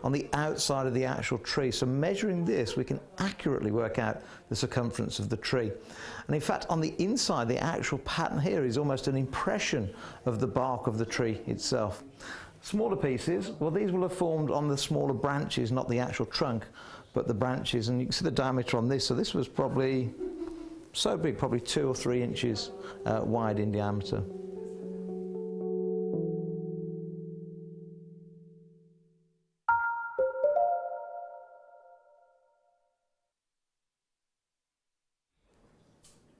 on the outside of the actual tree. So measuring this, we can accurately work out the circumference of the tree. And in fact, on the inside, the actual pattern here is almost an impression of the bark of the tree itself. Smaller pieces, well, these will have formed on the smaller branches, not the actual trunk, but the branches. And you can see the diameter on this. So this was probably so big, probably 2 or 3 inches wide in diameter.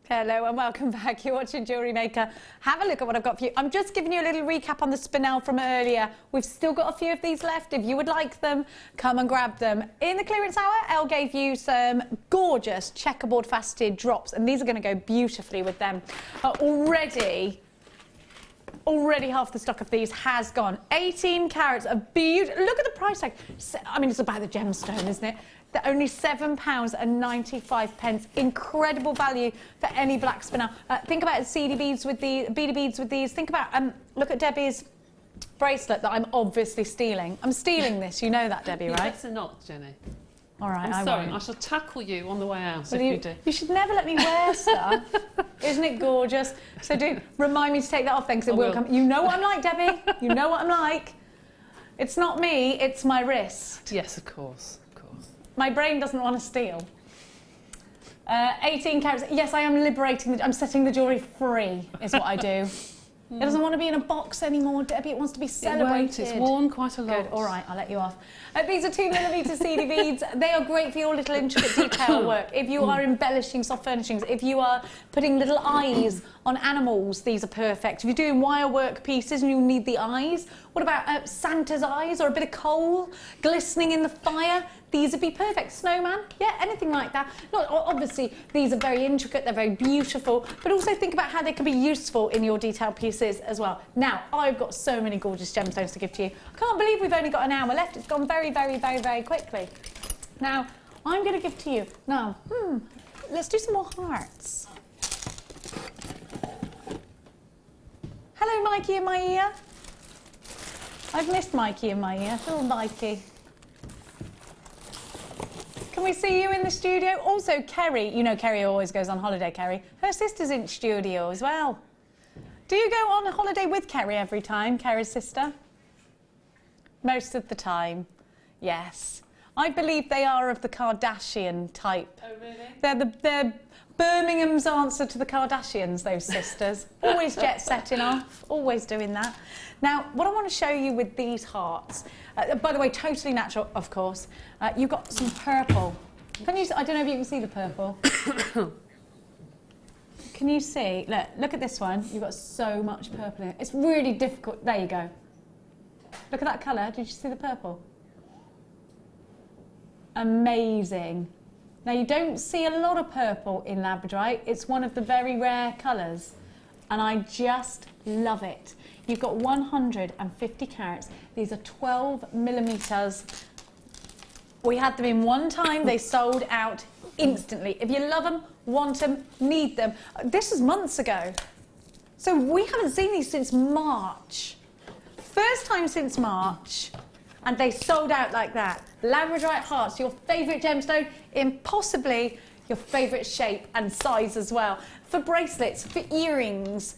Hello and welcome back. You're watching Jewellery Maker. Have a look at what I've got for you. I'm just giving you a little recap on the spinel from earlier. We've still got a few of these left. If you would like them, come and grab them. In the clearance hour, Elle gave you some gorgeous checkerboard faceted drops, and these are going to go beautifully with them. Already half the stock of these has gone. 18 carats of beautiful. Look at the price tag. I mean, it's about the gemstone, isn't it? They're only £7.95. Incredible value for any black spinel. Think about beaded beads with these. Think about, look at Debbie's bracelet that I'm obviously stealing. I'm stealing this, you know that, Debbie, right? You better not, Jenny. All right, I'm sorry, I shall tackle you on the way out if you do. You should never let me wear stuff. Isn't it gorgeous? So do remind me to take that off then, because it will come. You know what I'm like, Debbie. You know what I'm like. It's not me, it's my wrist. Yes, of course. My brain doesn't want to steal. 18 carats. Yes, I am liberating. I'm setting the jewellery free, is what I do. It doesn't want to be in a box anymore, Debbie. It wants to be celebrated. It's worn quite a lot. Good. All right, I'll let you off. These are 2mm seedy beads. They are great for your little intricate detail work. If you are embellishing soft furnishings, if you are putting little eyes on animals, these are perfect. If you're doing wire work pieces and you need the eyes, what about Santa's eyes or a bit of coal glistening in the fire? These would be perfect. Snowman, yeah, anything like that. Not obviously, these are very intricate, they're very beautiful, but also think about how they can be useful in your detailed pieces as well. Now, I've got so many gorgeous gemstones to give to you. I can't believe we've only got an hour left. It's gone very, very, very, very quickly. Now, I'm going to give to you. Now, let's do some more hearts. Hello, Mikey in my ear. I've missed Mikey in my ear. Little Mikey. Can we see you in the studio? Also, Kerry, you know Kerry always goes on holiday, Kerry. Her sister's in studio as well. Do you go on a holiday with Kerry every time, Kerry's sister? Most of the time, yes. I believe they are of the Kardashian type. Oh, really? They're Birmingham's answer to the Kardashians, those sisters. Always jet setting off, always doing that. Now, what I want to show you with these hearts, by the way, totally natural, of course. You've got some purple. Can you? I don't know if you can see the purple. Can you see? Look at this one. You've got so much purple in it. It's really difficult. There you go. Look at that colour. Did you see the purple? Amazing. Now, you don't see a lot of purple in Labradorite. It's one of the very rare colours, and I just love it. You've got 150 carats. These are 12mm. We had them in one time. They sold out instantly. If you love them, want them, need them. This was months ago. So we haven't seen these since March. First time since March. And they sold out like that. Labradorite hearts, your favourite gemstone, in possibly your favourite shape and size as well. For bracelets, for earrings,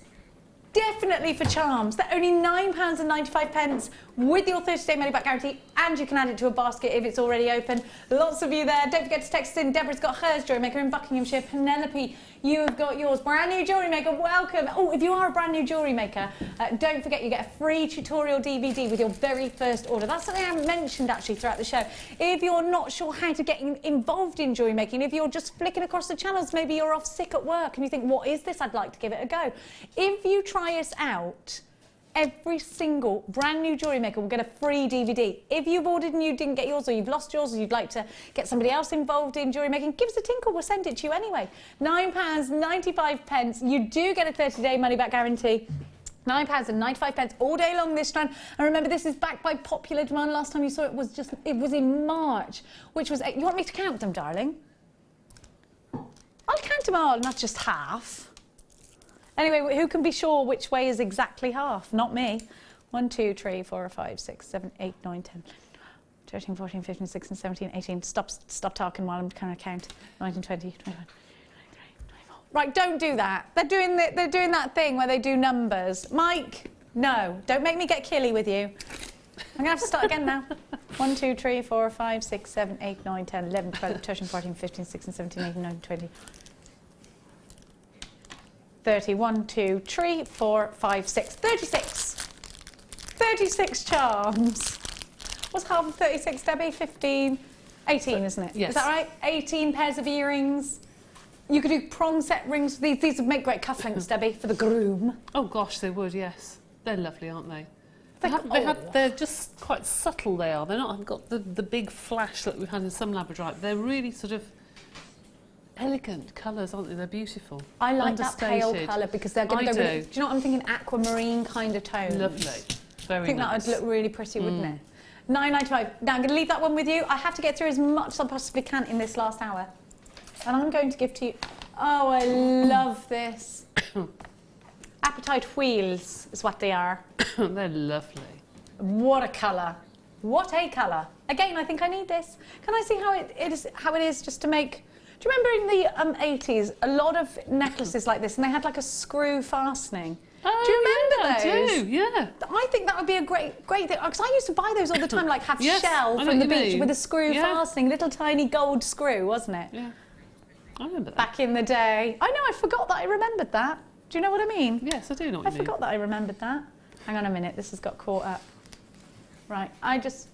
definitely for charms. They're only £9.95 with your 30-day money-back guarantee, and you can add it to a basket if it's already open. Lots of you there. Don't forget to text in. Deborah's got hers, Jewellery Maker in Buckinghamshire. Penelope, you've got yours. Brand new Jewellery Maker, welcome. Oh, if you are a brand new Jewellery Maker, don't forget you get a free tutorial DVD with your very first order. That's something I haven't mentioned actually throughout the show. If you're not sure how to get involved in jewellery making, if you're just flicking across the channels, maybe you're off sick at work and you think, what is this? I'd like to give it a go. If you try us out, every single brand new Jewellery Maker will get a free DVD. If you've ordered and you didn't get yours, or you've lost yours, or you'd like to get somebody else involved in jewellery making, give us a tinkle, we'll send it to you anyway. £9.95. You do get a 30-day money-back guarantee. £9.95 all day long this Strand. And remember, this is backed by popular demand. Last time you saw it was in March, which was, you want me to count them, darling? I'll count them all, and that's just half. Anyway, who can be sure which way is exactly half? Not me. 1, 2, 3, 4, 5, 6, 7, 8, 9, 10. 13, 14, 15, 16, 17, 18. Stop talking while I'm trying to count. 19, 20, 21, 22, 23, 24. Right, don't do that. They're doing that thing where they do numbers. Mike, no, don't make me get killy with you. I'm going to have to start again now. 1, 2, 3, 4, 5, 6, 7, 8, 9, 10, 11, 12, 13, 14, 15, 16, 17, 18, 19, 20. 30, 1, 2, 3, 4, 5, 6, 36. 36 charms. What's half of 36, Debbie? 15, 18, isn't it? Yes. Is that right? 18 pairs of earrings. You could do prong set rings. These would make great cufflinks, Debbie, for the groom. Oh gosh, they would, yes. They're lovely, aren't they? Oh. They're just quite subtle, they are. They're not got the big flash that we've had in some Labradorite. They're really sort of elegant colours, aren't they? They're beautiful. I like that pale Understated. colour because they're going to go really, do you know what I'm thinking? Aquamarine kind of tones. Lovely. Very I think nice. that would look really pretty, wouldn't it? £9.95. Now I'm going to leave that one with you. I have to get through as much as I possibly can in this last hour. And I'm going to give to you... Oh, I love this. Apatite wheels is what they are. They're lovely. What a colour. What a colour. Again, I think I need this. Can I see how it is just to make... Do you remember in the 80s, a lot of necklaces like this, and they had like a screw fastening? Oh, do you remember those? I do, yeah. I think that would be a great thing, because I used to buy those all the time, like have Yes, shell I know from the what you beach mean. with a screw Yeah. fastening, little tiny gold screw, wasn't it? Yeah. I remember that. Back in the day. I know, I forgot that I remembered that. Do you know what I mean? Yes, I do know what I you mean. forgot that I remembered that. Hang on a minute, this has got caught up. Right, I just...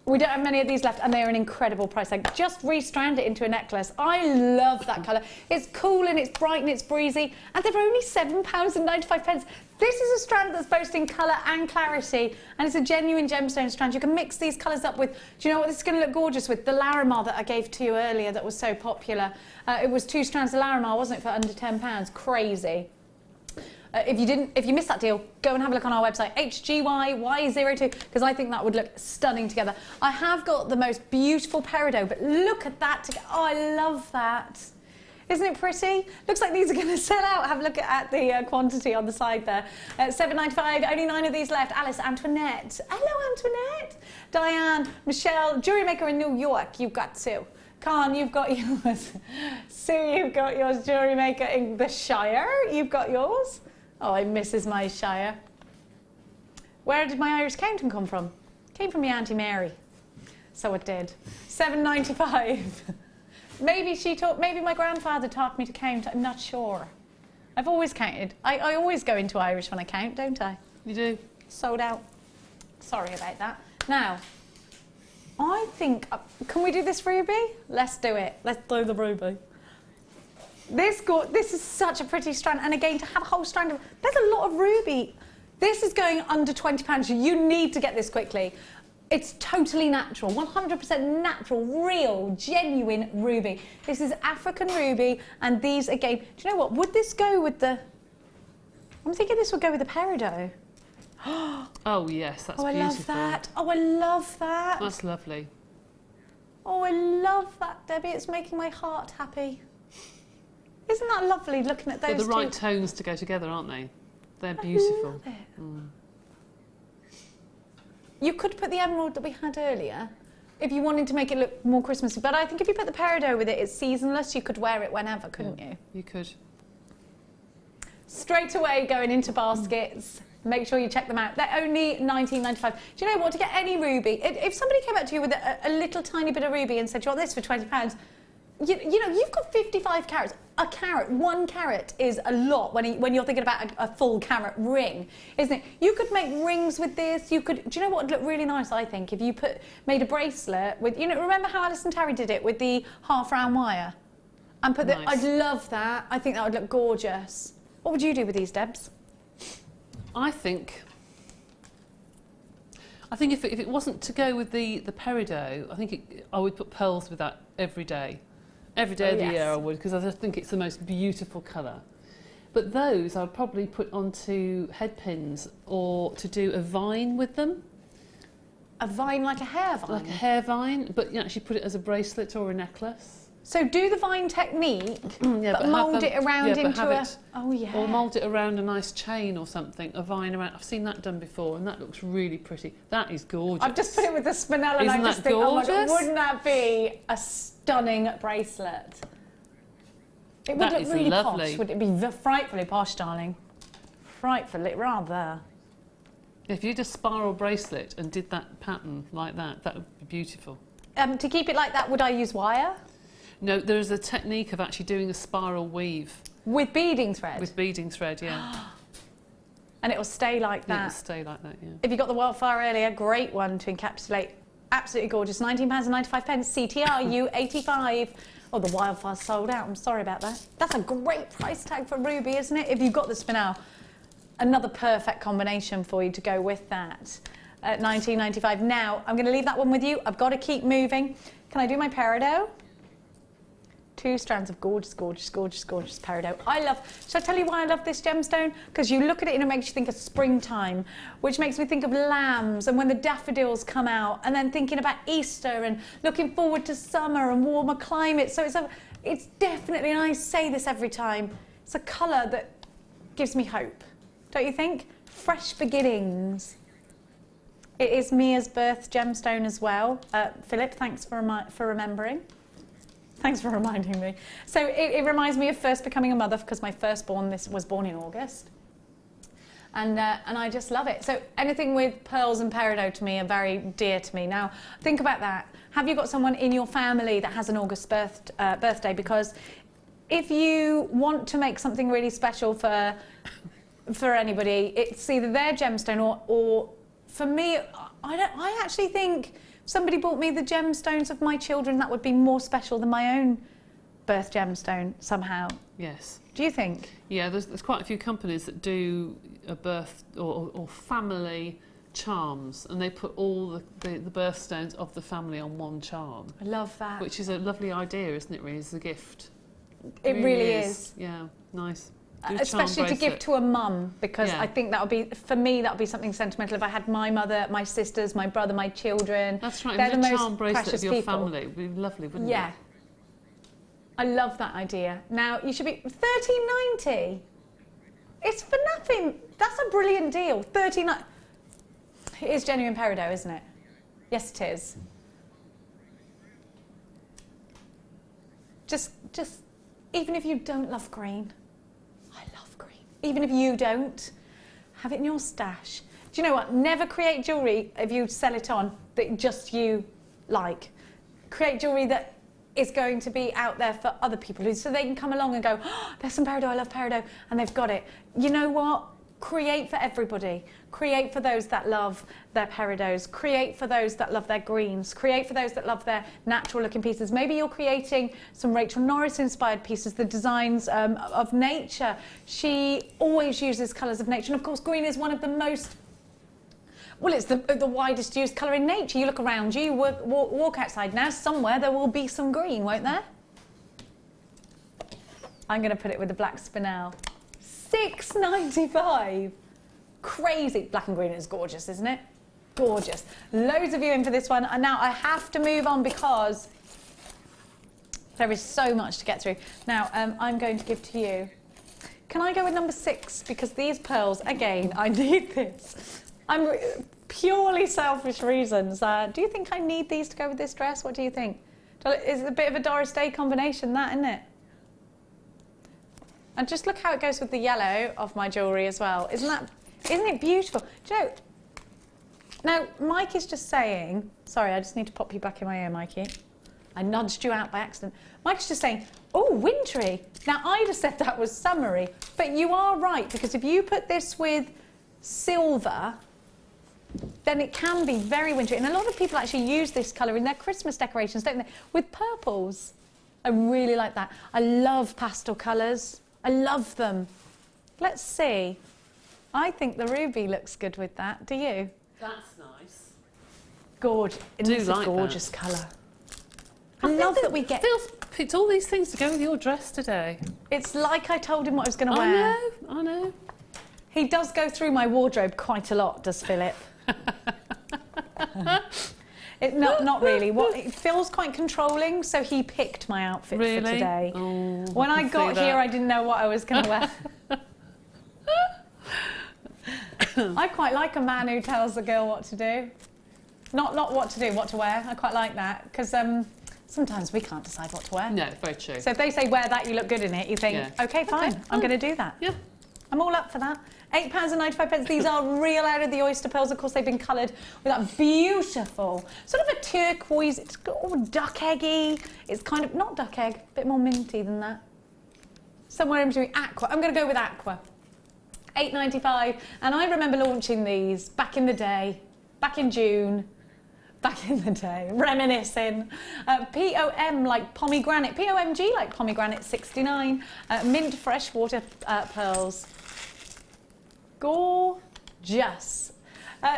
We don't have many of these left, and they are an incredible price. Like, just restrand it into a necklace. I love that colour. It's cool and it's bright and it's breezy, and they're only £7.95. This is a strand that's boasting colour and clarity, and it's a genuine gemstone strand. You can mix these colours up with, do you know what this is going to look gorgeous with? The Larimar that I gave to you earlier that was so popular. It was 2 strands of Larimar, wasn't it, for under £10? Crazy. If you missed that deal, go and have a look on our website, HGYY02, because I think that would look stunning together. I have got the most beautiful peridot, but look at that. Oh, I love that. Isn't it pretty? Looks like these are going to sell out. Have a look at the quantity on the side there. £7.95, only 9 of these left. Alice, Antoinette. Hello, Antoinette. Diane, Michelle, Jewellery Maker in New York. You've got Sue. Con, you've got yours. Sue, you've got yours. Jewellery Maker in the Shire. You've got yours. Oh, I misses my Shire. Where did my Irish counting come from? Came from my Auntie Mary. So it did. £7.95. Maybe my grandfather taught me to count. I'm not sure. I've always counted. I always go into Irish when I count, don't I? You do? Sold out. Sorry about that. Now, I think... can we do this ruby? Let's do it. Let's do the ruby. This is such a pretty strand, and again, to have a whole strand of... There's a lot of ruby. This is going under £20. You need to get this quickly. It's totally natural, 100% natural, real, genuine ruby. This is African ruby, and these, again... Do you know what? Would this go with the... I'm thinking this would go with the peridot. Oh, yes, that's beautiful. I love that. Oh, I love that. That's lovely. Oh, I love that, Debbie. It's making my heart happy. Isn't that lovely, looking at those They're the right two? tones to go together, aren't they? They're beautiful. I love it. You could put the emerald that we had earlier if you wanted to make it look more Christmassy. But I think if you put the peridot with it, it's seasonless. You could wear it whenever, couldn't you? You could. Straight away going into baskets. Make sure you check them out. They're only £19.95. Do you know what? To get any ruby, if somebody came up to you with a little tiny bit of ruby and said, "Do you want this for £20?" You know, you've got 55 carats. A carat, 1 carat is a lot when you're thinking about a full carat ring, isn't it? You could make rings with this. You could, do you know what would look really nice, I think, if you made a bracelet with, you know, remember how Alice and Terry did it with the half-round wire? And put Nice. I'd love that. I think that would look gorgeous. What would you do with these, Debs? I think if it wasn't to go with the peridot, I think I would put pearls with that every day. Every day of the year I would, because I just think it's the most beautiful colour. But those I would probably put onto head pins or to do a vine with them. A vine, like a hair vine? Like a hair vine, but you actually put it as a bracelet or a necklace. So do the vine technique, Yeah, but mould it around but into have a... it- Oh, yeah. Or mould it around a nice chain or something, a vine around. I've seen that done before, and that looks really pretty. That is gorgeous. I've just put it with the spinel, and Isn't I just that think, oh my God, gorgeous? wouldn't that be a stunning bracelet? It would That look is really lovely. posh. Would it be frightfully posh, darling? Frightfully, rather. If you did a spiral bracelet and did that pattern like that, that would be beautiful. To keep it like that, would I use wire? No, there's a technique of actually doing a spiral weave With beading thread? with beading thread, yeah. And it'll stay like And it will that. stay like that, yeah. If you got the wildfire earlier, great one to encapsulate. Absolutely gorgeous. £19.95, CTRU 85. Oh, the wildfire's sold out. I'm sorry about that. That's a great price tag for ruby, isn't it? If you've got the spinel. Another perfect combination for you to go with that at £19.95. Now, I'm going to leave that one with you. I've got to keep moving. Can I do my peridot? 2 strands of gorgeous, gorgeous, gorgeous, gorgeous peridot. Shall I tell you why I love this gemstone? Because you look at it and it makes you think of springtime, which makes me think of lambs and when the daffodils come out, and then thinking about Easter and looking forward to summer and warmer climates. So it's definitely, and I say this every time, it's a colour that gives me hope. Don't you think? Fresh beginnings. It is Mia's birth gemstone as well. Philip, thanks for remembering. Thanks for reminding me. So it reminds me of first becoming a mother, because my firstborn was born in August. And I just love it. So anything with pearls and peridot to me are very dear to me. Now, think about that. Have you got someone in your family that has an August birthday? Because if you want to make something really special for anybody, it's either their gemstone or for me, I actually think if somebody bought me the gemstones of my children, that would be more special than my own birth gemstone somehow. Yes. Do you think? Yeah, there's quite a few companies that do a birth or family charms, and they put all the birthstones of the family on one charm. I love that. Which is a lovely idea, isn't it, really, as a gift? It really is. Yeah, nice. Do a charm Especially to give bracelet. to a mum, because Yeah. I think that would be, for me, that would be something sentimental. If I had my mother, my sisters, my brother, my children. That's right, They're and the a most charm bracelet precious of your people. family would be lovely, wouldn't Yeah. it? I love that idea. Now, you should be £13.90. It's for nothing. That's a brilliant deal. £13.90. It is genuine peridot, isn't it? Yes, it is. Just, even if you don't love green, I love green. Even if you don't, have it in your stash. Do you know what? Never create jewellery if you sell it on that just you like. Create jewellery that is going to be out there for other people, so they can come along and go, oh, there's some peridot, I love peridot, and they've got it. You know what? Create for everybody. Create for those that love their peridots. Create for those that love their greens. Create for those that love their natural looking pieces. Maybe you're creating some Rachel Norris inspired pieces, the designs of nature. She always uses colours of nature, and of course green is one of the most, well, it's the widest used colour in nature. You look around you, walk outside now, somewhere there will be some green, won't there? I'm going to put it with the black spinel. £6.95. Crazy. Black and green is gorgeous, isn't it? Gorgeous. Loads of you in for this one. And now I have to move on because there is so much to get through. Now, I'm going to give to you. Can I go with number 6? Because these pearls, again, I need this. I'm purely selfish reasons. Do you think I need these to go with this dress? What do you think? It's a bit of a Doris Day combination, that, isn't it? And just look how it goes with the yellow of my jewellery as well. Isn't it beautiful? Do you know, now Mike is just saying, sorry, I just need to pop you back in my ear, Mikey. I nudged you out by accident. Mike's just saying, oh, wintry. Now, I'd have said that was summery, but you are right, because if you put this with silver, then it can be very wintry. And a lot of people actually use this colour in their Christmas decorations, don't they? With purples. I really like that. I love pastel colours. I love them. Let's see. I think the ruby looks good with that. Do you? That's nice. Gorgeous. It's a gorgeous colour. I love that we get... Phil's picked all these things to go with your dress today. It's like I told him what I was going to wear. I know. He does go through my wardrobe quite a lot, does Philip? Not really. It feels quite controlling, so he picked my outfit for today. Oh, when I got here, I didn't know what I was going to wear. I quite like a man who tells a girl what to do. Not what to do, what to wear. I quite like that, because sometimes we can't decide what to wear. No, very true. So if they say wear that, you look good in it, you think, okay, fine, I'm going to do that. Yeah. I'm all up for that. £8.95. These are real out of the oyster pearls. Of course, they've been coloured with that beautiful, sort of a turquoise, it's all duck eggy. It's kind of, not duck egg, a bit more minty than that. Somewhere in between aqua. I'm going to go with aqua. £8.95. And I remember launching these back in the day, back in June. Back in the day, reminiscing. POM like pomegranate, POMG like pomegranate 69. Mint freshwater pearls. Gorgeous.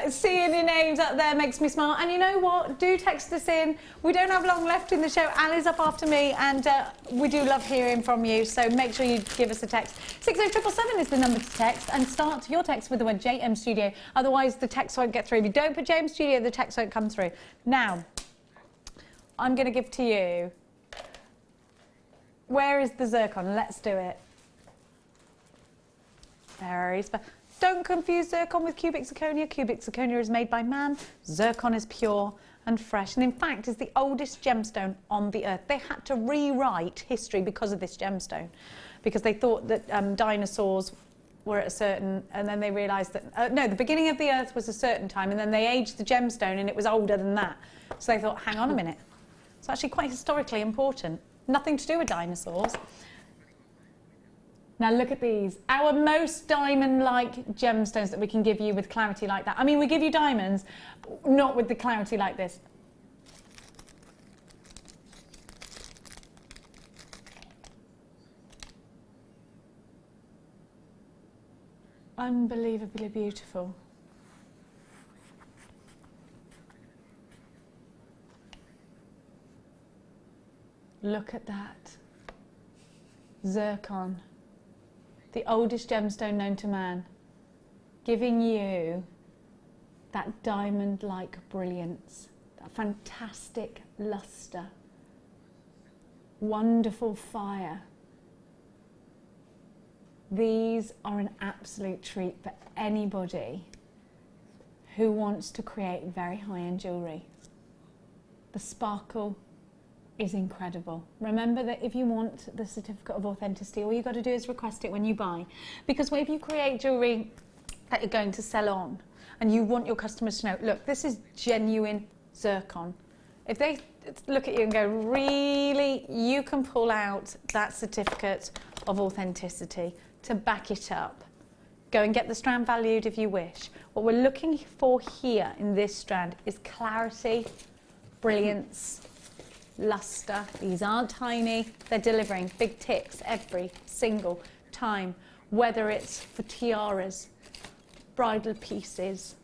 Seeing your names up there makes me smile. And you know what? Do text us in. We don't have long left in the show. Ali's up after me, and we do love hearing from you. So make sure you give us a text. 60777 is the number to text, and start your text with the word JM Studio. Otherwise, the text won't get through. If you don't put JM Studio, the text won't come through. Now, I'm going to give to you. Where is the zircon? Let's do it. Very special. Don't confuse zircon with cubic zirconia. Cubic zirconia is made by man. Zircon is pure and fresh, and in fact is the oldest gemstone on the earth. They had to rewrite history because of this gemstone, because they thought that dinosaurs were at a certain, and then they realised that, no, the beginning of the earth was a certain time, and then they aged the gemstone and it was older than that. So they thought, hang on a minute. It's actually quite historically important. Nothing to do with dinosaurs. Now look at these, our most diamond-like gemstones that we can give you with clarity like that. I mean, we give you diamonds, but not with the clarity like this. Unbelievably beautiful. Look at that. Zircon. The oldest gemstone known to man, giving you that diamond-like brilliance, that fantastic luster, wonderful fire. These are an absolute treat for anybody who wants to create very high-end jewellery. The sparkle is incredible. Remember that if you want the certificate of authenticity, all you've got to do is request it when you buy. Because if you create jewellery that you're going to sell on, and you want your customers to know, look, this is genuine zircon. If they look at you and go, really, you can pull out that certificate of authenticity to back it up. Go and get the strand valued if you wish. What we're looking for here in this strand is clarity, brilliance, luster. These aren't tiny, they're delivering big ticks every single time, whether it's for tiaras, bridal pieces,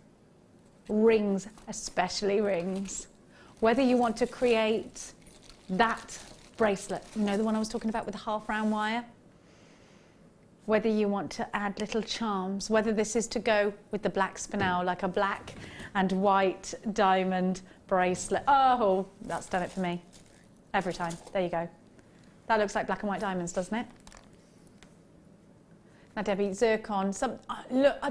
rings, especially rings, whether you want to create that bracelet, you know, the one I was talking about with the half round wire, whether you want to add little charms, whether this is to go with the black spinel, like a black and white diamond bracelet. Oh, that's done it for me. Every time. There you go. That looks like black and white diamonds, doesn't it? Now, Debbie, zircon,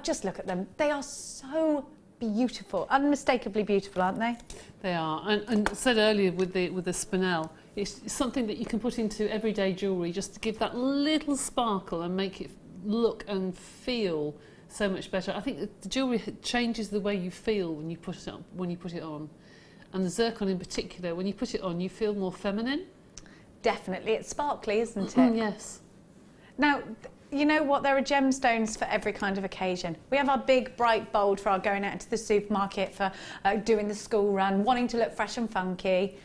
just look at them. They are so beautiful, unmistakably beautiful, aren't they? They are. And said earlier with the spinel, it's something that you can put into everyday jewellery just to give that little sparkle and make it look and feel so much better. I think the jewellery changes the way you feel when you put it on. And the zircon in particular, when you put it on, you feel more feminine. Definitely. It's sparkly, isn't it? Yes. Now, you know what? There are gemstones for every kind of occasion. We have our big, bright, bold for our going out into the supermarket, for doing the school run, wanting to look fresh and funky.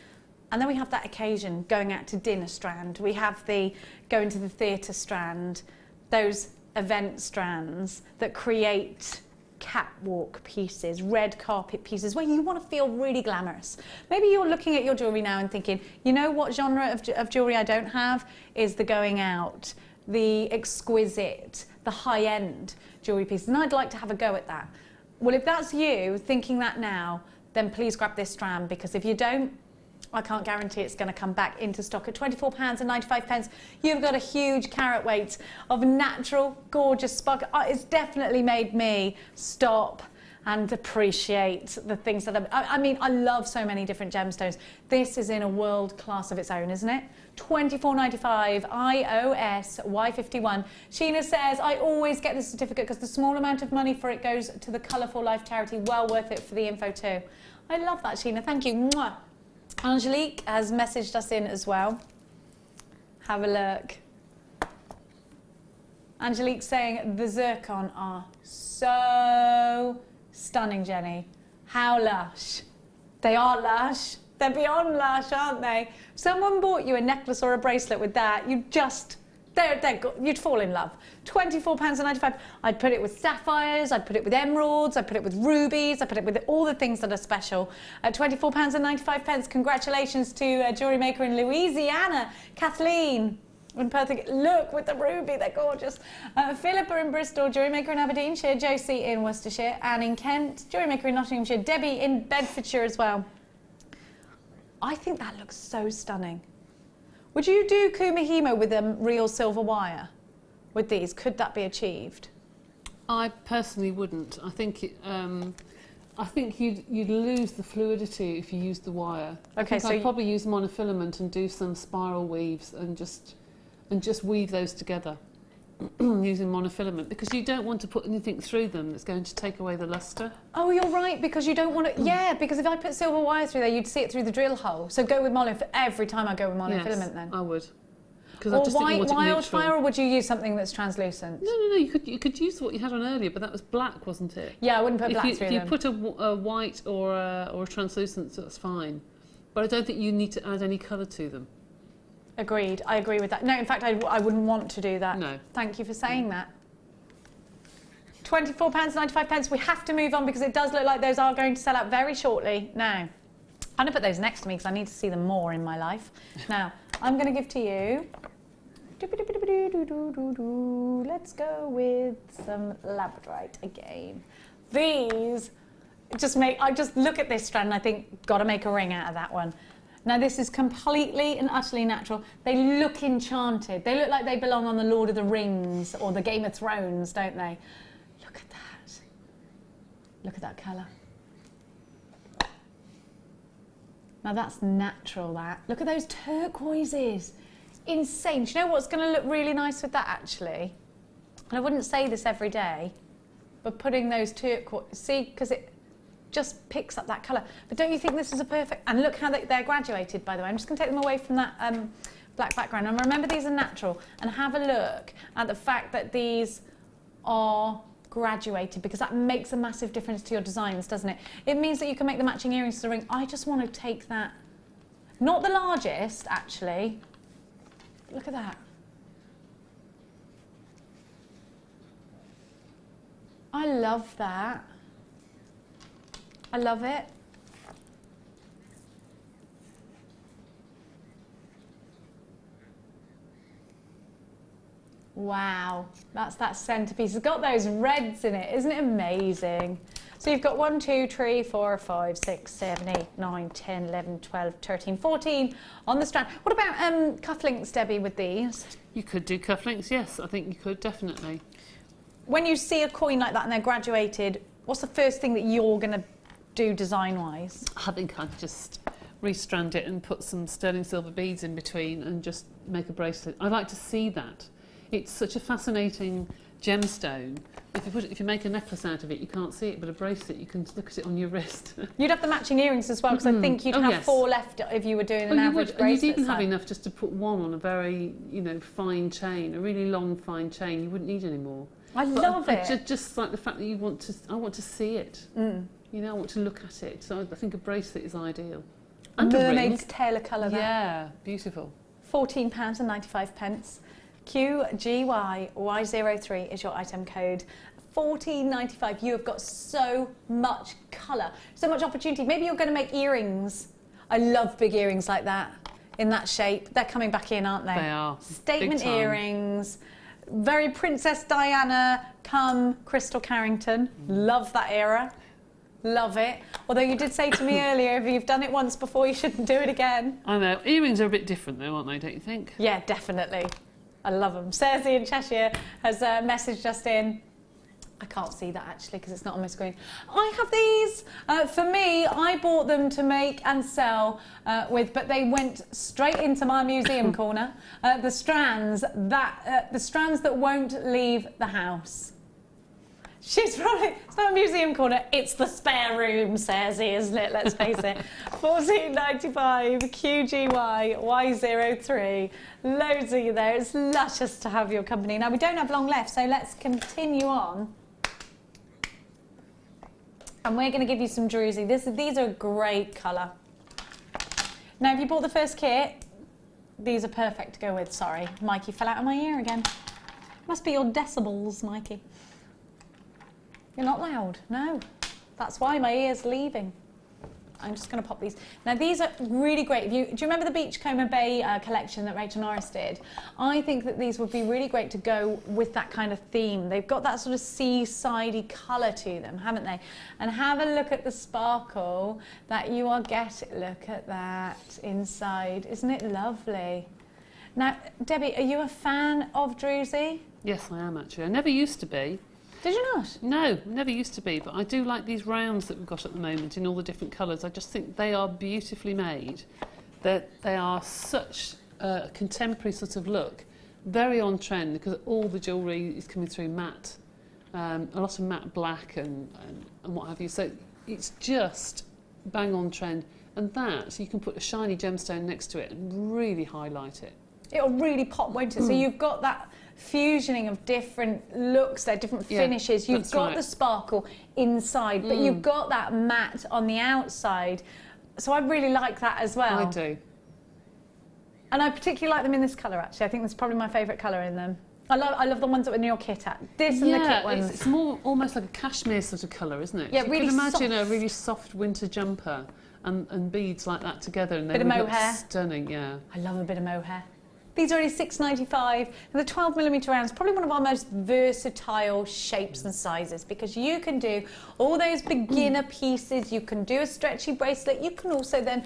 And then we have that occasion, going out to dinner strand. We have the going to the theatre strand, those event strands that create catwalk pieces, red carpet pieces, where you want to feel really glamorous. Maybe you're looking at your jewellery now and thinking, you know what genre of jewellery I don't have is the going out, the exquisite, the high-end jewellery pieces, and I'd like to have a go at that. Well, if that's you thinking that now, then please grab this strand, because if you don't, I can't guarantee it's going to come back into stock. At £24.95, you've got a huge carat weight of natural, gorgeous sparkle. It's definitely made me stop and appreciate the things that I mean, I love so many different gemstones. This is in a world class of its own, isn't it? £24.95, iOS Y51. Sheena says, I always get the certificate because the small amount of money for it goes to the Colourful Life charity. Well worth it for the info too. I love that, Sheena. Thank you. Mwah. Angelique has messaged us in as well. Have a look. Angelique saying the zircon are so stunning, Jenny. How lush. They are lush. They're beyond lush, aren't they? If someone bought you a necklace or a bracelet with that, you'd just, you'd fall in love. £24.95. I'd put it with sapphires, I'd put it with emeralds, I'd put it with rubies, I'd put it with all the things that are special. At £24.95. Congratulations to Jewellery Maker in Louisiana, Kathleen. In Perth, look, with the ruby, they're gorgeous. Philippa in Bristol, Jewellery Maker in Aberdeenshire, Josie in Worcestershire, Anne in Kent, Jewellery Maker in Nottinghamshire, Debbie in Bedfordshire as well. I think that looks so stunning. Would you do Kumihimo with a real silver wire? With these, could that be achieved? I personally wouldn't. I think you'd lose the fluidity if you used the wire. Okay, so I'd probably use monofilament and do some spiral weaves and just weave those together using monofilament, because you don't want to put anything through them that's going to take away the luster. Oh, you're right, because you don't want to. Yeah, because if I put silver wire through there, you'd see it through the drill hole. So go with mono every time. I go with monofilament then. I would. Or wildfire, or would you use something that's translucent? No. You could use what you had on earlier, but that was black, wasn't it? Yeah, I wouldn't put black through them. If you put a white or a translucent, that's fine. But I don't think you need to add any colour to them. Agreed. I agree with that. No, in fact, I wouldn't want to do that. No. Thank you for saying that. £24.95. We have to move on because it does look like those are going to sell out very shortly. Now, I'm going to put those next to me because I need to see them more in my life. Now, I'm going to give to you. Let's go with some Labradorite again. These I just look at this strand and I think, got to make a ring out of that one. Now this is completely and utterly natural. They look enchanted. They look like they belong on the Lord of the Rings or the Game of Thrones, don't they? Look at that. Look at that colour. Now that's natural, that. Look at those turquoises. Insane. Do you know what's going to look really nice with that, actually? And I wouldn't say this every day, but putting those turquoise, see, because it just picks up that colour. But don't you think this is a perfect, and look how they're graduated, by the way. I'm just going to take them away from that black background. And remember, these are natural. And have a look at the fact that these are graduated, because that makes a massive difference to your designs, doesn't it? It means that you can make the matching earrings to the ring. I just want to take that, not the largest, actually. Look at that. I love that. I love it. Wow, that's that centerpiece. It's got those reds in it. Isn't it amazing? So you've got 1, 2, 3, 4, 5, 6, 7, 8, 9, 10, 11, 12, 13, 14 on the strand. What about cufflinks, Debbie, with these? You could do cufflinks, yes. I think you could, definitely. When you see a coin like that and they're graduated, what's the first thing that you're going to do design-wise? I think I'd just restrand it and put some sterling silver beads in between and just make a bracelet. I like to see that. It's such a fascinating gemstone. If you make a necklace out of it, you can't see it, but a bracelet, you can look at it on your wrist. You'd have the matching earrings as well, because I think you'd have 4 left if you were doing an average bracelet. And you'd even have enough just to put one on a very, fine chain, a really long, fine chain. You wouldn't need any more. I love it. Just like the fact that I want to see it. I want to look at it. So I think a bracelet is ideal. And mermaid's tailor colour there. Yeah, beautiful. £14.95. QGYY03 is your item code. $14.95. You have got so much colour, so much opportunity. Maybe you're going to make earrings. I love big earrings like that, in that shape. They're coming back in, aren't they? They are. Statement earrings. Very Princess Diana, come Crystal Carrington. Love that era. Love it. Although you did say to me earlier, if you've done it once before, you shouldn't do it again. I know. Earrings are a bit different though, aren't they, don't you think? Yeah, definitely. I love them. Cersei in Cheshire has messaged us in. I can't see that actually because it's not on my screen. I have these. For me, I bought them to make and sell with, but they went straight into my museum corner. The strands that won't leave the house. She's probably, it's not a museum corner, it's the spare room, Cersei, isn't it? Let's face it. 14.95, QGY, Y03. Loads of you there. It's luscious to have your company. Now, we don't have long left, so let's continue on. And we're going to give you some Druzy. These are a great colour. Now, if you bought the first kit, these are perfect to go with. Sorry, Mikey fell out of my ear again. Must be your decibels, Mikey. You're not loud, no. That's why my ear's leaving. I'm just going to pop these. Now these are really great. Do you remember the Beachcomber Bay collection that Rachel Norris did? I think that these would be really great to go with that kind of theme. They've got that sort of seasidey colour to them, haven't they? And have a look at the sparkle that you are getting. Look at that inside. Isn't it lovely? Now, Debbie, are you a fan of Druzy? Yes, I am actually. I never used to be. Did you not? No, never used to be, but I do like these rounds that we've got at the moment in all the different colours. I just think they are beautifully made. They are such a contemporary sort of look, very on trend because all the jewellery is coming through matte, a lot of matte black and what have you. So it's just bang on trend, and that you can put a shiny gemstone next to it and really highlight it. It'll really pop, won't it? So you've got that fusioning of different looks there, different finishes. You've got the sparkle inside, but you've got that matte on the outside. So I really like that as well. I do. And I particularly like them in this colour, actually. I think that's probably my favourite colour in them. I love the ones that were in your kit at. This and the kit ones. It's more almost like a cashmere sort of colour, isn't it? Yeah, so really you can imagine soft. A really soft winter jumper and beads like that together, and they bit of would look mohair. Stunning, yeah. I love a bit of mohair. These are only £6.95, and the 12mm round is probably one of our most versatile shapes and sizes because you can do all those beginner pieces, you can do a stretchy bracelet, you can also then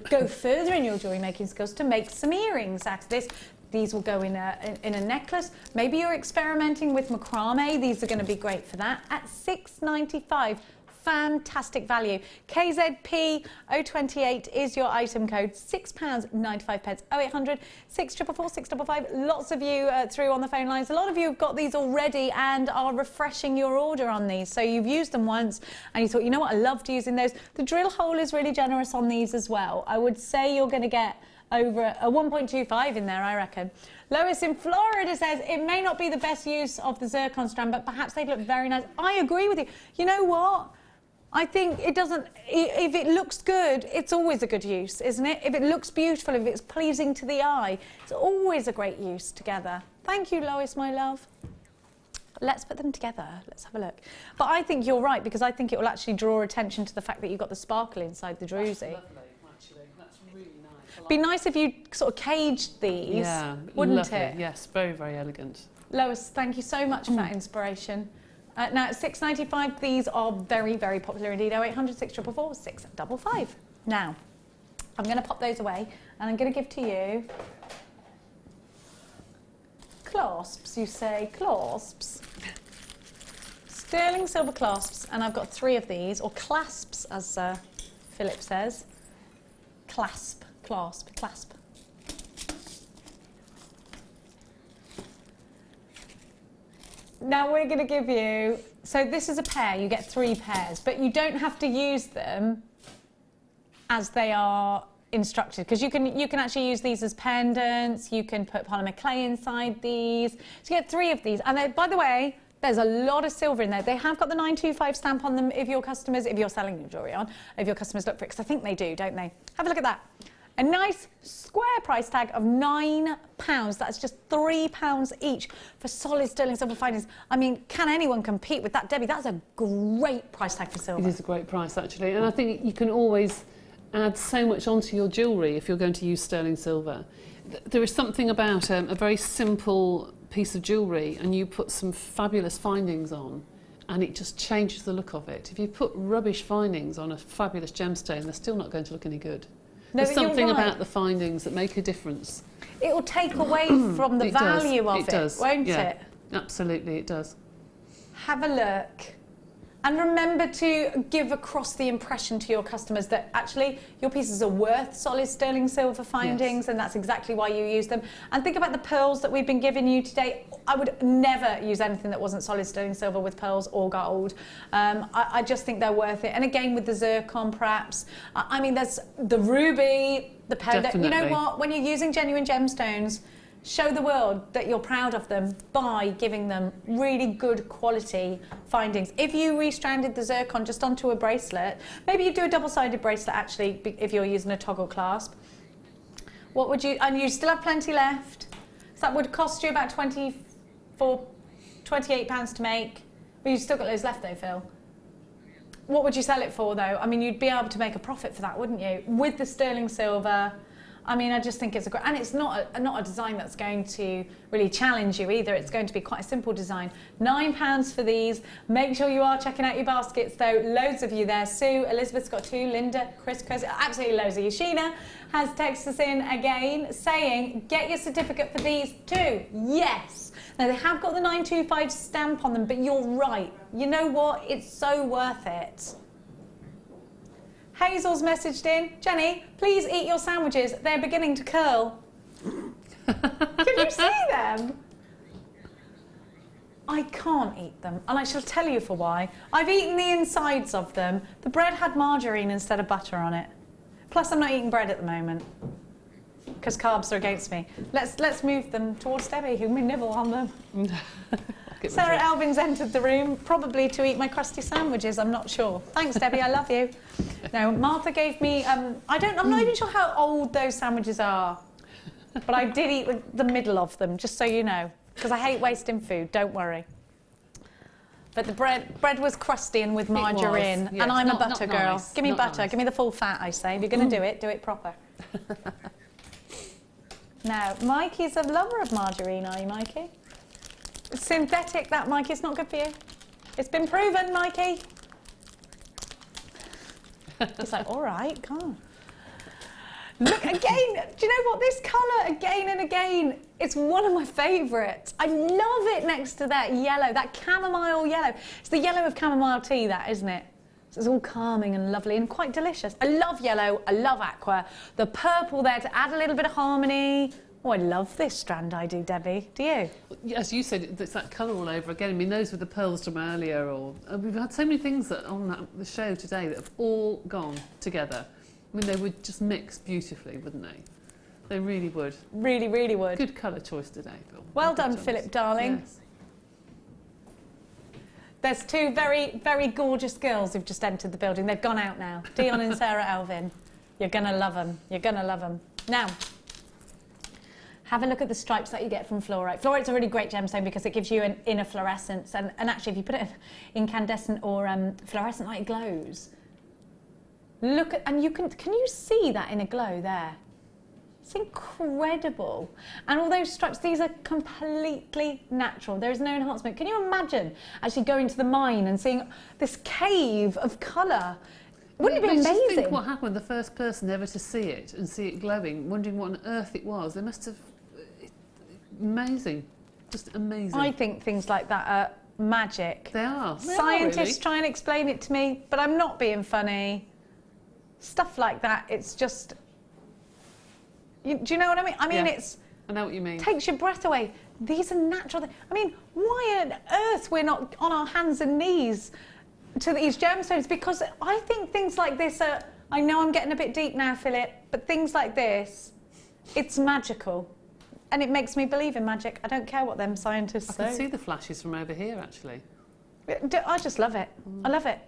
go further in your jewellery making skills to make some earrings out of this. These will go in a necklace. Maybe you're experimenting with macrame, these are going to be great for that at £6.95. Fantastic value. KZP 028 is your item code. £6.95. 0800 644 655. Lots of you through on the phone lines. A lot of you have got these already and are refreshing your order on these. So you've used them once and you thought, you know what, I loved using those. The drill hole is really generous on these as well. I would say you're going to get over a 1.25 in there, I reckon. Lois in Florida says, it may not be the best use of the zircon strand, but perhaps they'd look very nice. I agree with you. You know what? I think it doesn't, if it looks good, it's always a good use, isn't it? If it looks beautiful, if it's pleasing to the eye, it's always a great use together. Thank you, Lois, my love. Let's put them together. Let's have a look. But I think you're right, because I think it will actually draw attention to the fact that you've got the sparkle inside the Druzy. That's lovely, actually. That's really nice. It'd be nice if you sort of caged these, wouldn't lovely. it? Yes, very, very elegant. Lois, thank you so much for that inspiration. Now, at £6.95, these are very, very popular indeed. 0800 644 655. Now, I'm going to pop those away and I'm going to give to you clasps, you say, clasps. Sterling silver clasps, and I've got 3 of these, or clasps, as Philip says. Clasp, clasp, clasp. Now we're going to give you, so this is a pair, you get 3 pairs, but you don't have to use them as they are instructed, because you can actually use these as pendants, you can put polymer clay inside these. So you get 3 of these, and by the way, there's a lot of silver in there. They have got the 925 stamp on them if your customers, if you're selling your jewellery on, if your customers look for it, because I think they do, don't they? Have a look at that. A nice square price tag of £9. That's just £3 each for solid sterling silver findings. I mean, can anyone compete with that, Debbie? That's a great price tag for silver. It is a great price, actually. And I think you can always add so much onto your jewellery if you're going to use sterling silver. There is something about a very simple piece of jewellery and you put some fabulous findings on and it just changes the look of it. If you put rubbish findings on a fabulous gemstone, they're still not going to look any good. No, There's something about the findings that make a difference. It will take away from the value of it, won't it? Absolutely, it does. Have a look. And remember to give across the impression to your customers that actually your pieces are worth solid sterling silver findings, and that's exactly why you use them. And think about the pearls that we've been giving you today. I would never use anything that wasn't solid sterling silver with pearls or gold. I just think they're worth it. And again, with the zircon perhaps, I mean, there's the ruby, the peridot. You know what? When you're using genuine gemstones, show the world that you're proud of them by giving them really good quality findings. If you restranded the zircon just onto a bracelet, maybe you do a double-sided bracelet actually if you're using a toggle clasp. What would you, and you still have plenty left, so that would cost you about £28 to make, but you've still got loads left though, Phil. What would you sell it for though? I mean, you'd be able to make a profit for that, wouldn't you? With the sterling silver. I mean, I just think it's a great, and it's not a design that's going to really challenge you either. It's going to be quite a simple design. £9 for these. Make sure you are checking out your baskets though. Loads of you there. Sue, Elizabeth's got 2, Linda, Chris, absolutely loads of you. Sheena has texted us in again saying, get your certificate for these too. Yes. Now they have got the 925 stamp on them, but you're right. You know what? It's so worth it. Hazel's messaged in, Jenny, please eat your sandwiches. They're beginning to curl. Can you see them? I can't eat them, and I shall tell you for why. I've eaten the insides of them. The bread had margarine instead of butter on it. Plus, I'm not eating bread at the moment because carbs are against me. Let's move them towards Debbie, who may nibble on them. Sarah Alvin's entered the room, probably to eat my crusty sandwiches, I'm not sure. Thanks, Debbie, I love you. No, Martha gave me, I'm not even sure how old those sandwiches are, but I did eat the middle of them, just so you know, because I hate wasting food, don't worry. But the bread was crusty and with margarine, yes, and I'm a butter girl. Nice. Give me butter, give me the full fat, I say. If you're going to do it proper. Now, Mikey's a lover of margarine, are you, Mikey? It's synthetic, that, Mikey. It's not good for you. It's been proven, Mikey. It's like, all right, come on. Look, again, do you know what? This colour, again and again, it's one of my favourites. I love it next to that yellow, that chamomile yellow. It's the yellow of chamomile tea, that, isn't it? So it's all calming and lovely and quite delicious. I love yellow, I love aqua. The purple there to add a little bit of harmony. Oh, I love this strand, I do, Debbie. Do you? As you said, it's that colour all over again. I mean, those with the pearls from earlier, or we've had so many things that on the show today that have all gone together. I mean, they would just mix beautifully, wouldn't they? They really would. Really, really would. Good colour choice today, Phil. Well done, Philip, darling. Yes. There's 2 very, very gorgeous girls who've just entered the building. They've gone out now. Dion and Sarah Alvin. You're going to love them. You're going to love them. Now, have a look at the stripes that you get from Fluorite. Fluorite's a really great gemstone because it gives you an inner fluorescence, and actually if you put it in incandescent or fluorescent light, it glows. Look at, and can you see that inner glow there? It's incredible. And all those stripes, these are completely natural. There is no enhancement. Can you imagine actually going to the mine and seeing this cave of colour? Wouldn't it be amazing? Just think what happened, the first person ever to see it and see it glowing, wondering what on earth it was. They must have... Amazing. Just amazing. I think things like that are magic. They are. Scientists try and explain it to me, but I'm not being funny. Stuff like that, it's just... do you know what I mean? I mean, it's... I know what you mean. Takes your breath away. These are natural... I mean, why on earth we're not on our hands and knees to these gemstones? Because I think things like this are... I know I'm getting a bit deep now, Philip, but things like this, it's magical. And it makes me believe in magic. I don't care what them scientists say. I can see the flashes from over here, actually. I just love it. I love it.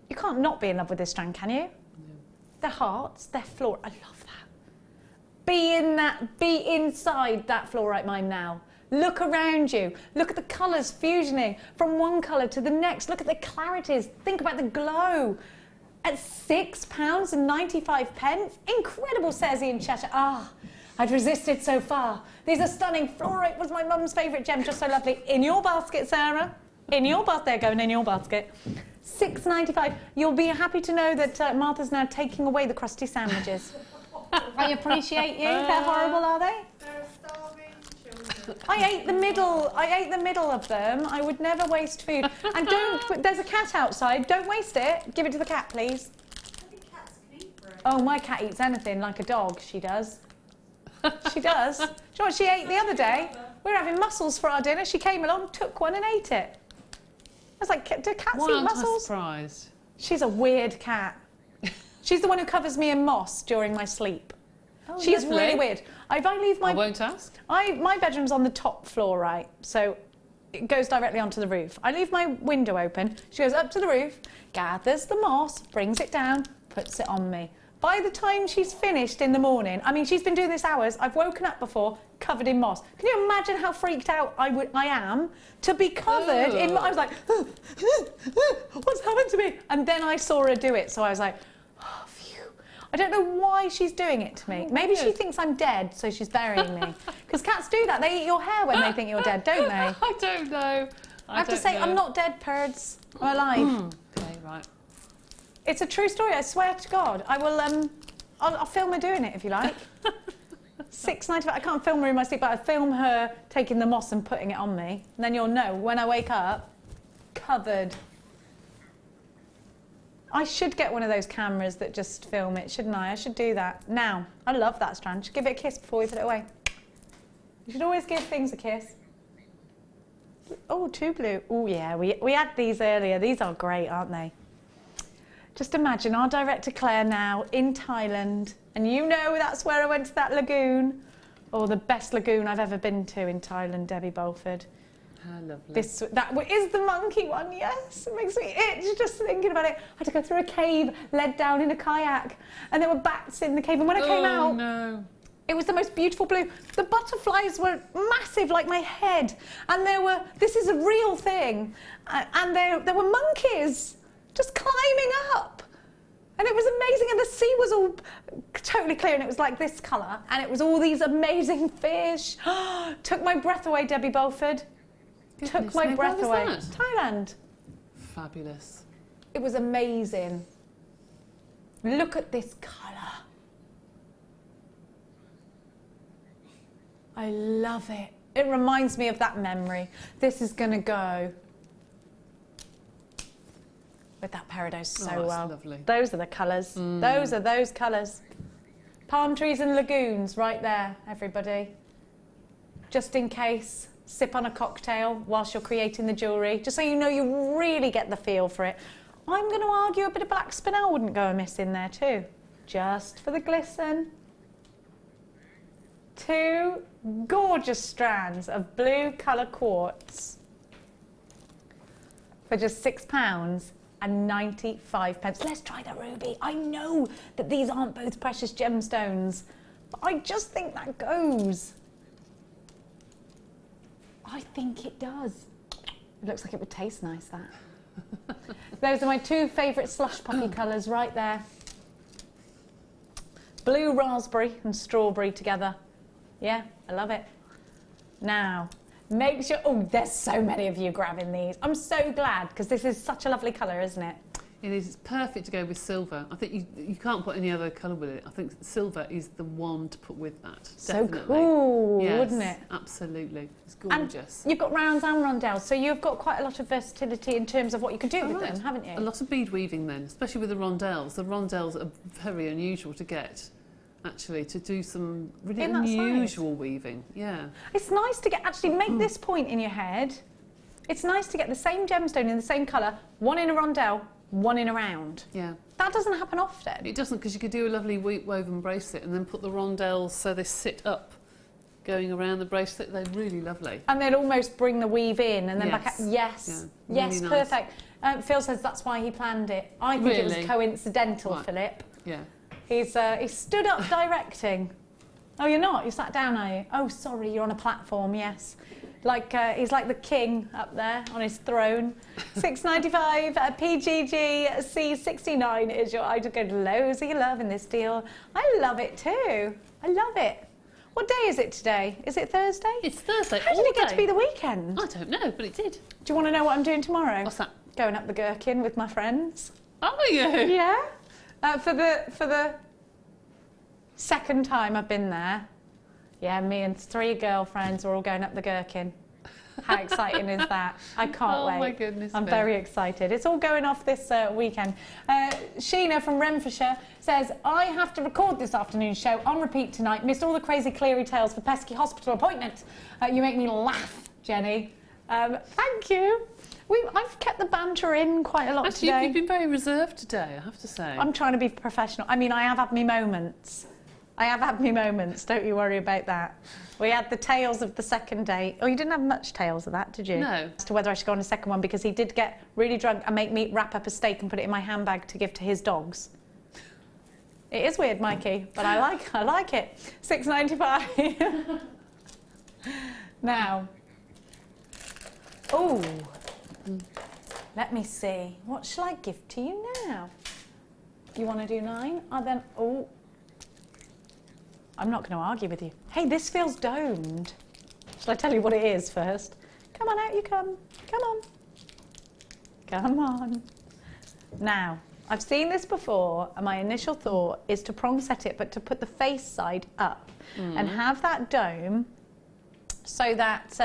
You can't not be in love with this strand, can you? Yeah. They're hearts, they're fluorite. I love that. Be inside that fluorite mine now. Look around you. Look at the colours fusioning from one colour to the next. Look at the clarities. Think about the glow. At £6.95. Incredible, says Ian Cheshire. Ah, I'd resisted so far. These are stunning. Fluorite was my mum's favourite gem, just so lovely. In your basket, Sarah. In your basket, they're going in your basket. £6.95. You'll be happy to know that Martha's now taking away the crusty sandwiches. I appreciate you. They're horrible, are they? They're starving children. I ate the middle of them. I would never waste food. And there's a cat outside. Don't waste it. Give it to the cat, please. I think cats can eat bread. Oh, my cat eats anything like a dog. She does. She does. Do you know what she ate the other day? We were having mussels for our dinner. She came along, took one and ate it. I was like, do cats eat mussels? I'm surprised. She's a weird cat. She's the one who covers me in moss during my sleep. Oh, She's lovely. really weird. I won't ask. My bedroom's on the top floor, right? So it goes directly onto the roof. I leave my window open. She goes up to the roof, gathers the moss, brings it down, puts it on me. By the time she's finished in the morning, I mean, she's been doing this hours. I've woken up before, covered in moss. Can you imagine how freaked out I am to be covered in moss? I was like, what's happened to me? And then I saw her do it, so I was like, oh, phew. I don't know why she's doing it to me. Oh, Maybe weird. she thinks I'm dead, so she's burying me. Because cats do that. They eat your hair when they think you're dead, don't they? I don't know. I have to say, I'm not dead, Perds. I'm alive. Okay, right. It's a true story, I swear to God. I will, I'll film her doing it if you like. £6.95. I can't film her in my sleep, but I film her taking the moss and putting it on me. And then you'll know when I wake up, covered. I should get one of those cameras that just film it, shouldn't I? I should do that. Now, I love that strand. Should give it a kiss before we put it away. You should always give things a kiss. Oh, too blue. Oh, yeah, we had these earlier. These are great, aren't they? Just imagine our director Claire now in Thailand, and you know that's where I went to that lagoon. Oh, the best lagoon I've ever been to in Thailand, Debbie Bolford. How lovely. That is the monkey one, yes. It makes me itch just thinking about it. I had to go through a cave, led down in a kayak, and there were bats in the cave, and when I came out, no. it was the most beautiful blue. The butterflies were massive, like my head, and this is a real thing, and there were monkeys just climbing up. And it was amazing, and the sea was all totally clear, and it was like this colour, and it was all these amazing fish. Took my breath away, Debbie Bolford. Took my breath away. That? Thailand. Fabulous. It was amazing. Look at this colour. I love it. It reminds me of that memory. This is going to go with that peridot so that's well. Lovely. Those are the colours. Those are those colours. Palm trees and lagoons right there, everybody. Just in case, sip on a cocktail whilst you're creating the jewellery, just so you know you really get the feel for it. I'm going to argue a bit of black spinel wouldn't go amiss in there too. Just for the glisten. 2 gorgeous strands of blue colour quartz for just £6.95. Let's try the ruby. I know that these aren't both precious gemstones, but I just think that goes. I think it does. It looks like it would taste nice, that. Those are my 2 favourite slush puppy colours right there. Blue raspberry and strawberry together. Yeah, I love it. Now, make sure... Oh, there's so many of you grabbing these. I'm so glad, because this is such a lovely colour, isn't it? It is. It's perfect to go with silver. I think you can't put any other colour with it. I think silver is the one to put with that. So Definitely. cool, Yes, wouldn't it? Absolutely. It's gorgeous. And you've got rounds and rondelles, so you've got quite a lot of versatility in terms of what you can do with them, haven't you? A lot of bead weaving then, especially with the rondelles. The rondelles are very unusual to get, actually, to do some really In that unusual weaving. Yeah. It's nice to actually make this point in your head. It's nice to get the same gemstone in the same colour, one in a rondelle, one in a round. Yeah. That doesn't happen often. It doesn't, because you could do a lovely woven bracelet and then put the rondelles so they sit up going around the bracelet. They're really lovely. And they'd almost bring the weave in and then back out. Yeah, Yes, yes, really nice. perfect. Phil says that's why he planned it. I think it was Really? coincidental, Right. Philip. Yeah. He's stood up directing. Oh, you're not? You sat down, are you? Oh, sorry, you're on a platform, yes. Like, he's like the king up there on his throne. $6.95 PGG C69 is your... I just go loads of love in this deal. I love it too. I love it. What day is it today? Is it Thursday? It's Thursday. How did it get to be the weekend? I don't know, but it did. Do you want to know what I'm doing tomorrow? What's that? Going up the Gherkin with my friends. Are you? Yeah. For the second time I've been there. Yeah, me and 3 girlfriends are all going up the Gherkin. How exciting is that? I can't wait. Oh my goodness. I'm very excited. It's all going off this weekend. Sheena from Renfrewshire says, I have to record this afternoon's show on repeat tonight. Missed all the crazy Cleary tales for pesky hospital appointment. You make me laugh, Jenny. Thank you. I've kept the banter in quite a lot Actually, today. you've been very reserved today, I have to say. I'm trying to be professional. I mean, I have had me moments. Don't you worry about that. We had the tales of the second date. Oh, you didn't have much tales of that, did you? No. As to whether I should go on a second one, because he did get really drunk and make me wrap up a steak and put it in my handbag to give to his dogs. It is weird, Mikey, but I like it. $6.95. Now. Oh. Let me see. What shall I give to you now? You want to do 9? Oh. I'm not going to argue with you. Hey, this feels domed. Shall I tell you what it is first? Come on, out you come. Come on. Come on. Now, I've seen this before, and my initial thought is to prong set it, but to put the face side up and have that dome so that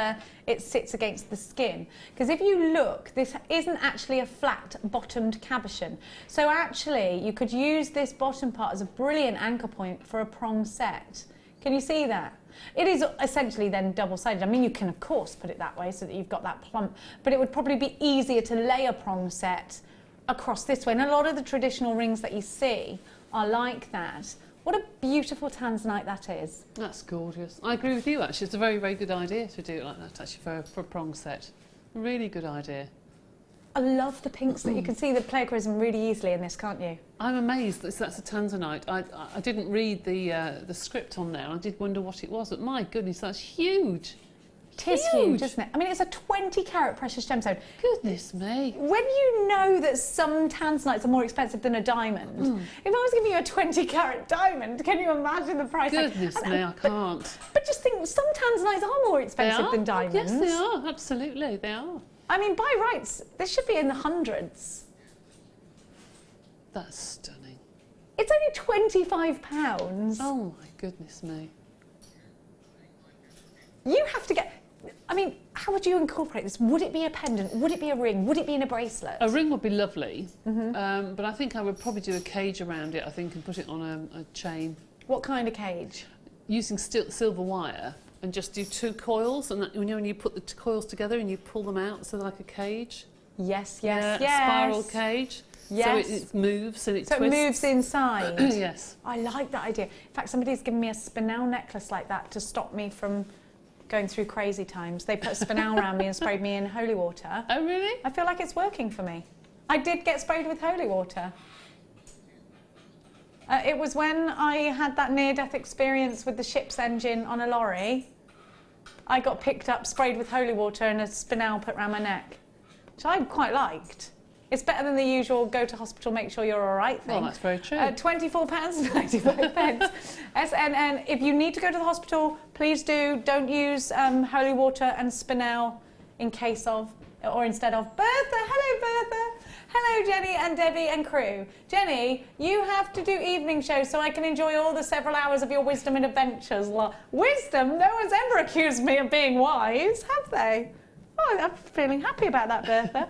it sits against the skin. Because if you look, this isn't actually a flat bottomed cabochon. So actually you could use this bottom part as a brilliant anchor point for a prong set. Can you see that? It is essentially then double-sided. I mean, you can of course put it that way so that you've got that plump, but it would probably be easier to lay a prong set across this way. And a lot of the traditional rings that you see are like that. What a beautiful Tanzanite that is. That's gorgeous. I agree with you, actually. It's a very, very good idea to do it like that, actually, for a prong set. Really good idea. I love the pinks that you can see the plagiarism really easily in this, can't you? I'm amazed that that's a Tanzanite. I didn't read the script on there. I did wonder what it was, but my goodness, that's huge. It is huge, isn't it? I mean, it's a 20 carat precious gemstone. Goodness me. When you know that some Tanzanites are more expensive than a diamond, if I was giving you a 20 carat diamond, can you imagine the price? Goodness me, I can't. But just think, some Tanzanites are more expensive than diamonds. Yes, they are. Absolutely, they are. I mean, by rights, this should be in the hundreds. That's stunning. It's only £25. Oh my goodness me. You have to get... I mean, how would you incorporate this? Would it be a pendant? Would it be a ring? Would it be in a bracelet? A ring would be lovely, but I think I would probably do a cage around it, I think, and put it on a chain. What kind of cage? Using silver wire, and just do 2 coils, and that, you know, when you put the coils together and you pull them out, so like a cage. Yes, Yeah, yes. a spiral cage. Yes. So it moves and it So twists. it moves inside. Yes. I like that idea. In fact, somebody's given me a spinel necklace like that to stop me from going through crazy times. They put a spinel around me and sprayed me in holy water. Oh, really? I feel like it's working for me. I did get sprayed with holy water. It was when I had that near-death experience with the ship's engine on a lorry. I got picked up, sprayed with holy water and a spinel put around my neck, which I quite liked. It's better than the usual go to hospital, make sure you're all right thing. Well, that's very true. £24.95. SNN, if you need to go to the hospital, please do. Don't use holy water and spinel in case of, or instead of. Bertha, hello Bertha. Hello Jenny and Debbie and crew. Jenny, you have to do evening shows so I can enjoy all the several hours of your wisdom and adventures. Wisdom? No one's ever accused me of being wise, have they? Oh, I'm feeling happy about that, Bertha.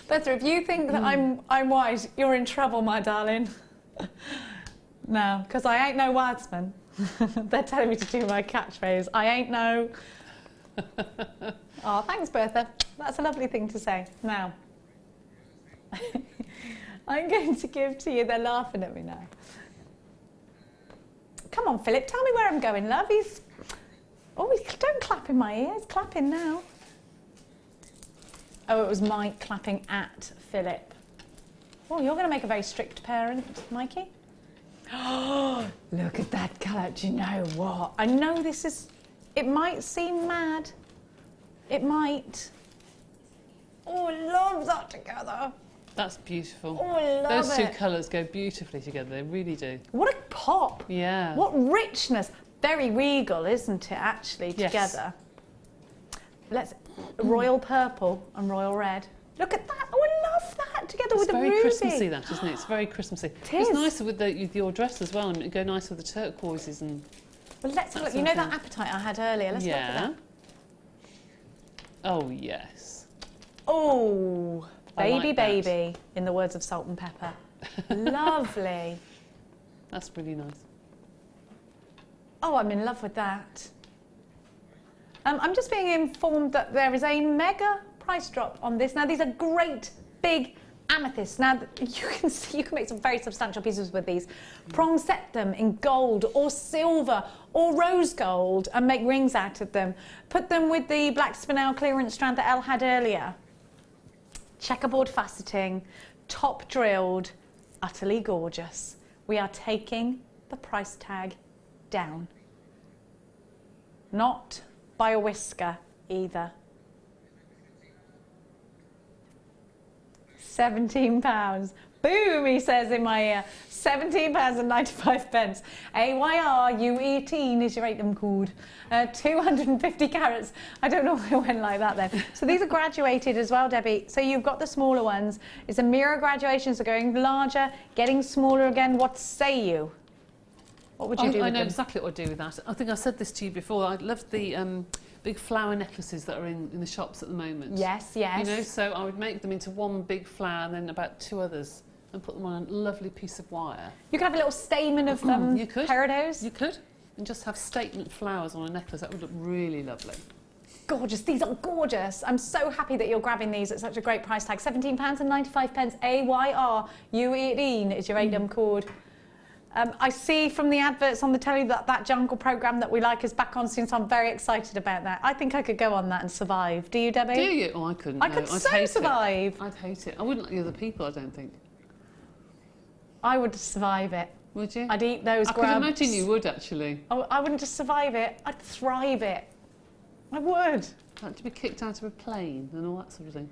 Bertha, if you think that I'm wise, you're in trouble, my darling. No, because I ain't no wadesman. They're telling me to do my catchphrase. I ain't no... Oh, thanks, Bertha. That's a lovely thing to say. Now, I'm going to give to you... They're laughing at me now. Come on, Philip, tell me where I'm going, love. Oh, don't clap in my ears. Clapping now. Oh, it was Mike clapping at Philip. Oh, you're going to make a very strict parent, Mikey. Oh, look at that colour. Do you know what? I know this is... It might seem mad. It might. Oh, I love that together. That's beautiful. Oh, I love Those it. two colours go beautifully together. They really do. What a pop. Yeah. What richness. Very regal, isn't it, actually, Yes. together? Let's royal purple and royal red. Look at that! Oh, I love that together with the ruby. It's very Christmassy, that, isn't it? It's very Christmassy. It It's is. nicer with your dress as well, and it go nice with the turquoises and. Well, let's That look. You know sort that of apatite I had earlier? Let's look at yeah. that. Oh yes. Oh, I baby, like that. baby, in the words of Salt and Pepper. Lovely. That's really nice. Oh, I'm in love with that. I'm just being informed that there is a mega price drop on this. Now, these are great big amethysts. Now, you can see you can make some very substantial pieces with these. Prong set them in gold or silver or rose gold and make rings out of them. Put them with the black spinel clearance strand that Elle had earlier. Checkerboard faceting, top drilled, utterly gorgeous. We are taking the price tag down. Not by a whisker either. £17. Boom, he says in my ear. £17.95. AYRU18 is your item code. 250 carats. I don't know why it went like that then. So these are graduated as well, Debbie. So you've got the smaller ones. It's a mirror graduation, so going larger, getting smaller again. What say you? What would you do I with know them? exactly what I'd do with that. I think I said this to you before. I love the big flower necklaces that are in the shops at the moment. Yes, yes. You know, so I would make them into one big flower and then about two others and put them on a lovely piece of wire. You could have a little stamen of You could. peridots. You could. And just have statement flowers on a necklace. That would look really lovely. Gorgeous. These are gorgeous. I'm so happy that you're grabbing these at such a great price tag. £17.95. AYRU18 is your item code. I see from the adverts on the telly that jungle programme that we like is back on soon, so I'm very excited about that. I think I could go on that and survive. Do you, Debbie? Do you? Oh, I couldn't. I no. could I'd so hate survive. It. I'd hate it. I wouldn't like the other people, I don't think. I would survive it. Would you? I'd eat those I grubs. could imagine you would, actually. Oh, I wouldn't just survive it. I'd thrive it. I would. Like to be kicked out of a plane and all that sort of thing.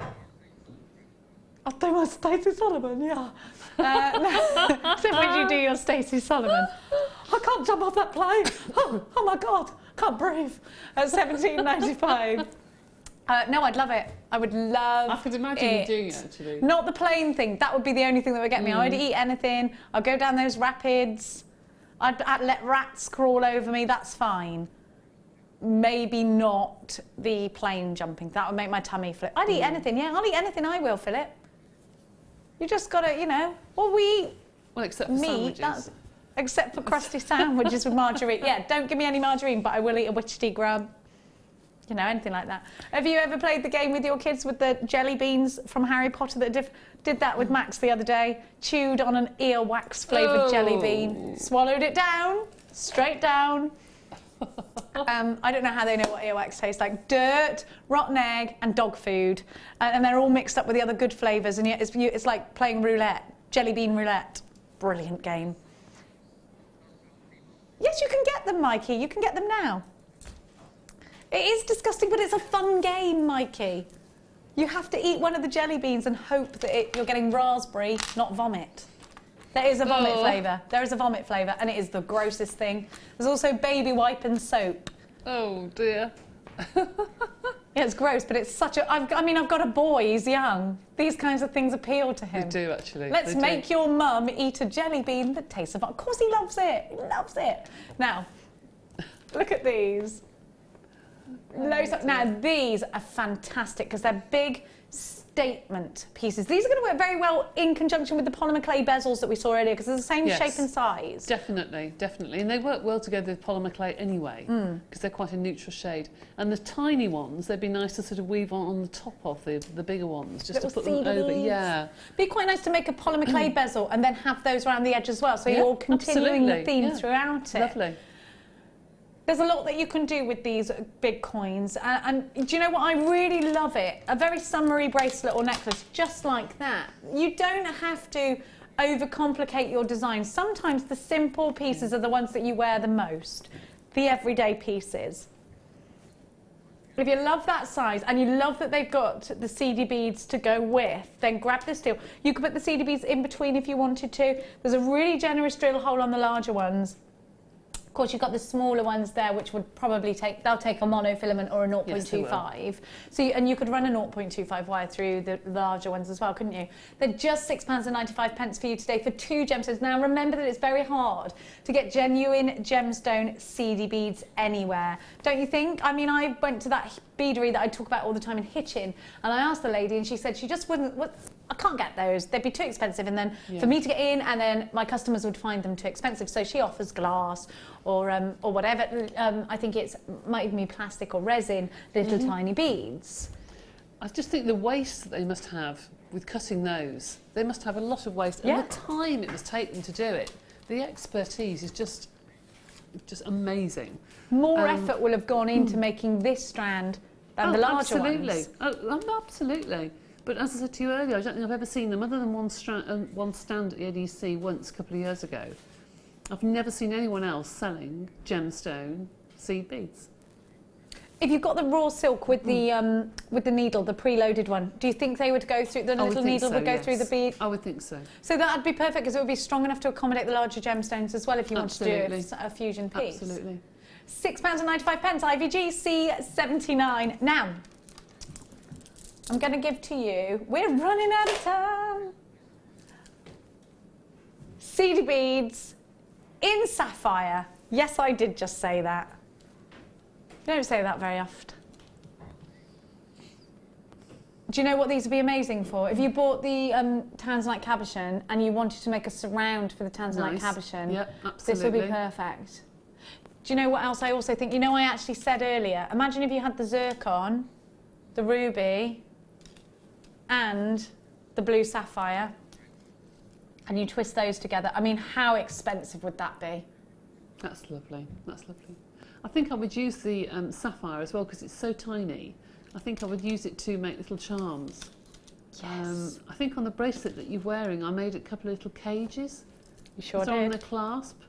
I'll do my Stacey Solomon, yeah. No. So would you do your Stacey Solomon? I can't jump off that plane. Oh my God, can't breathe. At £17.95. No, I'd love it. I would love I could imagine you doing it, actually. Not the plane thing. That would be the only thing that would get me. I'd eat anything. I'd go down those rapids. I'd let rats crawl over me. That's fine. Maybe not the plane jumping. That would make my tummy flip. I'd eat anything. Yeah, I'll eat anything. I will, Philip. You just got to, you know. Well, we Well, except for meat. sandwiches. That's except for crusty sandwiches with margarine. Yeah, don't give me any margarine, but I will eat a witchetty grub. You know, anything like that. Have you ever played the game with your kids with the jelly beans from Harry Potter that did that with Max the other day? Chewed on an earwax flavoured jelly bean, swallowed it down, straight down. I don't know how they know what earwax tastes like. Dirt, rotten egg and dog food. And they're all mixed up with the other good flavours, and yet it's like playing roulette, jelly bean roulette. Brilliant game. Yes, you can get them, Mikey. You can get them now. It is disgusting, but it's a fun game, Mikey. You have to eat one of the jelly beans and hope that you're getting raspberry, not vomit. There is a vomit flavour. There is a vomit flavour, and it is the grossest thing. There's also baby wipe and soap. Oh, dear. Yeah, it's gross, but it's such a... I mean, I've got a boy, he's young. These kinds of things appeal to him. They do, actually. Let's They make do. your mum eat a jelly bean that tastes of... Of course he loves it. He loves it. Now, look at these. Now, these are fantastic because they're big statement pieces. These are going to work very well in conjunction with the polymer clay bezels that we saw earlier because they're the same Yes. shape and size. Definitely, definitely. And they work well together with polymer clay anyway, because they're quite a neutral shade. And the tiny ones, they'd be nice to sort of weave on the top of the bigger ones, just Little to put them seedy over. beads. Yeah. Be quite nice to make a polymer clay bezel and then have those around the edge as well, so Yeah, you're continuing the absolutely. theme Yeah. throughout it. Lovely. There's a lot that you can do with these big coins. And do you know what? I really love it. A very summery bracelet or necklace, just like that. You don't have to overcomplicate your design. Sometimes the simple pieces are the ones that you wear the most, the everyday pieces. If you love that size and you love that they've got the seedy beads to go with, then grab this deal. You could put the seedy beads in between if you wanted to. There's a really generous drill hole on the larger ones. course, you've got the smaller ones there, which would probably they'll take a monofilament or a 0.25. So, and you could run a 0.25 wire through the larger ones as well, couldn't you? They're just £6.95 for you today for 2 gemstones. Now, remember that it's very hard to get genuine gemstone seedy beads anywhere, don't you think? I mean, I went to that beadery that I talk about all the time in Hitchin, and I asked the lady, and she said she just wouldn't. I can't get those. They'd be too expensive, and then for me to get in, and then my customers would find them too expensive. So she offers glass or whatever. I think might even be plastic or resin, little tiny beads. I just think the waste that they must have with cutting those, they must have a lot of waste, and the time it must take them to do it. The expertise is just amazing. More effort will have gone into making this strand than the larger ones. Absolutely. But as I said to you earlier, I don't think I've ever seen them other than one stand at the ADC once a couple of years ago. I've never seen anyone else selling gemstone seed beads. If you've got the raw silk with the needle, the preloaded one, do you think they would go through the little needle would go through the bead? I would think so. So that'd be perfect because it would be strong enough to accommodate the larger gemstones as well if you want to do a fusion piece. Absolutely. £6.95 IVG C79. Now, I'm going to give to you, we're running out of time, seedy beads in sapphire. Yes, I did just say that. You don't say that very often. Do you know what these would be amazing for? If you bought the Tanzanite cabochon and you wanted to make a surround for the Tanzanite cabochon, this would be perfect. Do you know what else I also think? You know, I actually said earlier, imagine if you had the zircon, the ruby, and the blue sapphire, and you twist those together. I mean, how expensive would that be? That's lovely. That's lovely. I think I would use the sapphire as well because it's so tiny. I think I would use it to make little charms. Yes. I think on the bracelet that you're wearing, I made a couple of little cages. You sure did. On the clasp.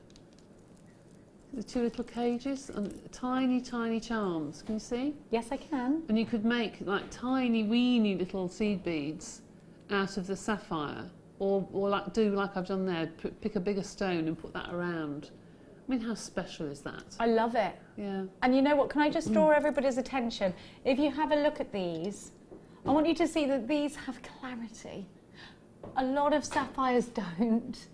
The 2 little cages and tiny, tiny charms. Can you see? Yes, I can. And you could make like tiny, weeny little seed beads out of the sapphire, or do like I've done there. Pick a bigger stone and put that around. I mean, how special is that? I love it. Yeah. And you know what? Can I just draw everybody's attention? If you have a look at these, I want you to see that these have clarity. A lot of sapphires don't.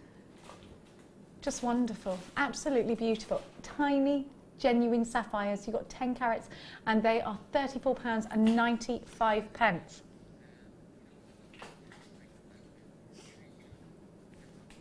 Just wonderful, absolutely beautiful. Tiny, genuine sapphires. You've got 10 carats and they are £34.95.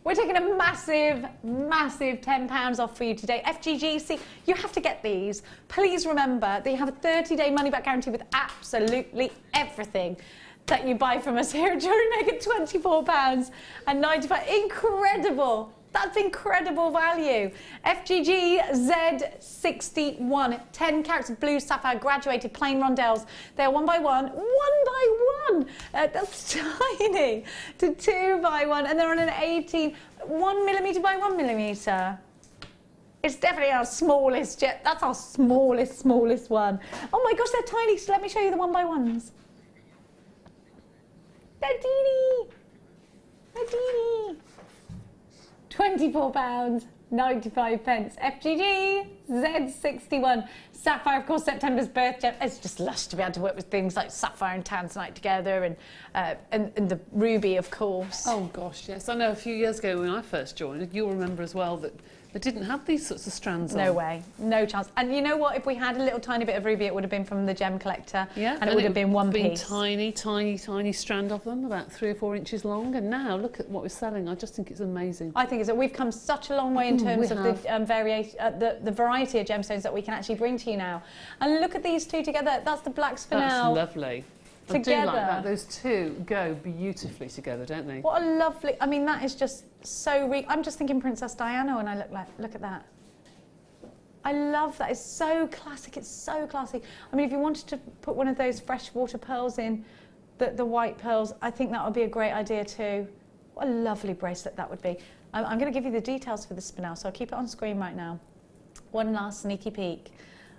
We're taking a massive, massive £10 off for you today. FGGC, you have to get these. Please remember that you have a 30-day money-back guarantee with absolutely everything that you buy from us here at Jewellery Maker. £24.95. Incredible. That's incredible value. FGG Z61, 10 carats of blue sapphire graduated plain rondelles. They're 1 by 1, 1 by 1. That's tiny. To 2 by 1, and they're on an 18, 1mm by 1mm. It's definitely our smallest jet. That's our smallest one. Oh my gosh, they're tiny. So let me show you the 1 by 1s. They're teeny. They're teeny. £24.95. FGG Z61. Sapphire, of course, September's birth gem. It's just lush to be able to work with things like sapphire and tanzanite together, and the ruby, of course. Oh gosh, yes. I know a few years ago when I first joined, you'll remember as well that they didn't have these sorts of strands on. No way, no chance. And you know what? If we had a little tiny bit of ruby, it would have been from the gem collector. Yeah, and it would have been one piece. Tiny, tiny, tiny strand of them, about 3 or 4 inches long. And now look at what we're selling. I just think it's amazing. I think we've come such a long way in terms of the variety of gemstones that we can actually bring to you now. And look at these two together. That's the black spinel. That's lovely. Together. I do like that. Those two go beautifully together, don't they? What a lovely, I mean, that is just so I'm just thinking Princess Diana when I look at that. I love that. It's so classic. It's so classy. I mean, if you wanted to put one of those freshwater pearls in, the white pearls, I think that would be a great idea too. What a lovely bracelet that would be. I'm going to give you the details for the spinel, so I'll keep it on screen right now. One last sneaky peek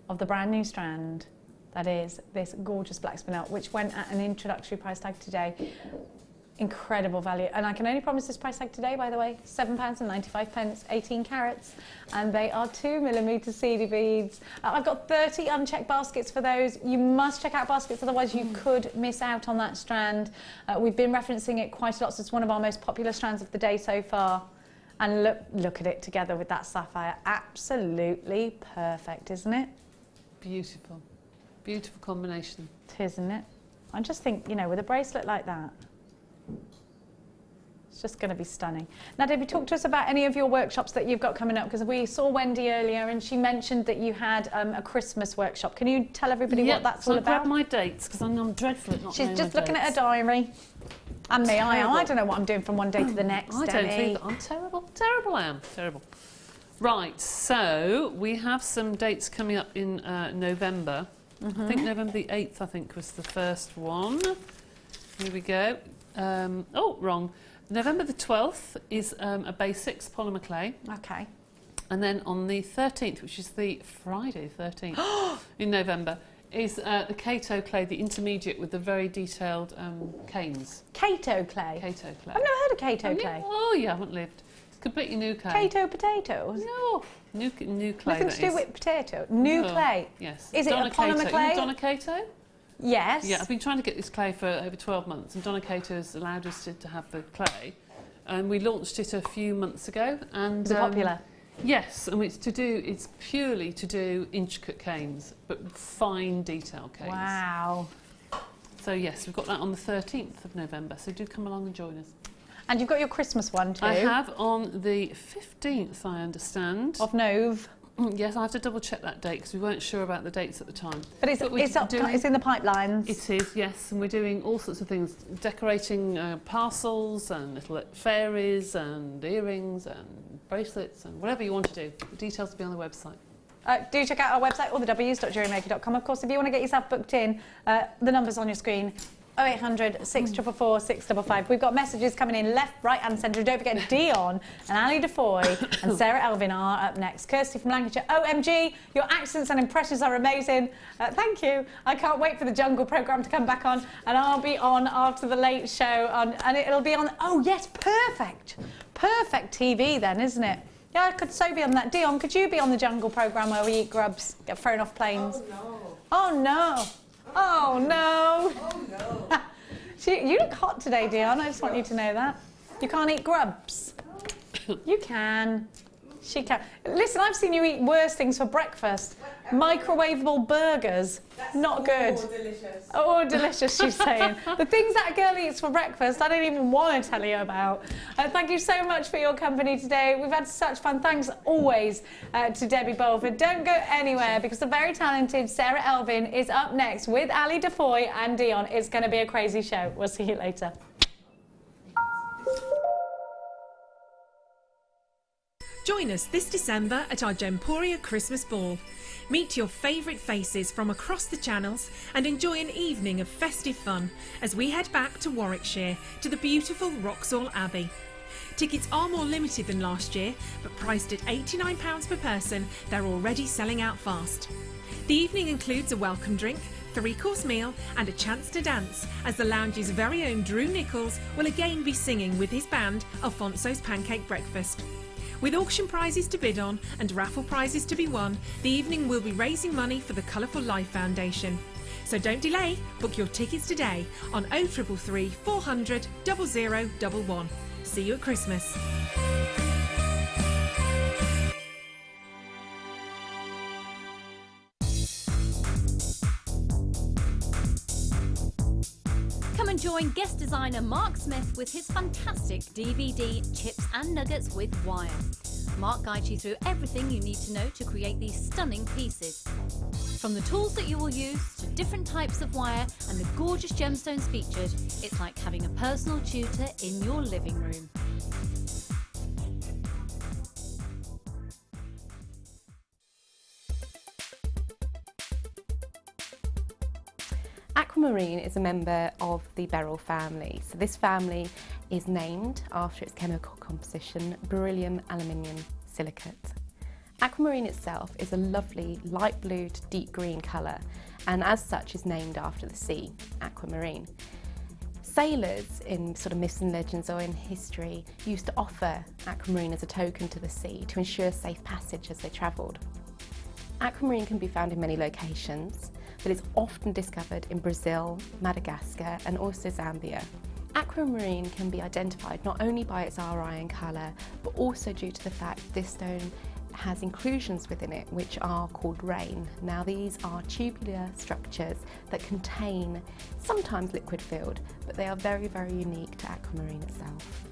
of the brand new strand. That is this gorgeous black spinel, which went at an introductory price tag today Incredible value, and I can only promise this price tag today, by the way, £7.95, 18 carats, and they are 2mm seedy beads. I've got 30 unchecked baskets for those. You must check out baskets, otherwise you could miss out on that strand. We've been referencing it quite a lot, so it's one of our most popular strands of the day so far. And look at it together with that sapphire. Absolutely perfect, isn't it? Beautiful. Beautiful combination. It is, isn't it? I just think, you know, with a bracelet like that, it's just going to be stunning. Now, Debbie, talk to us about any of your workshops that you've got coming up, because we saw Wendy earlier and she mentioned that you had a Christmas workshop. Can you tell everybody what that's all about? Grab my dates, because I'm dreadful at not She's knowing just my looking dates. at her diary. And me, I don't know what I'm doing from one day to the next, I don't Debbie. think I'm terrible. Terrible I am. Terrible. Right, so we have some dates coming up in November. I think November the 8th, I think, was the first one. Here we go. Oh, wrong. November the 12th is a basics polymer clay. Okay. And then on the 13th, which is the Friday 13th in November, is the Kato clay, the intermediate with the very detailed canes. Kato clay? Kato clay. I've never heard of Kato clay. Oh, you haven't lived. It's completely new clay. Kato potatoes? No, new clay. Nothing to do with potato. New clay? Yes. Is it Donna a polymer Kato. clay? You know Donna Kato? Yes. Yeah, I've been trying to get this clay for over 12 months, and Donna Kato has allowed us to have the clay. And we launched it a few months ago. And Is it popular? Yes, and it's purely to do intricate canes, but fine detail canes. Wow. So yes, we've got that on the 13th of November, so do come along and join us. And you've got your Christmas one too? I have on the 15th, I understand. Of Nove. Yes, I have to double check that date because we weren't sure about the dates at the time. But it's in the pipelines. It is, yes, and we're doing all sorts of things, decorating parcels and little fairies and earrings and bracelets and whatever you want to do. The details will be on the website. Do check out our website, allthews.jewellerymaker.com. Of course, if you want to get yourself booked in, the number's on your screen. 0800 644 655. We've got messages coming in left, right and centre. Don't forget Dion and Ali Defoy and Sarah Elvin are up next. Kirsty from Lancashire. OMG, your accents and impressions are amazing. Thank you. I can't wait for the Jungle programme to come back on, and I'll be on after the Late Show and it'll be on, oh yes, perfect TV then, isn't it? Yeah, I could so be on that. Dion, could you be on the Jungle programme where we eat grubs, get thrown off planes? Oh no. Oh no! Oh no! You look hot today, Dion. I just want you to know that. You can't eat grubs. You can. She can. Listen, I've seen you eat worse things for breakfast. Microwavable burgers. Not good. Oh, delicious. Oh, delicious, she's saying. The things that girl eats for breakfast, I don't even want to tell you about. Thank you so much for your company today. We've had such fun. Thanks always to Debbie Bolford. Don't go anywhere because the very talented Sarah Elvin is up next with Ali Defoy and Dion. It's going to be a crazy show. We'll see you later. Join us this December at our Gemporia Christmas Ball. Meet your favourite faces from across the channels and enjoy an evening of festive fun as we head back to Warwickshire to the beautiful Wroxall Abbey. Tickets are more limited than last year, but priced at £89 per person, they're already selling out fast. The evening includes a welcome drink, 3-course meal and a chance to dance as the lounge's very own Drew Nichols will again be singing with his band Alfonso's Pancake Breakfast. With auction prizes to bid on and raffle prizes to be won, the evening will be raising money for the Colourful Life Foundation. So don't delay, book your tickets today on 0333 400 0011. See you at Christmas. Come and join guest designer Mark Smith with his fantastic DVD Chips and Nuggets with Wire. Mark guides you through everything you need to know to create these stunning pieces. From the tools that you will use to different types of wire and the gorgeous gemstones featured, it's like having a personal tutor in your living room. Aquamarine is a member of the beryl family. So this family is named after its chemical composition, beryllium aluminium silicate. Aquamarine itself is a lovely light blue to deep green colour and as such is named after the sea, aquamarine. Sailors in sort of myths and legends or in history used to offer aquamarine as a token to the sea to ensure safe passage as they travelled. Aquamarine can be found in many locations, but it's often discovered in Brazil, Madagascar and also Zambia. Aquamarine can be identified not only by its RI and colour, but also due to the fact this stone has inclusions within it which are called rain. Now these are tubular structures that contain sometimes liquid filled, but they are very, very unique to aquamarine itself.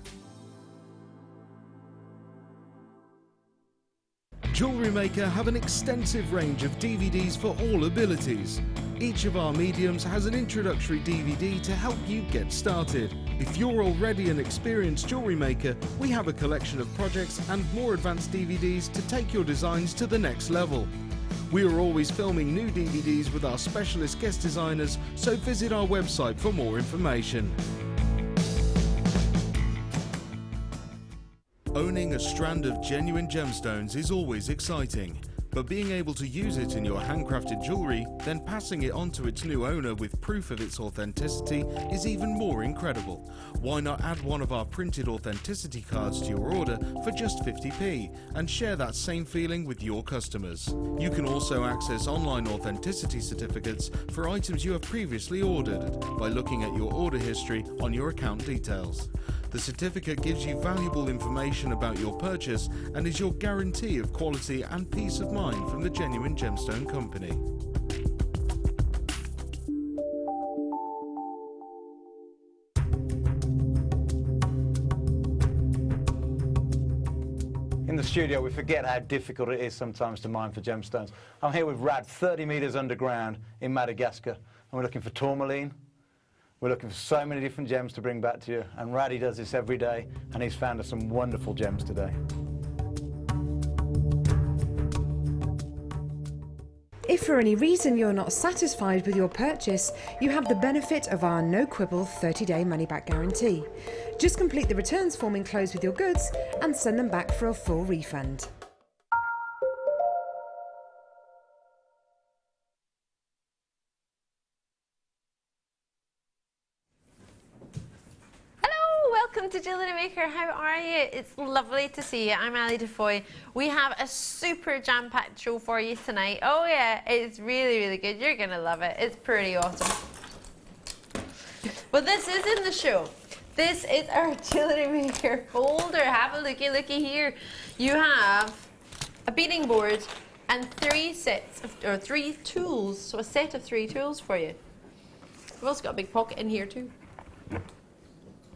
Jewellery Maker have an extensive range of DVDs for all abilities. Each of our mediums has an introductory DVD to help you get started. If you're already an experienced jewellery maker, we have a collection of projects and more advanced DVDs to take your designs to the next level. We are always filming new DVDs with our specialist guest designers, so visit our website for more information. Owning a strand of genuine gemstones is always exciting, but being able to use it in your handcrafted jewellery, then passing it on to its new owner with proof of its authenticity is even more incredible. Why not add one of our printed authenticity cards to your order for just 50p and share that same feeling with your customers? You can also access online authenticity certificates for items you have previously ordered by looking at your order history on your account details. The certificate gives you valuable information about your purchase and is your guarantee of quality and peace of mind from the Genuine Gemstone Company. In the studio, we forget how difficult it is sometimes to mine for gemstones. I'm here with Rad, 30 metres underground in Madagascar, and we're looking for tourmaline. We're looking for so many different gems to bring back to you, and Raddy does this every day, and he's found us some wonderful gems today. If for any reason you're not satisfied with your purchase, you have the benefit of our no-quibble 30-day money-back guarantee. Just complete the returns form enclosed with your goods and send them back for a full refund. Welcome to Jewellery Maker. How are you? It's lovely to see you. I'm Ali Defoy. We have a super jam-packed show for you tonight. Oh yeah, it's really, really good. You're going to love it. It's pretty awesome. But this is in the show. This is our Jewellery Maker folder. Have a looky here. You have a beading board and three tools. So a set of 3 tools for you. We've also got a big pocket in here too.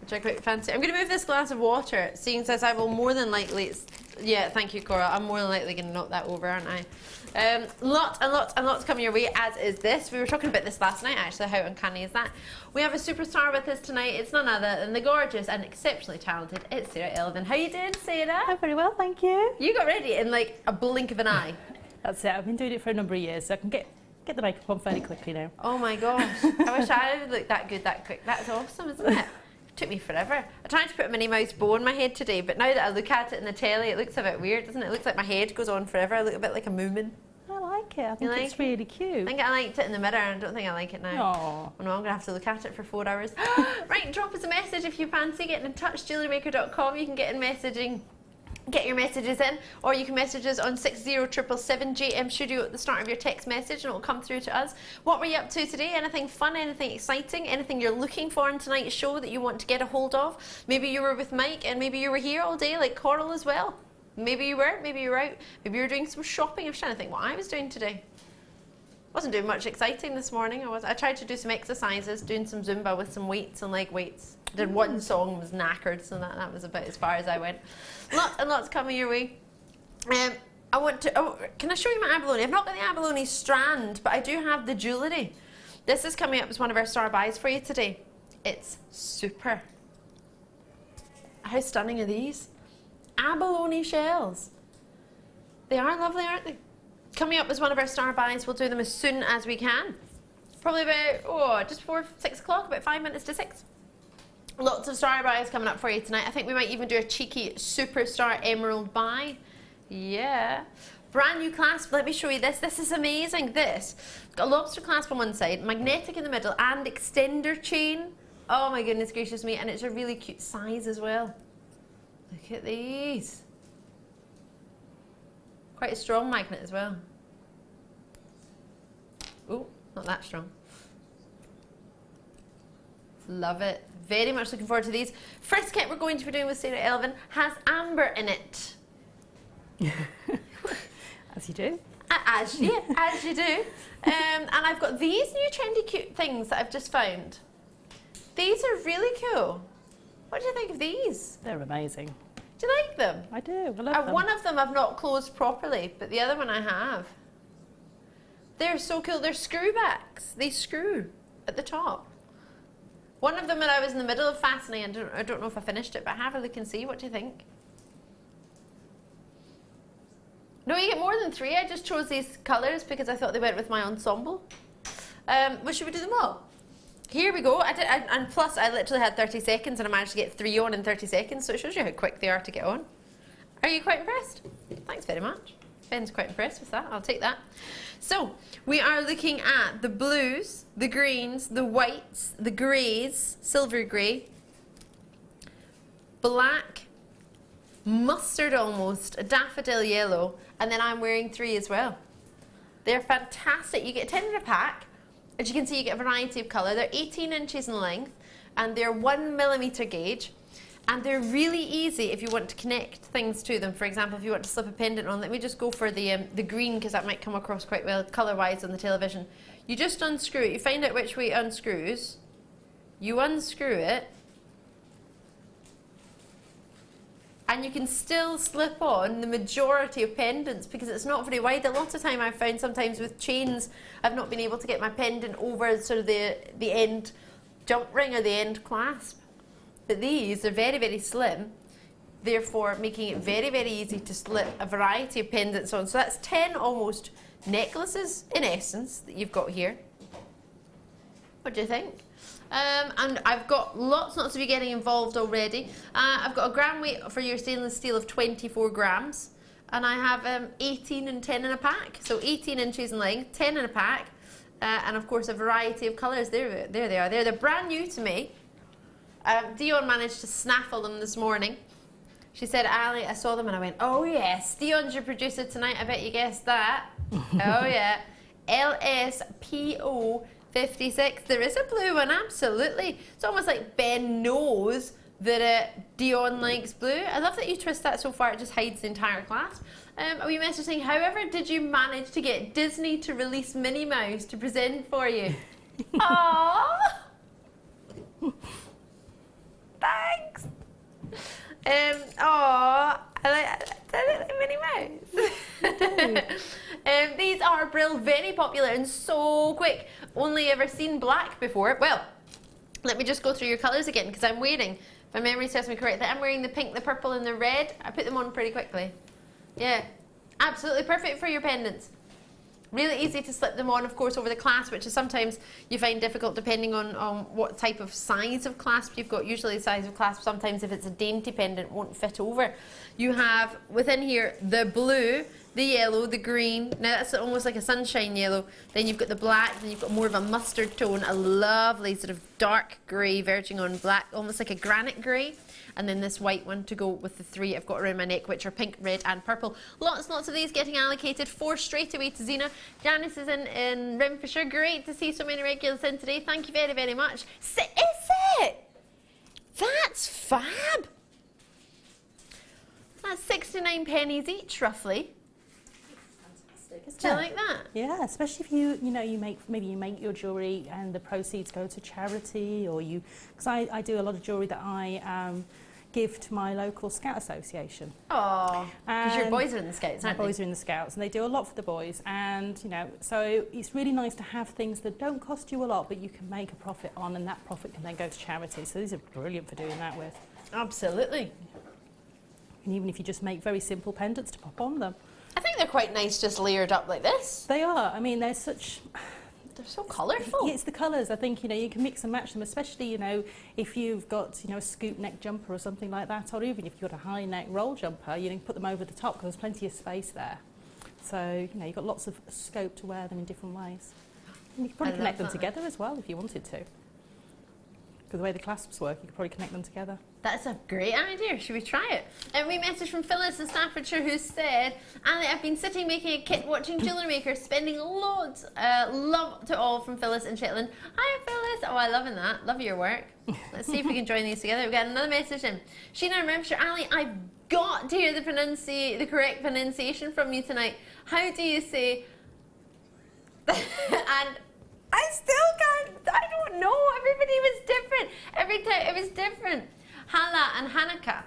Which I quite fancy. I'm going to move this glass of water, seeing as I will more than likely, yeah, thank you, Cora. I'm more than likely going to knock that over, aren't I? Lots and lots coming your way, as is this. We were talking about this last night, actually. How uncanny is that? We have a superstar with us tonight. It's none other than the gorgeous and exceptionally talented, it's Sara Elvin. How you doing, Sara? I'm very well, thank you. You got ready in like a blink of an eye. That's it. I've been doing it for a number of years, so I can get the makeup on fairly quickly now. Oh my gosh. I wish I would look that good that quick. That's awesome, isn't it? Took me forever. I tried to put a Minnie Mouse bow on my head today, but now that I look at it in the telly, it looks a bit weird, doesn't it? It looks like my head goes on forever. I look a bit like a moomin. I like it. I think it's really cute. I think I liked it in the mirror, and I don't think I like it now. Aww. Oh no, I'm going to have to look at it for 4 hours. Right, drop us a message if you fancy getting in touch. JewelleryMaker.com. You can get in messaging. Get your messages in, or you can message us on 60777 JM Studio at the start of your text message, and it will come through to us. What were you up to today? Anything fun, anything exciting, anything you're looking for in tonight's show that you want to get a hold of? Maybe you were with Mike and maybe you were here all day like Coral as well. Maybe you were, maybe you were out, maybe you were doing some shopping. I was trying to think what I was doing today. Wasn't doing much exciting this morning. I tried to do some exercises, doing some Zumba with some weights and leg weights. Did one song, was knackered, so that was about as far as I went. Lots and lots coming your way. Can I show you my abalone? I've not got the abalone strand, but I do have the jewellery. This is coming up as one of our star buys for you today. It's super. How stunning are these? Abalone shells. They are lovely, aren't they? Coming up as one of our star buys. We'll do them as soon as we can. Probably about, just before 6 o'clock, about 5 minutes to 6. Lots of star buys coming up for you tonight. I think we might even do a cheeky superstar emerald buy. Yeah. Brand new clasp. Let me show you this. This is amazing. This. Got a lobster clasp on one side, magnetic in the middle, and extender chain. Oh my goodness gracious me, and it's a really cute size as well. Look at these. Quite a strong magnet as well. Oh, not that strong. Love it. Very much looking forward to these. First kit we're going to be doing with Sara Elvin has amber in it. As you do. As you do. And I've got these new trendy cute things that I've just found. These are really cool. What do you think of these? They're amazing. Do you like them? I do. I love them. One of them I've not closed properly, but the other one I have. They're so cool. They're screwbacks. They screw at the top. One of them, when I was in the middle of fastening, I don't know if I finished it, but have a look and see. What do you think? No, you get more than 3. I just chose these colours because I thought they went with my ensemble. Well, should we do them all? Here we go. And plus, I literally had 30 seconds and I managed to get 3 on in 30 seconds, so it shows you how quick they are to get on. Are you quite impressed? Thanks very much. Ben's quite impressed with that. I'll take that. So, we are looking at the blues, the greens, the whites, the greys, silver grey, black, mustard almost, a daffodil yellow, and then I'm wearing 3 as well. They're fantastic. You get 10 in a pack. As you can see, you get a variety of colour. They're 18 inches in length, and they're 1mm gauge. And they're really easy if you want to connect things to them. For example, if you want to slip a pendant on, let me just go for the green, because that might come across quite well colour-wise on the television. You just unscrew it. You find out which way it unscrews. You unscrew it. And you can still slip on the majority of pendants because it's not very wide. A lot of time I've found sometimes with chains, I've not been able to get my pendant over sort of the end jump ring or the end clasp. But these are very, very slim, therefore making it very, very easy to slip a variety of pendants on. So that's 10 almost necklaces, in essence, that you've got here. What do you think? And I've got lots of you getting involved already. I've got a gram weight for your stainless steel of 24 grams. And I have 18 and 10 in a pack. So 18 inches in length, 10 in a pack. And of course a variety of colours. There they are. They're brand new to me. Dion managed to snaffle them this morning. She said, Ali, I saw them and I went, oh yes, Dion's your producer tonight. I bet you guessed that. Oh yeah. LSPO 56. There is a blue one, absolutely. It's almost like Ben knows that Dion likes blue. I love that you twist that so far, it just hides the entire clasp. A wee message saying, however did you manage to get Disney to release Minnie Mouse to present for you? Aww. Thanks. I like Minnie Mouse. These are Brill, very popular and so quick. Only ever seen black before. Well, let me just go through your colours again because I'm wearing, if my memory serves me correctly, I'm wearing the pink, the purple and the red. I put them on pretty quickly. Yeah, absolutely perfect for your pendants. Really easy to slip them on, of course, over the clasp, which is sometimes you find difficult depending on what type of size of clasp you've got. Usually the size of clasp, sometimes if it's a dainty pendant, won't fit over. You have within here the blue, the yellow, the green. Now that's almost like a sunshine yellow. Then you've got the black, then you've got more of a mustard tone, a lovely sort of dark grey verging on black, almost like a granite grey. And then this white one to go with the 3 I've got around my neck, which are pink, red and purple. Lots and lots of these getting allocated. 4 straight away to Zena. Janice is in Renfrewshire. Great to see so many regulars in today. Thank you very, very much. Is it? That's fab. That's 69 pennies each, roughly. Do you like that? Yeah, especially if you make your jewellery and the proceeds go to charity, or because I do a lot of jewellery that I give to my local Scout Association. Oh, because your boys are in the Scouts, aren't they? My boys are in the Scouts, and they do a lot for the boys, and so it's really nice to have things that don't cost you a lot, but you can make a profit on, and that profit can then go to charity. So these are brilliant for doing that with. Absolutely. And even if you just make very simple pendants to pop on them. I think they're quite nice just layered up like this. They are. I mean, they're so colourful. It's the colours. I think, you can mix and match them, especially, if you've got, a scoop neck jumper or something like that, or even if you've got a high neck roll jumper, you can put them over the top because there's plenty of space there. So, you've got lots of scope to wear them in different ways. And you can probably connect them together as well if you wanted to. Because the way the clasps work, you could probably connect them together. That's a great idea. Should we try it? And we messaged from Phyllis in Staffordshire who said, Ali, I've been sitting making a kit watching Jewellery Maker, spending loads. Love to all from Phyllis in Shetland. Hi Phyllis. Oh, I loving that. Love your work. Let's see if we can join these together. We've got another message in. Sheena in Hampshire. Ali, I've got to hear the correct pronunciation from you tonight. How do you say... and I still can't. I don't know. Everybody was different. Every time it was different. Hala and Hanukkah.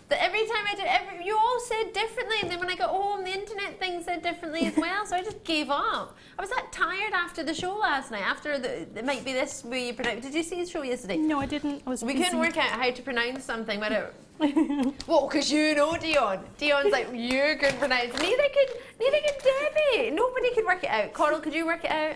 That every time I did, you all said differently, and then when I got home, the internet thing said differently as well. So I just gave up. I was that tired after the show last night. After it might be this way you pronounce. Did you see the show yesterday? No, I didn't. We couldn't work out how to pronounce something, but well, because you know Dion. Dion's like, you couldn't pronounce. Neither could Debbie. Nobody could work it out. Coral, could you work it out?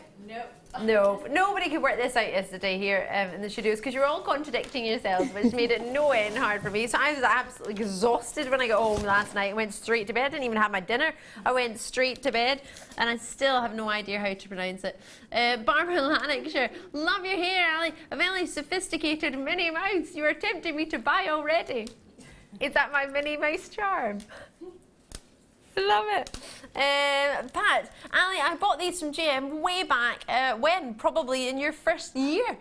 No, nobody could work this out yesterday here in the studios because you're all contradicting yourselves, which made it no end hard for me. So I was absolutely exhausted when I got home last night. I went straight to bed. I didn't even have my dinner. I went straight to bed, and I still have no idea how to pronounce it. Barbara Lanarkshire, love your hair, Ali. A very sophisticated Minnie Mouse. You are tempting me to buy already. Is that my Minnie Mouse charm? Love it. Pat, Ali, I bought these from JM way back. When? Probably in your first year.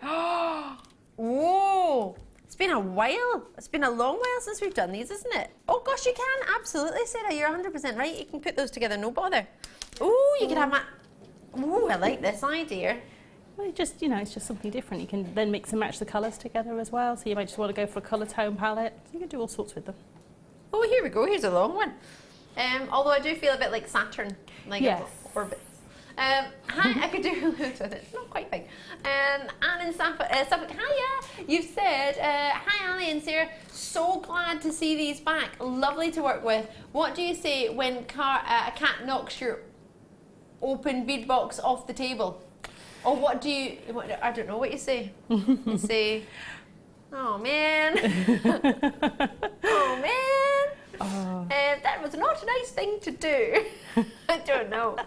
Whoa. It's been a while. It's been a long while since we've done these, isn't it? Oh gosh, you can. Absolutely, Sarah. You're 100% right. You can put those together, no bother. Ooh, you can have my... Ooh, I like this idea. Well, it's just something different. You can then mix and match the colours together as well. So you might just want to go for a colour tone palette. So you can do all sorts with them. Oh, here we go. Here's a long one. Although I do feel a bit like Saturn, like orbits. Hi, I could do loads with it. It's not quite big. Anne in Suffolk, hiya. You've said, hi Ali and Sarah, so glad to see these back. Lovely to work with. What do you say when a cat knocks your open bead box off the table? Or what do you, I don't know what you say. You say, oh man. Oh man. Oh. That was not a nice thing to do. I don't know.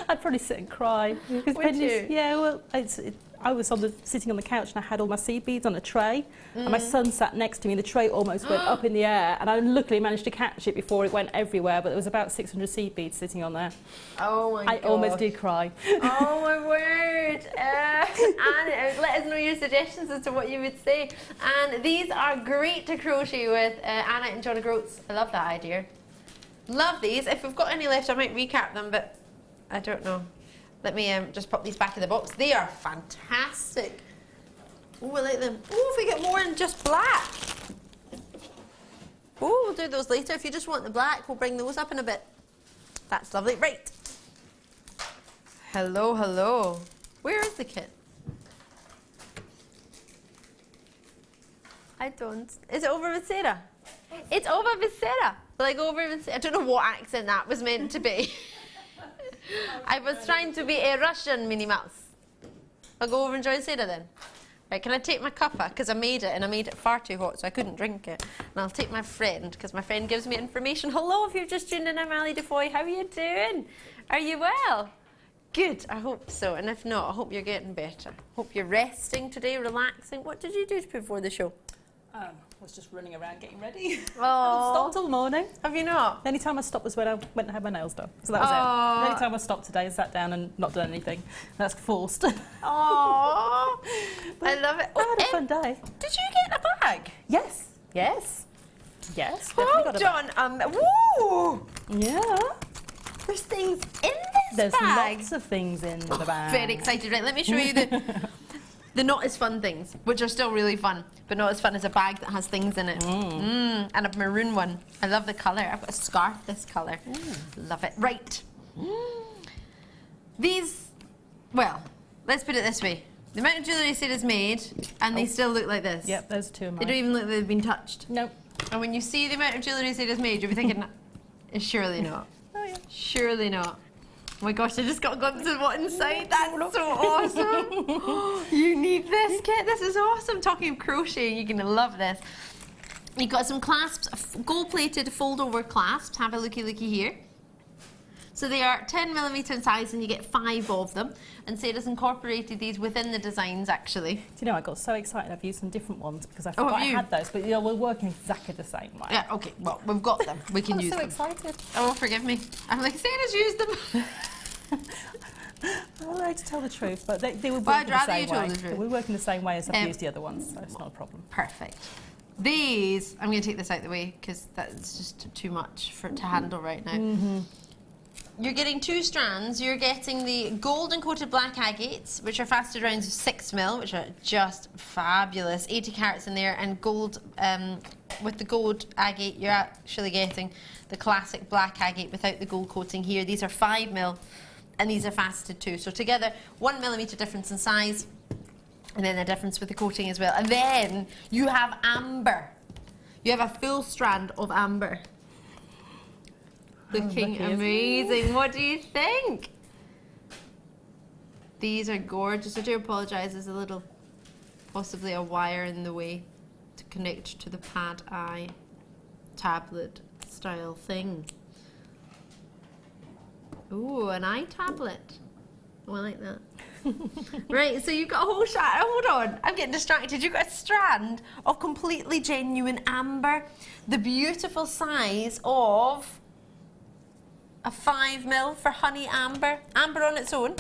I'd probably sit and cry. Would you? Yeah, well, I was sitting on the couch and I had all my seed beads on a tray, and my son sat next to me. The tray almost went up in the air, and I luckily managed to catch it before it went everywhere. But there was about 600 seed beads sitting on there. Oh my god! I almost did cry. Oh my word! And let us know your suggestions as to what you would say. And these are great to crochet with. Anna and John Groats. I love that idea. Love these. If we've got any left, I might recap them, but I don't know. Let me just pop these back in the box. They are fantastic. Oh, I like them. Oh, if we get more in just black. Oh, we'll do those later. If you just want the black, we'll bring those up in a bit. That's lovely. Right. Hello, hello. Where is the kit? I don't. Is it over with Sarah? It's over with Sarah. Like over with Sarah. I don't know what accent that was meant to be. I was trying to be a Russian Minnie Mouse. I'll go over and join Sarah then. Right, can I take my cuppa? Because I made it and I made it far too hot so I couldn't drink it. And I'll take my friend because my friend gives me information. Hello, if you've just tuned in, I'm Ali Defoy. How are you doing? Are you well? Good, I hope so. And if not, I hope you're getting better. Hope you're resting today, relaxing. What did you do before the show? I was just running around getting ready. Oh. I haven't stopped all morning. Have you not? The only time I stopped was when I went and had my nails done. So that was it. The only time I stopped today and sat down and not done anything. That's forced. Oh, I love it. I had a fun day. Did you get a bag? Yes. Yes. Yes. Hold on. Woo! Yeah. There's things in this There's bag. lots of things in the bag. Very excited. Right, let me show you the not as fun things, which are still really fun, but not as fun as a bag that has things in it. And a maroon one. I love the colour. I've got a scarf this colour. Love it. Right. These, well, let's put it this way. The amount of jewellery Sarah's made, and they still look like this. Yep, those are two of mine. They don't even look like they've been touched. Nope. And when you see the amount of jewellery Sarah's made, you'll be thinking, surely not. Oh, yeah. Surely not. Oh my gosh, I just got a glimpse of what's inside. That's so awesome. You need this kit. This is awesome. Talking of crochet, you're going to love this. You've got some clasps, gold-plated fold-over clasps. Have a looky here. So they are 10mm in size and you get 5 of them. And Sarah's incorporated these within the designs actually. Do you know, I got so excited I've used some different ones because I forgot I had those, but you know, we're working exactly the same way. Yeah, okay, well, we've got them. We can use them. I'm so excited. Oh, forgive me. I'm like, Sarah's used them. I'm allowed to tell the truth, but they were working I'd the rather same you told way. the truth. We're working the same way as I've used the other ones, so it's not a problem. Perfect. These, I'm going to take this out of the way because that's just too much for it to handle right now. You're getting 2 strands. You're getting the golden coated black agates, which are faceted rounds of 6mm, which are just fabulous. 80 carats in there, and gold. With the gold agate, you're actually getting the classic black agate without the gold coating here. These are 5mm, and these are faceted too. So together, 1mm difference in size, and then a difference with the coating as well. And then you have amber. You have a full strand of amber. Looking amazing. What do you think? These are gorgeous. I do apologise, there's a little, possibly a wire in the way to connect to the pad eye tablet style thing. Ooh, an eye tablet. Oh, I like that. Right, so you've got a whole strand. Hold on, I'm getting distracted. You've got a strand of completely genuine amber. The beautiful size of a 5mm for honey amber. Amber on its own,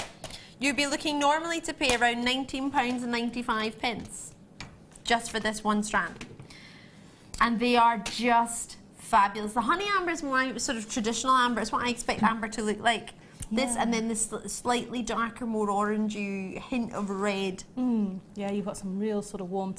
you'd be looking normally to pay around £19.95 just for this one strand. And they are just fabulous. The honey amber is more sort of traditional amber. It's what I expect amber to look like. This and then this slightly darker, more orangey hint of red. Yeah, you've got some real sort of warm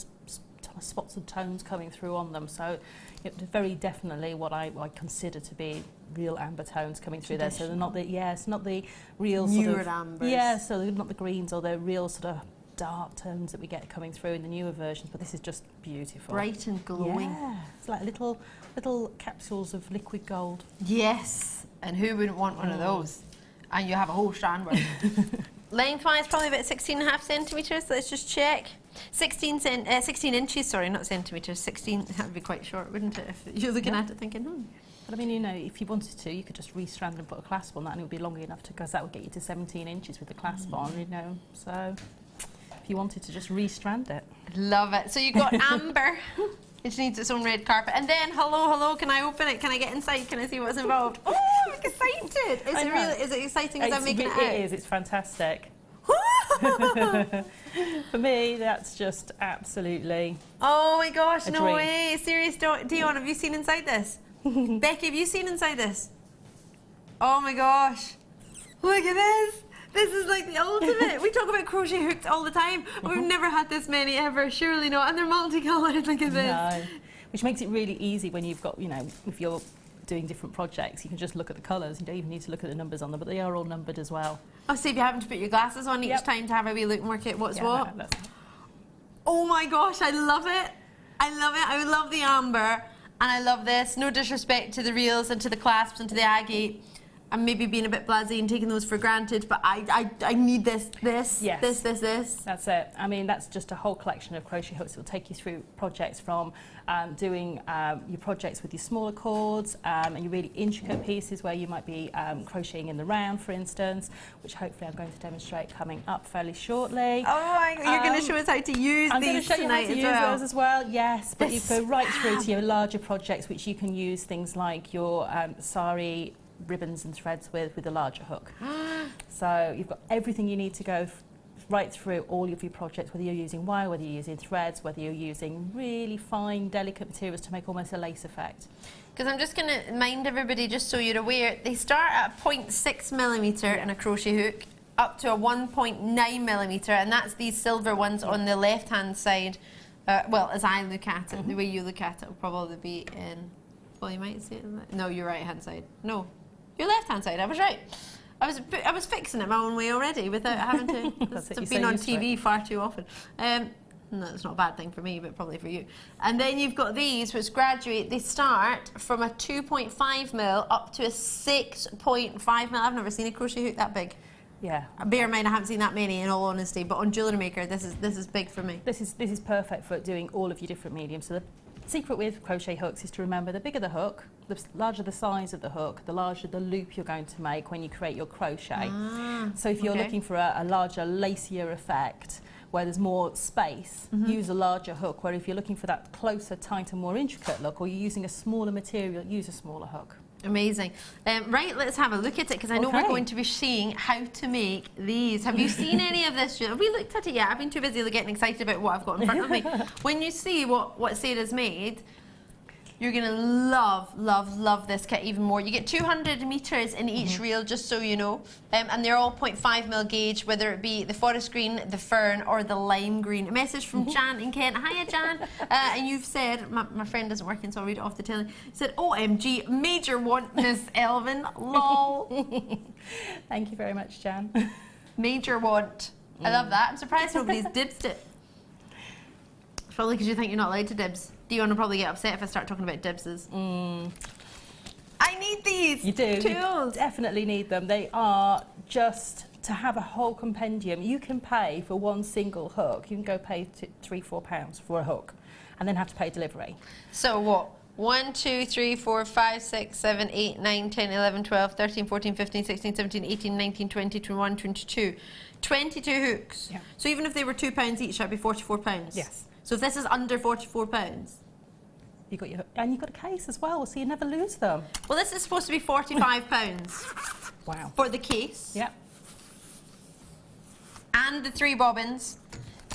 spots and tones coming through on them. So it's very definitely what I consider to be real amber tones coming through there. So they're not the it's not the real sort of ambers. Yeah, so they're not the greens or the real sort of dark tones that we get coming through in the newer versions. But this is just beautiful, bright and glowing. Yeah, it's like little capsules of liquid gold. Yes, and who wouldn't want one of those? And you have a whole strand worth. Lengthwise, probably about 16.5 centimetres. Let's just check. 16 inches, sorry, not centimetres. 16. That would be quite short, wouldn't it? If you're looking at it thinking, But I mean, you know, if you wanted to, you could just restrand and put a clasp on that, and it would be long enough because that would get you to 17 inches with the clasp on. You know, so if you wanted to just restrand it. Love it. So you've got amber. It needs its own red carpet. And then, hello, can I open it? Can I get inside? Can I see what's involved? Oh, I'm excited. Is it exciting as I'm making it out? It is, it's fantastic. For me, that's just absolutely oh my gosh, no dream. way. Serious, Dion, have you seen inside this? Becky, have you seen inside this? Oh my gosh. Look at this. This is like the ultimate. We talk about crochet hooks all the time. We've never had this many ever, surely not. And they're multicoloured, look at this. No. Which makes it really easy when you've got, you know, if you're doing different projects, you can just look at the colours. You don't even need to look at the numbers on them, but they are all numbered as well. Oh, so if you're having to put your glasses on each time to have a wee look and work out what's what. Oh my gosh, I love it. I love it. I love the amber. And I love this. No disrespect to the reels and to the clasps and to the agate. I'm maybe being a bit blasé and taking those for granted, but I need this. That's it. I mean, that's just a whole collection of crochet hooks that will take you through projects from doing your projects with your smaller cords and your really intricate pieces where you might be crocheting in the round, for instance, which hopefully I'm going to demonstrate coming up fairly shortly. Oh, you're going to show us how to use I'm these going to show you how to use those as well, yes. But you go right through to your larger projects, which you can use things like your sari ribbons and threads with a larger hook. So you've got everything you need to go right through all of your projects, whether you're using wire, whether you're using threads, whether you're using really fine, delicate materials to make almost a lace effect. Because I'm just going to mind everybody, just so you're aware, they start at 0.6mm in a crochet hook up to a 1.9mm, and that's these silver ones on the left-hand side. Well, as I look at it, the way you look at it will probably be in, well, you might see it in no, your right-hand side. No, your left-hand side, I was right. I was fixing it my own way already without having to. I've been on TV far too often. No, it's not a bad thing for me, but probably for you. And then you've got these, which graduate. They start from a 2.5mm up to a 6.5mm. I've never seen a crochet hook that big. Yeah. Bear in mind, I haven't seen that many, in all honesty. But on Jewellery Maker, this is big for me. This is perfect for doing all of your different mediums. So the secret with crochet hooks is to remember the bigger the hook, the larger the size of the hook, the larger the loop you're going to make when you create your crochet. So if you're looking for a larger, lacier effect, where there's more space, use a larger hook. Where if you're looking for that closer, tighter, more intricate look, or you're using a smaller material, use a smaller hook. Amazing. Right, let's have a look at it, because I know we're going to be seeing how to make these. Have you seen any of this? Have we looked at it yet? I've been too busy getting excited about what I've got in front of me. When you see what Sarah's made, you're going to love, love, love this kit even more. You get 200 metres in each reel, just so you know. And they're all 0.5mm gauge, whether it be the forest green, the fern, or the lime green. A message from Jan in Kent. Hiya, Jan. And you've said, my friend isn't working, so I'll read it off the telly. You said, OMG, major want this, Elvin. Lol. Thank you very much, Jan. Major want. I love that. I'm surprised nobody's dibsed it. It's probably because you think you're not allowed to dibs. Dion will probably get upset if I start talking about dibses. I need these. You do. Tools. You definitely need them. They are just to have a whole compendium. You can pay for one single hook. You can go pay £3-4 for a hook, and then have to pay delivery. So what? 1, 2, 3, 4, 5, 6, 7, 8, 9, 10, 11, 12, 13, 14, 15, 16, 17, 18, 19, 20, 21, 22. 22 hooks. Yeah. So even if they were £2 each, that'd be £44. Yes. So if this is under £44, you got your hook, and you got a case as well, so you never lose them. well, this is supposed to be £45. Wow. For the case. Yep. And the 3 bobbins,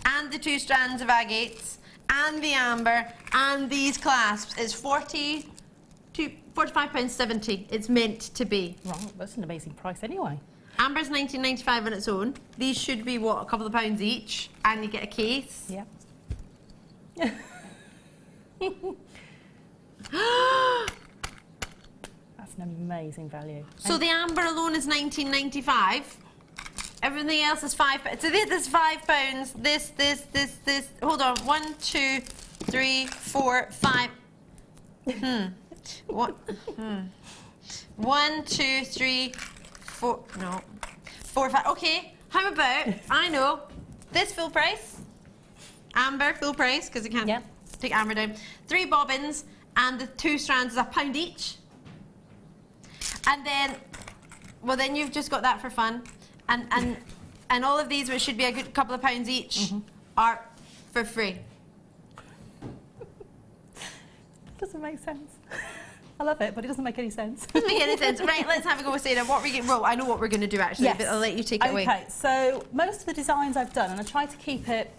and the 2 strands of agates, and the amber, and these clasps. It's £45.70. It's meant to be. Right, that's an amazing price anyway. Amber's £19.95 on its own. These should be, what, a couple of pounds each, and you get a case. Yep. That's an amazing value. So the amber alone is £19.95. Everything else is £5. So this is £5. This. Hold on. 1, 2, 3, 4, 5. What? 1, 2, 3, 4. No. 4, 5. Okay. How about, I know, this full price. Amber full price, because you can't take amber down. 3 bobbins, and the 2 strands is £1 each. And then, well, then you've just got that for fun. And all of these, which should be a good couple of pounds each, are for free. Doesn't make sense. I love it, but it doesn't make any sense. Doesn't make any sense. Right, let's have a go with Sarah. What we well, I know what we're going to do actually, but I'll let you take it away. Okay, so most of the designs I've done, and I try to keep it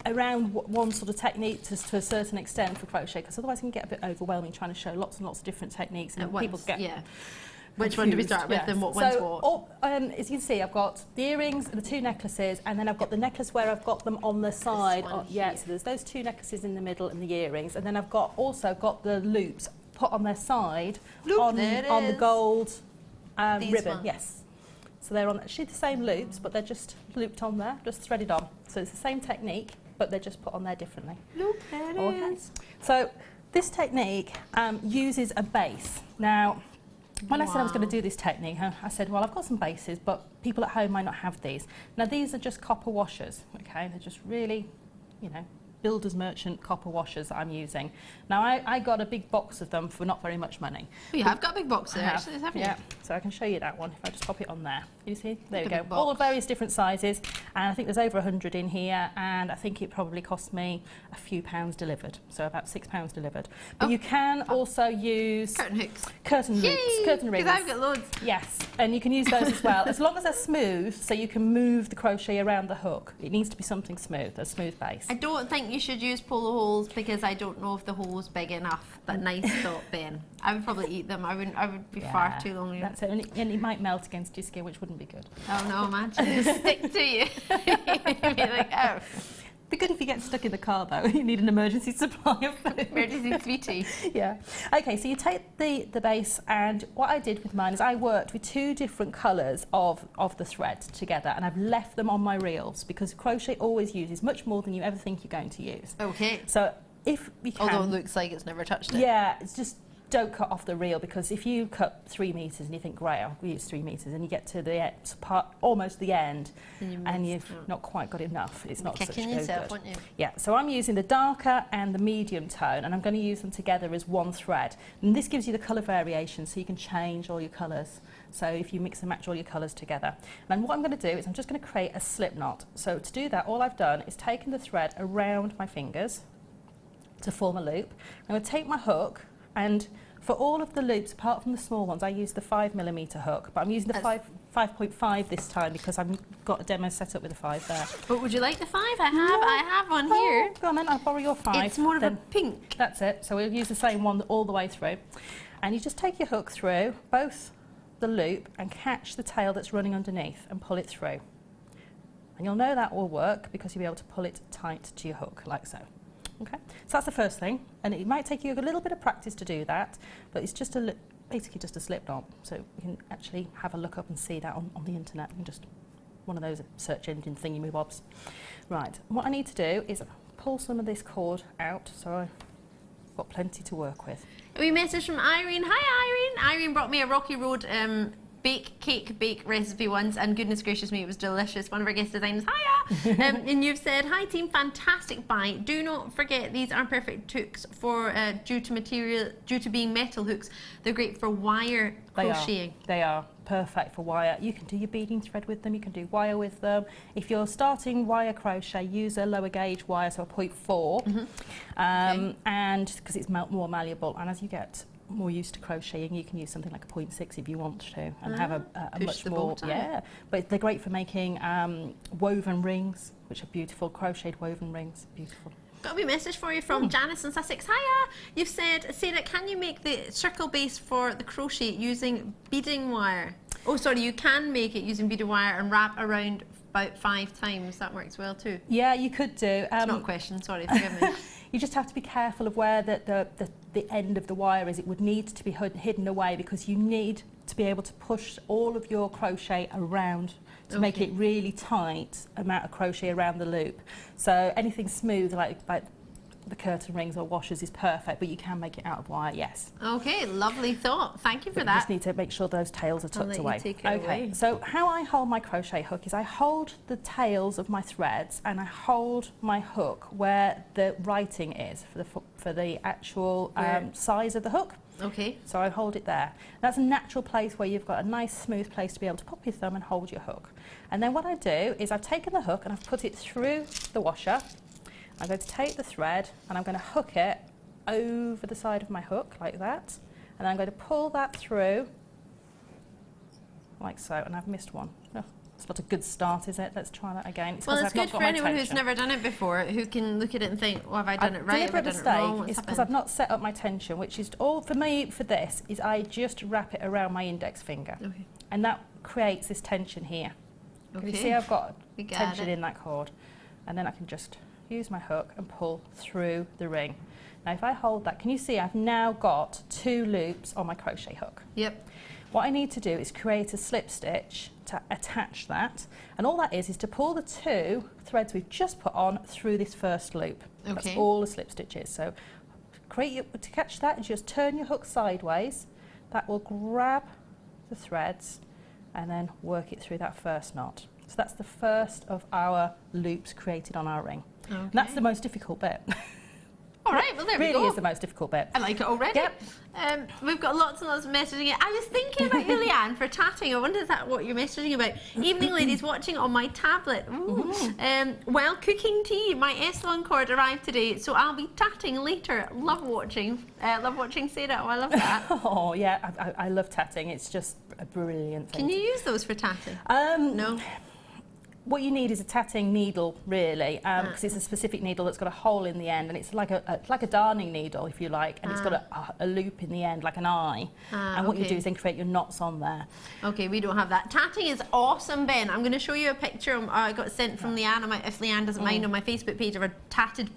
around one sort of technique to a certain extent for crochet, because otherwise it can get a bit overwhelming trying to show lots and lots of different techniques, and people get Which one do we start with, and what one's what? As you can see, I've got the earrings, the 2 necklaces, and then I've got the necklace where I've got them on the side. So there's those 2 necklaces in the middle and the earrings, and then I've also got the loops put on their side on the gold ribbon. Ones. Yes. So they're on actually the same loops, but they're just looped on there, just threaded on. So it's the same technique, but they're just put on there differently. Look, there it is. So this technique uses a base. Now, when I said I was going to do this technique, I said, well, I've got some bases, but people at home might not have these. Now, these are just copper washers, okay? They're just really, builder's merchant copper washers that I'm using. Now, I got a big box of them for not very much money. Oh, you have got a big box there, actually, haven't you? Yeah, so I can show you that one if I just pop it on there. You see? There we go. All various different sizes, and I think there's over 100 in here, and I think it probably cost me a few pounds delivered, so about £6 delivered. But you can also use curtain hooks. Curtain rings. Because I've got loads. Yes, and you can use those as well, as long as they're smooth, so you can move the crochet around the hook. It needs to be something smooth, a smooth base. I don't think you should use polo holes, because I don't know if the hole's big enough. That nice dot Ben. I would probably eat them. I would be far too long. That's it, and it might melt against your skin, which wouldn't be good. Oh no, imagine just stick to you. You'd be like, oh. Be good if you get stuck in the car though. You need an emergency supply of food. Emergency sweetie. Yeah. Okay, so you take the base, and what I did with mine is I worked with 2 different colours of the thread together, and I've left them on my reels, because crochet always uses much more than you ever think you're going to use. Okay. So if you can... Although it looks like it's never touched it. Yeah, it's just don't cut off the reel, because if you cut 3 metres and you think, great, I'll use 3 metres, and you get to the end, almost the end, and you've not quite got enough, it's not such kicking no yourself, good. aren't you? Yeah, so I'm using the darker and the medium tone, and I'm going to use them together as one thread. And this gives you the colour variation, so you can change all your colours. So if you mix and match all your colours together. And what I'm going to do is I'm just going to create a slip knot. So to do that, all I've done is taken the thread around my fingers to form a loop. I'm going to take my hook, and for all of the loops, apart from the small ones, I use the 5mm hook, but I'm using the 5.5 this time because I've got a demo set up with a 5 there. But would you like the 5? I have one here. Go on then, I'll borrow your 5. It's more of a pink. That's it. So we'll use the same one all the way through. And you just take your hook through both the loop and catch the tail that's running underneath and pull it through. And you'll know that will work because you'll be able to pull it tight to your hook, like so. Okay, so that's the first thing, and it might take you a little bit of practice to do that, but it's just basically just a slip knot, so you can actually have a look up and see that on the internet, and just one of those search engine thingy bobs. Right, what I need to do is pull some of this cord out, so I've got plenty to work with. We message from Irene. Hi Irene. Irene brought me a Rocky Road bake recipe once, and goodness gracious me, it was delicious. One of our guest designers, hiya! And you've said, hi team, fantastic buy. Do not forget these are perfect hooks for due to being metal hooks. They're great for wire crocheting. They are perfect for wire. You can do your beading thread with them, you can do wire with them. If you're starting wire crochet, use a lower gauge wire, so a 0.4, and because it's more malleable, and as you get more used to crocheting, you can use something like a 0.6 if you want to, and have a much more, but they're great for making woven rings, which are beautiful, crocheted woven rings, beautiful. Got a wee message for you from Janice in Sussex. Hiya! You've said, Sarah, can you make the circle base for the crochet using beading wire? Oh, sorry, you can make it using beading wire and wrap around about 5 times. That works well too. Yeah, you could do. It's not a question, sorry, forgive me. You just have to be careful of where the end of the wire is. It would need to be hidden away, because you need to be able to push all of your crochet around to make it really tight amount of crochet around the loop. So anything smooth like the curtain rings or washers is perfect, but you can make it out of wire, yes. Okay, lovely thought. Thank you for that. You just need to make sure those tails are tucked away. Take it away. So how I hold my crochet hook is I hold the tails of my threads and I hold my hook where the writing is for the actual size of the hook. Okay. So I hold it there. That's a natural place where you've got a nice smooth place to be able to pop your thumb and hold your hook. And then what I do is I've taken the hook and I've put it through the washer. I'm going to take the thread and I'm going to hook it over the side of my hook like that, and I'm going to pull that through like so, and I've missed one. Oh, it's not a good start, is it? Let's try that again. Well, it's good for anyone who's never done it before, who can look at it and think, well, have I done it right? Have I done it wrong? It's because I've not set up my tension, which is all for me for this is I just wrap it around my index finger, and that creates this tension here. Can you see I've got tension in that cord, and then I can just use my hook and pull through the ring. Now if I hold that, can you see I've now got 2 loops on my crochet hook? Yep. What I need to do is create a slip stitch to attach that, and all that is to pull the 2 threads we've just put on through this first loop. That's all the slip stitch is. So to catch that, is just turn your hook sideways. That will grab the threads and then work it through that first knot. So that's the first of our loops created on our ring. And that's the most difficult bit. All right, well there we go. Really is the most difficult bit. I like it already. Yep. We've got lots and lots of messaging. I was thinking about you, Leanne, for tatting. I wonder if that's what you're messaging about. Evening, ladies, watching on my tablet. Well, cooking tea. My S1 cord arrived today, so I'll be tatting later. Love watching Sarah. Oh, I love that. Oh, yeah, I love tatting. It's just a brilliant thing. Can you use those for tatting? No. What you need is a tatting needle, really, because it's a specific needle that's got a hole in the end, and it's like a darning needle, if you like, and it's got a loop in the end, like an eye. And what you do is then create your knots on there. Okay, we don't have that. Tatting is awesome, Ben. I'm going to show you a picture I got sent from Leanne, if Leanne doesn't mind, on my Facebook page of a tatted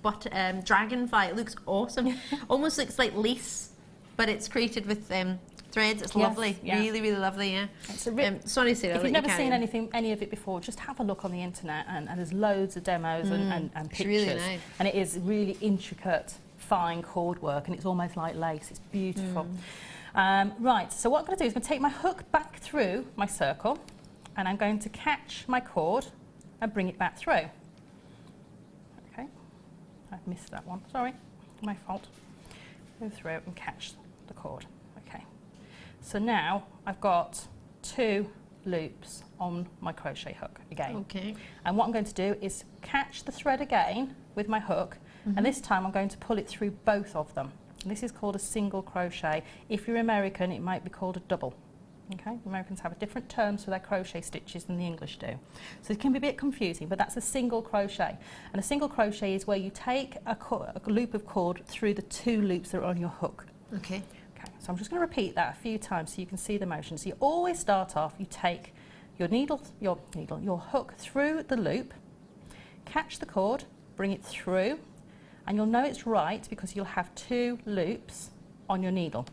dragonfly. It looks awesome. Almost looks like lace, but it's created with threads. It's lovely, really, really lovely. Yeah. It's sorry, Sarah. If you've never seen any of it before, just have a look on the internet, and there's loads of demos and pictures. It's really nice. And it is really intricate fine cord work, and it's almost like lace. It's beautiful. Right, so what I'm going to do is I'm going to take my hook back through my circle, and I'm going to catch my cord and bring it back through. Okay, I've missed that one, sorry, my fault. Go through and catch the cord. Okay, so now I've got 2 loops on my crochet hook again. Okay. And what I'm going to do is catch the thread again with my hook, and this time I'm going to pull it through both of them. And this is called a single crochet. If you're American, it might be called a double. Okay, Americans have a different terms for their crochet stitches than the English do. So it can be a bit confusing, but that's a single crochet. And a single crochet is where you take a loop of cord through the 2 loops that are on your hook. Okay. Okay, so I'm just going to repeat that a few times so you can see the motion. So you always start off, you take your your hook through the loop, catch the cord, bring it through, and you'll know it's right because you'll have 2 loops on your hook.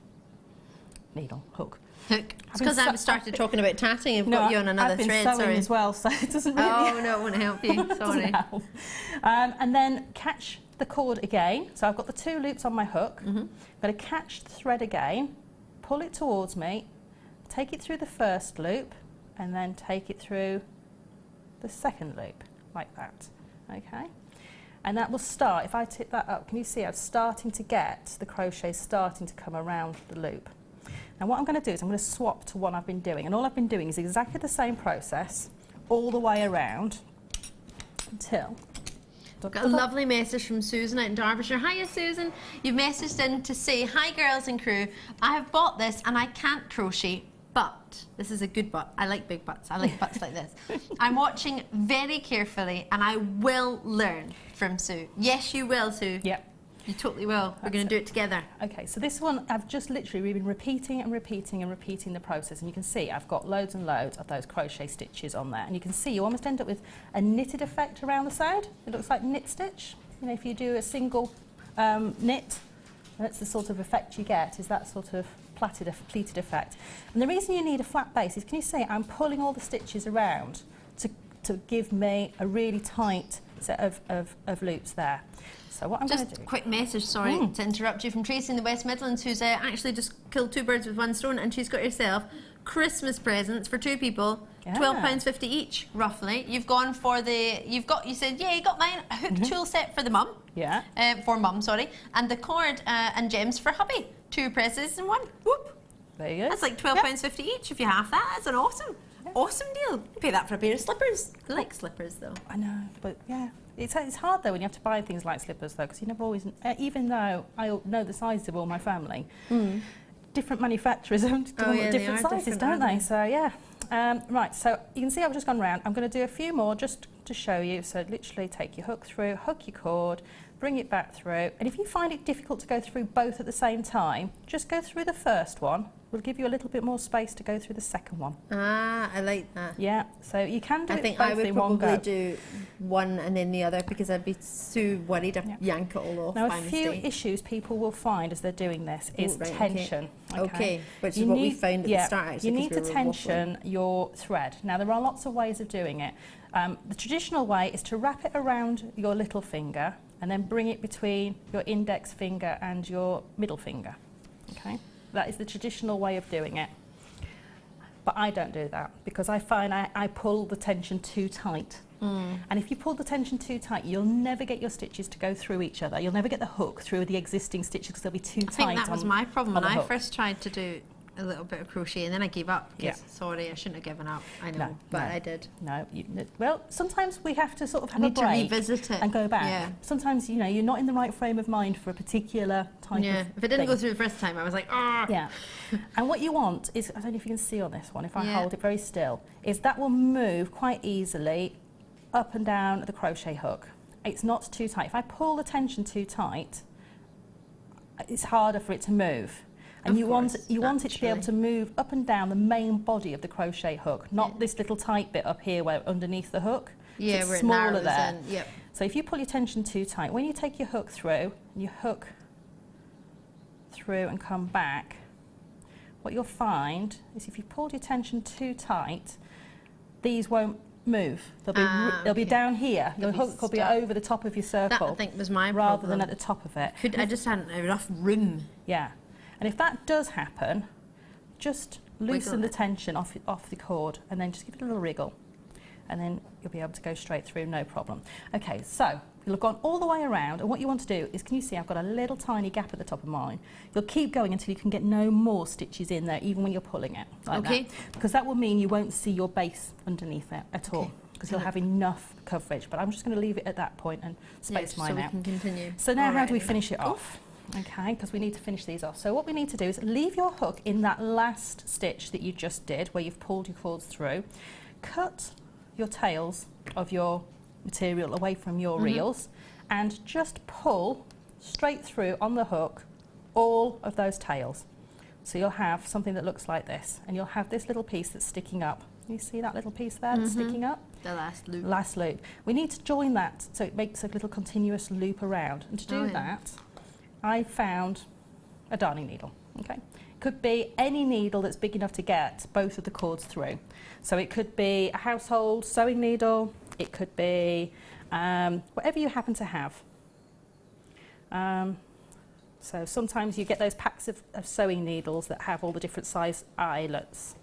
Hook. It's because I started talking about tatting and got you on another I've been thread. sewing Sorry. as well, so it doesn't really. Oh no, it won't help you. Sorry. Help. And then catch the cord again. So I've got the 2 loops on my hook. I'm going to catch the thread again, pull it towards me, take it through the first loop, and then take it through the second loop, like that. Okay. And that will start. If I tip that up, can you see I'm starting to get the crochet starting to come around the loop. Now what I'm going to do is I'm going to swap to what I've been doing, and all I've been doing is exactly the same process all the way around until... Got a lovely message from Susan out in Derbyshire. Hiya Susan, you've messaged in to say, hi girls and crew, I have bought this and I can't crochet, but, this is a good but, I like big butts, I like butts like this. I'm watching very carefully and I will learn from Sue. Yes you will, Sue. Yep. You totally will. We're going to do it together. Okay, so this one I've just literally been repeating and repeating and repeating the process, and you can see I've got loads and loads of those crochet stitches on there, and you can see you almost end up with a knitted effect around the side. It looks like knit stitch. You know, if you do a single knit, that's the sort of effect you get, is that sort of pleated effect. And the reason you need a flat base is, can you see I'm pulling all the stitches around to give me a really tight set of loops there. So what I'm going to do... Just a quick message, sorry to interrupt you, from Tracy in the West Midlands, who's actually just killed 2 birds with 1 stone, and she's got herself Christmas presents for 2 people, £12.50 each, roughly. You've gone for the... You said, yeah, you got mine, a hook tool set for the mum. Yeah. For mum, sorry. And the cord and gems for hubby. 2 presses in 1. Whoop. There you go. That's like £12.50 each if you have that. That's an awesome deal. You pay that for a pair of slippers. I like slippers though. I know, but yeah. It's hard though when you have to buy things like slippers though, because you never always, even though I know the sizes of all my family, different manufacturers have different sizes, don't they? So yeah. Right, so you can see I've just gone round. I'm going to do a few more just to show you. So literally take your hook through, hook your cord, bring it back through. And if you find it difficult to go through both at the same time, just go through the first one. We'll give you a little bit more space to go through the second one. Ah, I like that. Yeah, so you can do I it think both I would in one go. probably do one and then the other, because I'd be so worried I'd yank it all off Now, by a few mistake. issues people will find as they're doing this is Right, tension. Okay, which is what we found at the start, actually, You need 'cause to we were tension your thread. Now, there are lots of ways of doing it. The traditional way is to wrap it around your little finger and then bring it between your index finger and your middle finger. Okay, that is the traditional way of doing it. But I don't do that because I find I pull the tension too tight. And if you pull the tension too tight, you'll never get your stitches to go through each other. You'll never get the hook through the existing stitches because they'll be too tight. I think that was my problem when I hook. first tried to do a little bit of crochet, and then I gave up. Sorry, I shouldn't have given up. I know, but I did. No, well, sometimes we have to sort of have need a break to revisit it and go back. Yeah. Sometimes, you know, you're not in the right frame of mind for a particular type of if it didn't go through the first time, I was like, ah. Yeah. And what you want is, I don't know if you can see on this one, if I hold it very still, is that will move quite easily up and down the crochet hook. It's not too tight. If I pull the tension too tight, it's harder for it to move. And you want it to be able to move up and down the main body of the crochet hook, not this little tight bit up here where underneath the hook. Yeah, it's where smaller it narrows there. in. Yep. So if you pull your tension too tight, when you take your hook through, and you hook through and come back, what you'll find is if you pulled your tension too tight, these won't move. They'll be down here. Your hook will be over the top of your circle. That, I think, was my rather problem. than at the top of it. I just hadn't enough room. Yeah. And if that does happen, just loosen the tension off the cord and then just give it a little wriggle. And then you'll be able to go straight through, no problem. Okay, so you'll have gone all the way around, and what you want to do is, can you see I've got a little tiny gap at the top of mine? You'll keep going until you can get no more stitches in there, even when you're pulling it, like that. Because that will mean you won't see your base underneath it at all, because you'll have enough coverage. But I'm just going to leave it at that point and space mine out. So we can continue. So now how do we finish it off? Okay, because we need to finish these off. So what we need to do is leave your hook in that last stitch that you just did, where you've pulled your cords through. Cut your tails of your material away from your reels and just pull straight through on the hook all of those tails. So you'll have something that looks like this, and you'll have this little piece that's sticking up. You see that little piece there that's sticking up? The last loop. Last loop. We need to join that so it makes a little continuous loop around. And to do that, I found a darning needle. Okay, could be any needle that's big enough to get both of the cords through. So it could be a household sewing needle, it could be whatever you happen to have. So sometimes you get those packs of sewing needles that have all the different size eyelets.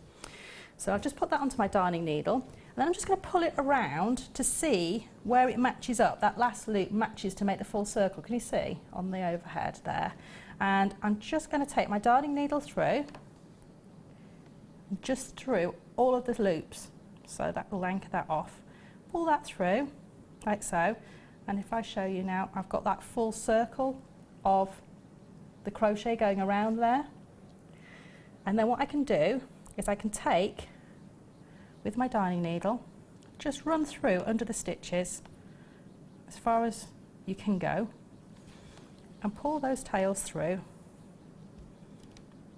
So I've just put that onto my darning needle, and then I'm just going to pull it around to see where it matches up. That last loop matches to make the full circle. Can you see on the overhead there? And I'm just going to take my darning needle through, just through all of the loops. So that will anchor that off. Pull that through, like so. And if I show you now, I've got that full circle of the crochet going around there. And then what I can do is I can take, with my darning needle, just run through under the stitches as far as you can go and pull those tails through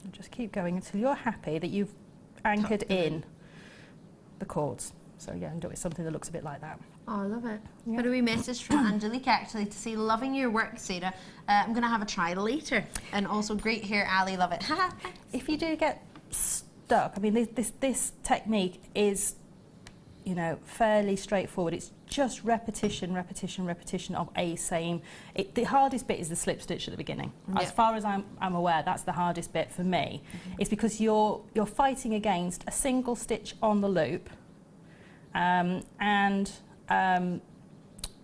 and just keep going until you're happy that you've anchored in the cords. So yeah, and do it something that looks a bit like that. Oh, I love it. Yeah. Got a wee message from Angelique actually to say, loving your work, Sarah. I'm going to have a try later. And also, great hair, Ali, love it. If you do get stuck, I mean, this technique is, you know, fairly straightforward. It's just repetition, repetition, repetition of a same. The hardest bit is the slip stitch at the beginning. As far as I'm aware, that's the hardest bit for me. It's because you're fighting against a single stitch on the loop,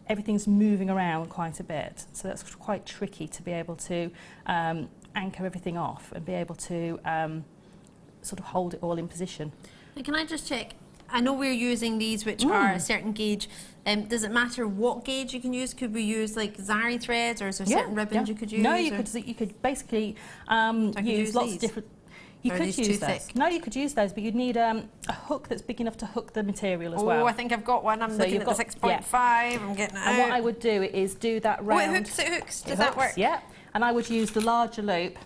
everything's moving around quite a bit. So that's quite tricky to be able to anchor everything off and be able to sort of hold it all in position. And can I just check? I know we're using these which are a certain gauge. Does it matter what gauge you can use? Could we use like Zari threads, or is there certain ribbons you could use? No, you could basically use lots of different. You could use those. No, you could use those, but you'd need a hook that's big enough to hook the material as well. Oh, I think I've got one. I'm looking at the 6.5. I'm getting it out. And what I would do is do that round. Oh, it hooks. Does that work? Yeah. And I would use the larger loop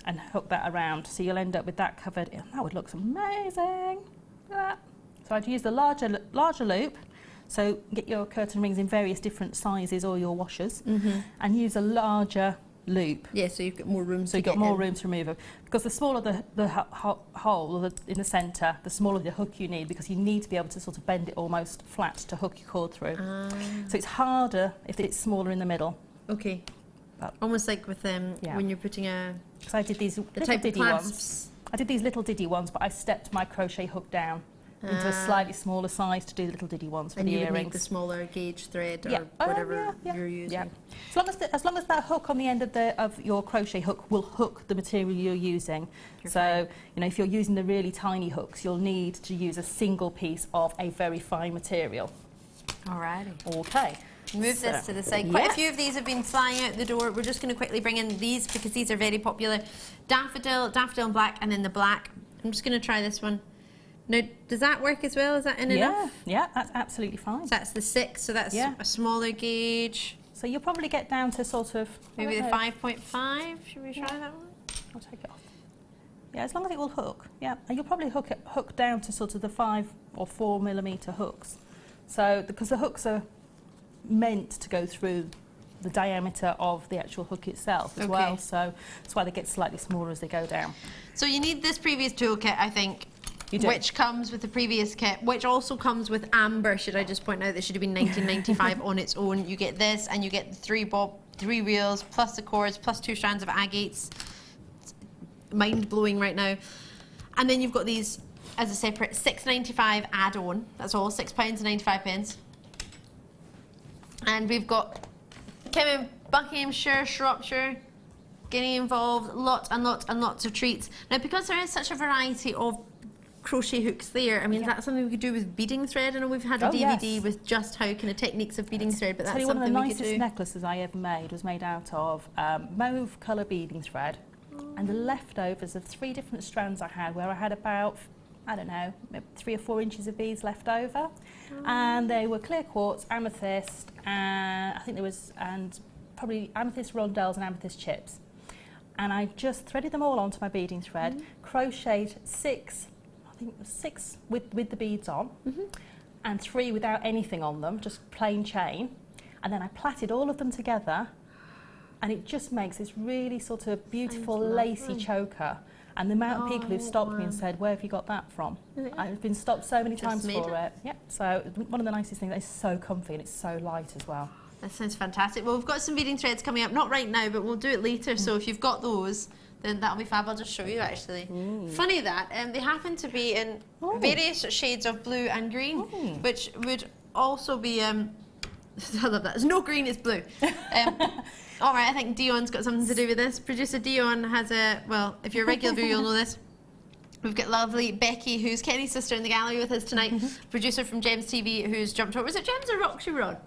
and hook that around, so you'll end up with that covered. That would look amazing. Look at that. So I'd use the larger loop. So get your curtain rings in various different sizes, or your washers, and use a larger loop. Yeah, so you've got more room. So you've got more room to remove it, because the smaller the hole in the centre, the smaller the hook you need, because you need to be able to sort of bend it almost flat to hook your cord through. So it's harder if it's smaller in the middle. Okay. But almost like with when you're putting a. Because I did these little diddy ones. I did these little diddy ones, but I stepped my crochet hook down into a slightly smaller size to do the little diddy ones for the earrings. And you would need the smaller gauge thread or whatever you're using. Yeah. As long as that hook on the end of your crochet hook will hook the material you're using. So, you know, if you're using the really tiny hooks, you'll need to use a single piece of a very fine material. Alrighty. Okay. Move this to the side. Quite a few of these have been flying out the door. We're just going to quickly bring in these because these are very popular. Daffodil and black, and then the black. I'm just going to try this one. Now, does that work as well? Is that enough? Yeah, that's absolutely fine. So that's the 6, so that's a smaller gauge. So you'll probably get down to sort of... Maybe the 5.5. Should we try that one? I'll take it off. Yeah, as long as it will hook. Yeah, and you'll probably hook down to sort of the 5 or 4 millimetre hooks. So, because the hooks are meant to go through the diameter of the actual hook itself as well, so that's why they get slightly smaller as they go down. So you need this previous toolkit, I think. You do. Which comes with the previous kit, which also comes with amber. Should I just point out that should have been $19.95 on its own. You get this, and you get the three reels, plus the cords, plus 2 strands of agates. It's mind-blowing right now. And then you've got these as a separate $6.95 add-on. That's all, £6.95. And we've got Buckinghamshire, Shropshire, Guinea involved, lots and lots and lots of treats. Now, because there is such a variety of crochet hooks there, I mean, that's something we could do with beading thread. I know we've had a DVD with just how kind of techniques of beading thread, but that's something we could do. One of the nicest necklaces I ever made was made out of mauve colour beading thread, and the leftovers of 3 different strands I had, where I had about, I don't know, 3 or 4 inches of beads left over, and they were clear quartz, amethyst, and I think there was, and probably amethyst rondelles and amethyst chips. And I just threaded them all onto my beading thread, crocheted 6, I think it was 6 with the beads on, and 3 without anything on them, just plain chain. And then I plaited all of them together, and it just makes this really sort of beautiful lacy choker. And the amount of people who've stopped me and said, "Where have you got that from?" I've been stopped so many times for it. Yep. So one of the nicest things, it's so comfy and it's so light as well. That sounds fantastic. Well, we've got some beading threads coming up, not right now, but we'll do it later. So if you've got those, then that'll be fab. I'll just show you actually. Funny that, they happen to be in various shades of blue and green, which would also be, I love that. There's no green, it's blue. All right, I think Dion's got something to do with this. Producer Dion has a, well, if you're a regular viewer, you'll know this. We've got lovely Becky, who's Kenny's sister, in the gallery with us tonight. Producer from Gems TV, who's jumped over. Was it Gems or Rock she were on?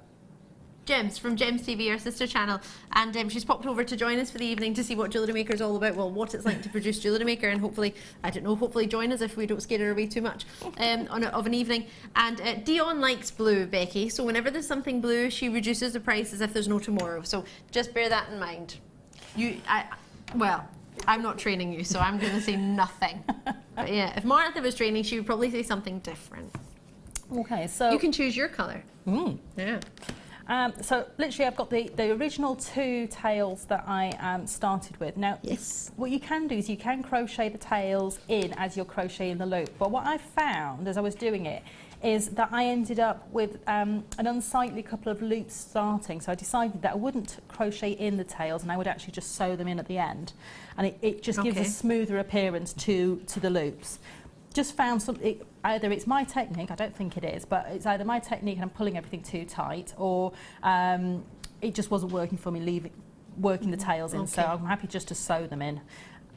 Gems from Gems TV, our sister channel, and she's popped over to join us for the evening to see what Jewellery Maker is all about. Well, what it's like to produce Jewellery Maker, and hopefully, I don't know, hopefully join us if we don't scare her away too much of an evening. And Dion likes blue, Becky, so whenever there's something blue, she reduces the price as if there's no tomorrow. So just bear that in mind. Well, I'm not training you, so I'm going to say nothing. But yeah, if Martha was training, she would probably say something different. Okay, so you can choose your colour. Yeah. So literally I've got the original 2 tails that I started with. Now, what you can do is you can crochet the tails in as you're crocheting the loop. But what I found as I was doing it is that I ended up with an unsightly couple of loops starting. So I decided that I wouldn't crochet in the tails and I would actually just sew them in at the end. And it just gives a smoother appearance to the loops. Just found something, either it's my technique, I don't think it is, but it's either my technique and I'm pulling everything too tight, or it just wasn't working for me, working the tails in, so I'm happy just to sew them in.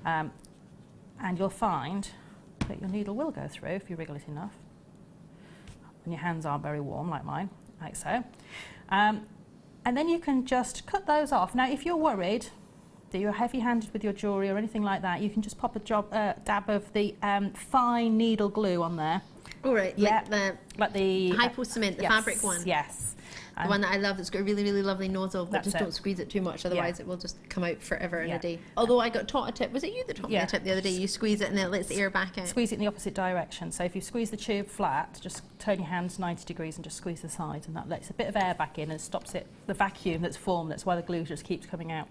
And you'll find that your needle will go through if you wriggle it enough. And your hands aren't very warm like mine, like so. And then you can just cut those off. Now, if you're worried that you're heavy-handed with your jewellery or anything like that, you can just pop a dab of the fine needle glue on there. All right, like the hypo cement, the fabric one. Yes. The one that I love, that's got a really, really lovely nozzle, but just don't squeeze it too much, otherwise it will just come out forever in a day. Although I got taught a tip, was it you that taught me a tip the other day? You squeeze it and then it lets the air back out. Squeeze it in the opposite direction. So if you squeeze the tube flat, just turn your hands 90 degrees and just squeeze the sides, and that lets a bit of air back in and stops the vacuum that's formed. That's why the glue just keeps coming out.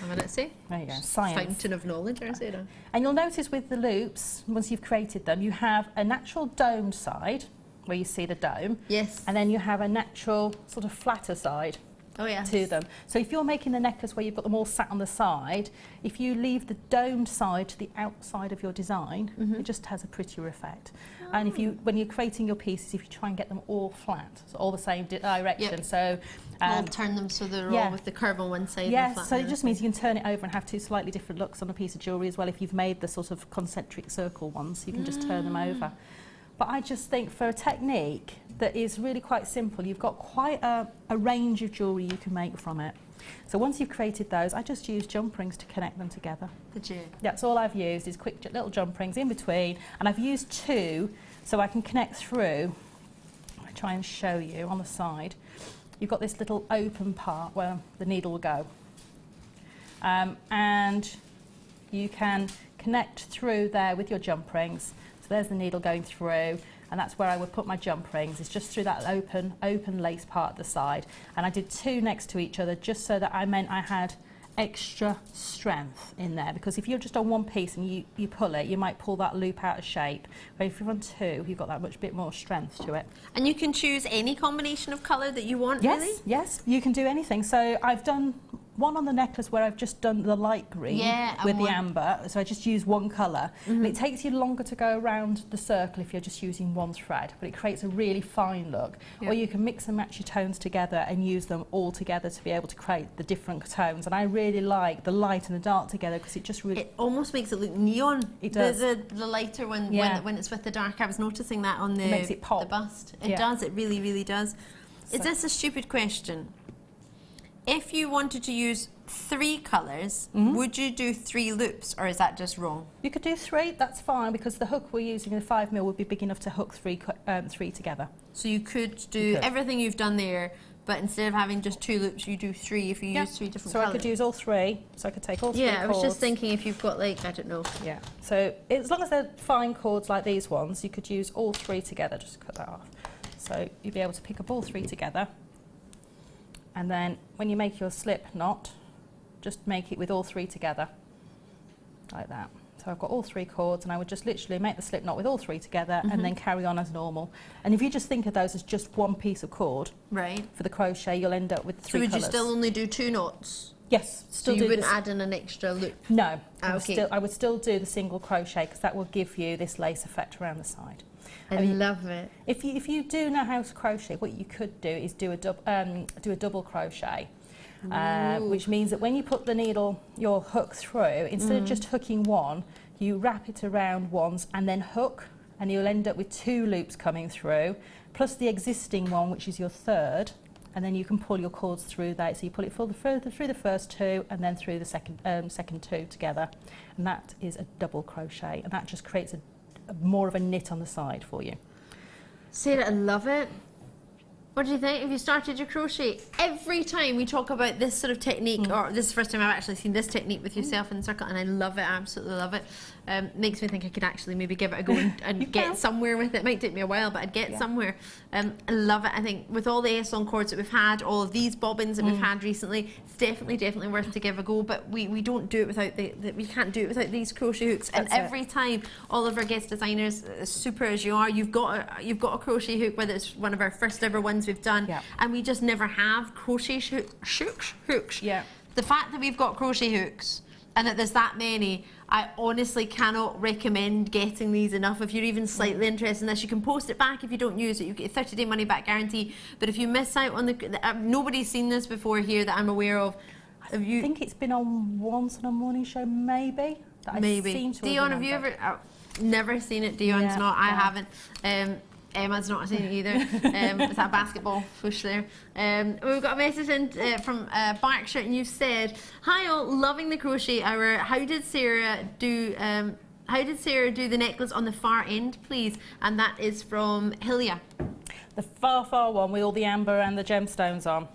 I'm going to see. There you go. Science. Fountain of knowledge, I say that. And you'll notice with the loops, once you've created them, you have a natural domed side, where you see the dome. Yes. And then you have a natural sort of flatter side to them. So if you're making the necklace where you've got them all sat on the side, if you leave the domed side to the outside of your design, it just has a prettier effect. And if you, when you're creating your pieces, if you try and get them all flat, so all the same direction, so I'll turn them so they're all with the curve on one side. Yeah, so it just means you can turn it over and have 2 slightly different looks on a piece of jewellery as well. If you've made the sort of concentric circle ones, you can just turn them over. But I just think for a technique that is really quite simple, you've got quite a range of jewellery you can make from it. So once you've created those, I just use jump rings to connect them together. Did you? That's all I've used, is quick little jump rings in between. And I've used 2 so I can connect through. I'll try and show you on the side. You've got this little open part where the needle will go. And you can connect through there with your jump rings. So there's the needle going through, and that's where I would put my jump rings. It's just through that open lace part at the side. And I did 2 next to each other just so that I meant I had extra strength in there, because if you're just on one piece and you pull it, you might pull that loop out of shape. But if you're on two, you've got that much bit more strength to it. And you can choose any combination of colour that you want, Yes, really? yes, you can do anything. So I've done one on the necklace where I've just done the light green with the amber, so I just use one colour. And it takes you longer to go around the circle if you're just using one thread, but it creates a really fine look. Or you can mix and match your tones together and use them all together to be able to create the different tones. And I really like the light and the dark together because it just really... It almost makes it look neon. It does. The lighter one, when it's with the dark. I was noticing that on the, it makes it pop. the bust. It does, it really, really does. Is this a stupid question? If you wanted to use 3 colours, would you do 3 loops, or is that just wrong? You could do 3, that's fine, because the hook we're using in the 5mm would be big enough to hook 3 together. So you could do everything you've done there, but instead of having just 2 loops, you do 3 if you use 3 different colours. So I could use all 3, so I could take all 3 Yeah, I was cords. just thinking if you've got, like, I don't know. Yeah, so as long as they're fine cords like these ones, you could use all 3 together. Just cut that off. So you'd be able to pick up all 3 together. And then when you make your slip knot, just make it with all 3 together, like that. So I've got all 3 cords, and I would just literally make the slip knot with all 3 together and then carry on as normal. And if you just think of those as just one piece of cord, for the crochet, you'll end up with 3 colours. So would colours. you still only do 2 knots? Yes, still so you wouldn't add in an extra loop? No, okay. I would still do the single crochet, because that will give you this lace effect around the side. I love it. If you do know how to crochet, what you could do is do a double crochet, which means that when you put the needle, your hook through, instead of just hooking one, you wrap it around once and then hook, and you'll end up with 2 loops coming through, plus the existing one, which is your 3rd, and then you can pull your cords through that. So you pull it through the first 2 and then through the second 2 together, and that is a double crochet, and that just creates more of a knit on the side for you. Sarah, I love it. What do you think? Have you started your crochet? Every time we talk about this sort of technique, or this is the first time I've actually seen this technique with yourself in the circle, and I love it, I absolutely love it. Makes me think I could actually maybe give it a go and get somewhere with it. It might take me a while, but I'd get somewhere. I love it. I think with all the S-on cords that we've had, all of these bobbins that we've had recently, it's definitely worth to give a go, but we don't do it without we can't do it without these crochet hooks. And every time, all of our guest designers, as super as you are, you've got a crochet hook, whether it's one of our first ever ones we've done, and we just never have crochet hooks. Yeah. The fact that we've got crochet hooks and that there's that many, I honestly cannot recommend getting these enough. If you're even slightly interested in this, you can post it back if you don't use it. You get a 30-day money-back guarantee. But if you miss out on nobody's seen this before here that I'm aware of. I think it's been on once on a morning show, maybe. Maybe. Dion, have you ever? Never seen it. Dion's not. I haven't. Emma's not seen it either. With that basketball push there. We've got a message in from Berkshire, and you've said, "Hi all, loving the crochet hour. How did Sarah do the necklace on the far end, please?" And that is from Hillia. The far one with all the amber and the gemstones on.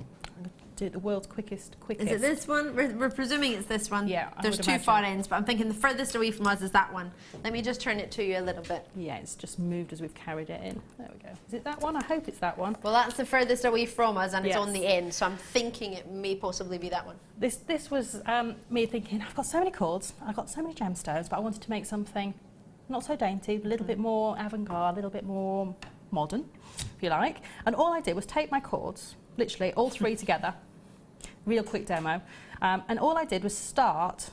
Do it the world's quickest. Is it this one? We're presuming it's this one. Yeah. There's 2 far ends, but I'm thinking the furthest away from us is that one. Let me just turn it to you a little bit. Yeah, it's just moved as we've carried it in. There we go. Is it that one? I hope it's that one. Well, that's the furthest away from us, and it's on the end, so I'm thinking it may possibly be that one. This was me thinking, I've got so many cords, I've got so many gemstones, but I wanted to make something not so dainty, a little bit more avant-garde, a little bit more modern, if you like. And all I did was take my cords, literally all 3 together, real quick demo, and all I did was start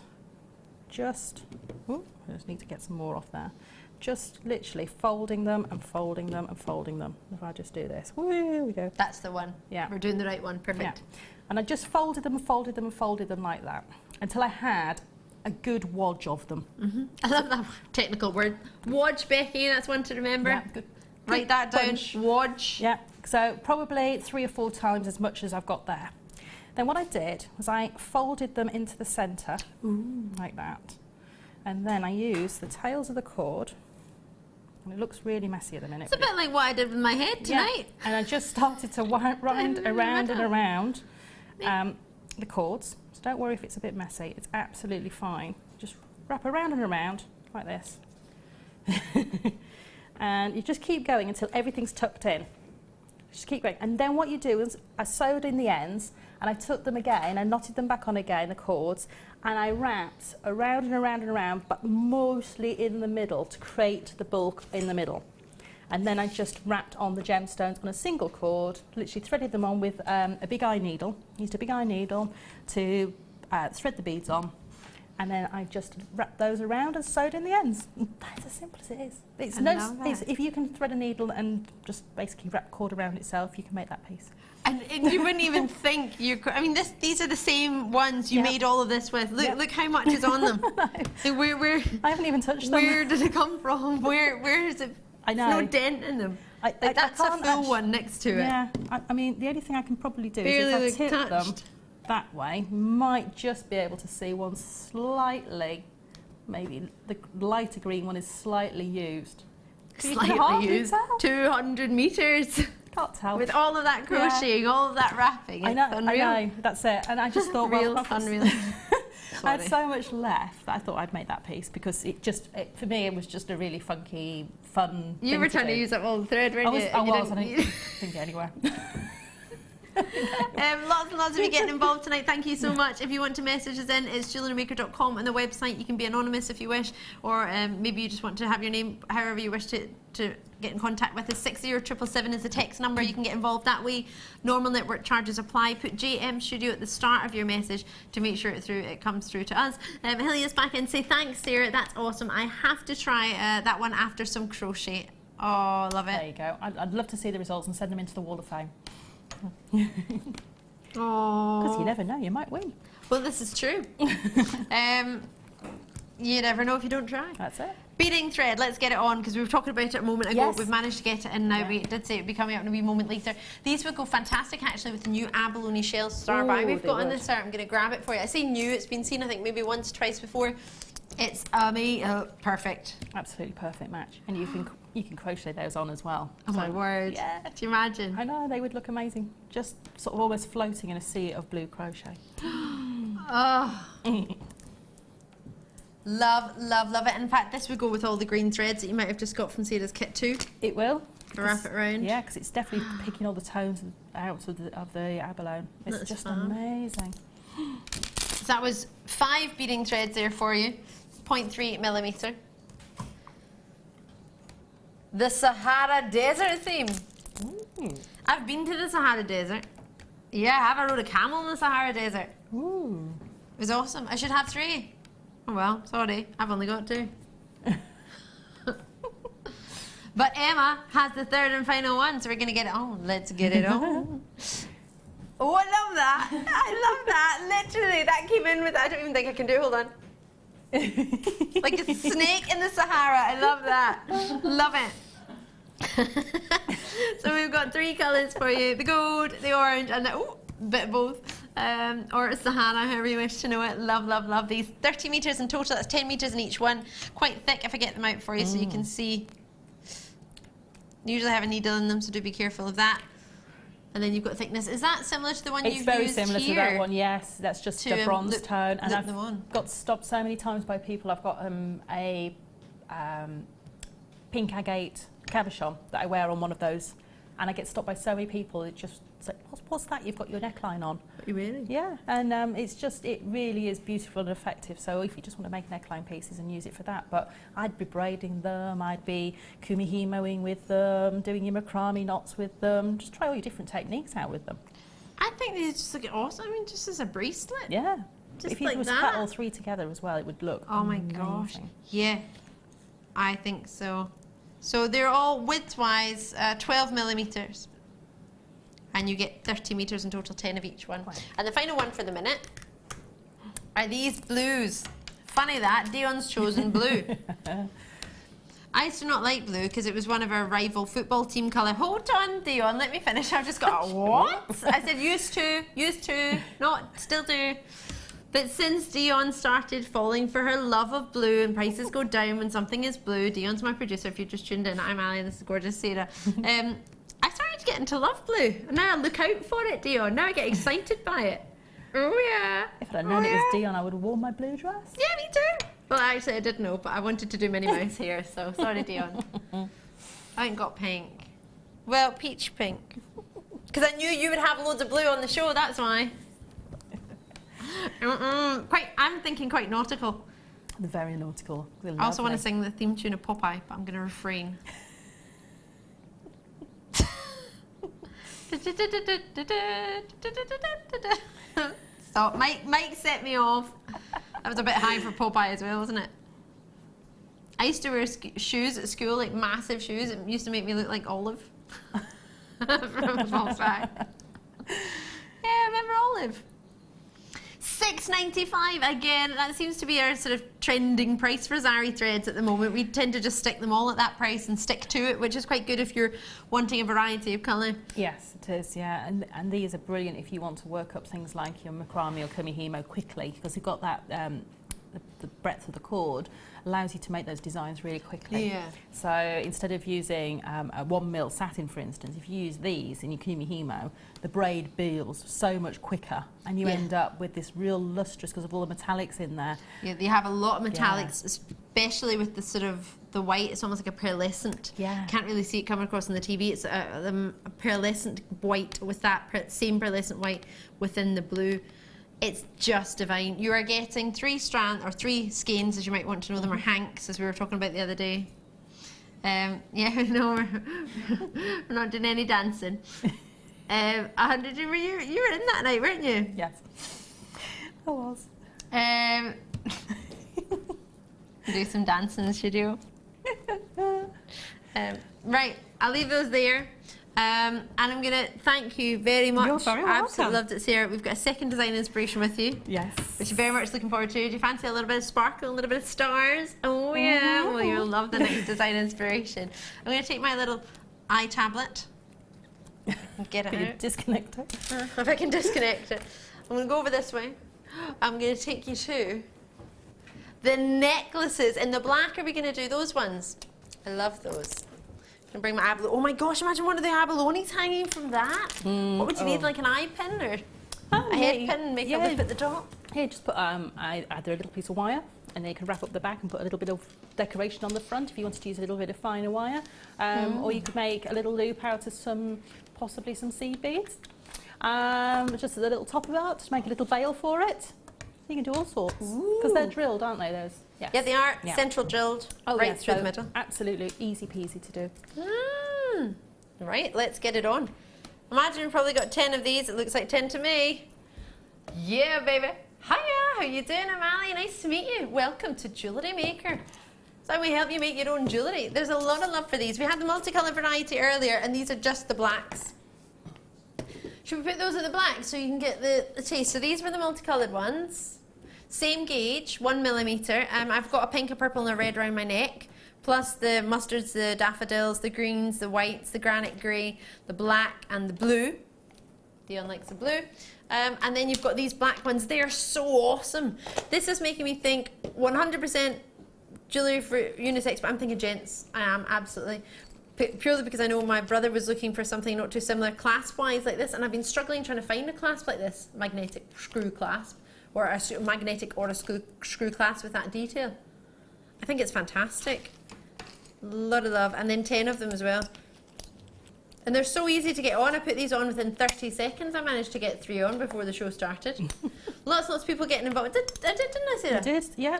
just, I just need to get some more off there, just literally folding them and folding them and folding them. If I just do this, here we go. That's the one. Yeah. We're doing the right one, perfect. Yeah. And I just folded them and folded them and folded them like that until I had a good wodge of them. I love that technical word. Wodge, Becky, that's one to remember. Yeah, good. Write that down, Bunch. wodge. Yeah, so probably 3 or 4 times as much as I've got there. Then what I did was I folded them into the centre, like that. And then I used the tails of the cord, and it looks really messy at the minute. It's a bit like what I did with my head tonight. Yeah. And I just started to wind around and around the cords. So don't worry if it's a bit messy, it's absolutely fine. Just wrap around and around, like this. And you just keep going until everything's tucked in. Just keep going. And then what you do is I sewed in the ends, And I took them again, I knotted them back on again, the cords, and I wrapped around and around and around, but mostly in the middle to create the bulk in the middle. And then I just wrapped on the gemstones on a single cord, literally threaded them on with a big eye needle. Used a big eye needle to thread the beads on. And then I just wrapped those around and sewed in the ends. That's as simple as it is. If you can thread a needle and just basically wrap cord around itself, you can make that piece. And you wouldn't even think I mean, these are the same ones you made all of this with. Look how much is on them. Where I haven't even touched them. Where did it come from? Where is it? I know. There's no dent in them. That's a full one next to it. Yeah. I mean, the only thing I can probably do Barely is if I tip them touched. that way, might just be able to see one slightly, maybe the lighter green one is slightly used. Slightly used. 200 metres. Can't tell. With all of that crocheting, all of that wrapping. I know, that's it. And I just thought, Real unreal. I had so much left that I thought I'd make that piece because for me, it was just a really funky, fun You thing were trying to use up all the thread, weren't you? I was, and I didn't get anywhere. Lots and lots of you getting involved tonight. Thank you so much. If you want to message us in, it's jewellerymaker.com on the website. You can be anonymous if you wish, or maybe you just want to have your name however you wish to get in contact with us. 60777 is the text number. You can get involved that way. Normal network charges apply. Put JM Studio at the start of your message to make sure it comes through to us. Helia's back in. Say thanks, Sarah. That's awesome. I have to try that one after some crochet. Oh, love it. There you go. I'd love to see the results and send them into the Wall of Fame. Because you never know, you might win. Well, this is true. You never know if you don't try. That's it. Beading thread, let's get it on because we were talking about it a moment ago. Yes. We've managed to get it in now. We did say it would be coming up in a wee moment later. These would go fantastic actually with the new Abalone shells Star by. We've got on this start. I'm going to grab it for you. I say new, it's been seen I think maybe once, twice before. It's perfect. Absolutely perfect match. And you can crochet those on as well. Oh my word. Yeah. Do you imagine? I know, they would look amazing. Just sort of almost floating in a sea of blue crochet. Oh. Love, love, love it. In fact, this would go with all the green threads that you might have just got from Sarah's kit too. It will. Wrap it around. Yeah, because it's definitely picking all the tones out of the abalone. It's That's just fun. amazing. So that was 5 beading threads there for you. 0.3mm. The Sahara Desert theme. I've been to the Sahara Desert. Yeah, I have. I rode a camel in the Sahara Desert. Ooh. It was awesome. I should have 3. Oh well, sorry. I've only got 2. But Emma has the 3rd and final one, so we're going to get it on. Let's get it on. Oh, I love that. I love that. Literally, that came in with, I don't even think I can do it. Hold on. Like a snake in the Sahara. I love that. Love it. So we've got 3 colours for you. The gold, the orange, and the, bit of both. Or Sahara, however you wish to know it. Love, love, love these. 30 metres in total. That's 10 metres in each one. Quite thick if I get them out for you so you can see. Usually have a needle in them, so do be careful of that. And then you've got thickness. Is that similar to the one you've used here? It's very similar to that one, yes. That's just a bronze tone. And I've got stopped so many times by people. I've got a pink agate cabochon that I wear on one of those. And I get stopped by so many people. It just say, what's that? You've got your neckline on. You really? Yeah, and it really is beautiful and effective. So if you just want to make neckline pieces and use it for that, but I'd be braiding them, I'd be kumihimoing with them, doing your macrame knots with them. Just try all your different techniques out with them. I think these just look awesome. I mean, just as a bracelet. Yeah. Just if you like was that. cut all 3 together as well, it would look amazing. Gosh. Yeah, I think so. So they're all width-wise 12 millimetres. And you get 30 metres in total, 10 of each one. Wow. And the final one for the minute are these blues. Funny that, Dion's chosen blue. I used to not like blue because it was one of our rival football team colour. Hold on, Dion, let me finish. I've just got a what? I said used to, not still do. But since Dion started falling for her love of blue and prices go down when something is blue, Dion's my producer if you just tuned in. I'm Ali, this is gorgeous Sarah. I started getting to love blue. And now I look out for it, Dion. Now I get excited by it. Oh yeah. If I'd known it was Dion, I would have worn my blue dress. Yeah, me too. Well, actually I did know, but I wanted to do Minnie Mouse here, so sorry, Dion. I ain't got pink. Well, peach pink. Because I knew you would have loads of blue on the show, that's why. I'm thinking quite nautical. They're very nautical. They're I also want to lovely. sing the theme tune of Popeye, but I'm going to refrain. Stop. Mike set me off. That was a bit high for Popeye as well, wasn't it? I used to wear shoes at school, like massive shoes. It used to make me look like Olive from Volkswagen. Yeah, I remember Olive. $6.95 again. That seems to be our sort of trending price for Zari threads at the moment. We tend to just stick them all at that price and stick to it, which is quite good if you're wanting a variety of colour. Yes, it is, yeah. And these are brilliant if you want to work up things like your macrame or kumihimo quickly, because you've got that the breadth of the cord allows you to make those designs really quickly. Yeah. So instead of using a 1mm satin, for instance, if you use these in your kumihimo, the braid builds so much quicker, and you end up with this real lustrous because of all the metallics in there. Yeah, they have a lot of metallics, especially with the sort of the white. It's almost like a pearlescent. Yeah. Can't really see it coming across on the TV. It's a pearlescent white with that same pearlescent white within the blue. It's just divine. You are getting 3 strands, or 3 skeins, as you might want to know them, or hanks, as we were talking about the other day. Yeah, no, we're not doing any dancing. 100. You were in that night, weren't you? Yes, I was. Do some dancing, should you? Right, I'll leave those there. And I'm going to thank you very much. You're very I welcome. absolutely loved it, Sarah. We've got a second design inspiration with you. Yes. Which I'm very much looking forward to. Do you fancy a little bit of sparkle, a little bit of stars? Oh yeah, well you'll love the next design inspiration. I'm going to take my little eye tablet and get it Can you out. disconnect it? If I can disconnect it. I'm going to go over this way. I'm going to take you to the necklaces. In the black, are we going to do those ones? I love those. I'm going to bring my Abalone. Oh my gosh, imagine one of the Abalones hanging from that. What would you need, like an eye pin or a head pin and make a whip at the top? Here, just put either a little piece of wire, and then you can wrap up the back and put a little bit of decoration on the front if you wanted to use a little bit of finer wire. Or you could make a little loop out of possibly some seed beads. Just a little top of that, just make a little veil for it. You can do all sorts, because they're drilled, aren't they, those? Yes. Yeah, they are central drilled, right through the middle. Absolutely, easy peasy to do. Right, let's get it on. Imagine you've probably got 10 of these. It looks like 10 to me. Yeah, baby. Hiya, how you doing? I'm Ali, nice to meet you. Welcome to Jewellery Maker. So we help you make your own jewellery. There's a lot of love for these. We had the multicolour variety earlier, and these are just the blacks. Should we put those at the black so you can get the taste? So these were the multicoloured ones. Same gauge, 1mm. I've got a pink, a purple and a red around my neck, plus the mustards, the daffodils, the greens, the whites, the granite grey, the black and the blue. Dion likes the blue. And then you've got these black ones. They are so awesome. This is making me think 100% jewellery for unisex, but I'm thinking gents. I am, absolutely. Purely because I know my brother was looking for something not too similar clasp-wise like this, and I've been struggling trying to find a clasp like this, magnetic screw clasp. Or a magnetic or a screw clasp with that detail. I think it's fantastic. A lot of love. And then 10 of them as well. And they're so easy to get on. I put these on within 30 seconds. I managed to get 3 on before the show started. Lots and lots of people getting involved. Didn't I, Sarah? You did, yeah.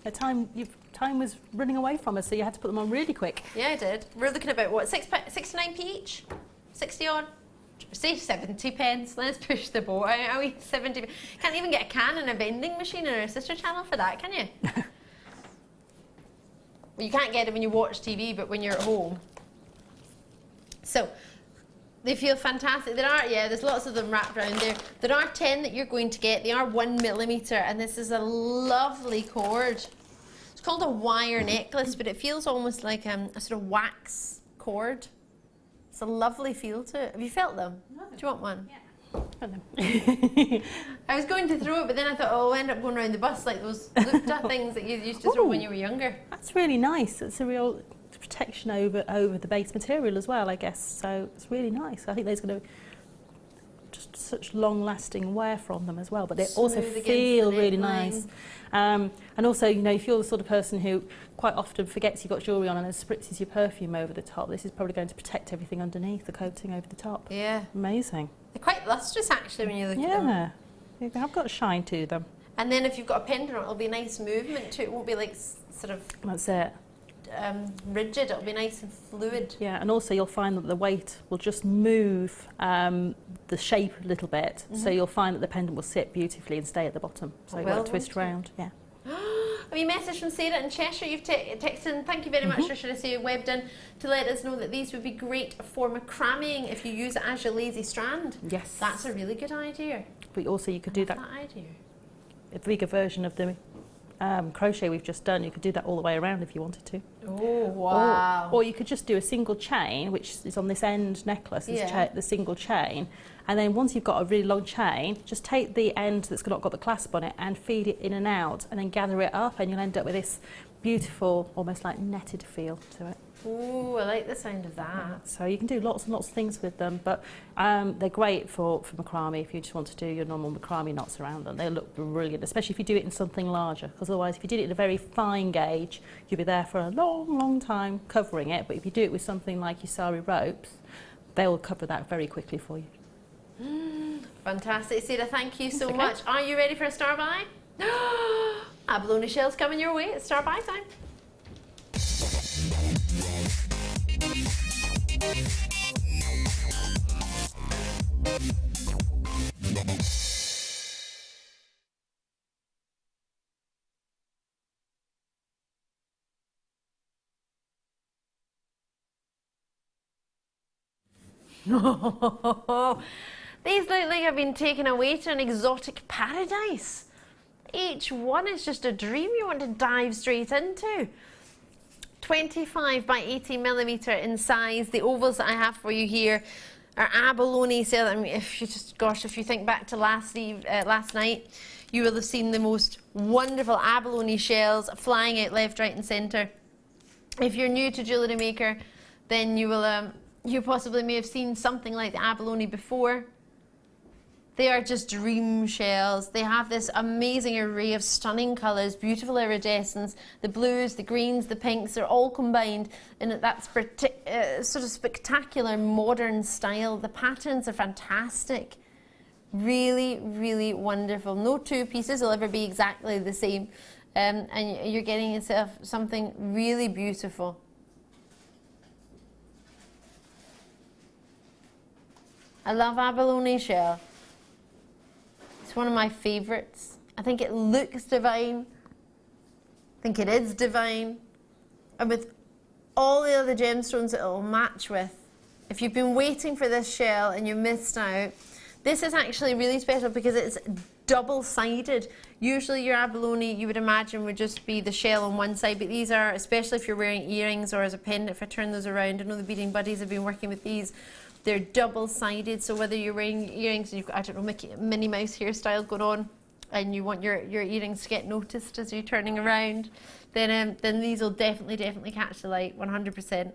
The time was running away from us, so you had to put them on really quick. Yeah, I did. We're looking about, what, 6 to 9p each? 60 on? Say 70 pence. Let's push the boat. Are we 70? Can't even get a can and a vending machine in our sister channel for that, can you? Well, you can't get it when you watch TV, but when you're at home. So they feel fantastic. There's lots of them wrapped around there. There are 10 that you're going to get. They are 1mm, and this is a lovely cord. It's called a wire necklace, but it feels almost like a sort of wax cord. It's a lovely feel to it. Have you felt them? No. Do you want one? Yeah. I was going to throw it, but then I thought, oh, I'll end up going around the bus like those looped things that you used to throw when you were younger. That's really nice. It's a real protection over the base material as well, I guess. So it's really nice. I think there's going to be just such long-lasting wear from them as well, but they also feel really nice. And also, you know, if you're the sort of person who quite often forgets you've got jewellery on and then spritzes your perfume over the top, this is probably going to protect everything underneath, the coating over the top. Yeah. Amazing. They're quite lustrous actually when you look at them. I've got a shine to them. And then if you've got a pendant, it'll be nice movement too. It won't be like sort of That's it. rigid. It'll be nice and fluid. Yeah, and also you'll find that the weight will just move the shape a little bit. So you'll find that the pendant will sit beautifully and stay at the bottom. So you won't twist round. Yeah. A wee message from Sara in Cheshire. You've texted in, thank you very much, or should I say webbed in, to let us know that these would be great for macrameing if you use it as your lazy strand. Yes. That's a really good idea. But also you could do that idea. a bigger version of the crochet we've just done. You could do that all the way around if you wanted to. Oh, wow. Or you could just do a single chain, which is on this end necklace, the single chain. And then once you've got a really long chain, just take the end that's not got the clasp on it and feed it in and out, and then gather it up, and you'll end up with this beautiful, almost like netted feel to it. Ooh, I like the sound of that. Yeah, so you can do lots and lots of things with them, but they're great for macrame if you just want to do your normal macrame knots around them. They look brilliant, especially if you do it in something larger, because otherwise if you did it in a very fine gauge, you'll be there for a long, long time covering it. But if you do it with something like your sari ropes, they'll cover that very quickly for you. Fantastic, Sara, thank you so much. Are you ready for a star buy? Abalone shells coming your way. It's star buy time. These look like I've been taken away to an exotic paradise. Each one is just a dream you want to dive straight into. 25 by 18mm in size. The ovals that I have for you here are abalone. So I mean, if you think back to last night, you will have seen the most wonderful abalone shells flying out left, right, and centre. If you're new to Jewellery Maker, then you will you possibly may have seen something like the abalone before. They are just dream shells. They have this amazing array of stunning colours, beautiful iridescence. The blues, the greens, the pinks, they're all combined in that sort of spectacular modern style. The patterns are fantastic. Really, really wonderful. No two pieces will ever be exactly the same. And you're getting yourself something really beautiful. I love abalone shell. It's one of my favourites. I think it looks divine. I think it is divine. And with all the other gemstones that it will match with, if you've been waiting for this shell and you missed out, this is actually really special because it's double-sided. Usually your abalone, you would imagine, would just be the shell on one side, but these are, especially if you're wearing earrings or as a pendant, if I turn those around, I know the beading buddies have been working with these. They're double-sided, so whether you're wearing earrings and you've got, I don't know, Minnie Mouse hairstyle going on, and you want your earrings to get noticed as you're turning around, then these will definitely catch the light, 100%.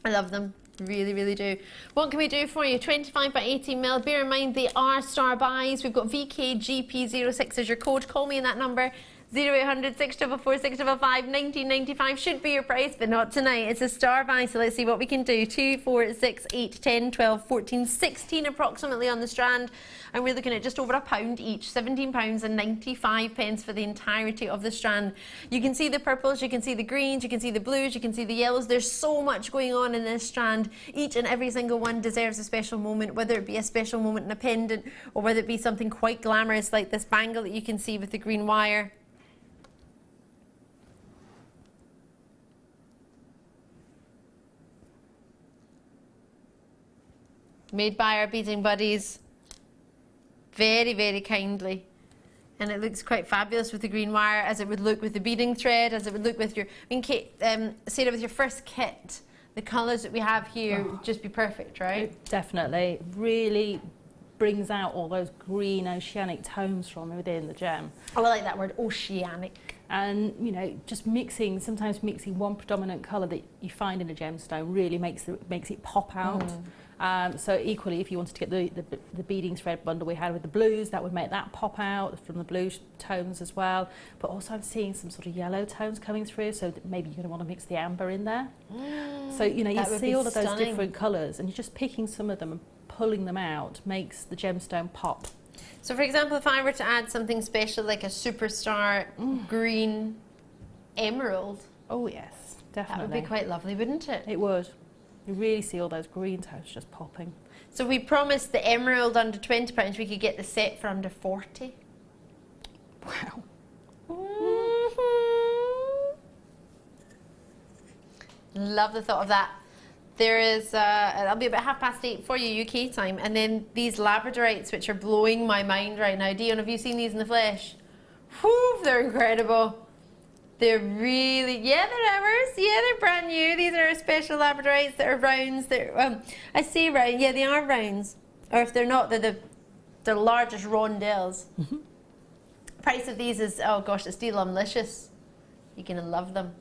I love them, really, really do. What can we do for you? 25 by 18mm. Bear in mind they are star buys. We've got VKGP06 as your code. Call me in that number. 0800 644 655 1995 should be your price, but not tonight. It's a star buy, so let's see what we can do. 2, 4, 6, 8, 10, 12, 14, 16 approximately on the strand, and we're looking at just over £1 each. £17.95 for the entirety of the strand. You can see the purples, you can see the greens, you can see the blues, you can see the yellows. There's so much going on in this strand. Each and every single one deserves a special moment, whether it be a special moment in a pendant or whether it be something quite glamorous like this bangle that you can see with the green wire. Made by our beading buddies very, very kindly. And it looks quite fabulous with the green wire, as it would look with the beading thread, as it would look with your, I mean, Kate, Sarah, with your first kit, the colours that we have here would just be perfect, right? Definitely. Really brings out all those green oceanic tones from within the gem. Oh, I like that word, oceanic. And, you know, just sometimes mixing one predominant colour that you find in a gemstone really makes it pop out. So equally, if you wanted to get the beading thread bundle we had with the blues, that would make that pop out from the blue tones as well. But also I'm seeing some sort of yellow tones coming through, so that maybe you're going to want to mix the amber in there. So, you know, you see all of those different colours, and you're just picking some of them and pulling them out makes the gemstone pop. So for example, if I were to add something special like a superstar green emerald, Oh yes, definitely. that would be quite lovely, wouldn't it? It would. You really see all those green tones just popping. So we promised the emerald under £20, we could get the set for under 40. Wow. Love the thought of that. There is, it'll be about 8:30 for you UK time, and then these Labradorites, which are blowing my mind right now. Dion, have you seen these in the flesh? Whew, they're incredible. They're really, yeah, they're ours. Yeah, they're brand new. These are special Labradorites that are rounds. They're, I say round, yeah, they are rounds. Or if they're not, they're the largest rondelles. Price of these is, oh gosh, it's delicious. You're gonna love them.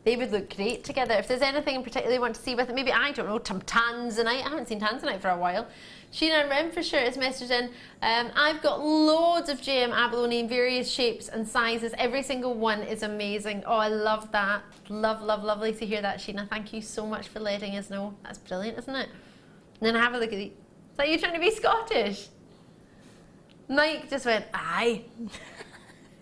They would look great together. If there's anything in particular you want to see with it, maybe, I don't know, Tanzanite. I haven't seen Tanzanite for a while. Sheena and Rem for sure has messaged in. I've got loads of JM Abalone in various shapes and sizes. Every single one is amazing. Oh, I love that. Lovely to hear that, Sheena. Thank you so much for letting us know. That's brilliant, isn't it? And then have a look at these. So you trying to be Scottish? Mike just went, aye.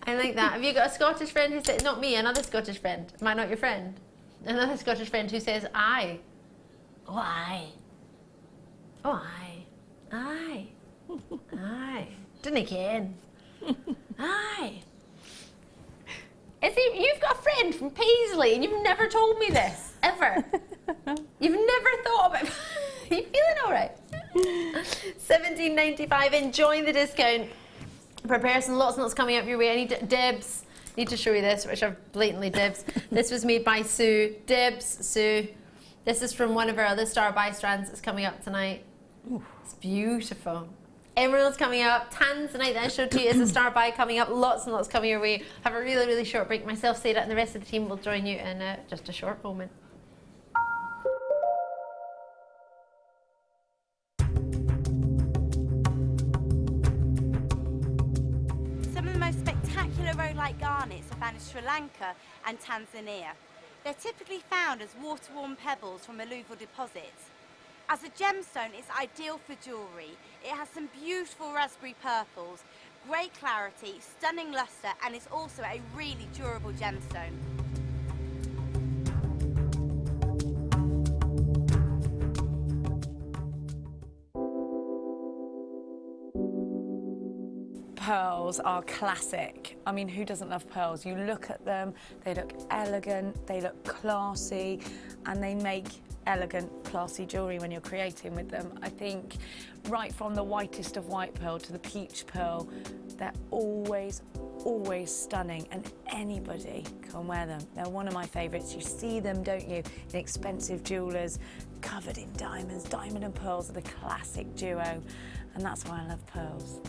I like that. Have you got a Scottish friend who said, not me, another Scottish friend? Am I not your friend? Another Scottish friend who says, aye. Oh, aye. Oh, aye. Aye. Aye. Didn't he ken? Aye. You've got a friend from Paisley and you've never told me this, ever. You've never thought about it. Are you feeling all right? $17.95, enjoying the discount per person. Lots and lots coming up your way. I need Debs. Need to show you this, which I've blatantly Debs. This was made by Sue. Debs, Sue. This is from one of our other Star Buy strands that's coming up tonight. Ooh. It's beautiful. Emerald's coming up. Tanzanite that I showed to you is a Star Buy coming up. Lots and lots coming your way. Have a really short break. Myself, Sara, and the rest of the team will join you in just a short moment. Rhodolite garnets are found in Sri Lanka and Tanzania. They're typically found as water-worn pebbles from alluvial deposits. As a gemstone, it's ideal for jewellery. It has some beautiful raspberry purples, great clarity, stunning lustre, and it's also a really durable gemstone. Pearls are classic. I mean, who doesn't love pearls? You look at them, they look elegant, they look classy, and they make elegant, classy jewellery when you're creating with them. I think right from the whitest of white pearl to the peach pearl, they're always stunning, and anybody can wear them. They're one of my favourites. You see them, don't you, in expensive jewellers, covered in diamonds. Diamond and pearls are the classic duo, and that's why I love pearls.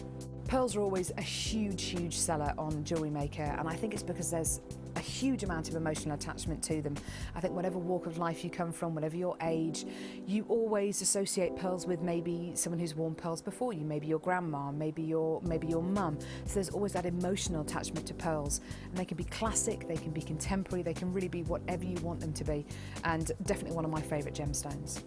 Pearls are always a huge seller on Jewellery Maker, and I think it's because there's a huge amount of emotional attachment to them. I think whatever walk of life you come from, whatever your age, you always associate pearls with maybe someone who's worn pearls before you, maybe your grandma, maybe your mum. So there's always that emotional attachment to pearls, and they can be classic, they can be contemporary, they can really be whatever you want them to be, and definitely one of my favourite gemstones.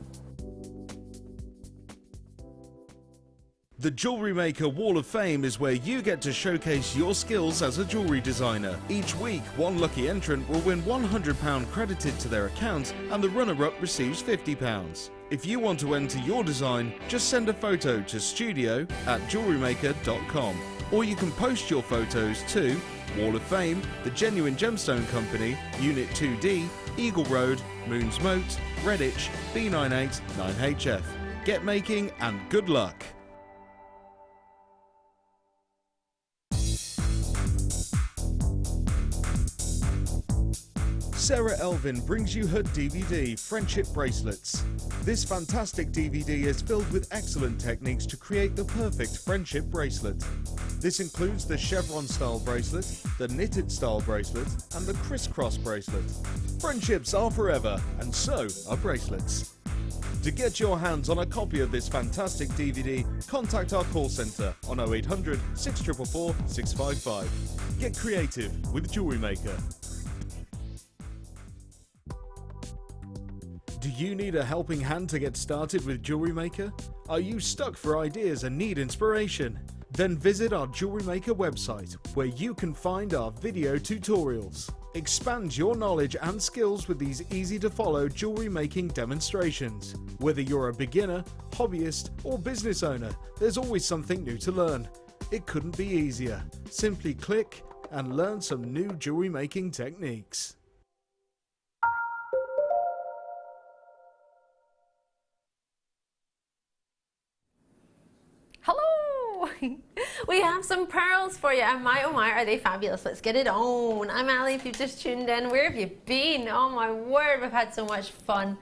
The Jewellery Maker Wall of Fame is where you get to showcase your skills as a jewellery designer. Each week, one lucky entrant will win £100 credited to their account, and the runner-up receives £50. If you want to enter your design, just send a photo to studio@jewellerymaker.com, or you can post your photos to Wall of Fame, The Genuine Gemstone Company, Unit 2D, Eagle Road, Moons Moat, Redditch, B98 9HF. Get making and good luck! Sara Elvin brings you her DVD, Friendship Bracelets. This fantastic DVD is filled with excellent techniques to create the perfect friendship bracelet. This includes the chevron-style bracelet, the knitted-style bracelet, and the crisscross bracelet. Friendships are forever, and so are bracelets. To get your hands on a copy of this fantastic DVD, contact our call centre on 0800 644 655. Get creative with Jewellery Maker. Do you need a helping hand to get started with Jewellery Maker? Are you stuck for ideas and need inspiration? Then visit our Jewellery Maker website, where you can find our video tutorials. Expand your knowledge and skills with these easy-to-follow jewellery making demonstrations. Whether you're a beginner, hobbyist, or business owner, there's always something new to learn. It couldn't be easier. Simply click and learn some new jewellery making techniques. Hello! We have some pearls for you, and my oh my, are they fabulous. Let's get it on. I'm Ali, if you've just tuned in. Where have you been? Oh my word, we've had so much fun.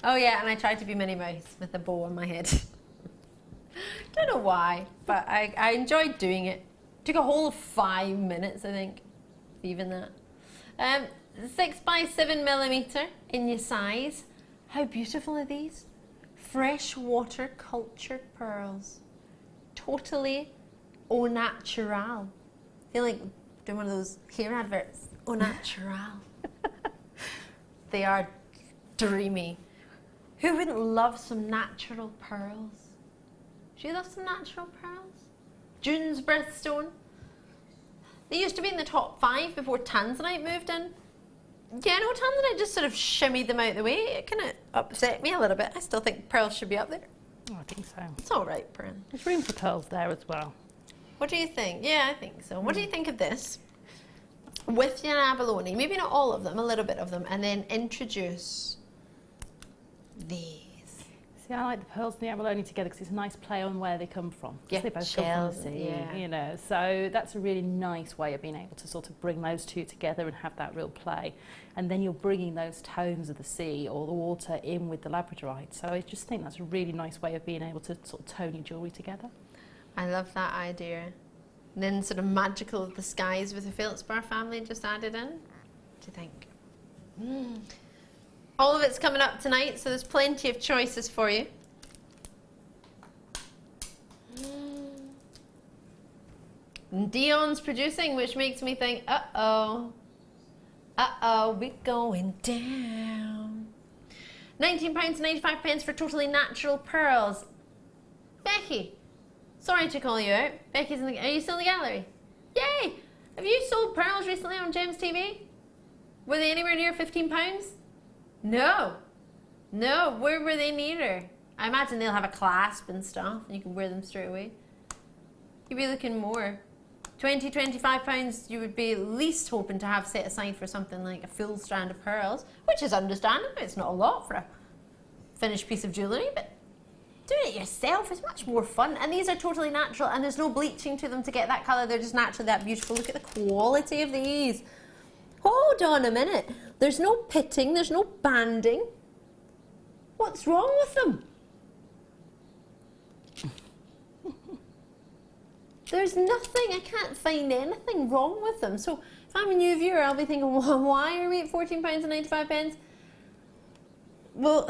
Oh yeah, and I tried to be Minnie Mouse with a bow on my head. Don't know why, but I enjoyed doing it. Took a whole 5 minutes, I think, even that. 6 by 7mm in your size. How beautiful are these? Freshwater cultured pearls. Totally au natural. I feel like doing one of those hair adverts. Au natural. They are dreamy. Who wouldn't love some natural pearls? Do you love some natural pearls? June's birthstone. They used to be in the top 5 before Tanzanite moved in. Yeah, no, Tanzanite just sort of shimmied them out of the way. It kind of upset me a little bit. I still think pearls should be up there. Oh, I think so. It's all right, Bryn. There's room for pearls there as well. What do you think? Yeah, I think so. What do you think of this? With your abalone, maybe not all of them, a little bit of them, and then introduce these. See, I like the pearls and the abalone together because it's a nice play on where they come from. Yeah, they both shells, come from the sea, yeah. you know. So that's a really nice way of being able to sort of bring those two together and have that real play. And then you're bringing those tones of the sea or the water in with the Labradorite. So I just think that's a really nice way of being able to sort of tone your jewellery together. I love that idea. And then sort of magical of the skies with the Feldspar family just added in. What do you think? All of it's coming up tonight, so there's plenty of choices for you. And Dion's producing, which makes me think, uh-oh, we're going down. £19.95 for totally natural pearls. Becky, sorry to call you out. Becky's in the, are you still in the gallery? Yay! Have you sold pearls recently on Gems TV? Were they anywhere near £15? No. No, where were they nearer? I imagine they'll have a clasp and stuff, and you can wear them straight away. You'd be looking more. £20, £25 you would be at least hoping to have set aside for something like a full strand of pearls, which is understandable. It's not a lot for a finished piece of jewellery, but doing it yourself is much more fun. And these are totally natural, and there's no bleaching to them to get that colour. They're just naturally that beautiful. Look at the quality of these. Hold on a minute. There's no pitting, there's no banding. What's wrong with them? There's nothing, I can't find anything wrong with them. So if I'm a new viewer, I'll be thinking, well, why are we at £14.95? Well,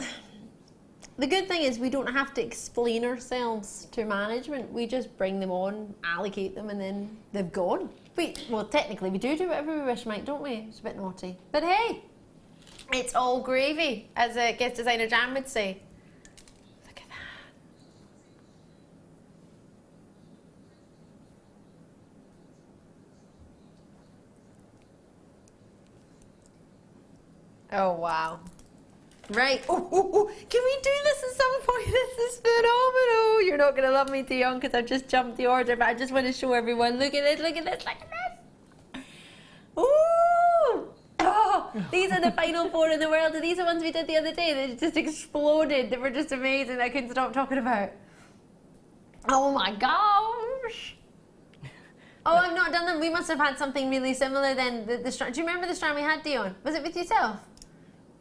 the good thing is we don't have to explain ourselves to management. We just bring them on, allocate them, and then they've gone. Well, technically we do whatever we wish, Mike, don't we? It's a bit naughty. But hey, it's all gravy, as a guest designer Jan would say. Look at that. Oh, wow. Right. Oh, can we do this at some point? This is phenomenal. You're not going to love me, Dion, because I've just jumped the order, but I just want to show everyone. Look at this, look at this, look at this. Ooh. Oh, these are the final 4 in the world. And these are ones we did the other day. They just exploded. They were just amazing. I couldn't stop talking about. Oh my gosh. Oh, I've not done them. We must have had something really similar then. The strand. Do you remember the strand we had, Dion? Was it with yourself?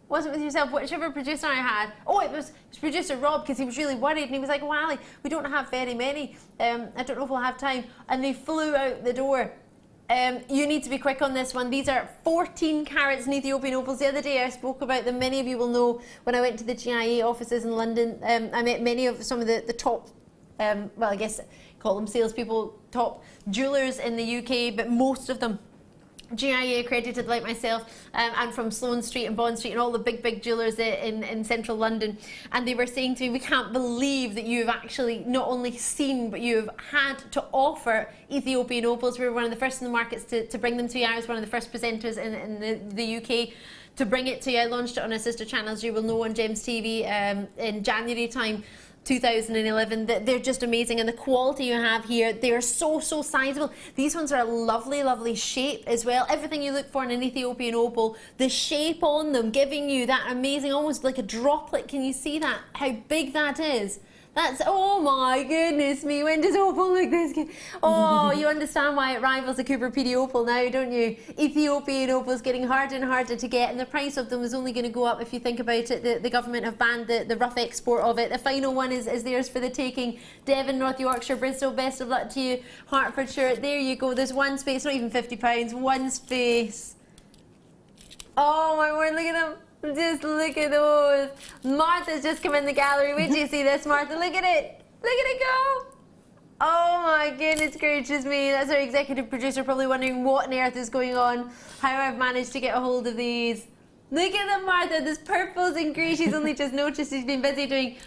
Wasn't with yourself, whichever producer I had. Oh, it was producer Rob, because he was really worried, and he was like, well, Ali, we don't have very many. I don't know if we'll have time. And they flew out the door. You need to be quick on this one. These are 14 carats in Ethiopian opals. The other day I spoke about them. Many of you will know when I went to the GIA offices in London, I met many of some of the top, well, I guess call them salespeople, top jewellers in the UK, but most of them GIA accredited like myself, and from Sloane Street and Bond Street and all the big jewellers in central London, and they were saying to me, we can't believe that you've actually not only seen but you've had to offer Ethiopian opals. We were one of the first in the markets to bring them to you. I was one of the first presenters in the UK to bring it to you. I launched it on our sister channels, you will know, on Gems TV in January time 2011. They're just amazing, and the quality you have here, they are so sizable. These ones are a lovely shape as well. Everything you look for in an Ethiopian opal, the shape on them giving you that amazing, almost like a droplet. Can you see that, how big that is? That's, oh my goodness me, when does opal like this get? Oh, you understand why it rivals the Cooper PD opal now, don't you? Ethiopian opals getting harder and harder to get, and the price of them is only going to go up if you think about it. The government have banned the rough export of it. The final one is theirs for the taking. Devon, North Yorkshire, Bristol, best of luck to you. Hertfordshire, there you go. There's one space, not even £50, one space. Oh my word, look at them. Just look at those. Martha's just come in the gallery. Wait till you see this, Martha. Look at it. Look at it go. Oh my goodness gracious me. That's our executive producer probably wondering what on earth is going on, how I've managed to get a hold of these. Look at them, Martha. There's purples and grey. She's only just noticed. She's been busy doing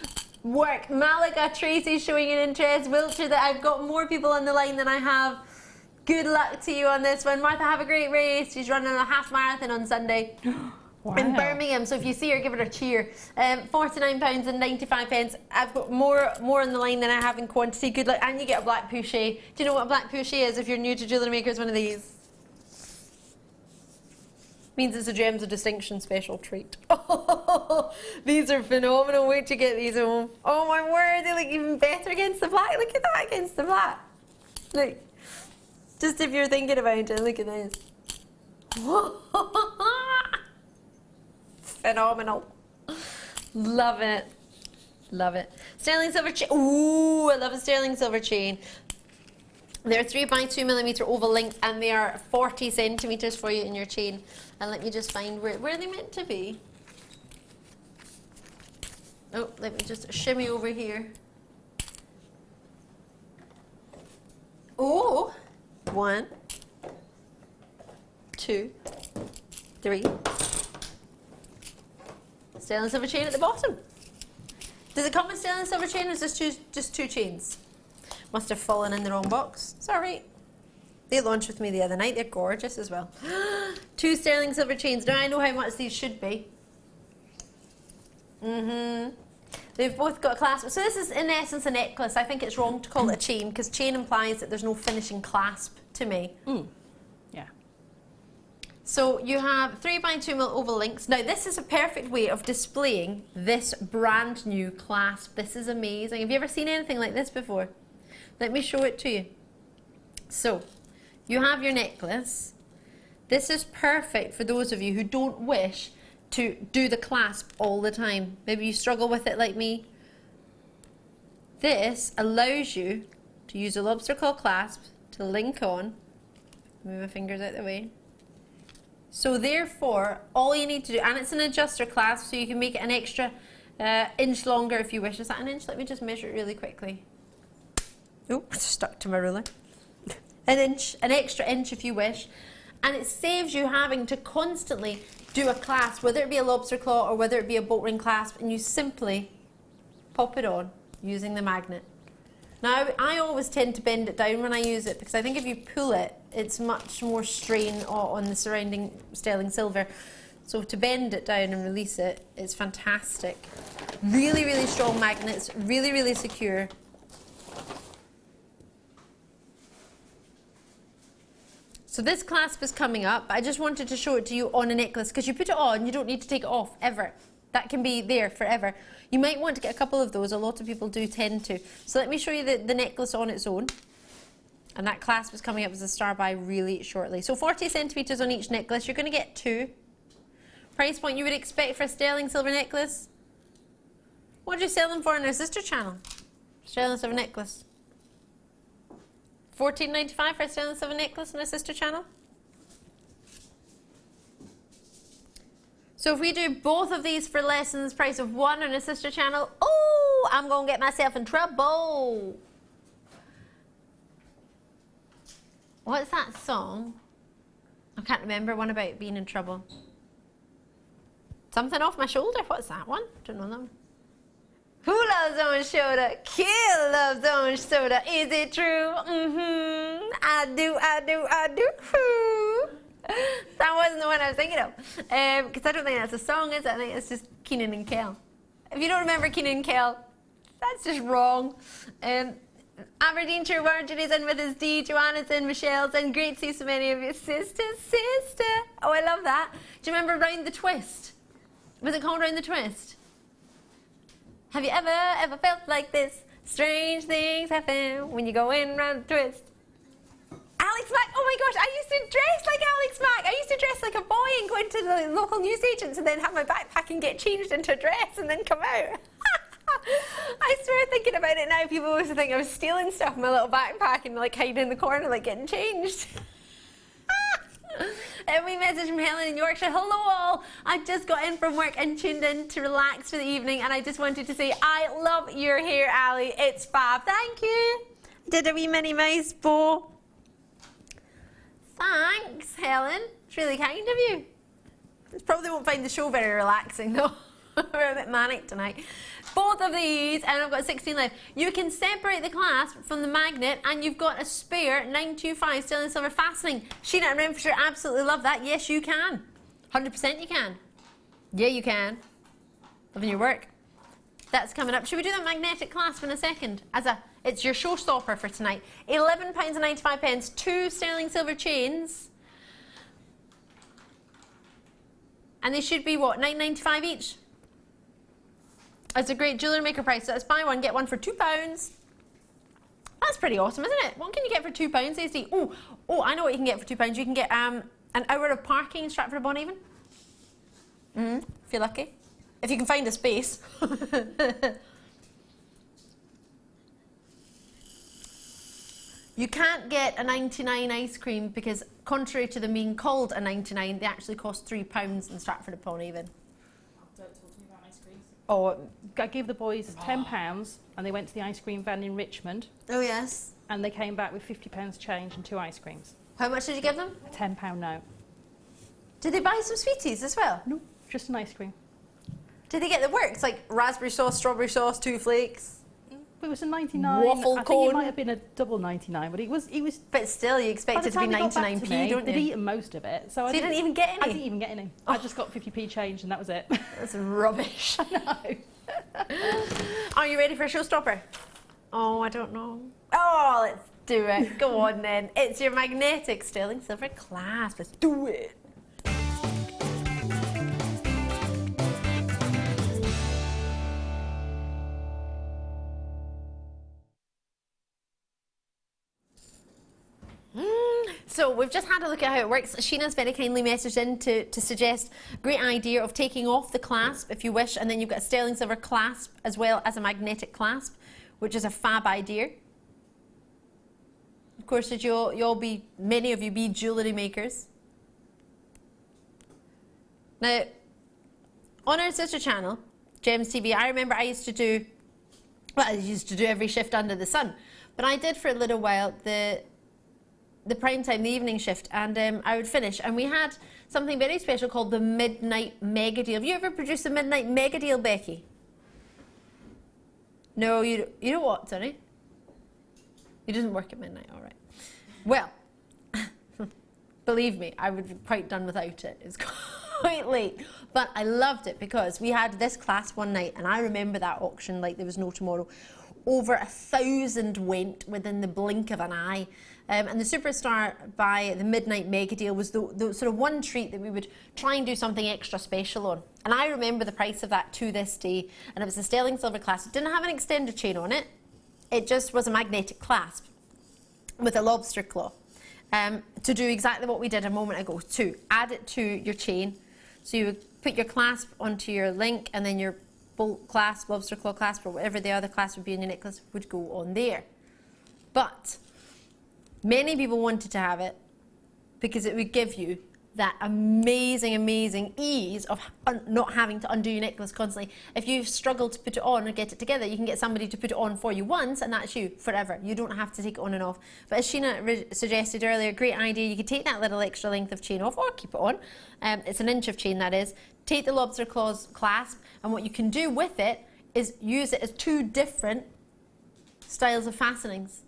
work. Malaga, Tracy's showing an interest. Wiltshire, that I've got more people on the line than I have. Good luck to you on this one. Martha, have a great race. She's running a half marathon on Sunday. Wow. In Birmingham, so if you see her, give her a cheer. £49.95. I've got more on the line than I have in quantity. Good luck, and you get a black poché. Do you know what a black poché is? If you're new to Jewellery Maker, it's one of these. Means it's a Gems of Distinction special treat. Oh, these are phenomenal. Wait to get these home. Oh my word, they look even better against the black. Look at that against the black. Look, just if you're thinking about it, look at this. Phenomenal. Love it. Love it. Sterling silver chain. Ooh, I love a sterling silver chain. They're 3x2mm oval length, and they are 40 centimeters for you in your chain. And let me just find where are they meant to be. Oh, let me just shimmy over here. Oh, 1, 2, 3. Sterling silver chain at the bottom. Does it come with sterling silver chain, or is this just two chains? Must have fallen in the wrong box. It's alright. They launched with me the other night. They're gorgeous as well. 2 sterling silver chains. Now I know how much these should be. They've both got clasps. So this is in essence a necklace. I think it's wrong to call it a chain, because chain implies that there's no finishing clasp to me. Yeah. So you have 3x2mm oval links. Now this is a perfect way of displaying this brand new clasp. This is amazing. Have you ever seen anything like this before? Let me show it to you. So you have your necklace. This is perfect for those of you who don't wish to do the clasp all the time. Maybe you struggle with it like me. This allows you to use a lobster claw clasp to link on. Move my fingers out the way. So therefore, all you need to do, and it's an adjuster clasp, so you can make it an extra inch longer if you wish. Is that an inch? Let me just measure it really quickly. Oh, it's stuck to my ruler. An inch, an extra inch if you wish. And it saves you having to constantly do a clasp, whether it be a lobster claw or whether it be a bolt ring clasp, and you simply pop it on using the magnet. Now, I always tend to bend it down when I use it, because I think if you pull it, it's much more strain on the surrounding sterling silver. So to bend it down and release it, it's fantastic. Really, really strong magnets, really, really secure. So this clasp is coming up. I just wanted to show it to you on a necklace, because you put it on, you don't need to take it off, ever. That can be there forever. You might want to get a couple of those. A lot of people do tend to. So let me show you the necklace on its own. And that clasp is coming up as a star buy really shortly. So 40 centimeters on each necklace. You're going to get 2. Price point you would expect for a sterling silver necklace. What do you sell them for in our sister channel? Sterling silver necklace. $14.95 for a sterling silver necklace in our sister channel. So if we do both of these for less than the price of one on a sister channel, oh, I'm going to get myself in trouble. What's that song? I can't remember one about being in trouble. Something off my shoulder. What's that one? Don't know them. Who loves orange soda? Kill loves orange soda. Is it true? I do. That wasn't the one I was thinking of. Because I don't think that's a song, is it? I think it's just Keenan and Kel. If you don't remember Keenan and Kel, that's just wrong. Aberdeenshire Virgin is in with us, Dee, Joanna's in, Michelle's in. Great to see so many of you. Sister. Oh, I love that. Do you remember Round the Twist? Was it called Round the Twist? Have you ever felt like this? Strange things happen when you go in round the twist. Alex Mack, oh my gosh, I used to dress like Alex Mack. I used to dress like a boy and go into the local newsagents and then have my backpack and get changed into a dress and then come out. I swear, thinking about it now, people always think I was stealing stuff in my little backpack and like hiding in the corner, like getting changed. And we message from Helen in Yorkshire. Hello all, I just got in from work and tuned in to relax for the evening, and I just wanted to say I love your hair, Ali. It's fab. Thank you. Did a wee Minnie Mouse bow. Thanks, Helen. It's really kind of you. You probably won't find the show very relaxing though. We're a bit manic tonight. Both of these, and I've got 16 left. You can separate the clasp from the magnet, and you've got a spare 925 sterling silver fastening. Sheena and Renfrewshire absolutely love that. Yes, you can. 100% you can. Yeah, you can. Loving your work. That's coming up. Should we do that magnetic clasp in a second? It's your showstopper for tonight. £11.95, 2 sterling silver chains. And they should be what, $9.95 each? It's a great Jewellery Maker price. So let's buy one, get one for £2. That's pretty awesome, isn't it? What can you get for £2, Stacey? Oh, I know what you can get for £2. You can get an hour of parking in Stratford-upon-Avon. If you're lucky. If you can find a space. You can't get a 99 ice cream because, contrary to them being called a 99, they actually cost £3 in Stratford-upon-Avon. Don't talk to me about ice creams. Oh, I gave the boys £10 and they went to the ice cream van in Richmond. Oh, yes. And they came back with £50 change and 2 ice creams. How much did you give them? A £10 note. Did they buy some sweeties as well? No, just an ice cream. Did they get the works? Like raspberry sauce, strawberry sauce, 2 flakes? It was a 99. Waffle I think cone. it might have been a double 99, but it was. But still, you expect it to be 99p, don't They'd you? eaten most of it, so you didn't even get any. I didn't even get any. I just got 50p change, and that was it. That's rubbish. I know. Are you ready for a showstopper? Oh, I don't know. Oh, let's do it. Go on then. It's your magnetic sterling silver clasp. Let's do it. So we've just had a look at how it works. Sheena's very kindly messaged in to suggest a great idea of taking off the clasp if you wish, and then you've got a sterling silver clasp as well as a magnetic clasp, which is a fab idea. Of course, many of you be jewellery makers. Now, on our sister channel, Gems TV, I remember I used to do every shift under the sun, but I did for a little while the prime time, the evening shift, and I would finish, and we had something very special called the Midnight Mega Deal. Have you ever produced a Midnight Mega Deal, Becky? No, you know what, sorry? It doesn't work at midnight, all right. Well, believe me, I would be quite done without it. It's quite late, but I loved it because we had this class one night, and I remember that auction like there was no tomorrow. Over 1,000 went within the blink of an eye. And the Superstar by the Midnight Mega Deal was the sort of one treat that we would try and do something extra special on. And I remember the price of that to this day. And it was a sterling silver clasp. It didn't have an extended chain on it. It just was a magnetic clasp with a lobster claw. To do exactly what we did a moment ago, to add it to your chain. So you would put your clasp onto your link, and then your bolt clasp, lobster claw clasp, or whatever the other clasp would be in your necklace would go on there. But many people wanted to have it because it would give you that amazing, amazing ease of not having to undo your necklace constantly. If you've struggled to put it on or get it together, you can get somebody to put it on for you once, and that's you forever. You don't have to take it on and off. But as Sheena suggested earlier, great idea, you could take that little extra length of chain off or keep it on. It's an inch of chain, that is. Take the lobster claws clasp, and what you can do with it is use it as two different styles of fastenings.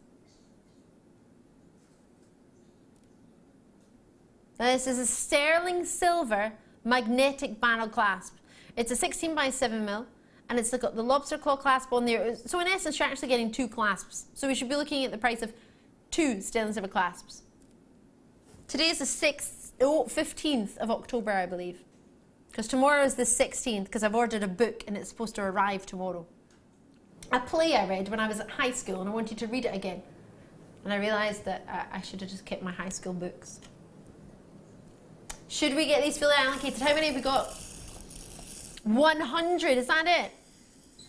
Now this is a sterling silver magnetic barrel clasp. It's a 16 by 7 mil, and it's got the lobster claw clasp on there. So in essence, you're actually getting two clasps. So we should be looking at the price of two sterling silver clasps. Today is the 15th of October, I believe. Because tomorrow is the 16th, because I've ordered a book and it's supposed to arrive tomorrow. A play I read when I was at high school, and I wanted to read it again. And I realised that I should have just kept my high school books. Should we get these fully allocated? How many have we got? 100, is that it?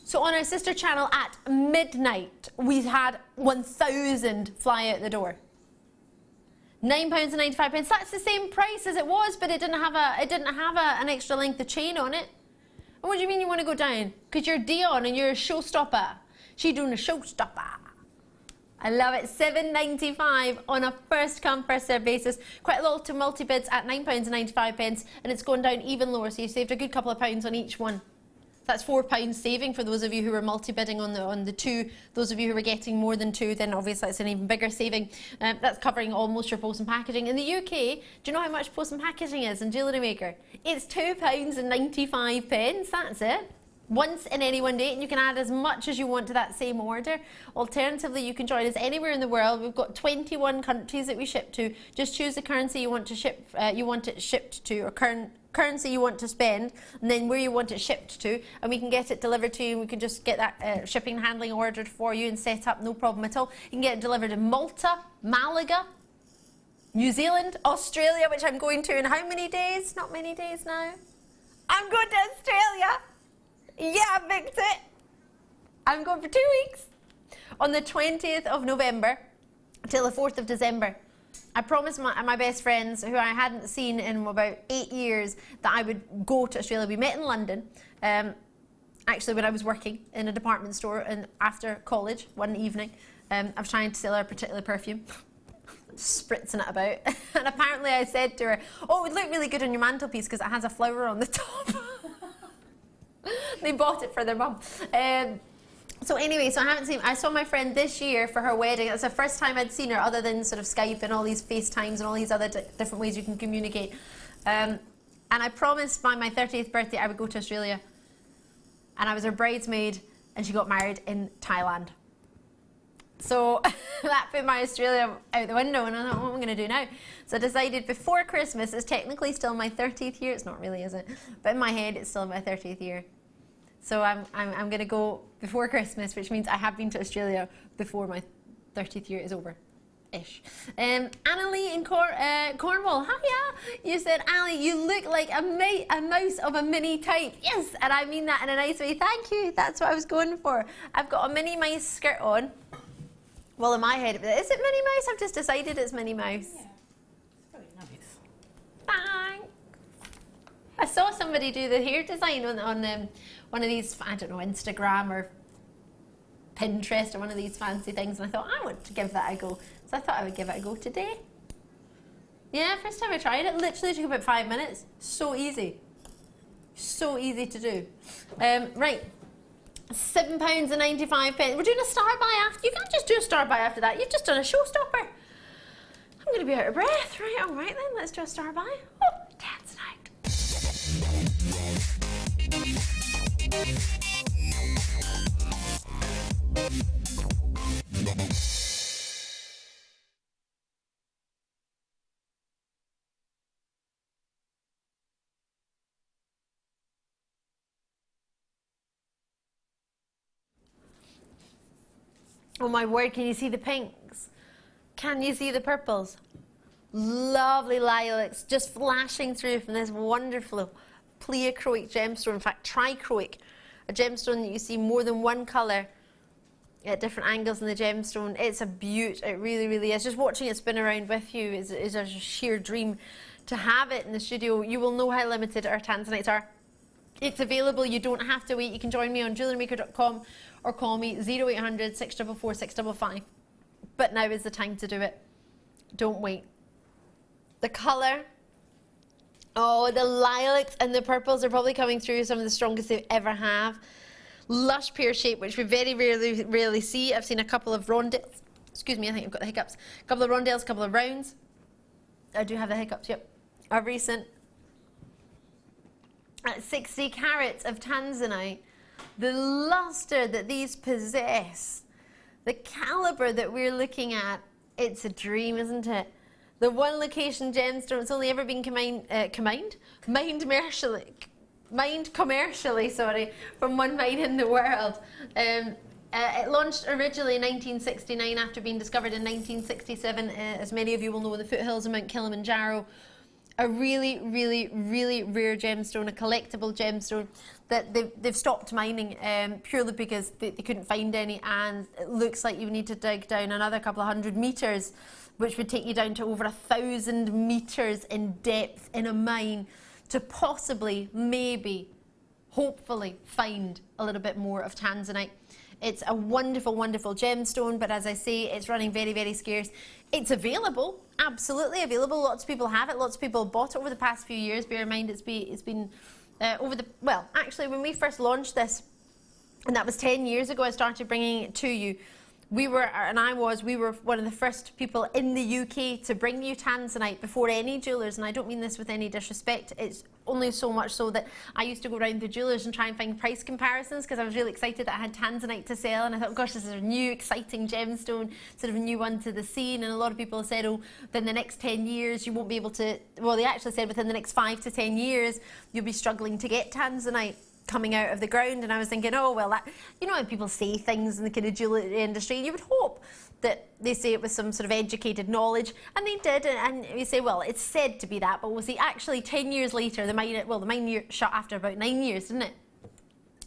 So on our sister channel at midnight, we had 1,000 fly out the door. £9.95. That's the same price as it was, but it didn't have an extra length of chain on it. And what do you mean you want to go down? Because you're Dion and you're a showstopper. She's doing a showstopper. I love it. £7.95 on a first come first served basis. Quite a lot of multi bids at £9.95, and it's going down even lower. So you saved a good couple of pounds on each one. That's £4 saving for those of you who were multi-bidding on the two. Those of you who were getting more than two, then obviously it's an even bigger saving. That's covering almost your post and packaging. In the UK, do you know how much post and packaging is in Jewellery Maker? It's £2.95. That's it. Once in any one day, and you can add as much as you want to that same order. Alternatively, you can join us anywhere in the world. We've got 21 countries that we ship to. Just choose the currency you want to ship, you want it shipped to, or currency you want to spend, and then where you want it shipped to, and we can get it delivered to you, and we can just get that shipping and handling ordered for you and set up, no problem at all. You can get it delivered in Malta, Malaga, New Zealand, Australia, which I'm going to in how many days? Not many days now. I'm going to Australia. Yeah, Victor. I'm going for 2 weeks. On the 20th of November till the 4th of December. I promised my best friends, who I hadn't seen in about 8 years, that I would go to Australia. We met in London, actually when I was working in a department store, and after college one evening, I was trying to sell her a particular perfume. Spritzing it about. And apparently I said to her, oh, it would look really good on your mantelpiece because it has a flower on the top. They bought it for their mum. So anyway, so I saw my friend this year for her wedding. That's the first time I'd seen her, other than sort of Skype and all these FaceTimes and all these other different ways you can communicate. And I promised by my 30th birthday I would go to Australia. And I was her bridesmaid, and she got married in Thailand. So that put my Australia out the window, and I thought, what am I going to do now? So I decided before Christmas, it's technically still my 30th year. It's not really, is it? But in my head, it's still my 30th year. So I'm going to go before Christmas, which means I have been to Australia before my 30th year is over. Ish. Annalie in Cornwall, hiya! You said, Ali, you look like a mouse of a mini type. Yes, and I mean that in a nice way. Thank you. That's what I was going for. I've got a Minnie Mouse skirt on. Well, in my head, is it Minnie Mouse? I've just decided it's Minnie Mouse. Yeah, it's very nice. Thanks. I saw somebody do the hair design on one of these, I don't know, Instagram or Pinterest or one of these fancy things, and I thought, I want to give that a go. So I thought I would give it a go today. Yeah, first time I tried it, literally took about 5 minutes. So easy. So easy to do. Right. £7.95. We're doing a star buy after. You can't just do a star buy after that. You've just done a showstopper. I'm going to be out of breath. Right, all right then. Let's do a star buy. Oh, Tanzanite. Oh my word, can you see the pinks? Can you see the purples? Lovely lilacs just flashing through from this wonderful pleochroic gemstone. In fact, trichroic, a gemstone that you see more than one colour at different angles in the gemstone. It's a beaut, it really, really is. Just watching it spin around with you is a sheer dream. to have it in the studio, you will know how limited our Tanzanites are. It's available, you don't have to wait. You can join me on JewelleryMaker.com or call me 0800 644 655. But now is the time to do it. Don't wait. The colour, oh, the lilacs and the purples are probably coming through, some of the strongest they ever have. Lush pear shape, which we very rarely see. I've seen a couple of rondelles. Excuse me, I think I've got the hiccups. A couple of rondelles, a couple of rounds. I do have the hiccups, yep. A recent 60 carats of Tanzanite. The luster that these possess, the caliber that we're looking at, it's a dream, isn't it? The one location gemstone that's only ever been mined commercially, sorry, from one mine in the world. It launched originally in 1969 after being discovered in 1967, as many of you will know, in the foothills of Mount Kilimanjaro. A really rare gemstone, a collectible gemstone that they've stopped mining purely because they couldn't find any, and it looks like you need to dig down another couple of 100 meters, which would take you down to over 1,000 meters in depth in a mine to possibly, maybe, hopefully find a little bit more of Tanzanite. It's a wonderful gemstone, but as I say, it's running very scarce. It's available, absolutely available. Lots of people have it. Lots of people have bought it over the past few years. Bear in mind, it's been well, actually, when we first launched this, and that was 10 years ago, I started bringing it to you. We were one of the first people in the UK to bring you Tanzanite before any jewellers, and I don't mean this with any disrespect. It's only so much so that I used to go around the jewellers and try and find price comparisons because I was really excited that I had Tanzanite to sell, and I thought, gosh, this is a new exciting gemstone, sort of a new one to the scene. And a lot of people have said, oh, within the next 10 years you won't be able to, well, they actually said within the next 5 to 10 years you'll be struggling to get Tanzanite coming out of the ground. And I was thinking, oh well, that, you know, when people say things in the kind of jewellery industry, you would hope that they say it with some sort of educated knowledge, and they did, and you say, well, it's said to be that, but we'll see. Actually, 10 years later, the mine shut after about 9 years, didn't it?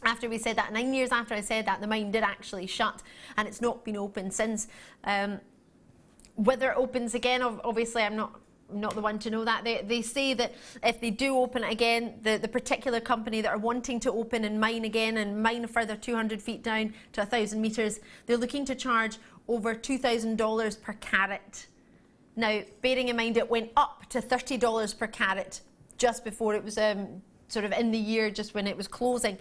After we said that, 9 years after I said that, the mine did actually shut, and it's not been open since. Whether it opens again, obviously, I'm not the one to know that. They say that if they do open it again, the particular company that are wanting to open and mine again and mine a further 200 feet down to 1,000 meters, they're looking to charge over $2,000 per carat. Now, bearing in mind it went up to $30 per carat just before it was sort of in the year, just when it was closing.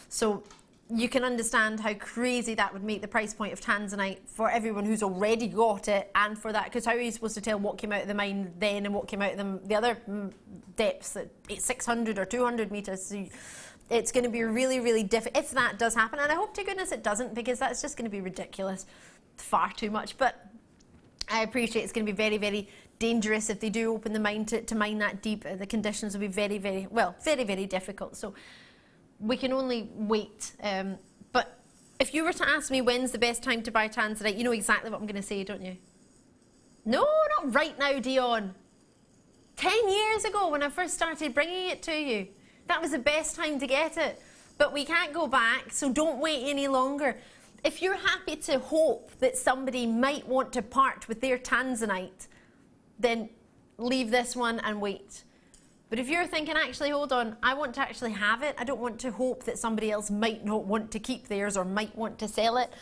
So you can understand how crazy that would make the price point of Tanzanite for everyone who's already got it, and for that, because how are you supposed to tell what came out of the mine then and what came out of the other depths at 600 or 200 meters? So it's going to be really difficult if that does happen, and I hope to goodness it doesn't, because that's just going to be ridiculous, far too much. But I appreciate it's going to be very dangerous if they do open the mine to mine that deep. The conditions will be very difficult. So we can only wait. But if you were to ask me when's the best time to buy Tanzanite, you know exactly what I'm going to say, don't you? No, not right now, Dion. 10 years ago when I first started bringing it to you, that was the best time to get it. But we can't go back, so don't wait any longer. If you're happy to hope that somebody might want to part with their Tanzanite, then leave this one and wait. But if you're thinking, actually, hold on, I want to actually have it, I don't want to hope that somebody else might not want to keep theirs or might want to sell it,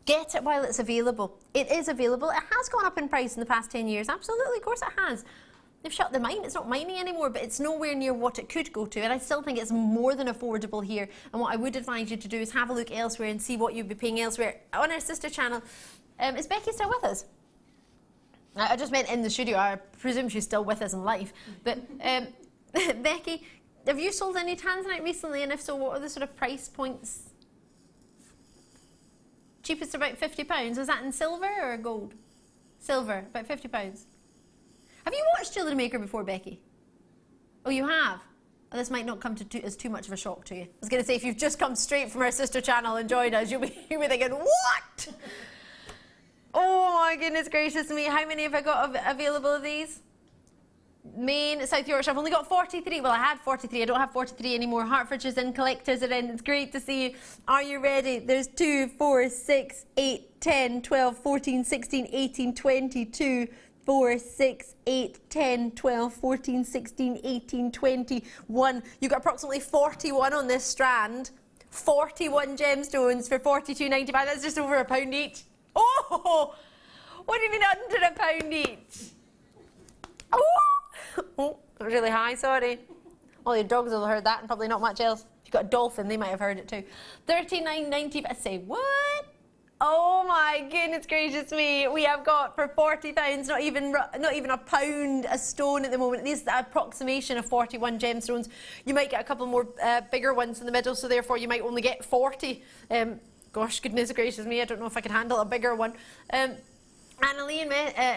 get it while it's available. It is available. It has gone up in price in the past 10 years. Absolutely, of course it has. They've shut the mine. It's not mining anymore, but it's nowhere near what it could go to. And I still think it's more than affordable here. And what I would advise you to do is have a look elsewhere and see what you'd be paying elsewhere. On our sister channel, is Becky still with us? I just meant in the studio. I presume she's still with us in life. But Becky, have you sold any Tanzanite recently? And if so, what are the sort of price points? Cheapest about £50. Is that in silver or gold? Silver, about £50. Have you watched Jewellery Maker before, Becky? Oh, you have? Oh, this might not come as too much of a shock to you. I was going to say, if you've just come straight from our sister channel and joined us, you'll be thinking, what? Oh my goodness gracious me. How many have I got available of these? Maine, South Yorkshire, I've only got 43. Well, I had 43. I don't have 43 anymore. Hertfordshire's in, collectors are in. It's great to see you. Are you ready? There's 2, 4, 6, 8, 10, 12, 14, 16, 18, 22, 4, 6, 8, 10, 12, 14, 16, 18, 21. You've got approximately 41 on this strand. 41 gemstones for £42.95. That's just over £1 each. Oh! What do you mean under £1 each? Oh, that was really high, sorry. All your dogs will have heard that and probably not much else. If you've got a dolphin, they might have heard it too. £39.95. I say, what? Oh my goodness gracious me. We have got for £40, not even £1 a stone at the moment. This is the approximation of 41 gemstones. You might get a couple more bigger ones in the middle, so therefore you might only get 40. Gosh, goodness gracious me, I don't know if I can handle a bigger one. Annalie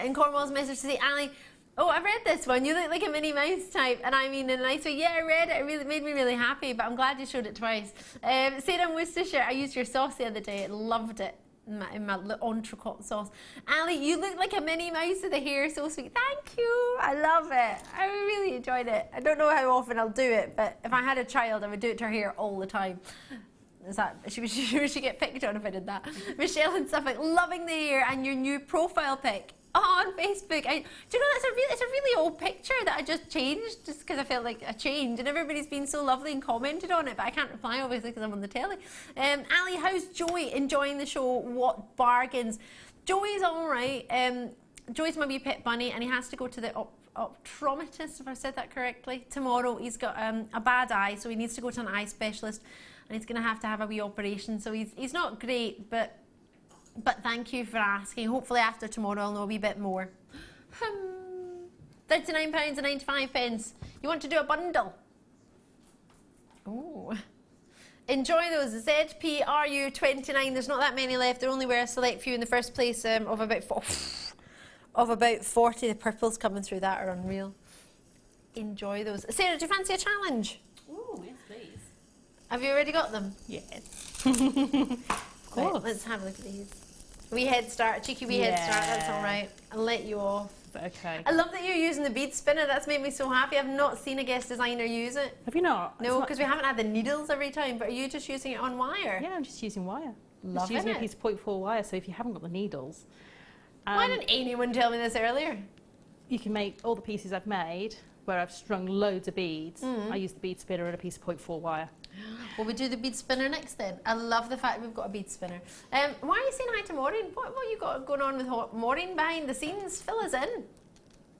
in Cornwall's message to say, Ali, oh, I've read this one. You look like a Minnie Mouse type. And I mean in a nice way. Yeah, I read it. It made me really happy, but I'm glad you showed it twice. Sarah in Worcestershire, I used your sauce the other day. I loved it. In my entrecote sauce. Ali, you look like a Minnie Mouse with the hair. So sweet. Thank you. I love it. I really enjoyed it. I don't know how often I'll do it, but if I had a child, I would do it to her hair all the time. Is that, she should get picked on if I did that. Michelle and Suffolk, loving the hair and your new profile pic. Oh, on Facebook. Do you know, it's a really old picture that I just changed just because I felt like a change, and everybody's been so lovely and commented on it, but I can't reply obviously because I'm on the telly. Ali, how's Joey enjoying the show? What bargains? Joey's all right. Joey's my wee pet bunny, and he has to go to the optometrist, if I said that correctly, tomorrow. He's got a bad eye, so he needs to go to an eye specialist, and he's going to have a wee operation. So he's not great, but thank you for asking. Hopefully after tomorrow I'll know a wee bit more. £39.95. You want to do a bundle? Oh. Enjoy those. ZPRU29. There's not that many left. There only were a select few in the first place of about 40. The purples coming through that are unreal. Enjoy those. Sarah, do you fancy a challenge? Oh, yes, please. Have you already got them? Yes. Of course. Right, let's have a look at these. Wee head start, cheeky wee head start, that's all right. I'll let you off. Okay. I love that you're using the bead spinner. That's made me so happy. I've not seen a guest designer use it. Have you not? No, because we haven't had the needles every time, but are you just using it on wire? Yeah, I'm just using wire. Love just using a piece of 0.4 wire, so if you haven't got the needles. Why didn't anyone tell me this earlier? You can make all the pieces I've made where I've strung loads of beads. I use the bead spinner and a piece of 0.4 wire. Well, we do the bead spinner next then. I love the fact we've got a bead spinner. Why are you saying hi to Maureen? What you got going on with Maureen behind the scenes? Fill us in.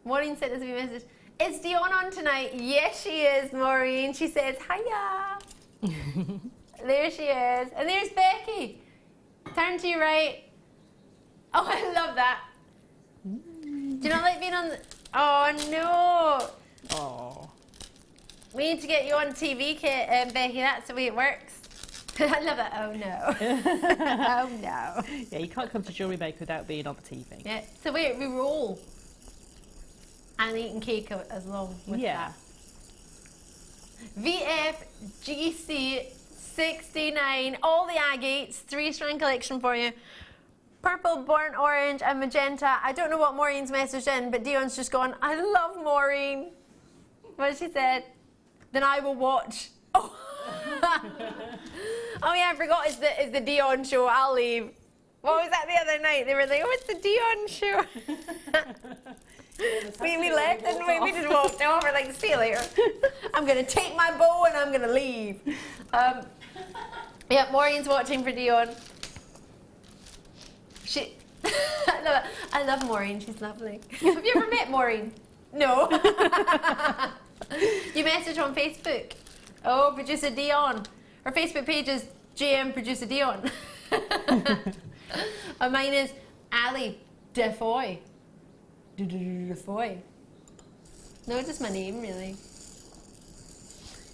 Maureen sent us a wee message. Is Dion on tonight? Yes, she is, Maureen. She says, hiya. There she is. And there's Becky. Turn to your right. Oh, I love that. Do you not like being on the... Oh, no. Oh. We need to get you on TV, Becky. That's the way it works. I love it. Oh, no. Oh, no. Yeah, you can't come to Jewellery Maker without being on the TV. Yeah, it's the way we roll. And eating cake as long with that. VFGC69. All the agates. 3-strand collection for you. Purple, burnt orange and magenta. I don't know what Maureen's messaged in, but Dion's just gone, I love Maureen. What she said? Then I will watch. Oh, oh yeah, I forgot it's the Dion show. I'll leave. What was that the other night? They were like, oh, it's the Dion show. we left and we just walked off. We're like, see you later. I'm going to take my bow and I'm going to leave. Yeah, Maureen's watching for Dion. I love Maureen. She's lovely. Have you ever met Maureen? No. You message on Facebook. Oh, producer Dion. Her Facebook page is GM producer Dion. And mine is Ali Defoy. Defoy. No, just my name, really.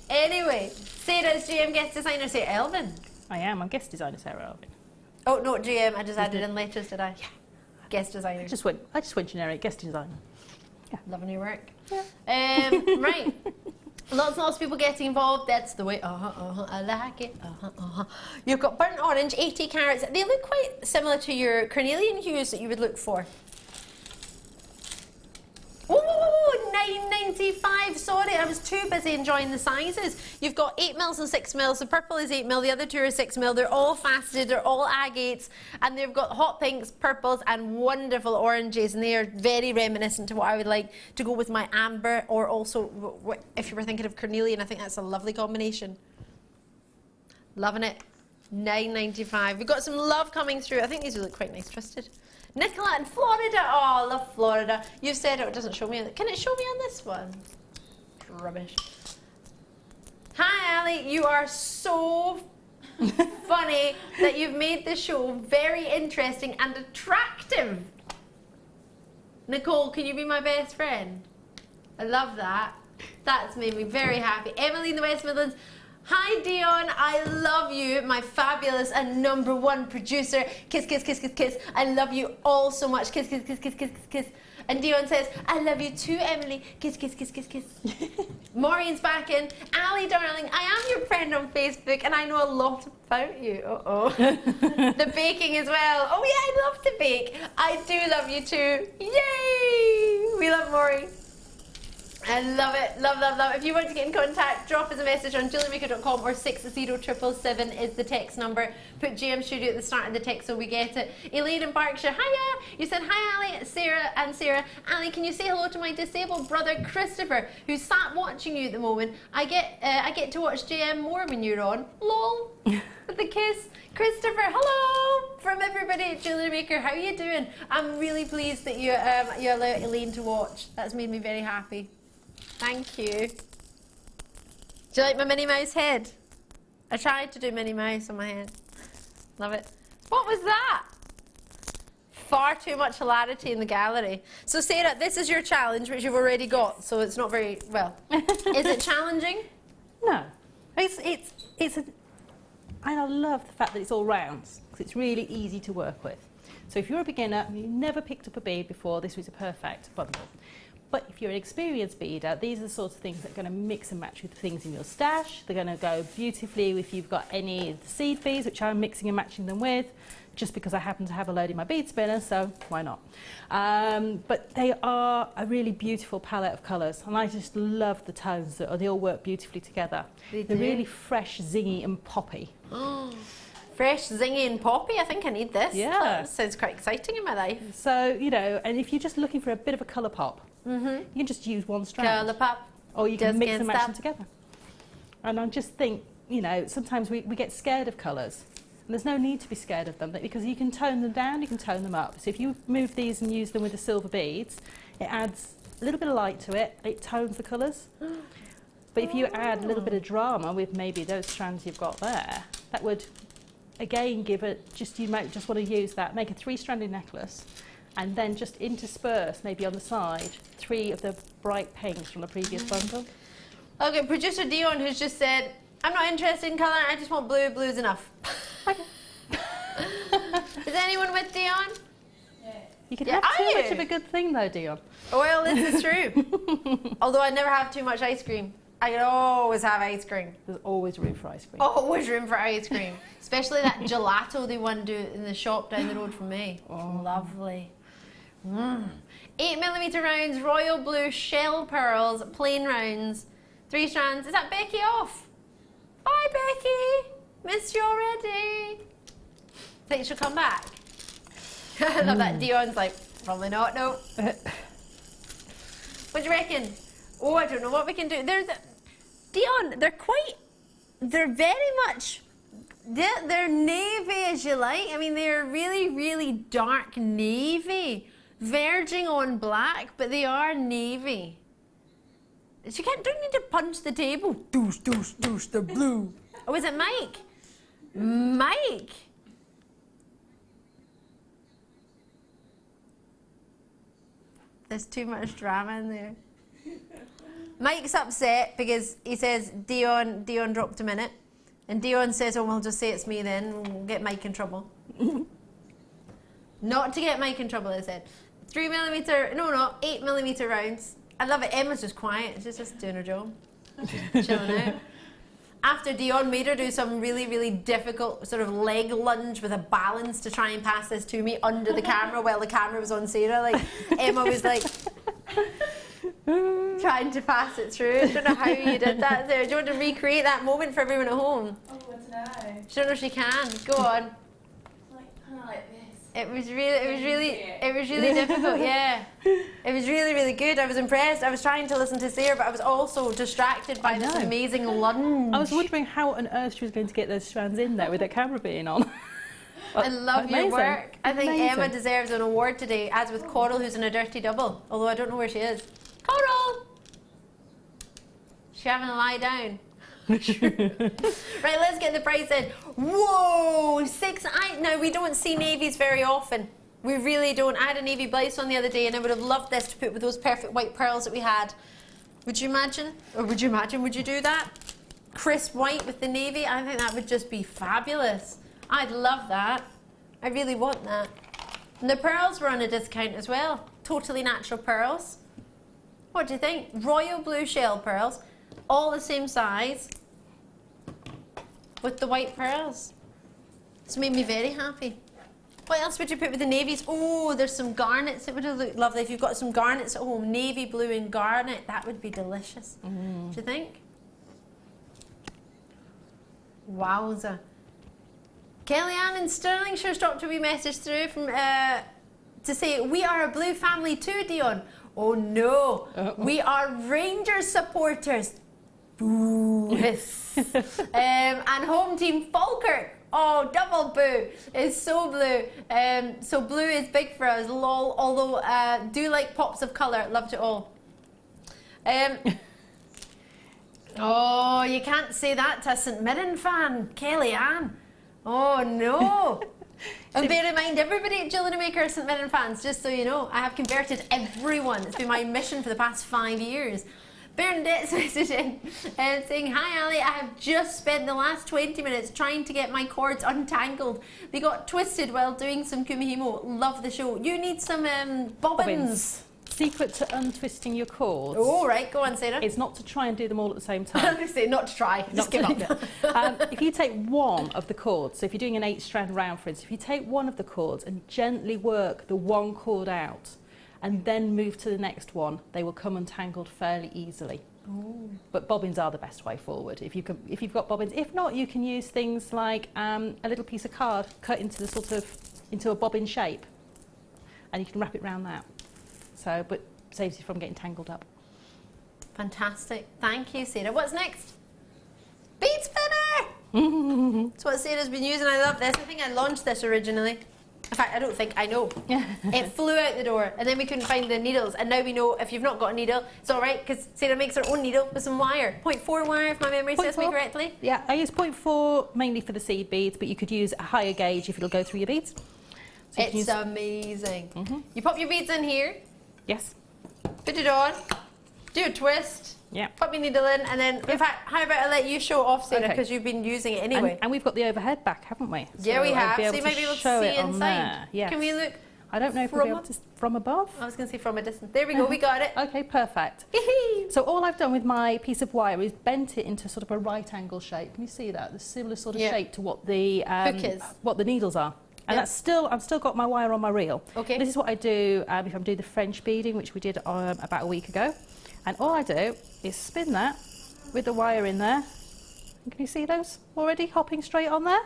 Anyway, Sarah's GM guest designer, say Elvin. I am. I'm guest designer, Sarah Elvin. Oh, not GM. I just added in letters, did I? Yeah. Guest designer. I just went generic. Guest designer. Yeah. Loving your work. Yeah. Right. Lots and lots of people getting involved. That's the way. I like it. You've got burnt orange, 80 carats. They look quite similar to your carnelian hues that you would look for. Oh, 9.95. Sorry, I was too busy enjoying the sizes. You've got 8mm and 6mm. The purple is 8mm, the other two are 6mm. They're all faceted, they're all agates, and they've got hot pinks, purples, and wonderful oranges, and they are very reminiscent to what I would like to go with my amber, or also, if you were thinking of cornelian, I think that's a lovely combination. Loving it. 9.95. We've got some love coming through. I think these will look quite nice twisted. Nicola in Florida. Oh, I love Florida. You've said it doesn't show me. Can it show me on this one? Rubbish. Hi, Ali. You are so funny that you've made the show very interesting and attractive. Nicole, can you be my best friend? I love that. That's made me very happy. Emily in the West Midlands. Hi Dion, I love you, my fabulous and #1 producer. Kiss, kiss, kiss, kiss, kiss. I love you all so much. Kiss, kiss, kiss, kiss, kiss, kiss, kiss. And Dion says, I love you too, Emily. Kiss, kiss, kiss, kiss, kiss. Maureen's back in. Ali, darling, I am your friend on Facebook and I know a lot about you. Uh-oh. The baking as well. Oh yeah, I love to bake. I do love you too. Yay! We love Maureen. I love it, love, love, love. If you want to get in contact, drop us a message on JewelleryMaker.com or 60777 is the text number. Put GM Studio at the start of the text so we get it. Elaine in Berkshire, hiya! You said hi Ali, Sarah and Sarah. Ali, can you say hello to my disabled brother Christopher, who's sat watching you at the moment? I get to watch JM more when you're on. Lol. With the kiss. Christopher, hello from everybody at Jewellery Maker. How are you doing? I'm really pleased that you allowed Elaine to watch. That's made me very happy. Thank you. Do you like my Minnie Mouse head? I tried to do Minnie Mouse on my head. Love it. What was that? Far too much hilarity in the gallery. So Sarah, this is your challenge, which you've already got, so it's not very, well. Is it challenging? No. And I love the fact that it's all rounds, because it's really easy to work with. So if you're a beginner and you've never picked up a bead before, this was a perfect bundle. But if you're an experienced beader, these are the sorts of things that are going to mix and match with the things in your stash. They're going to go beautifully if you've got any of the seed beads, which I'm mixing and matching them with, just because I happen to have a load in my bead spinner, so why not? But they are a really beautiful palette of colours, and I just love the tones. They all work beautifully together. They're really fresh, zingy and poppy. Fresh, zingy and poppy. I think I need this. Yeah. That sounds quite exciting in my life. So, you know, and if you're just looking for a bit of a colour pop, you can just use one strand. Colour pop. Or you can mix and match them together. And I just think, you know, sometimes we get scared of colours. And there's no need to be scared of them, because you can tone them down, you can tone them up. So if you move these and use them with the silver beads, it adds a little bit of light to it, it tones the colours. But if you add a little bit of drama with maybe those strands you've got there, that would, again, give it, you might just want to use that, make a 3-stranded necklace, and then just intersperse, maybe on the side, 3 of the bright pinks from the previous bundle. Okay, producer Dion has just said, I'm not interested in colour, I just want blue, blue's enough. Is anyone with Dion? You can have too much of a good thing though, Dion. Well, this is true. Although I never have too much ice cream. I can always have ice cream. There's always room for ice cream. Always room for ice cream. Especially that gelato they want to do in the shop down the road from me. Oh, lovely. 8mm rounds, royal blue, shell pearls, plain rounds, 3 strands. Is that Becky off? Bye, Becky. Missed you already. Think she'll come back? I love that. Dion's like, probably not, no. What do you reckon? Oh, I don't know what we can do. Dion, they're very much, they're navy as you like. I mean, they're really, really dark navy, verging on black, but they are navy. You don't need to punch the table. Doosh, doosh, doosh, they're blue. Oh, is it Mike? Mike? There's too much drama in there. Mike's upset because he says Dion dropped him in it. And Dion says, oh, we'll just say it's me then. We'll get Mike in trouble. Not to get Mike in trouble, I said. 8mm rounds. I love it. Emma's just quiet. She's just doing her job. Just chilling out. After Dion made her do some really, really difficult sort of leg lunge with a balance to try and pass this to me under the camera while the camera was on Sarah. Like, Emma was like, trying trying to pass it through. I don't know how you did that there. Do you want to recreate that moment for everyone at home? Oh, I don't know. She don't know if she can. Go on. Like, kind of like this. It was really difficult, yeah. It was really good. I was impressed. I was trying to listen to Sara, but I was also distracted by this amazing lunge. I was wondering how on earth she was going to get those strands in there with the camera being on. I love your Amazing. work. I think Amazing. Emma deserves an award today, as with Coral, who's in a dirty double. Although I don't know where she is. Coral! She's having a lie down. Right, let's get the price in. Whoa! Now, we don't see navies very often. We really don't. I had a navy blouse on the other day, and I would have loved this to put with those perfect white pearls that we had. Would you imagine? Or would you do that? Crisp white with the navy? I think that would just be fabulous. I'd love that. I really want that. And the pearls were on a discount as well. Totally natural pearls. What do you think? Royal blue shell pearls, all the same size, with the white pearls. It's made me very happy. What else would you put with the navies? Oh, there's some garnets. It would have looked lovely if you've got some garnets at home. Navy blue and garnet. That would be delicious. Do you think? Wowza. Kellyanne in Stirlingshire's dropped a wee message through from to say, we are a blue family too, Dion. Oh no, we are Rangers supporters. Boo. And home team Falkirk. Oh, double boo. It's so blue. So blue is big for us, lol. Although do like pops of colour. Loved it all. Oh, you can't say that to a St Mirren fan, Kellyanne. Oh no! And bear in mind, everybody at JewelleryMaker are St Mirren fans, just so you know. I have converted everyone. It's been my mission for the past 5 years. Bernadette's messaging saying, hi Ali, I have just spent the last 20 minutes trying to get my cords untangled. They got twisted while doing some kumihimo. Love the show. You need some bobbins. Secret to untwisting your cords. Oh, right, go on, Sara. It's not to try and do them all at the same time. I was going to say, not to try, just give up. If you take one of the cords, so if you're doing an 8-strand round, for instance, if you take one of the cords and gently work the one cord out and then move to the next one, they will come untangled fairly easily. Ooh. But bobbins are the best way forward. If you've got bobbins, if not, you can use things like a little piece of card cut into the into a bobbin shape, and you can wrap it around that. So, but saves you from getting tangled up. Fantastic. Thank you, Sara. What's next? Bead spinner! That's what Sara's been using. I love this. I think I launched this originally. In fact, I don't think, I know. It flew out the door, and then we couldn't find the needles. And now we know if you've not got a needle, it's all right, because Sara makes her own needle with some wire. 0.4 wire, if my memory serves me correctly. Yeah, I use 0.4 mainly for the seed beads, but you could use a higher gauge if it'll go through your beads. So it's amazing. You pop your beads in here. Yes. Put it on. Do a twist. Yeah. Pop your needle in, and then, in fact, how about I let you show off, Sara, because you've been using it anyway. And we've got the overhead back, haven't we? Yeah, we have. So you might be able to see inside. Yes. Can we look? I don't know if we'll be able to, from above. I was going to say from a distance. There we go, we got it. Okay, perfect. So all I've done with my piece of wire is bent it into sort of a right angle shape. Can you see that? The similar sort of shape to what the hook is. What the needles are. And that's still, I've still got my wire on my reel. Okay. This is what I do if I'm doing the French beading, which we did about a week ago. And all I do is spin that with the wire in there. And can you see those already hopping straight on there?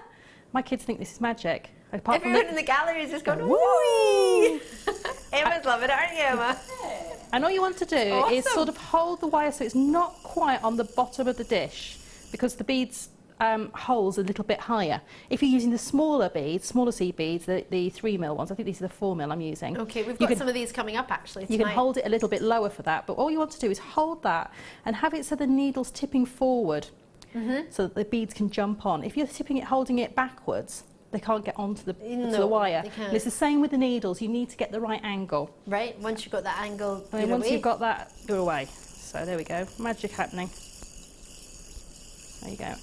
My kids think this is magic. Everyone in the gallery is just going, woo! Emma's loving it, aren't you, Emma? And all you want to do is sort of hold the wire so it's not quite on the bottom of the dish, because the beads holes a little bit higher. If you're using the smaller beads, smaller seed beads, the 3mm ones, I think these are the 4mm I'm using. Okay, we've got some of these coming up actually tonight. You can hold it a little bit lower for that, but all you want to do is hold that and have it so the needle's tipping forward so that the beads can jump on. If you're holding it backwards, they can't get onto the, to the wire. And it's the same with the needles. You need to get the right angle. Right, once you've got that angle, and once you've got that, you're away. So there we go, magic happening. There you go.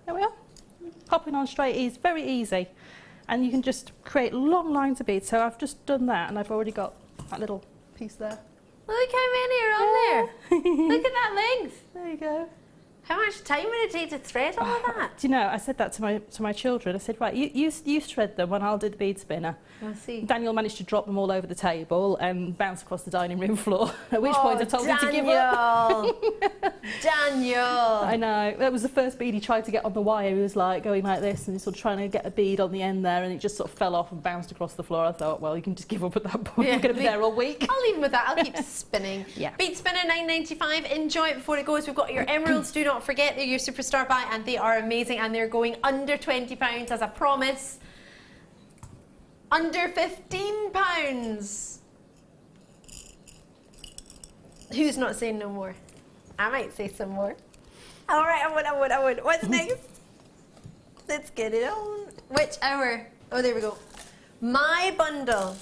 There we are. Popping on straight is very easy, and you can just create long lines of beads. So I've just done that, and I've already got that little piece there. Look how many are on there. Look at that length. There you go. How much time would it take to thread all of that? Do you know, I said that to my children. I said, right, you thread them and I'll do the bead spinner. We'll see. Daniel managed to drop them all over the table and bounce across the dining room floor, at which point I told him to give up. Daniel! I know. That was the first bead he tried to get on the wire. He was like going like this and sort of trying to get a bead on the end there, and it just sort of fell off and bounced across the floor. I thought, well, you can just give up at that point. Yeah, You're going to be there all week. I'll leave him with that. I'll keep spinning. Yeah. Bead spinner, $9.95. Enjoy it before it goes. We've got your emeralds. Do not forget, they're your superstar buy, and they are amazing, and they're going under £20 as a promise. Under £15. Who's not saying no more? I might say some more. All right, I would. What's next? Let's get it on. Which hour? Oh, there we go. My bundle.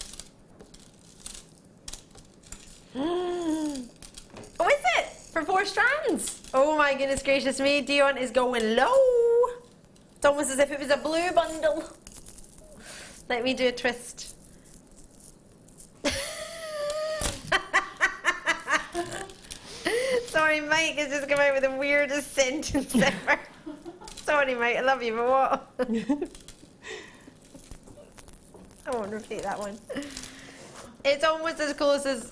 What is it? For 4 strands. Oh my goodness gracious me. Dion is going low. It's almost as if it was a blue bundle. Let me do a twist. Sorry, Mike has just come out with the weirdest sentence ever. Sorry, Mike, I love you, but what? I won't repeat that one. It's almost as close as,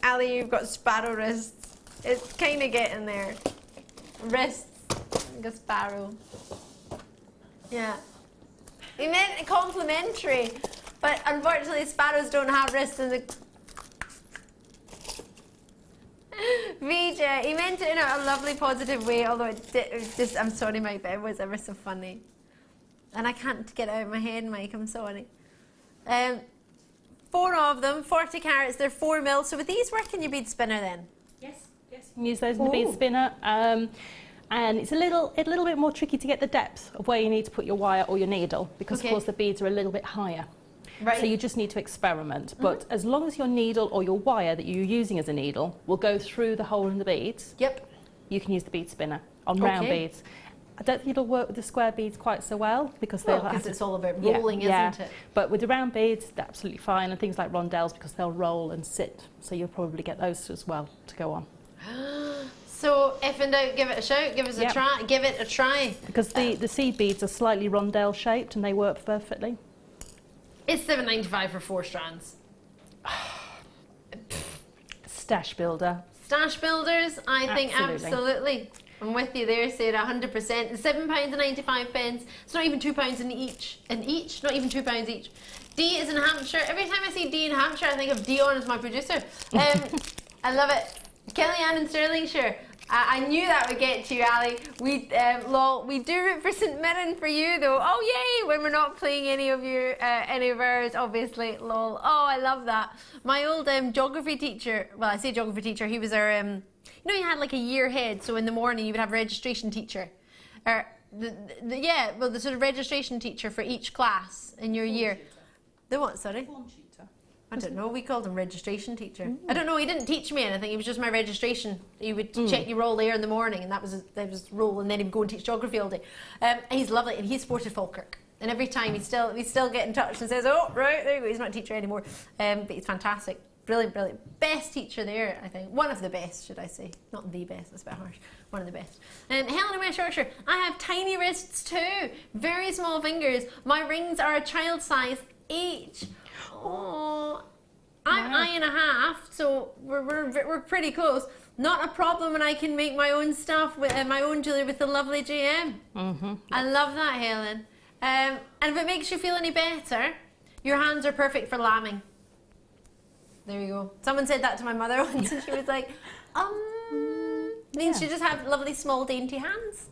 Ali, you've got sparrow wrists. It's kind of getting there. Wrists, like a sparrow. Yeah. We meant complimentary, but unfortunately sparrows don't have wrists in the... VJ, he meant it in a lovely positive way, although it was just, I'm sorry Mike, but it was ever so funny. And I can't get it out of my head, Mike, I'm sorry. 4 of them, 40 carats, they're 4 mil. So with these work in your bead spinner then? Yes, you can use those in the bead spinner. And it's a little bit more tricky to get the depth of where you need to put your wire or your needle, because of course the beads are a little bit higher. Right. So you just need to experiment. But as long as your needle or your wire that you're using as a needle will go through the hole in the beads, you can use the bead spinner on round beads. I don't think it'll work with the square beads quite so well, because it's all about rolling, isn't it? But with the round beads, they're absolutely fine, and things like rondelles, because they'll roll and sit. So you'll probably get those as well to go on. So if in doubt, give it a shout, give us a try, give it a try. Because the seed beads are slightly rondelle shaped and they work perfectly. It's $7.95 for 4 strands. Stash builder. Stash builders, I think absolutely. I'm with you there, Sarah, 100%. £7.95. It's not even £2 in each. Not even £2 each. D is in Hampshire. Every time I see D in Hampshire, I think of Dion as my producer. I love it. Kellyanne in Stirlingshire. I knew that would get to you, Ali. We do root for St Mirren for you, though. Oh, yay! When we're not playing any of ours, obviously. Lol. Oh, I love that. My old geography teacher. Well, I say geography teacher. He was our. You know, you had like a year ahead. So in the morning, you would have a registration teacher. The sort of registration teacher for each class in your year. The what? Sorry. I don't know, we called him registration teacher. I don't know, he didn't teach me anything, he was just my registration. He would check your roll there in the morning, and that was his role, and then he'd go and teach geography all day. He's lovely, and he supported Falkirk. And every time we still get in touch and says, oh, right, there you go, he's not a teacher anymore. But he's fantastic, brilliant. Best teacher there, I think. One of the best, should I say. Not the best, that's a bit harsh. One of the best. Helen in West Yorkshire, I have tiny wrists too, very small fingers. My rings are a child size each. Oh, I'm I.5, so we're pretty close. Not a problem, and I can make my own stuff with my own jewellery with the lovely GM. I love that, Helen. And if it makes you feel any better, your hands are perfect for lambing. There you go. Someone said that to my mother once, and she was like, means you just have lovely small dainty hands.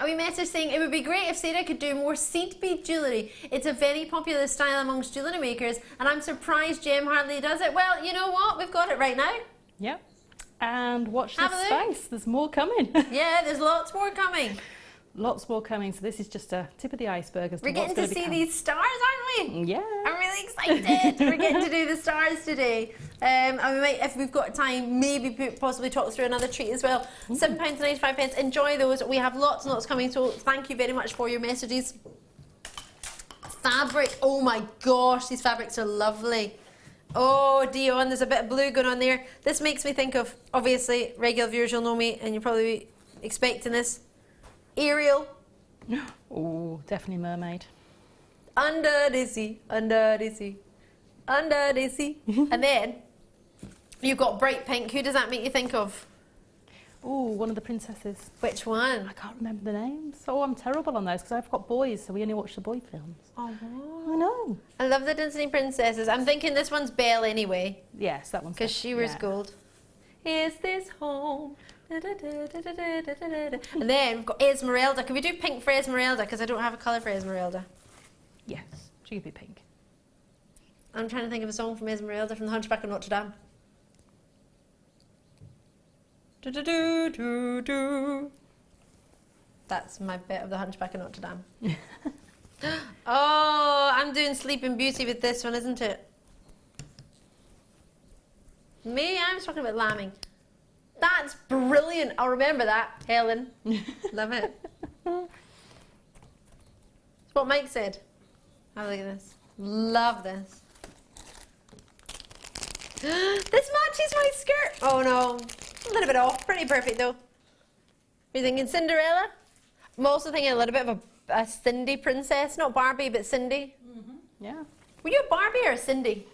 We message saying it would be great if Sarah could do more seed bead jewellery. It's a very popular style amongst jewellery makers, and I'm surprised Jem hardly does it. Well, you know what? We've got it right now. Yep. And watch this space. There's more coming. Yeah, there's lots more coming. Lots more coming. So this is just a tip of the iceberg as to We're getting to see these stars, aren't we? Yeah. I'm really excited. We're getting to do the stars today. And we might, if we've got time, maybe possibly talk through another treat as well. £7.95. Enjoy those. We have lots and lots coming, so thank you very much for your messages. Fabric. Oh my gosh, these fabrics are lovely. Oh, Dion, there's a bit of blue going on there. This makes me think of, obviously, regular viewers you'll know me, and you'll probably be expecting this. Ariel. Oh, definitely mermaid. Under the sea, under the sea, under the sea. And then you've got bright pink. Who does that make you think of? Oh, one of the princesses. Which one? I can't remember the names. Oh, I'm terrible on those because I've got boys, so we only watch the boy films. Oh, I know. I love the Disney princesses. I'm thinking this one's Belle anyway. Yes, that one's. Because she wears gold. Is this home? Da, da, da, da, da, da, da, da. And then we've got Esmeralda. Can we do pink for Esmeralda? Because I don't have a colour for Esmeralda. Yes, she could be pink. I'm trying to think of a song from Esmeralda from The Hunchback of Notre Dame. Do, do, do, do, do. That's my bit of The Hunchback of Notre Dame. Oh, I'm doing Sleeping Beauty with this one, isn't it? Me? I was talking about lambing. That's brilliant. I'll remember that, Helen. Love it. That's what Mike said. Have a look at this. Love this. This matches my skirt. Oh no. A little bit off. Pretty perfect though. Are you thinking Cinderella? I'm also thinking a little bit of a Cindy princess. Not Barbie, but Cindy. Yeah. Were you a Barbie or a Cindy?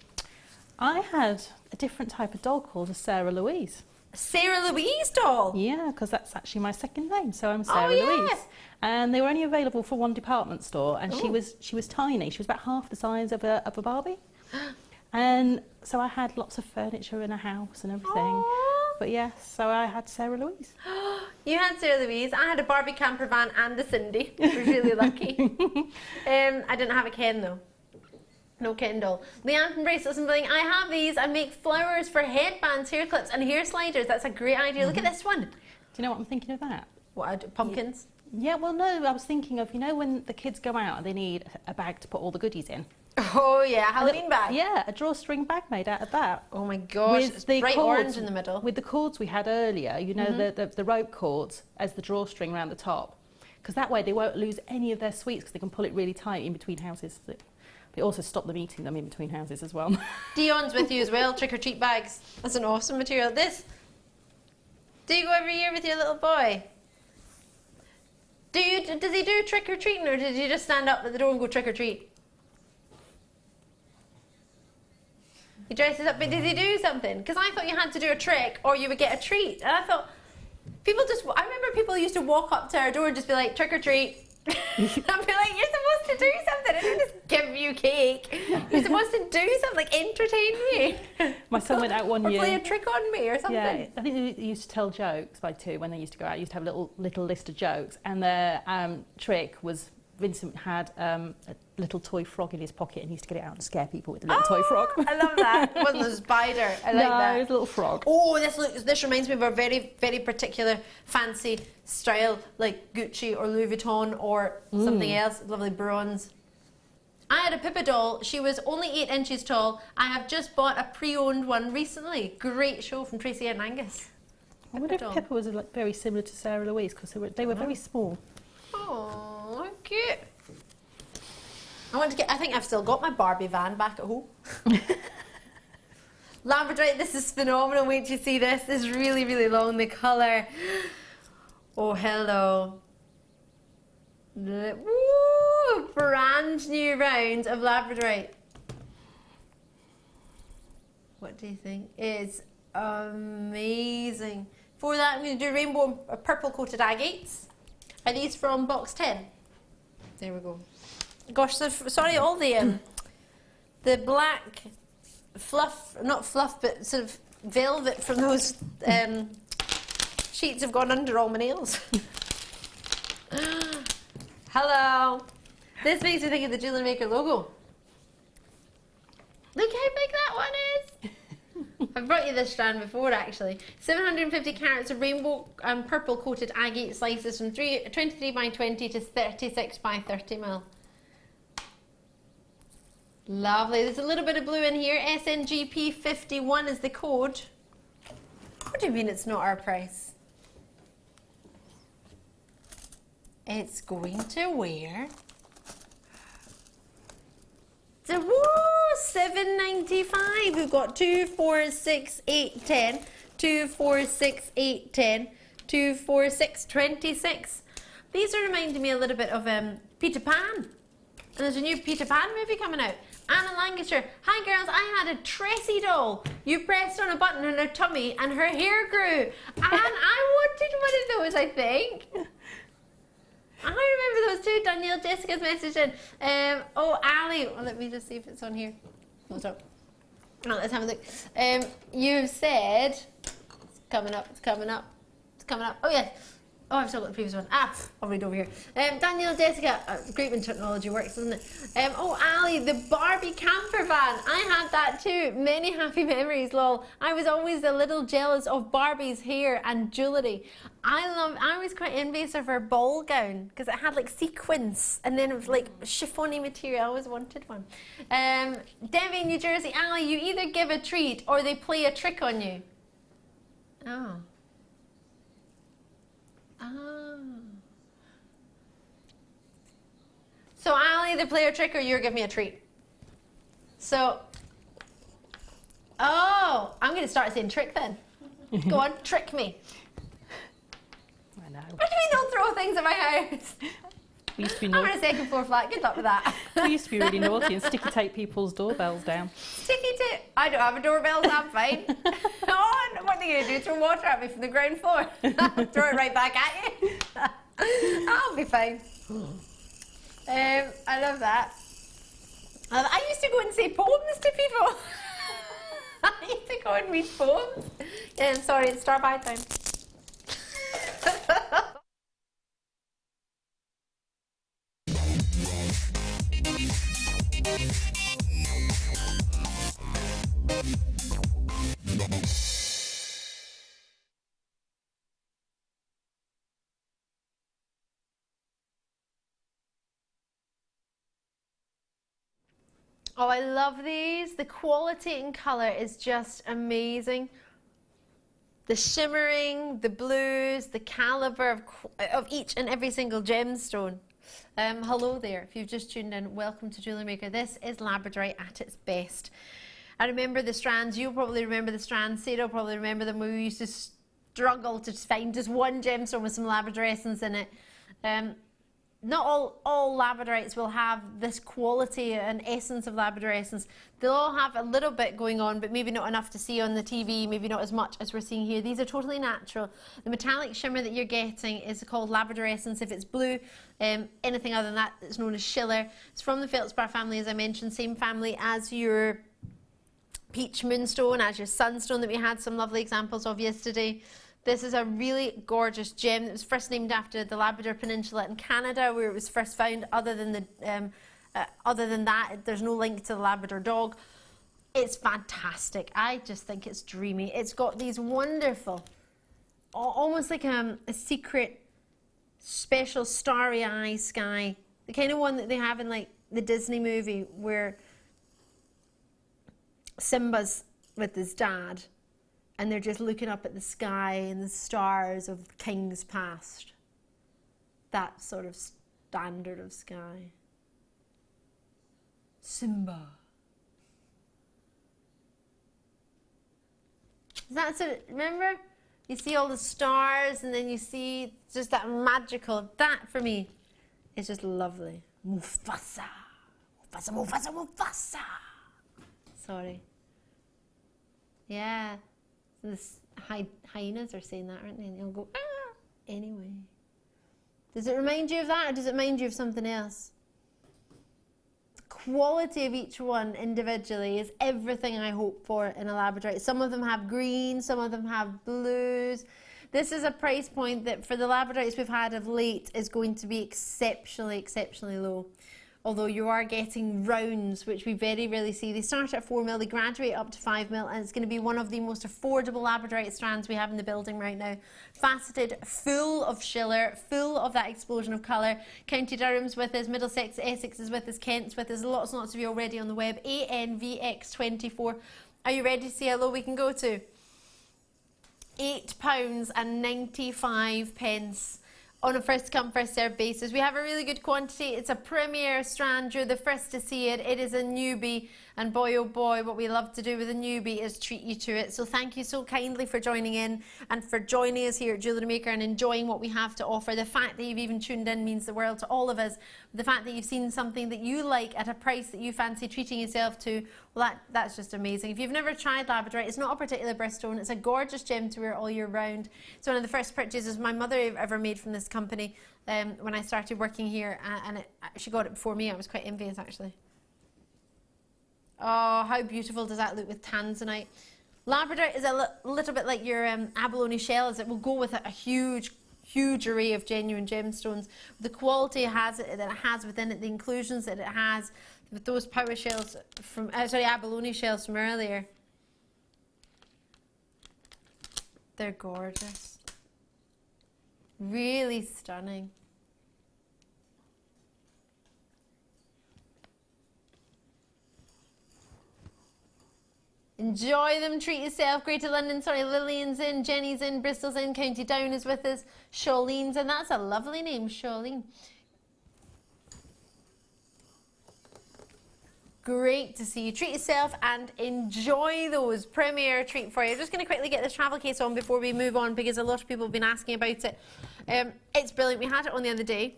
I had a different type of doll called a Sarah Louise. Sarah Louise doll? Yeah, because that's actually my second name, so I'm Sarah Louise. And they were only available for one department store, and she was tiny. She was about half the size of a Barbie. And so I had lots of furniture in a house and everything. Aww. But yes, so I had Sarah Louise. You had Sarah Louise. I had a Barbie camper van and a Cindy. I was really lucky. I didn't have a Ken though. No Ken doll. Leanne from Bracelets and Bling. I have these. I make flowers for headbands, hair clips and hair sliders. That's a great idea. Look at this one. Do you know what I'm thinking of that? What, pumpkins? Yeah, well no, I was thinking of, you know when the kids go out and they need a bag to put all the goodies in? Oh yeah, Halloween bag. Yeah, a drawstring bag made out of that. Oh my gosh, it's bright orange in the middle. With the cords we had earlier, you know, the rope cords as the drawstring around the top. Because that way they won't lose any of their sweets because they can pull it really tight in between houses. But also stop them eating them in between houses as well. Dion's with you as well, trick-or-treat bags. That's an awesome material. This, do you go every year with your little boy? Does he do trick-or-treating or did you just stand up at the door and go trick-or-treat? He dresses up, but did he do something? Because I thought you had to do a trick or you would get a treat. And I thought, I remember people used to walk up to our door and just be like, trick-or-treat. I'd be like, you're supposed to do something. I don't just give you cake. You're supposed to do something, like entertain me. My son went out one year. Or play a trick on me or something. Yeah, I think they used to tell jokes by two when they used to go out. They used to have a little list of jokes. And their trick was Vincent had a little toy frog in his pocket and he used to get it out and scare people with the little toy frog. I love that. It wasn't a spider. I like that. No, it was a little frog. Oh, this reminds me of a very, very particular fancy style, like Gucci or Louis Vuitton or something else. Lovely bronze. I had a Pippa doll. She was only 8 inches tall. I have just bought a pre-owned one recently. Great show from Tracy and Angus. I wonder if Pippa was like very similar to Sarah Louise because they were very small. Oh, cute. I think I've still got my Barbie van back at home. Labradorite, this is phenomenal. Wait till you see this. This is really, really long, the colour. Oh, hello. Woo! Brand new round of Labradorite. What do you think? It's amazing. For that, I'm going to do rainbow purple coated agates. Are these from box 10? There we go. Gosh, so sorry, all the black fluff, not fluff, but sort of velvet from those sheets have gone under all my nails. Hello. This makes me think of the JewelleryMaker logo. Look how big that one is. I've brought you this strand before actually. 750 carats of rainbow purple coated agate slices from 23 by 20 to 36 by 30 mil. Lovely. There's a little bit of blue in here. SNGP 51 is the code. What do you mean it's not our price? It's going to wear. Woo! £7.95. We've got 2, 4, 6, 8, 10. 2, 4, 6, 8, 10. 2, 4, 6, 26. These are reminding me a little bit of Peter Pan. And there's a new Peter Pan movie coming out. Anna Lancashire. Hi girls, I had a Tressie doll. You pressed on a button in her tummy and her hair grew. And I wanted one of those, I think. I remember those too. Danielle, Jessica's message in. Oh, Ali. Well, let me just see if it's on here. No, stop. Oh, let's have a look. You've said, it's coming up, it's coming up, it's coming up. Oh, yes. Oh, I've still got the previous one. I'll read over here. Danielle, Jessica, great when technology works, doesn't it? Oh, Ali, the Barbie camper van. I had that too. Many happy memories, lol. I was always a little jealous of Barbie's hair and jewellery. I was quite envious of her ball gown because it had like sequins and then it was like chiffony material. I always wanted one. Debbie, New Jersey, Ali, you either give a treat or they play a trick on you. Oh. So I'll either play a trick or you're giving me a treat. So, oh, I'm going to start saying trick then. Go on, trick me. I know. What do you mean don't throw things at my house? We used to be I'm on a second floor flat, good luck with that. We used to be really naughty and sticky tape people's doorbells down. Sticky tape? I don't have a doorbell, so I'm fine. Oh, what are you going to do? Throw water at me from the ground floor? Throw it right back at you? I'll be fine. I love that. I used to go and say poems to people. I used to go and read poems. Yeah, I'm sorry, it's star by time. Oh, I love these. The quality and colour is just amazing. The shimmering, the blues, the calibre of each and every single gemstone. Hello there, if you've just tuned in, welcome to Jewellery Maker. This is Labradorite at its best. I remember the strands, you'll probably remember the strands, Sara will probably remember them, we used to struggle to find just one gemstone with some Labrador essence in it. Not all Labradorites will have this quality and essence of Labrador essence. They'll all have a little bit going on, but maybe not enough to see on the TV, maybe not as much as we're seeing here. These are totally natural. The metallic shimmer that you're getting is called Labrador essence. If it's blue, anything other than that, it's known as schiller. It's from the feldspar family, as I mentioned, same family as your peach moonstone, as your sunstone that we had some lovely examples of yesterday. This is a really gorgeous gem that was first named after the Labrador Peninsula in Canada, where it was first found. Other than that, there's no link to the Labrador dog. It's fantastic. I just think it's dreamy. It's got these wonderful, almost like a secret, special starry eye sky, the kind of one that they have in like the Disney movie where Simba's with his dad. And they're just looking up at the sky and the stars of the kings past. That sort of standard of sky. Simba. That's it. Remember? You see all the stars and then you see just that magical. That for me is just lovely. Mufasa. Mufasa, Mufasa, Mufasa. Sorry. Yeah. The hyenas are saying that, aren't they? And they'll go, ah! Anyway. Does it remind you of that, or does it remind you of something else? The quality of each one individually is everything I hope for in a Labradorite. Some of them have green, some of them have blues. This is a price point that for the Labradorites we've had of late is going to be exceptionally, exceptionally low. Although you are getting rounds, which we very rarely see. They start at 4mm, they graduate up to 5mm, and it's going to be one of the most affordable Labradorite strands we have in the building right now. Faceted, full of schiller, full of that explosion of colour. County Durham's with us, Middlesex, Essex is with us, Kent's with us, lots and lots of you already on the web. ANVX24. Are you ready to see how low we can go to? £8.95. on a first come first served basis. We have a really good quantity. It's a premier strand. You're the first to see it. It is a newbie, and boy oh boy, what we love to do with a newbie is treat you to it. So thank you so kindly for joining in and for joining us here at Jewellery Maker and enjoying what we have to offer. The fact that you've even tuned in means the world to all of us. The fact that you've seen something that you like at a price that you fancy treating yourself to, well, that's just amazing. If you've never tried Labradorite, it's not a particular birthstone. It's a gorgeous gem to wear all year round. It's one of the first purchases my mother ever made from this company when I started working here, and she got it before me. I was quite envious, actually. Oh, how beautiful does that look with Tanzanite. Labradorite is a little bit like your abalone shells. It will go with a huge array of genuine gemstones. The quality it has within it, the inclusions that it has, with those power shells from, abalone shells from earlier. They're gorgeous. Really stunning. Enjoy them, treat yourself. Greater London, Lillian's in, Jenny's in, Bristol's in, County Down is with us, Charlene's in. That's a lovely name, Charlene. Great to see you. Treat yourself and enjoy those. Premier treat for you. I'm just going to quickly get this travel case on before we move on, because a lot of people have been asking about it. It's brilliant. We had it on the other day.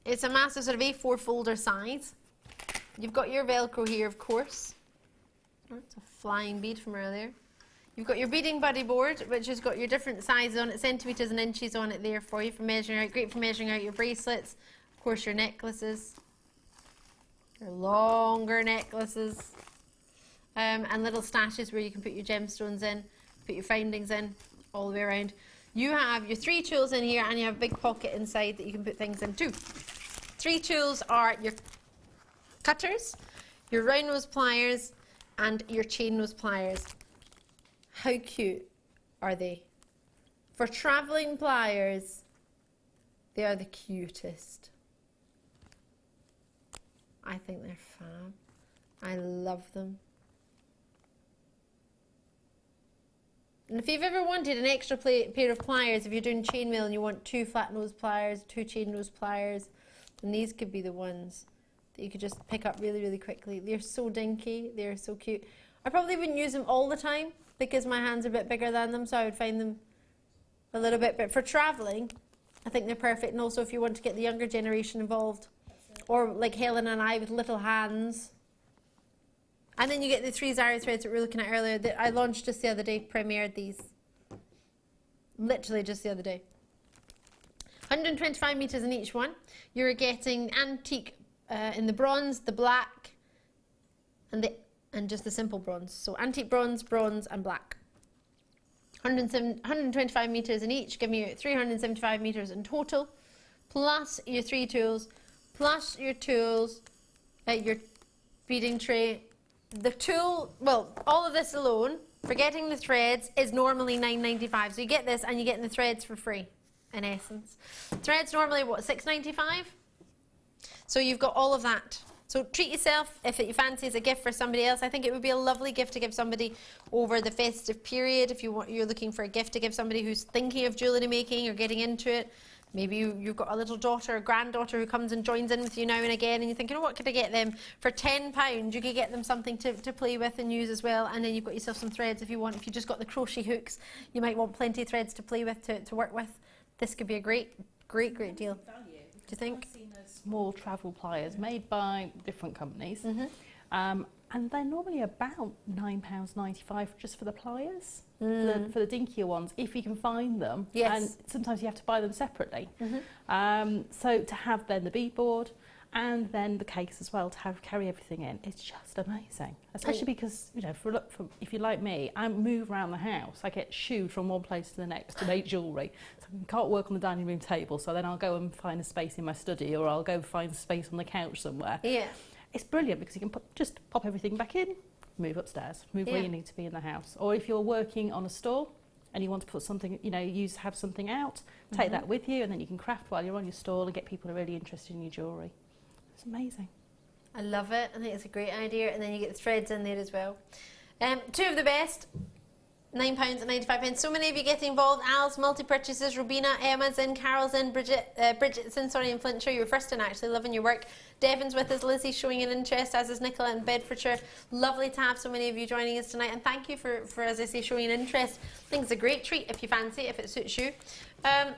It's a massive sort of A4 folder size. You've got your Velcro here, of course. It's a flying bead from earlier. You've got your beading buddy board, which has got your different sizes on it, centimetres and inches on it there for you for measuring out. Great for measuring out your bracelets, of course your necklaces, your longer necklaces, and little stashes where you can put your gemstones in, put your findings in, all the way around. You have your 3 tools in here, and you have a big pocket inside that you can put things in too. 3 tools are your cutters, your round nose pliers, and your chain nose pliers. How cute are they? For travelling pliers, they are the cutest. I think they're fab. I love them. And if you've ever wanted an extra pair of pliers, if you're doing chainmail and you want 2 flat nose pliers, 2 chain nose pliers, then these could be the ones that you could just pick up really, really quickly. They're so dinky, they're so cute. I probably wouldn't use them all the time because my hands are a bit bigger than them, so I would find them a little bit, but for travelling, I think they're perfect. And also if you want to get the younger generation involved, or like Helen and I with little hands. And then you get the 3 Zara threads that we were looking at earlier that I launched just the other day, premiered these. Literally just the other day. 125 metres in each one. You're getting antique in the bronze, the black, and just the simple bronze. So antique bronze, bronze, and black. 125 metres in each, giving you 375 metres in total, plus your 3 tools, plus your tools, your beading tray. The tool, well, all of this alone, forgetting the threads, is normally $9.95. So you get this and you get the threads for free, in essence. Threads normally, what, $6.95? So you've got all of that. So treat yourself if you fancy as a gift for somebody else. I think it would be a lovely gift to give somebody over the festive period. If you're looking for a gift to give somebody who's thinking of jewellery making or getting into it. Maybe you've got a little daughter or granddaughter who comes and joins in with you now and again, and you're thinking, oh, what could I get them? For £10, you could get them something to play with and use as well. And then you've got yourself some threads if you want. If you just got the crochet hooks, you might want plenty of threads to play with, to work with. This could be a great deal. Do you think? I've seen those small travel pliers made by different companies, and they're normally about £9.95 just for the pliers, for the dinkier ones, if you can find them. Yes. And sometimes you have to buy them separately. So to have then the bead board and then the case as well, to carry everything in, it's just amazing. Especially because, you know, if you're like me, I move around the house. I get shooed from one place to the next to make jewellery. So I can't work on the dining room table, so then I'll go and find a space in my study, or I'll go find space on the couch somewhere. Yeah. It's brilliant because you can just pop everything back in, move upstairs, move where you need to be in the house. Or if you're working on a store and you want to put something, you know, have something out, take that with you, and then you can craft while you're on your stall and get people who are really interested in your jewellery. It's amazing. I love it. I think it's a great idea. And then you get the threads in there as well. 2 of the best. £9.95. So many of you getting involved. Al's multi-purchases, Robina, Emma's in, Carol's in, Bridget's in, sorry, in Flintshire. You were first in, actually, loving your work. Devon's with us, Lizzie's showing an interest, as is Nicola in Bedfordshire. Lovely to have so many of you joining us tonight, and thank you for as I say, showing an interest. I think it's a great treat if you fancy it, if it suits you. A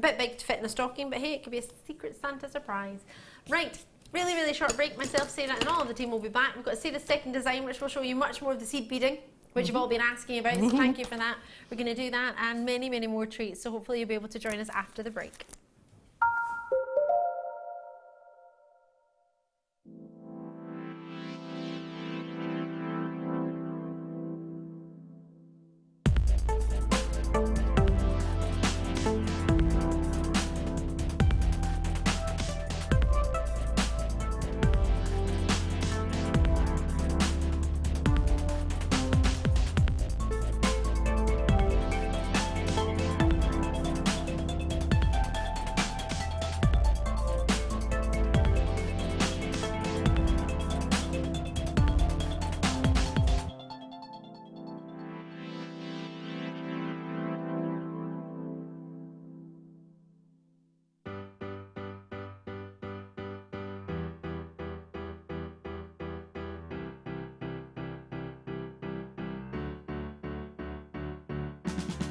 bit big to fit in a stocking, but hey, it could be a secret Santa surprise. Right. Really, really short break. Myself, Sarah, and all of the team will be back. We've got to see the second design, which will show you much more of the seed beading, which you've all been asking about, so thank you for that. We're going to do that and many, many more treats, so hopefully you'll be able to join us after the break.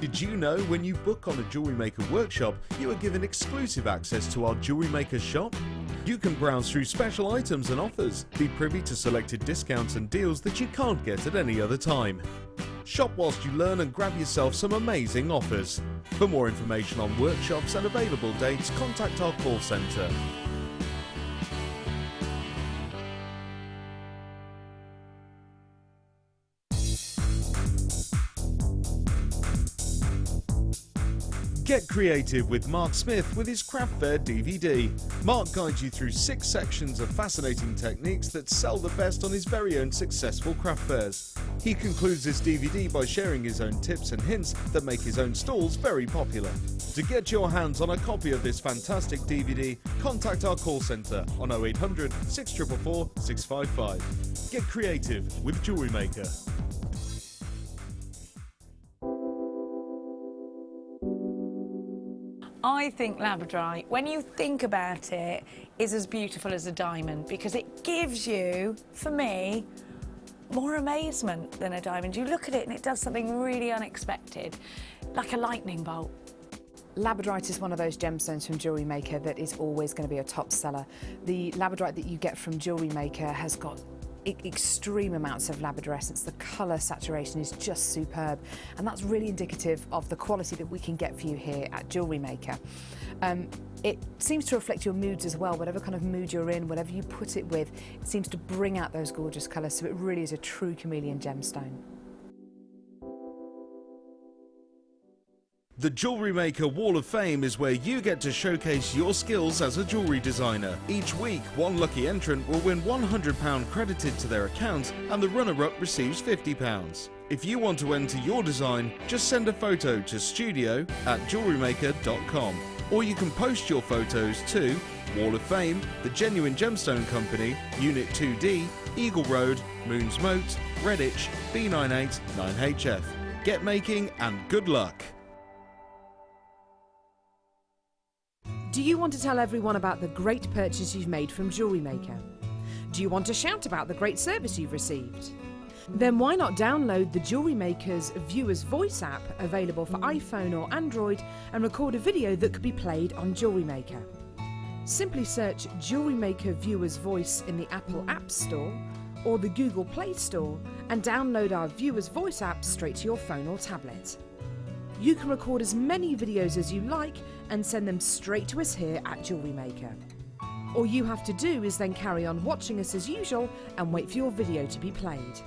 Did you know when you book on a Jewellery Maker workshop, you are given exclusive access to our Jewellery Maker shop? You can browse through special items and offers, be privy to selected discounts and deals that you can't get at any other time. Shop whilst you learn and grab yourself some amazing offers. For more information on workshops and available dates, contact our call centre. Get creative with Mark Smith with his Craft Fair DVD. Mark guides you through 6 sections of fascinating techniques that sell the best on his very own successful craft fairs. He concludes this DVD by sharing his own tips and hints that make his own stalls very popular. To get your hands on a copy of this fantastic DVD, contact our call centre on 0800 644 655. Get creative with Jewellery Maker. I think Labradorite, when you think about it, is as beautiful as a diamond because it gives you, for me, more amazement than a diamond. You look at it and it does something really unexpected, like a lightning bolt. Labradorite is one of those gemstones from Jewellery Maker that is always going to be a top seller. The Labradorite that you get from Jewellery Maker has got extreme amounts of labradorescence. The colour saturation is just superb, and that's really indicative of the quality that we can get for you here at Jewellery Maker. It seems to reflect your moods as well. Whatever kind of mood you're in, whatever you put it with, it seems to bring out those gorgeous colours, so it really is a true chameleon gemstone. The Jewellery Maker Wall of Fame is where you get to showcase your skills as a jewellery designer. Each week, one lucky entrant will win £100 credited to their account and the runner-up receives £50. If you want to enter your design, just send a photo to studio@jewellerymaker.com, or you can post your photos to Wall of Fame, The Genuine Gemstone Company, Unit 2D, Eagle Road, Moons Moat, Redditch, B98 9HF. Get making and good luck! Do you want to tell everyone about the great purchase you've made from Jewellery Maker? Do you want to shout about the great service you've received? Then why not download the Jewellery Maker's Viewer's Voice app, available for iPhone or Android, and record a video that could be played on Jewellery Maker. Simply search Jewellery Maker Viewer's Voice in the Apple App Store or the Google Play Store and download our Viewer's Voice app straight to your phone or tablet. You can record as many videos as you like and send them straight to us here at Jewellery Maker. All you have to do is then carry on watching us as usual and wait for your video to be played.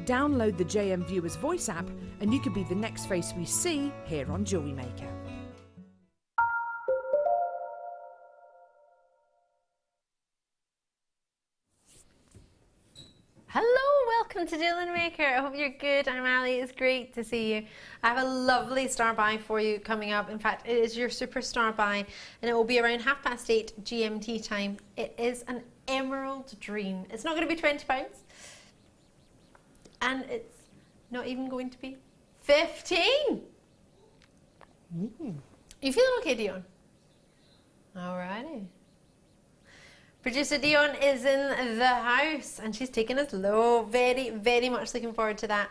Download the JM Viewer's Voice app and you could be the next face we see here on Jewellery Maker. Hello, welcome to JewelleryMaker. I hope you're good. I'm Ali. It's great to see you. I have a lovely star buy for you coming up. In fact, it is your superstar buy, and it will be around 8:30 GMT time. It is an emerald dream. It's not going to be £20, and it's not even going to be 15. You feeling okay, Dion? Alrighty. Producer Dion is in the house and she's taking us low. Very, very much looking forward to that.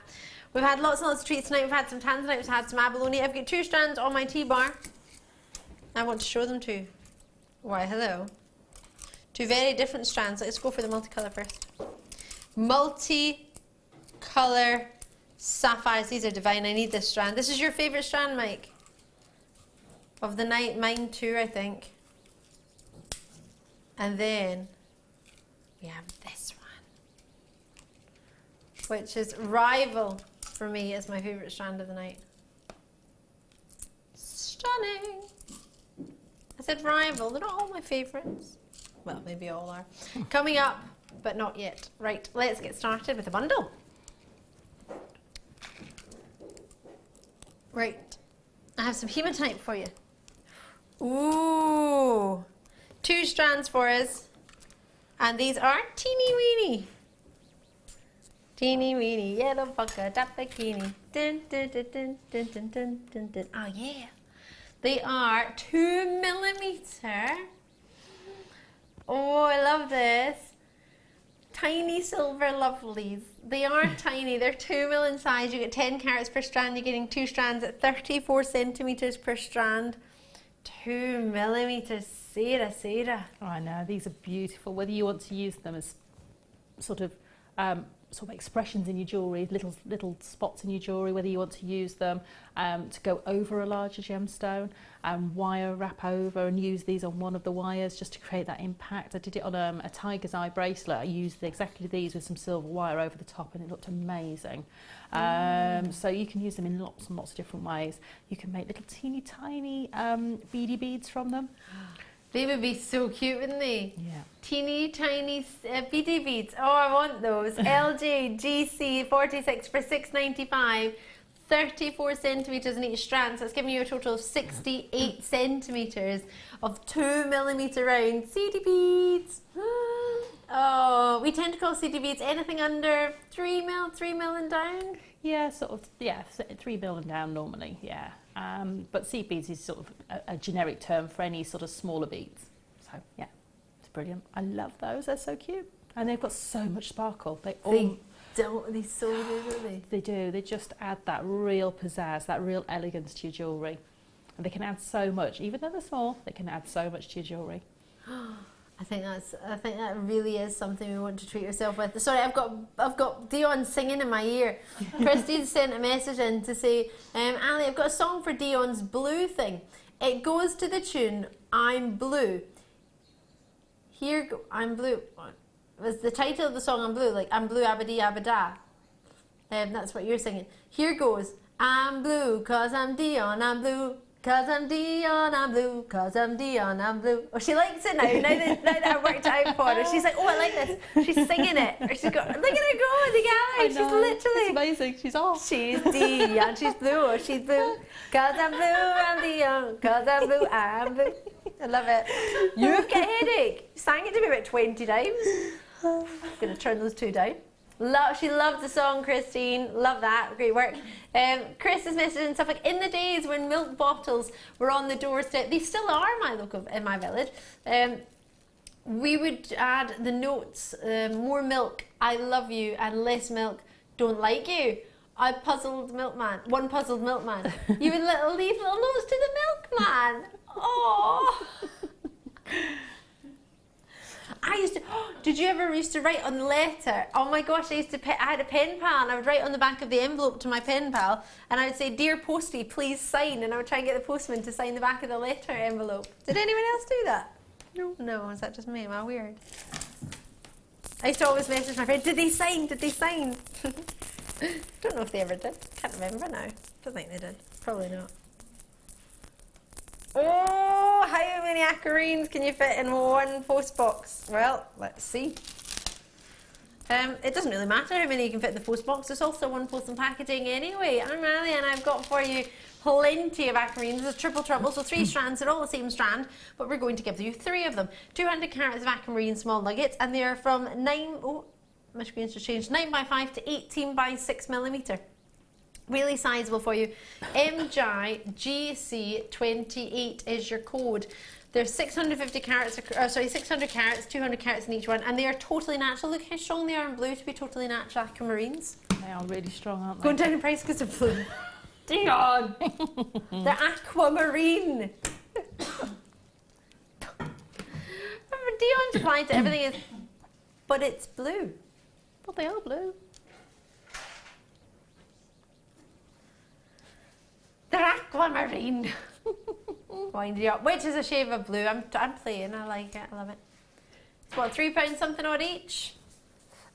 We've had lots and lots of treats tonight. We've had some Tanzanite, we've had some Abalone. I've got 2 strands on my T-bar. I want to show them to you. Why, hello. 2 very different strands. Let's go for the multicolour first. Multicolour sapphires. These are divine. I need this strand. This is your favourite strand, Mike? Of the night. Mine too, I think. And then we have this one, which is rival for me as my favourite strand of the night. Stunning. I said rival. They're not all my favourites. Well, maybe all are. Coming up, but not yet. Right, let's get started with the bundle. Right, I have some hematite for you. Ooh, 2 strands for us. And these are teeny weeny. Teeny weeny yellow polka dot bikini. Dun, dun, dun, dun, dun, dun, dun, dun, dun. Oh yeah. They are 2mm. Oh, I love this. Tiny silver lovelies. They are tiny. They're 2mm in size. You get 10 carats per strand. You're getting 2 strands at 34 centimetres per strand. 2mm. Sara. Oh, I know. These are beautiful. Whether you want to use them as sort of expressions in your jewellery, little spots in your jewellery, whether you want to use them to go over a larger gemstone and wire wrap over and use these on one of the wires just to create that impact. I did it on a tiger's eye bracelet. I used exactly these with some silver wire over the top and it looked amazing. So you can use them in lots and lots of different ways. You can make little teeny tiny beady beads from them. They would be so cute, wouldn't they? Yeah. Teeny tiny beady beads. Oh, I want those. LJ GC 46 for $6.95. 34 centimetres in each strand. So it's giving you a total of 68 centimetres of 2mm round CD beads. Oh, we tend to call CD beads anything under 3mm and down. Yeah, sort of. Yeah, 3mm and down normally. Yeah. But seed beads is sort of a generic term for any sort of smaller beads. So yeah, it's brilliant. I love those. They're so cute, and they've got so much sparkle. They so do, don't they? They do. They just add that real pizzazz, that real elegance to your jewellery, and they can add so much. Even though they're small, they can add so much to your jewellery. I think that really is something we want to treat yourself with. Sorry, I've got Dion singing in my ear. Christine sent a message in to say, Ali, I've got a song for Dion's blue thing. It goes to the tune I'm Blue. Here go, I'm Blue. Was the title of the song I'm Blue? Like I'm Blue Abadi Abada. That's what you're singing. Here goes. I'm blue 'cause I'm Dion, I'm blue. 'Cause I'm Dion, I'm blue. 'Cause I'm Dion, I'm blue. Oh, she likes it now. Now that I worked it out for her, she's like, oh, I like this. She's singing it. Or she's got, look at her go in the gallery. She's literally. It's amazing. She's off. She's Dion. She's blue. Or she's blue. 'Cause I'm blue, I'm Dion. 'Cause I'm blue, I'm blue. I love it. You've got a headache. You sang it to me about 20 times. I'm gonna turn those 2 down. She loved the song, Christine. Love that. Great work. Chris is messaging stuff like, in the days when milk bottles were on the doorstep, they still are in my village, we would add the notes, more milk, I love you, and less milk, don't like you. One puzzled milkman. You would leave little notes to the milkman. Oh. I used to, did you ever used to write on the letter? Oh my gosh, I had a pen pal and I would write on the back of the envelope to my pen pal and I would say, dear postie, please sign, and I would try and get the postman to sign the back of the letter envelope. Did anyone else do that? No. No, is that just me? Am I weird? I used to always message my friend, did they sign? Did they sign? Don't know if they ever did. Can't remember now. Don't think they did. Probably not. Oh, how many acarines can you fit in one post box? Well, let's see. It doesn't really matter how many you can fit in the post box. There's also one post and packaging anyway. I'm Ali and I've got for you plenty of acarines. There's triple trouble, so 3 strands. They're all the same strand, but we're going to give you 3 of them. 200 carats of acarine small nuggets, and they are from 9 by 5 to 18 by 6mm. Really sizable for you. MJGC28 is your code. There's 650 carats, 600 carats, 200 carats in each one, and they are totally natural. Look how strong they are in blue to be totally natural aquamarines. They are really strong, aren't they? Going down in price because of blue. Dion! They're aquamarine. Dion's reply to everything is, but it's blue. But they are blue. They're aquamarine. Wind you up. Which is a shade of blue. I'm playing. I like it. I love it. It's what, £3 something odd each?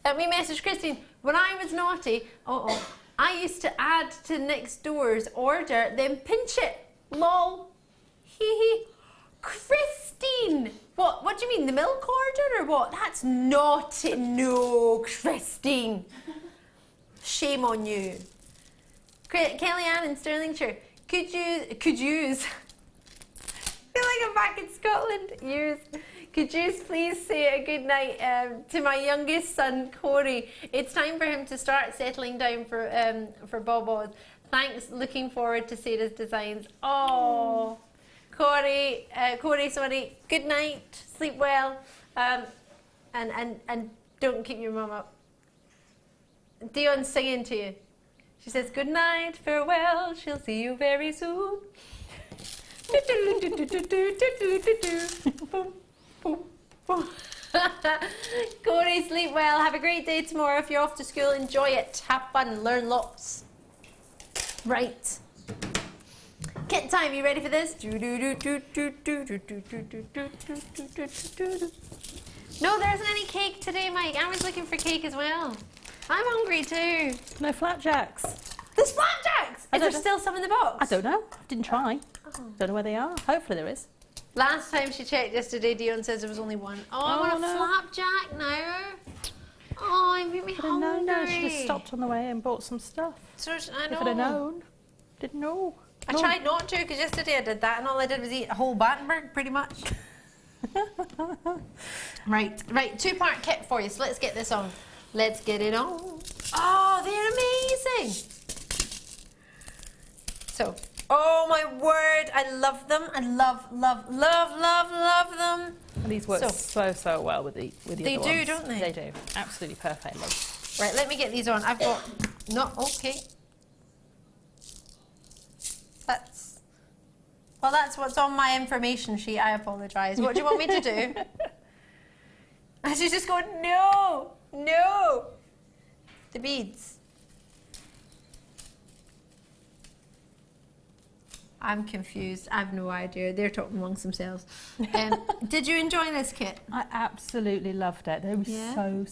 We messaged Christine. When I was naughty, I used to add to next door's order, then pinch it. Lol. Hee hee. Christine! What do you mean, the milk order or what? That's naughty. No, Christine. Shame on you. Kellyanne in Stirlingshire, could use, I feel like I'm back in Scotland, could you please say a good night to my youngest son, Corey. It's time for him to start settling down for Bobos. Thanks, looking forward to Sarah's designs. Oh, Corey, sorry, good night, sleep well, and don't keep your mum up. Dion's singing to you. She says, good night, farewell, she'll see you very soon. Corey, sleep well. Have a great day tomorrow. If you're off to school, enjoy it. Have fun, learn lots. Right. Kit time, you ready for this? No, there isn't any cake today, Mike. I was looking for cake as well. I'm hungry too. No flapjacks. There's flapjacks! Is there still some in the box? I don't know. Didn't try. Don't know where they are. Hopefully there is. Last time she checked yesterday, Dion says there was only one. Oh, I want a flapjack now. Oh, you made me hungry. No, I should have stopped on the way and bought some stuff. So, I know. If I'd have known. Didn't know. I tried not to because yesterday I did that and all I did was eat a whole Battenberg pretty much. Right, 2-part kit for you, so let's get this on. Let's get it on. Oh, they're amazing. So, oh my word, I love them. I love them. And these work so well with the other They do, ones. don't they? They do, absolutely perfectly. Right, let me get these on. I've got, okay. That's what's on my information sheet. I apologise. What do you want me to do? I should just go, no. The beads. I'm confused. I have no idea. They're talking amongst themselves. Did you enjoy this kit? I absolutely loved it. There was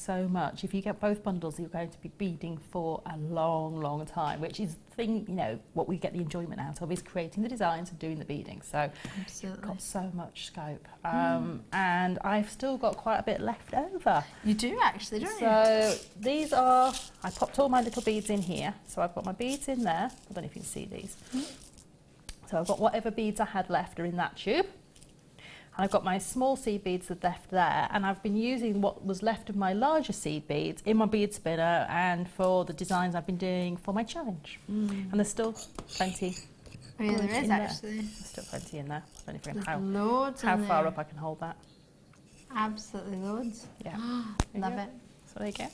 so much. If you get both bundles, you're going to be beading for a long time, which is the thing, what we get the enjoyment out of is creating the designs and doing the beading. So you've got so much scope. And I've still got quite a bit left over. You do actually, don't you? So these are, I popped all my little beads in here. So I've got my beads in there. I don't know if you can see these. So I've got whatever beads I had left are in that tube. And I've got my small seed beads that left there, and I've been using what was left of my larger seed beads in my bead spinner and for the designs I've been doing for my challenge. And there's still plenty. Oh yeah, there is actually. There's still plenty in there. I don't know if how far up I can hold that. Absolutely loads. Yeah. Love it. So there you go.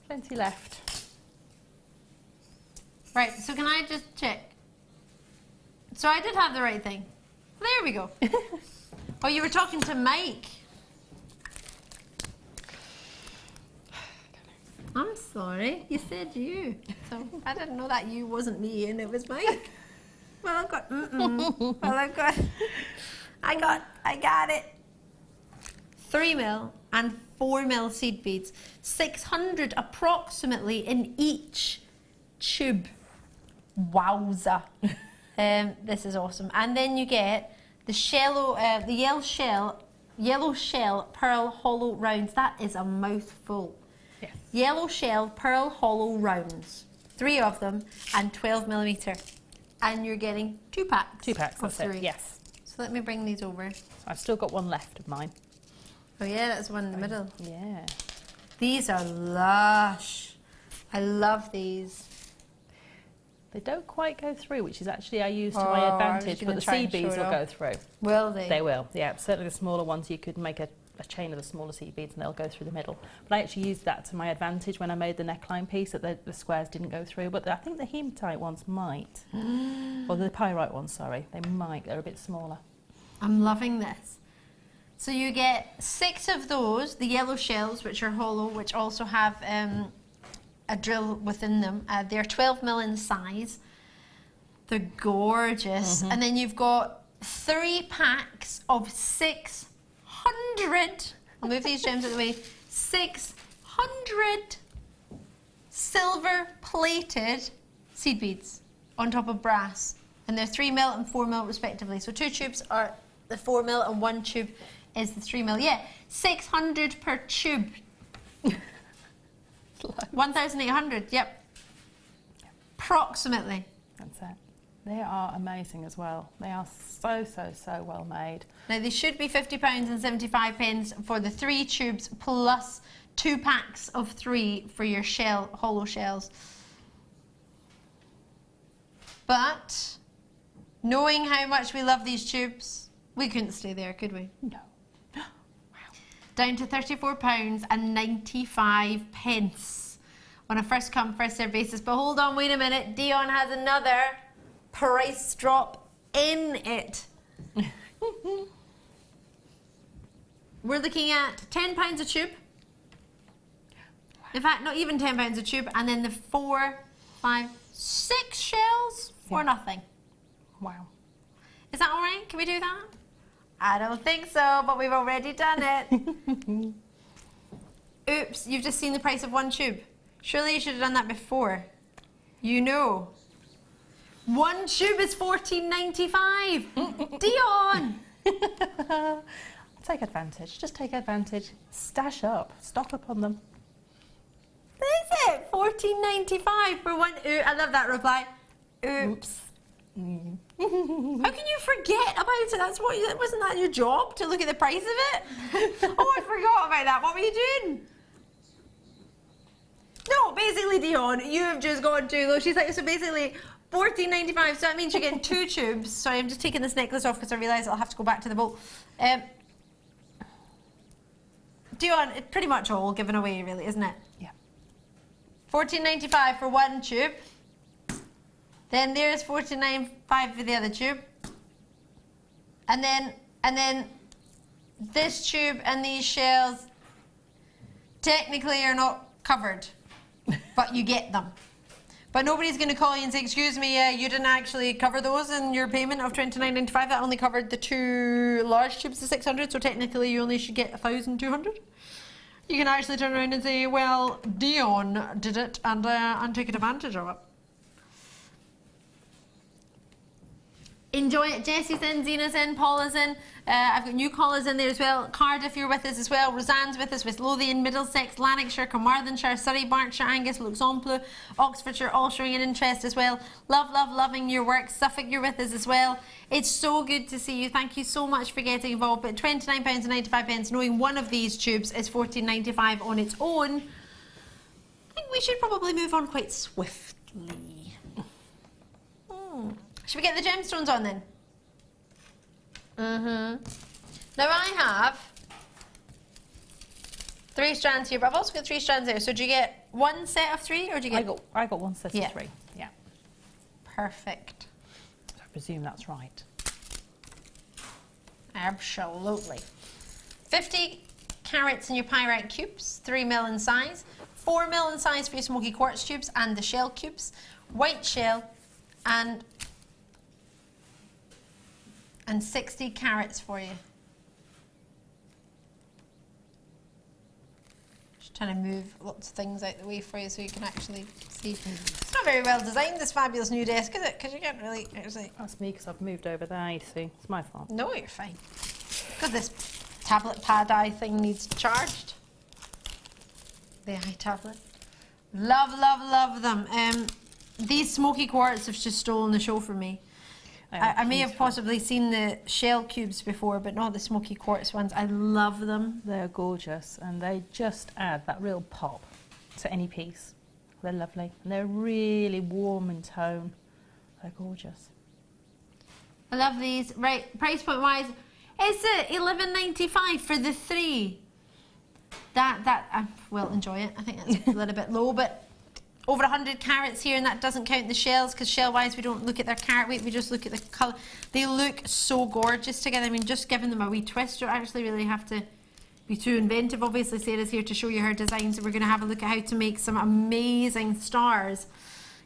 Plenty left. Right, so can I just check? So I did have the right thing. There we go. Oh, you were talking to Mike. I'm sorry. You said you. So I didn't know that you wasn't me and it was Mike. Well, I've got. I got it. 3mm and 4mm seed beads. 600 approximately in each tube. Wowza. This is awesome. And then you get the yellow shell pearl hollow rounds. That is a mouthful. Yes. Yellow shell pearl hollow rounds. 3 of them and 12mm. And you're getting 2 packs. 2 packs, of that's 3. it, yes. So let me bring these over. So I've still got one left of mine. Oh yeah, that's one in the middle. Yeah. These are lush. I love these. They don't quite go through, which is actually I use to my advantage, but the seed beads will go through. Will they? They will, yeah. Certainly the smaller ones, you could make a chain of the smaller seed beads and they'll go through the middle. But I actually used that to my advantage when I made the neckline piece, that the squares didn't go through. But I think the hematite ones might, or the pyrite ones, sorry, they might. They're a bit smaller. I'm loving this. So you get 6 of those, the yellow shells, which are hollow, which also have a drill within them. They're 12mm in size. They're gorgeous. And then you've got 3 packs of 600. I'll move these gems out of the way. 600 silver-plated seed beads on top of brass, and they're 3mm and 4mm respectively. So 2 tubes are the 4mm and 1 tube is the 3mm. Yeah, 600 per tube. 1,800. Yep. Approximately. That's it. They are amazing as well. They are so well made. Now they should be £50.75 for the 3 tubes plus 2 packs of 3 for your hollow shells. But knowing how much we love these tubes, we couldn't stay there, could we? No. Down to £34.95 on a first come first served basis. But hold on, wait a minute. Dion has another price drop in it. We're looking at £10 a tube. In fact, not even £10 a tube, and then the 4, 5, 6 shells for nothing. Wow. Is that all right? Can we do that? I don't think so, but we've already done it. Oops, you've just seen the price of 1 tube. Surely you should have done that before. You know. 1 tube is $14.95. Dion! Take advantage. Just take advantage. Stash up. Stock up on them. Is it? $14.95 for 1. I love that reply. Oops. How can you forget about it? Wasn't that your job to look at the price of it? Oh, I forgot about that. What were you doing? No, basically, Dion, you have just gone too low. She's like, so basically $14.95. So that means you're getting 2 tubes. Sorry, I'm just taking this necklace off because I realise I'll have to go back to the bowl. Dion, it's pretty much all given away, really, isn't it? Yeah. $14.95 for 1 tube. Then there's $14.95 for the other tube. And then this tube and these shells technically are not covered, but you get them. But nobody's going to call you and say, excuse me, you didn't actually cover those in your payment of $29.95. That only covered the 2 large tubes of 600, so technically you only should get 1,200. You can actually turn around and say, well, Dion did it and took advantage of it. Enjoy it. Jessie's in, Zena's in, Paula's in. I've got new callers in there as well. Cardiff, you're with us as well. Roseanne's with us, with Lothian, Middlesex, Lanarkshire, Carmarthenshire, Surrey, Berkshire, Angus, Luxembourg, Oxfordshire, all showing an interest as well. Loving your work. Suffolk, you're with us as well. It's so good to see you. Thank you so much for getting involved. But £29.95, knowing one of these tubes is $14.95 on its own, I think we should probably move on quite swiftly. Should we get the gemstones on then? Now I have 3 strands here, but I've also got 3 strands there. So do you get 1 set of 3, or do you get? I got 1 set of 3. Yeah. Perfect. I presume that's right. Absolutely. 50 carats in your pyrite cubes, 3mm in size, 4mm in size for your smoky quartz tubes and the shell cubes, white shell, and 60 carats for you. Just trying to move lots of things out the way for you so you can actually see. It's not very well designed, this fabulous new desk, is it? Because you can't really actually... That's me, because I've moved over there, you see. It's my fault. No, you're fine. Because this tablet pad eye thing needs charged. The iTablet. Love them. These smoky quartz have just stolen the show from me. I may have possibly seen the shell cubes before, but not the smoky quartz ones. I love them. They're gorgeous, and they just add that real pop to any piece. They're lovely, and they're really warm in tone. They're gorgeous. I love these. Right, price point wise, is it $11.95 for the 3? That I will enjoy it. I think that's a little bit low, but over 100 carats here, and that doesn't count the shells, because shell wise we don't look at their carat weight, we just look at the colour. They look so gorgeous together. I mean, just giving them a wee twist, you don't actually really have to be too inventive. Obviously Sarah's here to show you her designs, so we're going to have a look at how to make some amazing stars,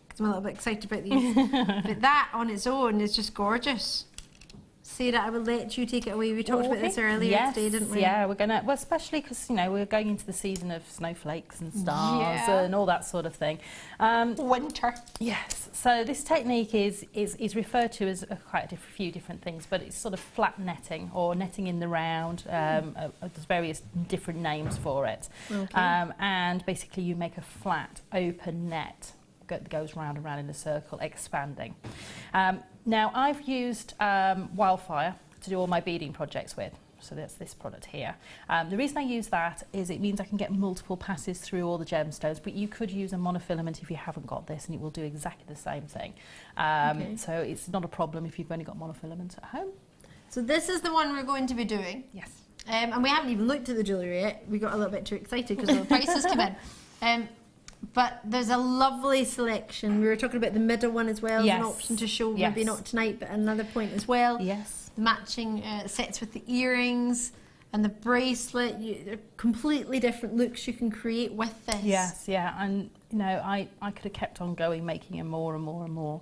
because I'm a little bit excited about these. But that on its own is just gorgeous. Sarah, I will let you take it away. We talked about this earlier today, didn't we? Yeah, we're gonna. Well, especially because you know we're going into the season of snowflakes and stars and all that sort of thing. Winter. Yes. So this technique is referred to as quite a few different things, but it's sort of flat netting or netting in the round. There's various different names for it. Okay. And basically, you make a flat, open net that goes round and round in a circle, expanding. Now I've used Wildfire to do all my beading projects with, so that's this product here. The reason I use that is it means I can get multiple passes through all the gemstones, but you could use a monofilament if you haven't got this and it will do exactly the same thing. So it's not a problem if you've only got monofilaments at home. So this is the one we're going to be doing. Yes. And we haven't even looked at the jewellery yet. We got a little bit too excited because the prices come in. But there's a lovely selection. We were talking about the middle one as well. Yes. As an option to show, maybe not tonight, but another point as well. Yes. The matching sets with the earrings and the bracelet. They're completely different looks you can create with this. Yes, yeah. And, you know, I could have kept on going, making them more and more and more.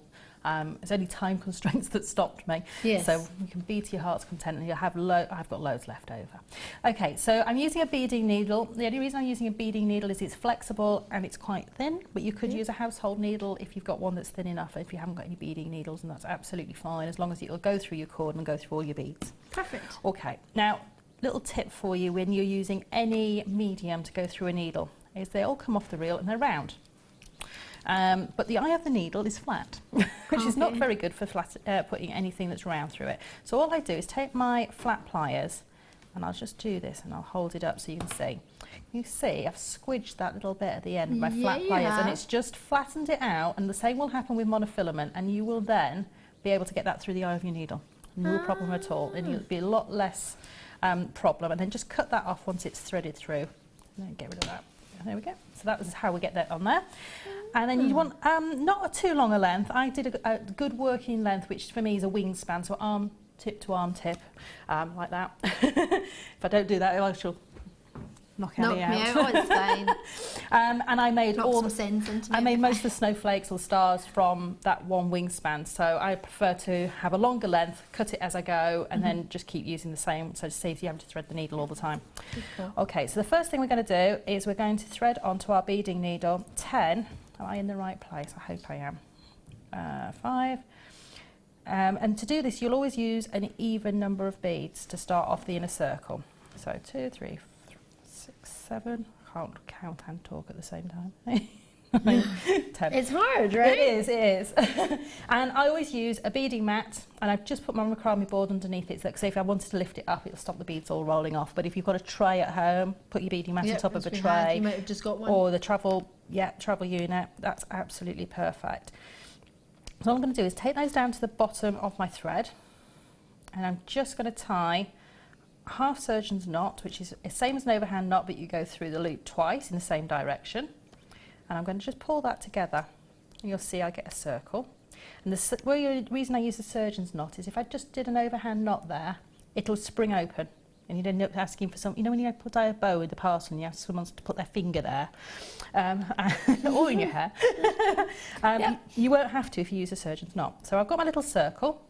It's only time constraints that stopped me. Yes. So you can bead to your heart's content, and you'll have I've got loads left over. Okay, so I'm using a beading needle. The only reason I'm using a beading needle is it's flexible and it's quite thin, but you could use a household needle if you've got one that's thin enough, if you haven't got any beading needles, and that's absolutely fine, as long as it'll go through your cord and go through all your beads. Perfect. Okay, now, little tip for you when you're using any medium to go through a needle is they all come off the reel and they're round. But the eye of the needle is flat, which is not very good for putting anything that's round through it. So all I do is take my flat pliers and I'll just do this and I'll hold it up so you can see. You see I've squidged that little bit at the end with my flat pliers and it's just flattened it out, and the same will happen with monofilament, and you will then be able to get that through the eye of your needle. No problem at all, and you'll be a lot less problem. And then just cut that off once it's threaded through, and then get rid of that. There we go. So that was how we get that on there. And then you want not a too long a length. I did a good working length, which for me is a wingspan, so arm tip to arm tip, like that. If I don't do that, I shall knock me out. Oh, it's fine. And I made I made most of the snowflakes or stars from that one wingspan. So I prefer to have a longer length, cut it as I go, and then just keep using the same, so it saves you having to thread the needle all the time. Cool. Okay, so the first thing we're going to do is we're going to thread onto our beading needle 10. Am I in the right place? I hope I am. 5. And to do this, you'll always use an even number of beads to start off the inner circle. So 2, 3, 4, 6, 7. Can't count and talk at the same time. 10. It's hard, right? It is. And I always use a beading mat, and I've just put my macrame board underneath it, so if I wanted to lift it up, it'll stop the beads all rolling off. But if you've got a tray at home, put your beading mat on top of a tray. You might have just got one. Or the travel unit. That's absolutely perfect. So all I'm going to do is take those down to the bottom of my thread, and I'm just going to tie half surgeon's knot, which is the same as an overhand knot, but you go through the loop twice in the same direction. And I'm going to just pull that together, and you'll see I get a circle. And the reason I use the surgeon's knot is if I just did an overhand knot there, it'll spring open, and you'd end up asking for some, you know when you put a bow in the parcel and you ask someone to put their finger there, or in your hair. You won't have to if you use a surgeon's knot. So I've got my little circle,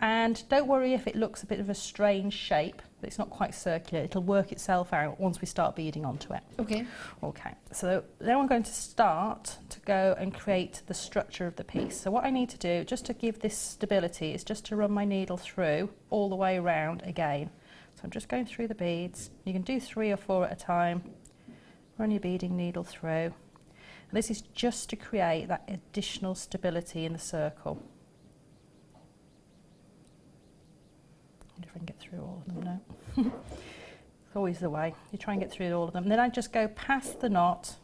and don't worry if it looks a bit of a strange shape, but it's not quite circular. It'll work itself out once we start beading onto it. Okay. Okay, so then I'm going to start to go and create the structure of the piece. So what I need to do, just to give this stability, is just to run my needle through all the way around again. So I'm just going through the beads. You can do 3 or 4 at a time. Run your beading needle through. And this is just to create that additional stability in the circle. If I can get through all of them now. It's always the way. You try and get through all of them. And then I just go past the knot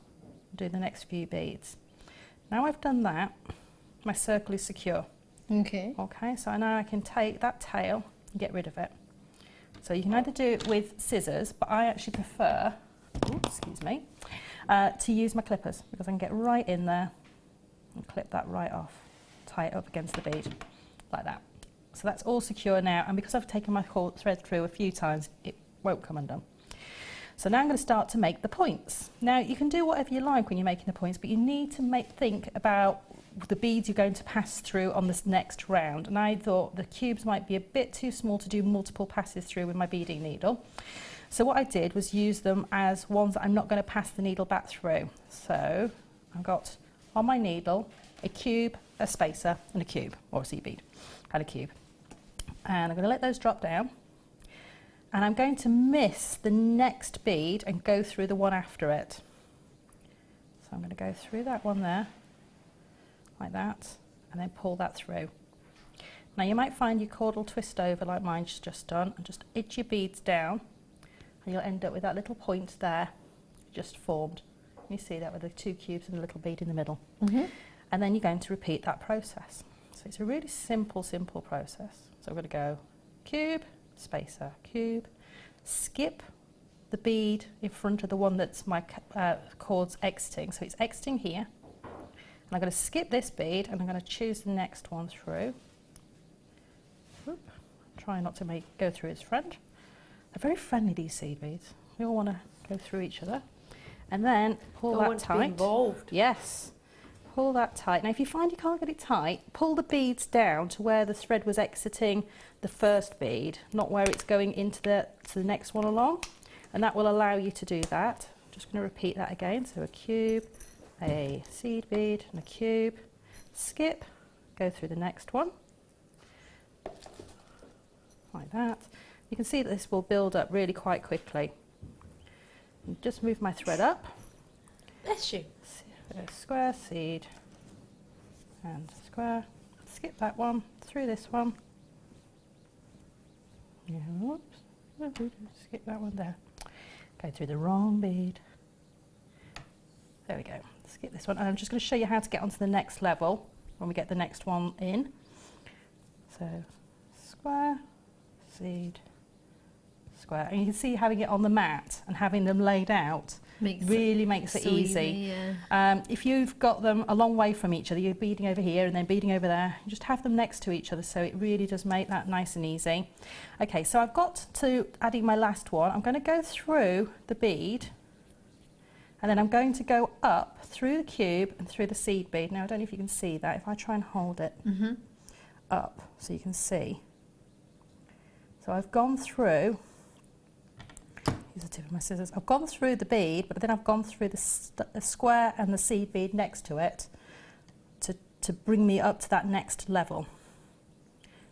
and do the next few beads. Now I've done that, my circle is secure. Okay. Okay, so now I can take that tail and get rid of it. So you can either do it with scissors, but I actually prefer, excuse me, to use my clippers because I can get right in there and clip that right off, tie it up against the bead, like that. So that's all secure now, and because I've taken my thread through a few times, it won't come undone. So now I'm going to start to make the points. Now you can do whatever you like when you're making the points, but you need to think about the beads you're going to pass through on this next round. And I thought the cubes might be a bit too small to do multiple passes through with my beading needle. So what I did was use them as ones that I'm not going to pass the needle back through. So I've got on my needle a cube, a spacer and a cube, or a seed bead and a cube. And I'm going to let those drop down. And I'm going to miss the next bead and go through the one after it. So I'm going to go through that one there, like that, and then pull that through. Now you might find your cord will twist over like mine's just done, and just edge your beads down, and you'll end up with that little point there, just formed. You see that with the two cubes and a little bead in the middle. And then you're going to repeat that process. So it's a really simple process. So we're going to go cube, spacer, cube, skip the bead in front of the one that's my cord's exiting. So it's exiting here. And I'm going to skip this bead and I'm going to choose the next one through. Oop. Try not to go through its friend. They're very friendly, these seed beads. We all want to go through each other. And then pull that tight. To be involved. Yes. Pull that tight. Now if you find you can't get it tight, pull the beads down to where the thread was exiting the first bead, not where it's going into the next one along, and that will allow you to do that. I'm just going to repeat that again. So a cube, a seed bead and a cube, skip, go through the next one, like that. You can see that this will build up really quite quickly. And just move my thread up. Bless you. Square, seed and square, skip that one, through this one, whoops, skip that one there, go through the wrong bead, there we go, skip this one, and I'm just going to show you how to get onto the next level when we get the next one in. So square, seed, square, and you can see having it on the mat and having them laid out really makes it easy. Yeah. If you've got them a long way from each other, you're beading over here and then beading over there, you just have them next to each other, so it really does make that nice and easy. Okay, so I've got to adding my last one. I'm going to go through the bead and then I'm going to go up through the cube and through the seed bead. Now I don't know if you can see that. If I try and hold it up so you can see. So I've gone through, use the tip of my scissors, I've gone through the bead, but then I've gone through the square and the seed bead next to it to bring me up to that next level.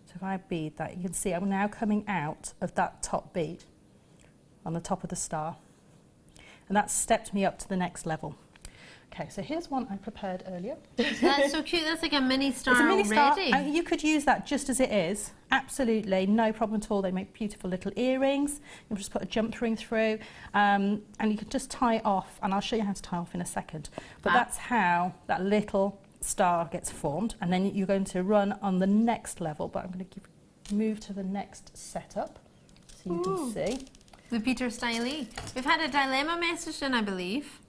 So if I bead that, you can see I'm now coming out of that top bead on the top of the star. And that's stepped me up to the next level. Okay, so here's one I prepared earlier. That's so cute. That's like a mini star It's a mini star. already. You could use that just as it is. Absolutely, no problem at all. They make beautiful little earrings. You can just put a jump ring through, and you can just tie it off. And I'll show you how to tie off in a second. But that's how that little star gets formed. And then you're going to run on the next level. But I'm going to move to the next setup so you can see. The Peter Stylee. We've had a dilemma message in, I believe.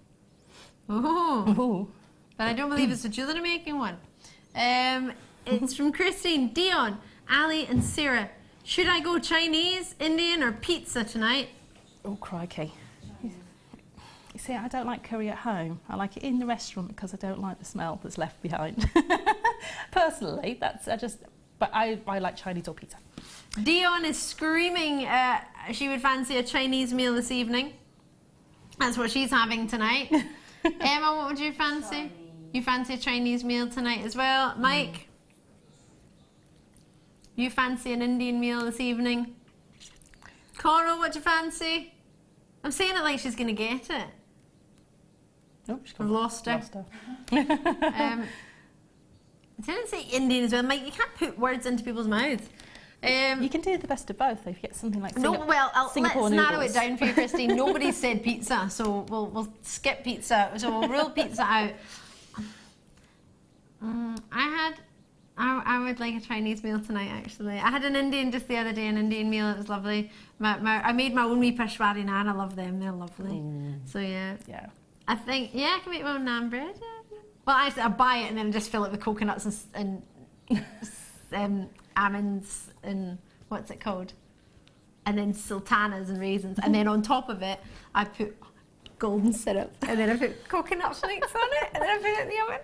Oh, but I don't believe it's a jewellery making one. It's from Christine, Dion, Ali and Sara. Should I go Chinese, Indian or pizza tonight? Oh, crikey. You see, I don't like curry at home. I like it in the restaurant because I don't like the smell that's left behind. Personally, but I like Chinese or pizza. Dion is screaming she would fancy a Chinese meal this evening. That's what she's having tonight. Emma, what would you fancy? Chinese. You fancy a Chinese meal tonight as well? Mike? You fancy an Indian meal this evening? Coral, what do you fancy? I'm saying it like she's going to get it. Nope, I've lost her. I didn't say Indian as well. Mike, you can't put words into people's mouths. You can do the best of both. If you get something like Singapore noodles. Let's narrow it down for you, Christine. Nobody said pizza, so we'll skip pizza. So we'll rule pizza out. I would like a Chinese meal tonight, actually. I had an Indian just the other day, an Indian meal. It was lovely. I made my own wee Freshwater naan. I love them. They're lovely. So yeah. I think I can make my own naan bread. Well, actually, I buy it and then just fill it with coconuts and almonds and what's it called? And then sultanas and raisins. And then on top of it, I put golden syrup. And then I put coconut flakes on it. And then I put it in the oven.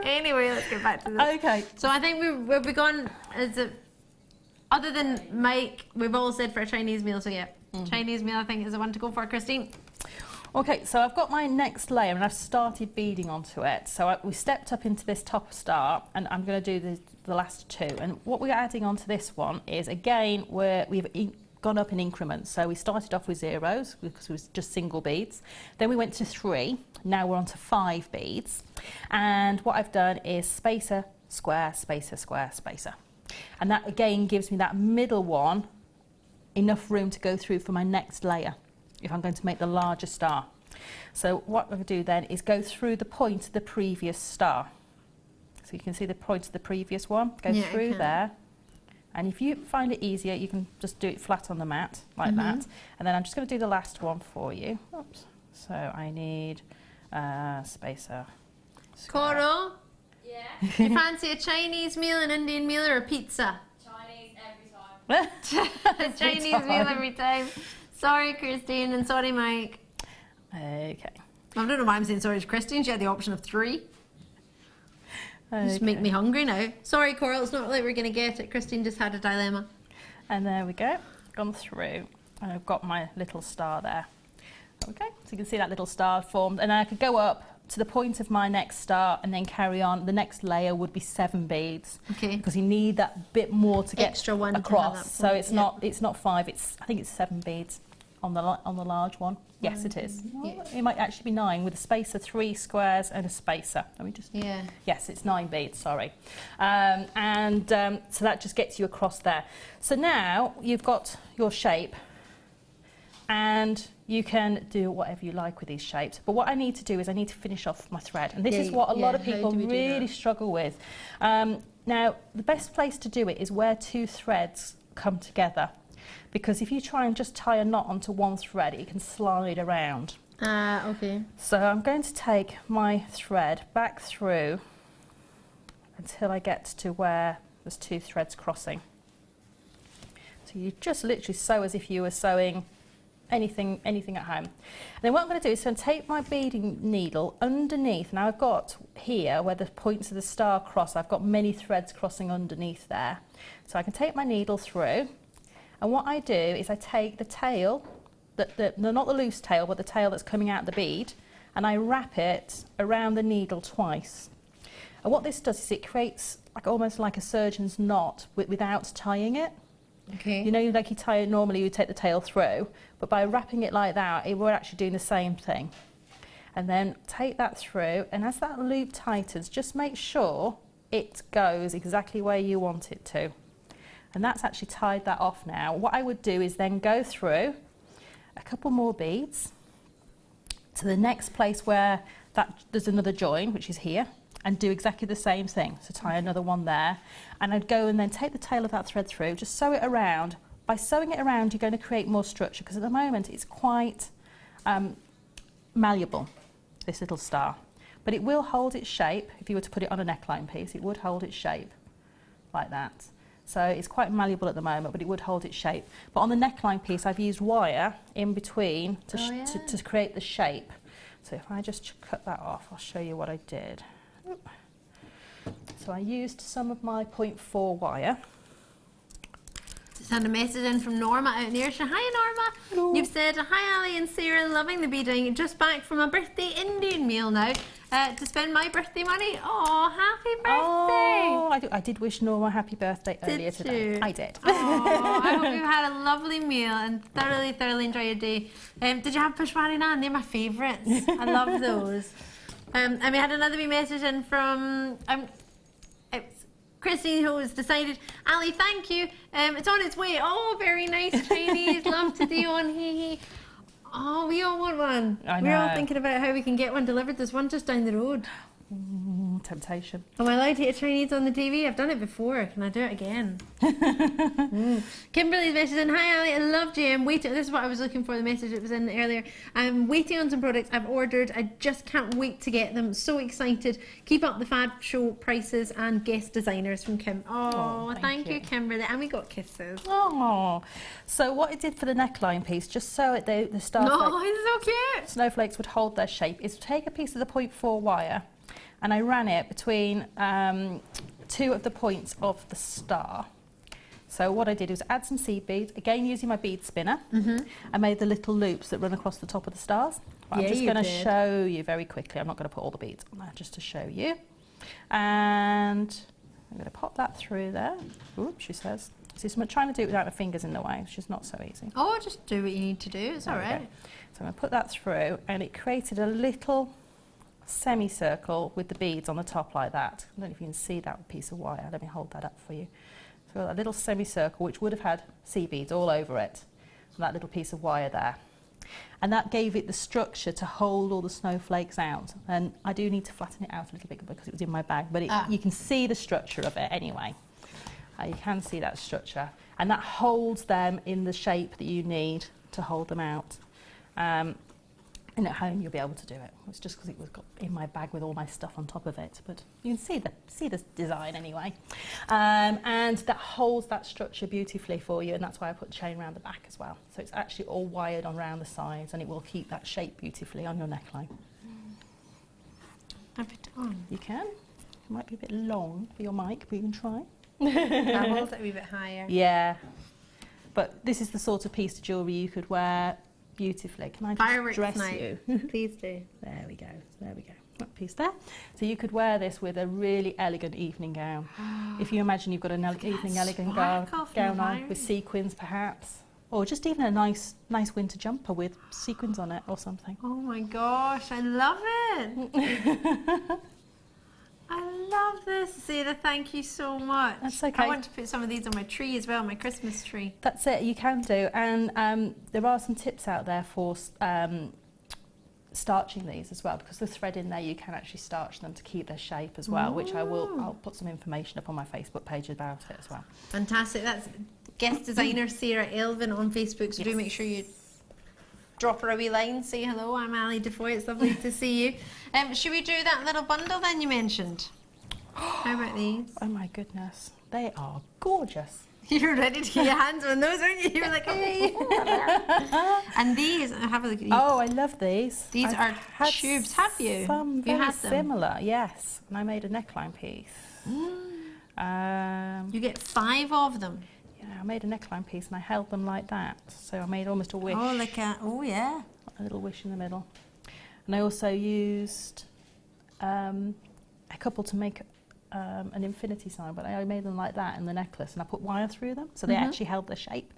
Anyway, let's get back to this. Okay. So I think we'll be gone other than Mike, we've all said for a Chinese meal. So yeah, Chinese meal I think is the one to go for. Christine. Okay, so I've got my next layer and I've started beading onto it. So we stepped up into this top star and I'm going to do the last two. And what we're adding onto this one is, again, we've gone up in increments. So we started off with zeros because it was just single beads. Then we went to 3. Now we're on to 5 beads. And what I've done is spacer, square, spacer, square, spacer. And that again gives me that middle one enough room to go through for my next layer if I'm going to make the larger star. So what I'm going to do then is go through the point of the previous star. So you can see the point of the previous one, go through there. And if you find it easier, you can just do it flat on the mat, like that. And then I'm just going to do the last one for you. Oops. So I need spacer. Coral? Yeah? You fancy a Chinese meal, an Indian meal, or a pizza? Chinese every time. Chinese meal every time. Sorry, Christine, and sorry, Mike. Okay. I don't know why I'm saying sorry to Christine. She had the option of 3. Just make me hungry now. Sorry, Coral, it's not like we're going to get it. Christine just had a dilemma. And there we go. Gone through. And I've got my little star there. Okay, so you can see that little star formed. And then I could go up to the point of my next star and then carry on. The next layer would be 7 beads. Okay. Because you need that bit more to get extra one across. So it's not 5. I think it's 7 beads on the large one. Yes, it is. Well, it might actually be 9 with a spacer, 3 squares and a spacer. Let me just. Yeah. Yes, it's 9 beads. Sorry. So that just gets you across there. So now you've got your shape, and you can do whatever you like with these shapes. But what I need to do is I need to finish off my thread, and this is what a lot of people really struggle with. Now, the best place to do it is where 2 threads come together. Because if you try and just tie a knot onto one thread, it can slide around. Okay. So I'm going to take my thread back through until I get to where there's 2 threads crossing. So you just literally sew as if you were sewing anything at home. And then what I'm going to do is I'm going to take my beading needle underneath. Now I've got here where the points of the star cross, I've got many threads crossing underneath there. So I can take my needle through. And what I do is I take the tail, not the loose tail, but the tail that's coming out of the bead, and I wrap it around the needle twice. And what this does is it creates almost like a surgeon's knot without tying it. Okay. You know, like you tie it normally, you take the tail we're by wrapping it like that, we're actually doing the same thing. And then take that through, and as that loop tightens, just make sure it goes exactly where you want it to. And that's actually tied that off now. What I would do is then go through a couple more beads to the next place where there's another join, which is here, and do exactly the same thing. So tie another one there, and I'd go and then take the tail of that thread through, just sew it around. By sewing it around, you're going to create more structure, because at the moment it's quite malleable, this little star. But it will hold its shape. If you were to put it on a neckline piece, it would hold its shape like that. So it's quite malleable at the moment, but it would hold its shape. But on the neckline piece, I've used wire in between to create the shape. So if I just cut that off, I'll show you what I did. So I used some of my 0.4 wire. Just had a message in from Norma out in Ayrshire. Hi Norma. Hello. You've said, hi Ali and Sarah, loving the beading. Just back from a birthday Indian meal now to spend my birthday money. Oh, happy birthday. Oh, I did wish Norma happy birthday earlier today. You? I did. Oh, I hope you've had a lovely meal and thoroughly enjoy your day. Did you have Freshwater naan? They're my favourites. I love those. And we had another wee message in from Christine, who has decided, Ali, thank you. It's on its way. Oh, very nice Chinese. Love to do one. Hee. Oh, we all want one. I know. We're all thinking about how we can get one delivered. There's one just down the road. Temptation. Am I allowed to eat Chinese on the TV? I've done it before. Can I do it again? Kimberly's message in, hi Ali, I love JM. Waiting. This is what I was looking for, the message that was in earlier. I'm waiting on some products I've ordered. I just can't wait to get them. So excited. Keep up the fab show prices and guest designers from Kim. Oh, thank you, Kimberly. And we got kisses. Oh, so what I did for the neckline piece, just so the starflakes, oh, it's so cute. Snowflakes would hold their shape, is take a piece of the 0.4 wire, and I ran it between 2 of the points of the star. So what I did was add some seed beads, again using my bead spinner. I made the little loops that run across the top of the stars. But I'm just going to show you very quickly. I'm not going to put all the beads on there, just to show you. And I'm going to pop that through there. Oops, she says. See, so I'm trying to do it without the fingers in the way, which is not so easy. Oh, just do what you need to do. It's all right. So I'm going to put that through, and it created a little semicircle with the beads on the top like that. I don't know if you can see that piece of wire. Let me hold that up for you. So a little semicircle which would have had sea beads all over it, and that little piece of wire there. And that gave it the structure to hold all the snowflakes out. And I do need to flatten it out a little bit because it was in my bag, but you can see the structure of it anyway. You can see that structure, and that holds them in the shape that you need to hold them out. And at home you'll be able to do it. It's just because it was got in my bag with all my stuff on top of it, but you can see the design anyway. And that holds that structure beautifully for you, and that's why I put chain around the back as well. So it's actually all wired on around the sides, and it will keep that shape beautifully on your neckline. Have it on. You can. It might be a bit long for your mic, but you can try. I'll hold it a wee bit higher. Yeah, but this is the sort of piece of jewellery you could wear beautifully. Can I just dress you? Please do. There we go. There we go. That piece there. So you could wear this with a really elegant evening gown. If you imagine you've got an evening elegant gown on with sequins, perhaps, or just even a nice winter jumper with sequins on it or something. Oh my gosh, I love it. I love this, Sarah. Thank you so much. That's okay. I want to put some of these on my tree as well, my Christmas tree. That's it, you can do. And there are some tips out there for starching these as well, because the thread in there, you can actually starch them to keep their shape as well, which I'll put some information up on my Facebook page about it as well. Fantastic. That's guest designer Sara Elvin on Facebook, so do make sure you drop her a wee line, say hello, I'm Ali Defoy, it's lovely to see you. Should we do that little bundle then you mentioned? How about these? Oh my goodness, they are gorgeous. You're ready to get your hands on those, aren't you? You're like, hey. And these, have a look at these. Oh, I love these. These are tubes, have you? Some very similar, yes. And I made a neckline piece. You get 5 of them. I made a neckline piece and I held them like that. So I made almost a wish. Oh, like a, oh yeah. A little wish in the middle. And I also used a couple to make an infinity sign, but I made them like that in the necklace, and I put wire through them so they actually held their shape.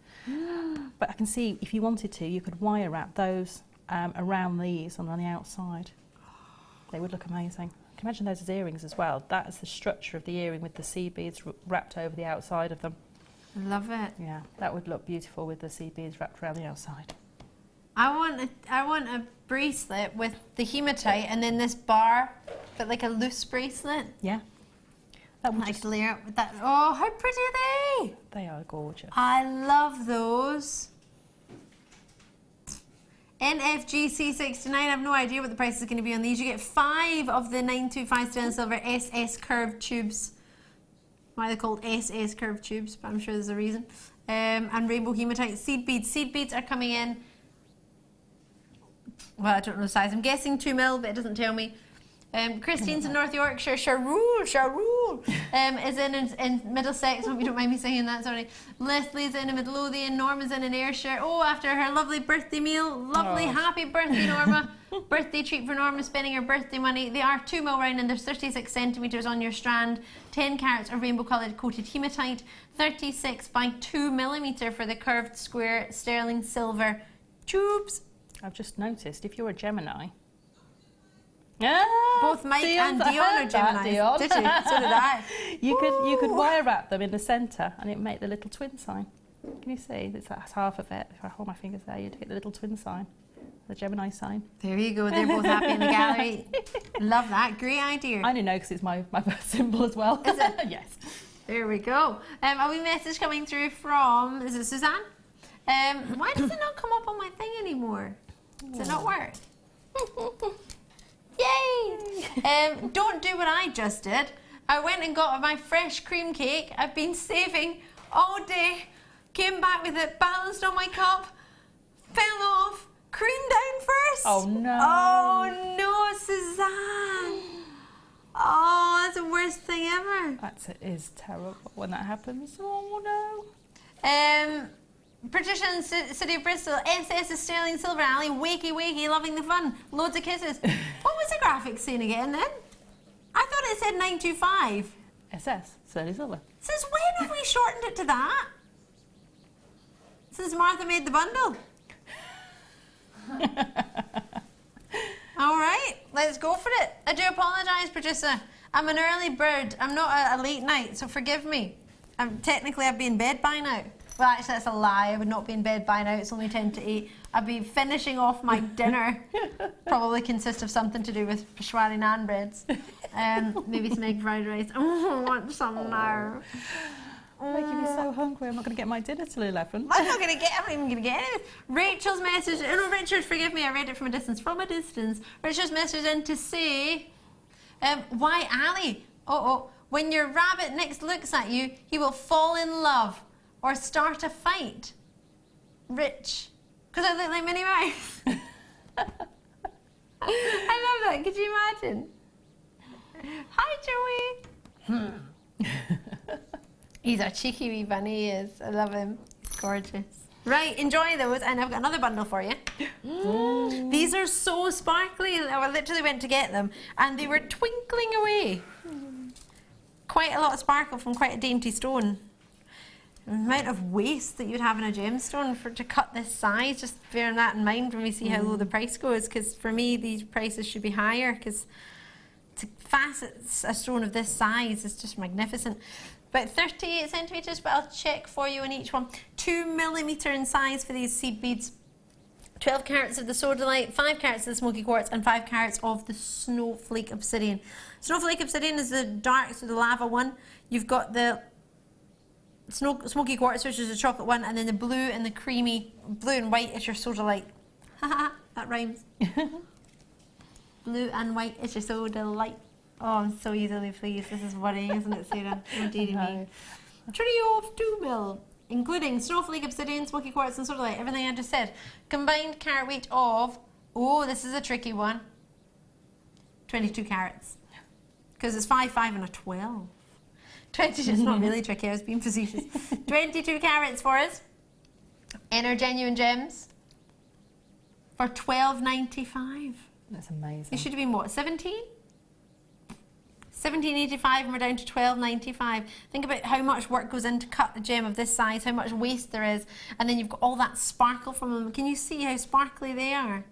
But I can see if you wanted to, you could wire wrap those around these and on the outside. They would look amazing. You can imagine those as earrings as well. That is the structure of the earring with the seed beads wrapped over the outside of them. I love it. Yeah, that would look beautiful with the seed beads wrapped around the outside. I want a bracelet with the hematite and then this bar, but like a loose bracelet. Yeah. That would just layer up with that. Oh, how pretty are they? They are gorgeous. I love those. NFGC69, I have no idea what the price is going to be on these. You get 5 of the 925 sterling silver SS curved tubes. Why they're called SS curved tubes, but I'm sure there's a reason. And rainbow hematite seed beads. Seed beads are coming in, well, I don't know the size. I'm guessing 2 mil, but it doesn't tell me. Christine's in North Yorkshire. Sharul is in Middlesex. Hope you don't mind me saying that, sorry. Leslie's in Midlothian. Norma's in Ayrshire. Oh, after her lovely birthday meal. Lovely, happy birthday, Norma. Birthday treat for Norma, spending her birthday money. They are 2 mil round and there's 36 centimetres on your strand. 10 carats of rainbow coloured coated hematite. 36 by 2 millimetre for the curved square sterling silver tubes. I've just noticed, if you're a Gemini... Both Mike and Dion are Gemini. Did you? So did I. You could wire wrap them in the centre and it'd make the little twin sign. Can you see? That's half of it. If I hold my fingers there, you'd get the little twin sign. the Gemini sign. There you go, they're both happy in the gallery. Love that, great idea. I only know because it's my birth symbol as well. Is it? Yes. There we go. A wee message coming through from, is it Suzanne? Why does it not come up on my thing anymore? Does it not work? Yay! Don't do what I just did. I went and got my fresh cream cake I've been saving all day, came back with it, balanced on my cup, fell off, cream down first. Oh no. Oh no, Suzanne. Oh, that's the worst thing ever. It is terrible when that happens. Oh no. Patricia in City of Bristol, SS is Sterling Silver Alley, wakey wakey, loving the fun. Loads of kisses. What was the graphic saying again then? I thought it said 925. SS, Sterling Silver. Since when have we shortened it to that? Since Martha made the bundle. All right, let's go for it. I do apologise, Patricia. I'm an early bird. I'm not a late night, so forgive me. Technically, I'd be in bed by now. Well, actually, that's a lie. I would not be in bed by now. It's only 10 to 8. I'd be finishing off my dinner. Probably consist of something to do with Freshwater naan breads. Maybe some egg fried rice. Oh, I want some now. Making me so hungry. I'm not going to get my dinner till 11. I'm not even going to get it. Rachel's message. Oh no, Richard, forgive me. I read it from a distance. From a distance. Richard's message in to say, why Ali? When your rabbit next looks at you, he will fall in love or start a fight. Rich. Because I look like Minnie Mouse. I love that. Could you imagine? Hi, Joey. He's a cheeky wee bunny, he is. I love him. He's gorgeous. Right, enjoy those, and I've got another bundle for you. These are so sparkly. I literally went to get them, and they were twinkling away. Quite a lot of sparkle from quite a dainty stone. The amount of waste that you'd have in a gemstone to cut this size, just bearing that in mind when we see how low the price goes, because for me these prices should be higher, because to facet a stone of this size is just magnificent. About 38 centimetres, but I'll check for you on each one. 2mm in size for these seed beads. 12 carats of the sodalite, 5 carats of the smoky quartz, and 5 carats of the snowflake obsidian. Snowflake obsidian is the dark, so the lava one. You've got the smoky quartz, which is the chocolate one, and then the blue and the creamy, blue and white is your sodalite. Haha, that rhymes. Blue and white is your sodalite. Oh, I'm so easily pleased. This is worrying, isn't it, Sarah? Oh, dearie me. A trio of 2mm, including snowflake, obsidian, smoky quartz, and sodalite. Everything I just said. Combined carat weight of, oh, this is a tricky one, 22 carats. Because it's 5, 5, and a 12. 22 is not really tricky, I was being facetious. 22 carats for us. In our genuine gems for $12.95. That's amazing. It should have been what, 17? $17.85 and we're down to $12.95. Think about how much work goes in to cut a gem of this size, how much waste there is, and then you've got all that sparkle from them. Can you see how sparkly they are?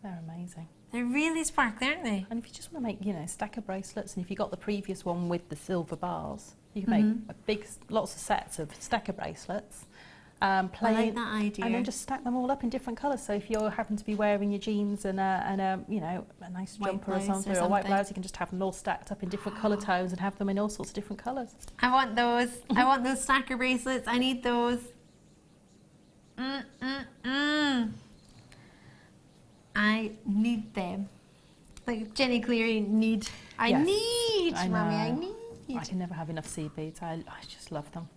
They're amazing. They're really sparkly, aren't they? And if you just want to make, you know, stacker bracelets, and if you got the previous one with the silver bars, you can make a big, lots of sets of stacker bracelets. I like that idea. And then just stack them all up in different colours. So if you happen to be wearing your jeans and you know, a nice jumper or something, or a white blouse, you can just have them all stacked up in different colour tones and have them in all sorts of different colours. I want those. I want those stacker bracelets. I need those. I need them. Like Jenny Cleary need. I need, Mummy, I need. I can never have enough seed beads. I just love them.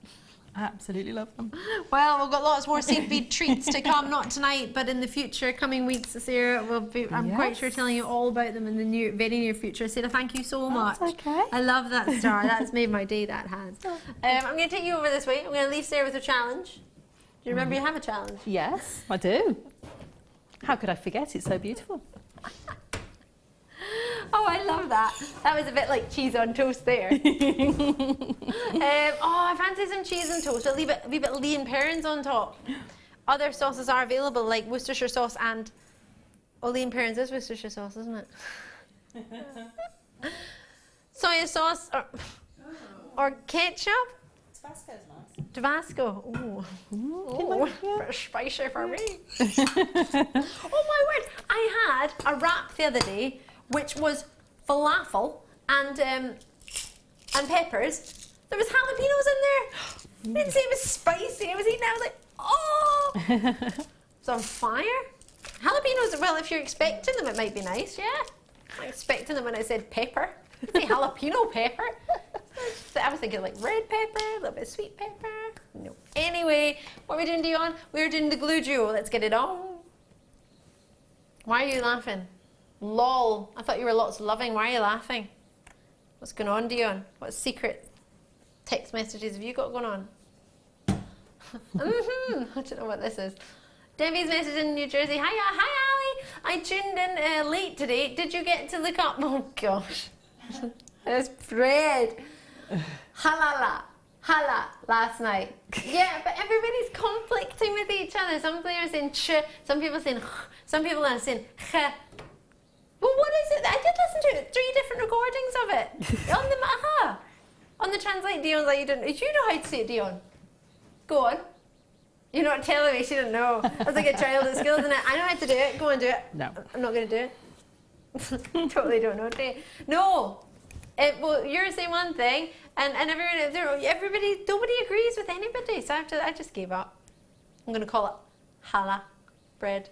I absolutely love them. Well, we've got lots more seed bead treats to come, not tonight, but in the future, coming weeks, Sarah will be, I'm quite sure, telling you all about them in the very near future. Sarah, thank you so much. That's okay. I love that star. That's made my day, that has. I'm going to take you over this way. I'm going to leave Sarah with a challenge. Do you remember you have a challenge? Yes, I do. How could I forget? It's so beautiful. Oh, I love that. That was a bit like cheese on toast there. I fancy some cheese on toast. A wee bit Lee and Perrins on top. Other sauces are available, like Worcestershire sauce and... Oh, Lee and Perrins is Worcestershire sauce, isn't it? Soya sauce or ketchup. Tabasco's nice. Tabasco. Ooh, bit spicy for me. Oh my word! I had a wrap the other day, which was falafel and peppers. There was jalapenos in there. I didn't say it was spicy. I was eating it. I was like, oh! It's on fire. Jalapenos. Well, if you're expecting them, it might be nice. Yeah, I'm expecting them when I said pepper. I say jalapeno pepper. I was thinking like red pepper, a little bit of sweet pepper. No. Anyway, what are we doing, Dion? We're doing the glue duo. Let's get it on. Why are you laughing? Lol. I thought you were lots of loving. Why are you laughing? What's going on, Dion? What secret text messages have you got going on? I don't know what this is. Debbie's message in New Jersey. Hiya, hi Ali. I tuned in late today. Did you get to look up? Oh gosh. There's Fred. Halala. Hala last night. Yeah, but everybody's conflicting with each other. Some people are saying ch, some people are saying ch, some people are saying ch. Well, what is it? I did listen to it. 3 different recordings of it. On the on the translate. Dion's like, you know how to say it, Dion? Go on. You're not telling me. She didn't know. I was like a child at school, isn't it? I know how to do it. Go and do it. No. I'm not going to do it. Totally don't know. No. Well, you're saying one thing, and everybody, nobody agrees with anybody. So I just gave up. I'm going to call it challah bread.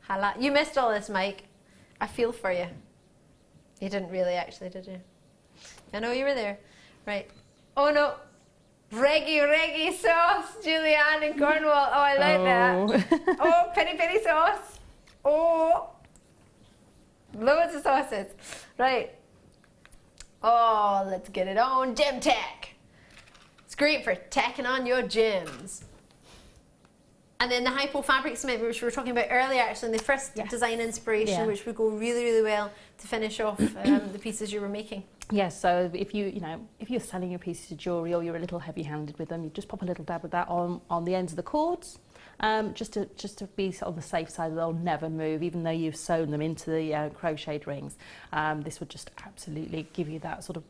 Challah. You missed all this, Mike. I feel for you. You didn't really, actually, did you? I know you were there. Right. Oh no. Reggie sauce, Julianne in Cornwall. Oh, I like that. Oh, peri sauce. Oh. Loads of sauces. Right. Oh, let's get it on. Gem tack. It's great for tacking on your gems. And then the hypo fabric cement, which we were talking about earlier, actually, in the first design inspiration, which would go really, really well to finish off the pieces you were making. Yes, so if you're selling your pieces of jewellery or you're a little heavy-handed with them, you just pop a little dab of that on the ends of the cords, just to be on the safe side. They'll never move, even though you've sewn them into the crocheted rings. This would just absolutely give you that sort of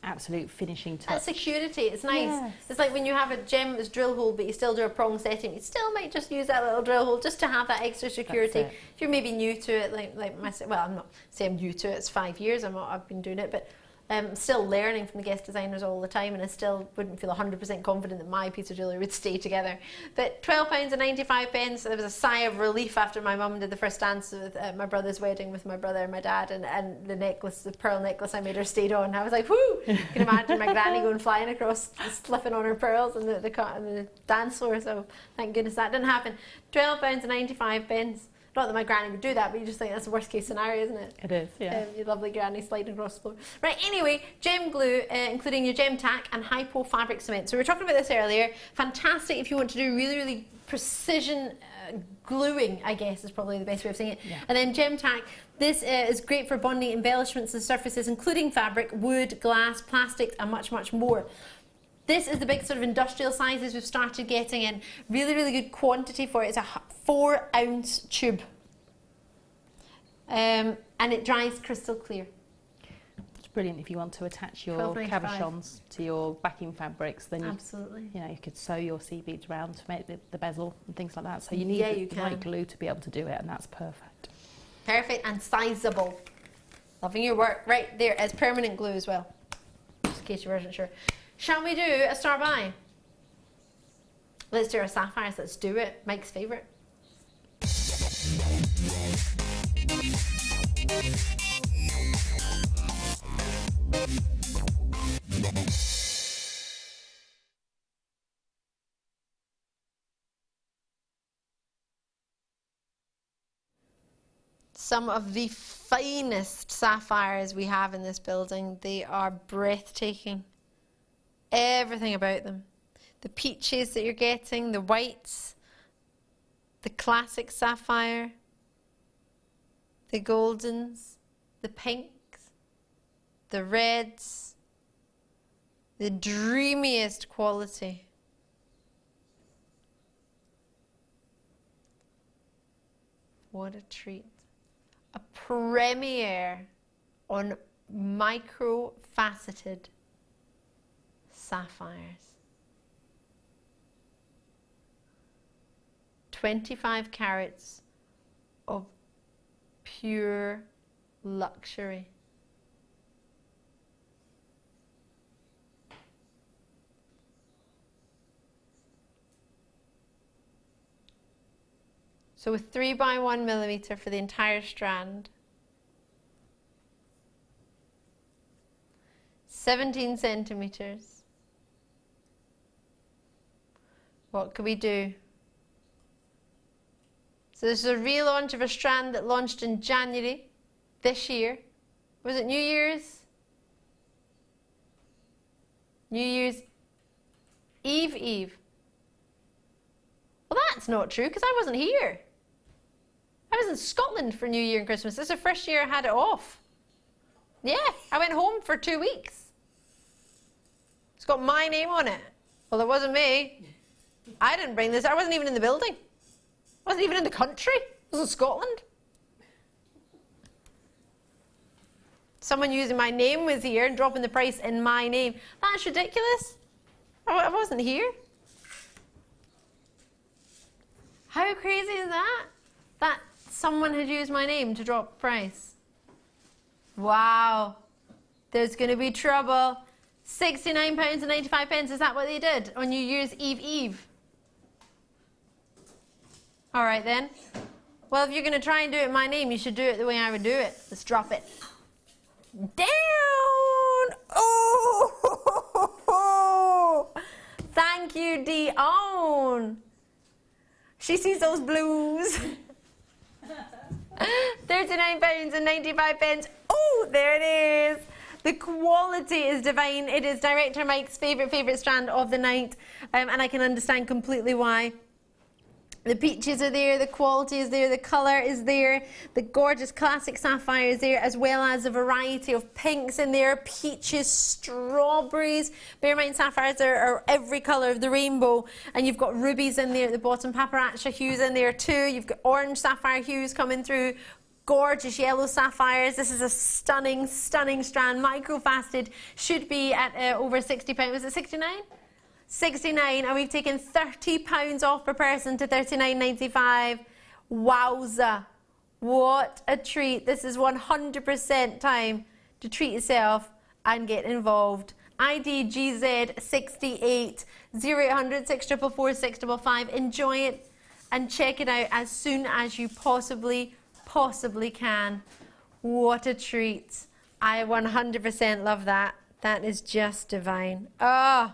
absolute finishing touch. That security, it's nice. Yes. It's like when you have a gem as drill hole, but you still do a prong setting, you still might just use that little drill hole just to have that extra security. If you're maybe new to it, like myself, well, I'm not saying I'm new to it, it's 5 years I've been doing it, but I'm still learning from the guest designers all the time, and I still wouldn't feel 100% confident that my piece of jewellery would stay together. But £12.95, there was a sigh of relief after my mum did the first dance at my brother's wedding with my brother and my dad, and the necklace, the pearl necklace I made her stayed on. I was like, whoo! You can imagine my granny going flying across, slipping on her pearls on the dance floor, so thank goodness that didn't happen. £12.95. Not that my granny would do that, but you just think that's the worst case scenario, isn't it? It is, yeah. Your lovely granny sliding across the floor. Right, anyway, gem glue, including your gem tack and hypo fabric cement. So we were talking about this earlier. Fantastic if you want to do really, really precision gluing, I guess is probably the best way of saying it. Yeah. And then gem tack. This is great for bonding embellishments and surfaces, including fabric, wood, glass, plastics, and much, much more. This is the big sort of industrial sizes we've started getting in. Really, really good quantity for it. It's a 4-ounce tube. And it dries crystal clear. It's brilliant if you want to attach your cabochons to your backing fabrics. Then you could sew your seed beads around to make the bezel and things like that. So you need the right glue to be able to do it, and that's perfect. Perfect and sizable. Loving your work. Right there, as permanent glue as well, just in case you weren't sure. Shall we do a star by? Let's do our sapphires. Let's do it. Mike's favourite. Some of the finest sapphires we have in this building. They are breathtaking. Everything about them. The peaches that you're getting, the whites, the classic sapphire, the goldens, the pinks, the reds, the dreamiest quality. What a treat. A premiere on micro-faceted sapphires. 25 carats of pure luxury. So with 3 by 1 millimeter for the entire strand, 17 centimeters. What could we do? So this is a relaunch of a strand that launched in January this year. Was it New Year's? New Year's Eve. Well, that's not true because I wasn't here. I was in Scotland for New Year and Christmas. This is the first year I had it off. Yeah, I went home for 2 weeks. It's got my name on it. Well, it wasn't me. I didn't bring this. I wasn't even in the building. I wasn't even in the country. I was in Scotland. Someone using my name was here and dropping the price in my name. That's ridiculous. I wasn't here. How crazy is that? That someone had used my name to drop price. Wow. There's going to be trouble. £69.95. Is that what they did on New Year's Eve? All right then. Well, if you're going to try and do it in my name, you should do it the way I would do it. Let's drop it. Down. Oh! Thank you, Dion. She sees those blues. £39.95. Oh, there it is. The quality is divine. It is Director Mike's favourite strand of the night, and I can understand completely why. The peaches are there, the quality is there, the colour is there, the gorgeous classic sapphire is there, as well as a variety of pinks in there, peaches, strawberries. Bear in mind, sapphires are every colour of the rainbow, and you've got rubies in there at the bottom, paparazzi hues in there too. You've got orange sapphire hues coming through, gorgeous yellow sapphires. This is a stunning strand. Micro-faceted, should be at over £60. Was it 69? 69, and we've taken £30 off per person to $39.95. Wowza, what a treat. This is 100% time to treat yourself and get involved. ID GZ68 0800 644 655. Enjoy it and check it out as soon as you possibly can. What a treat. I 100% love that. That is just divine. Oh,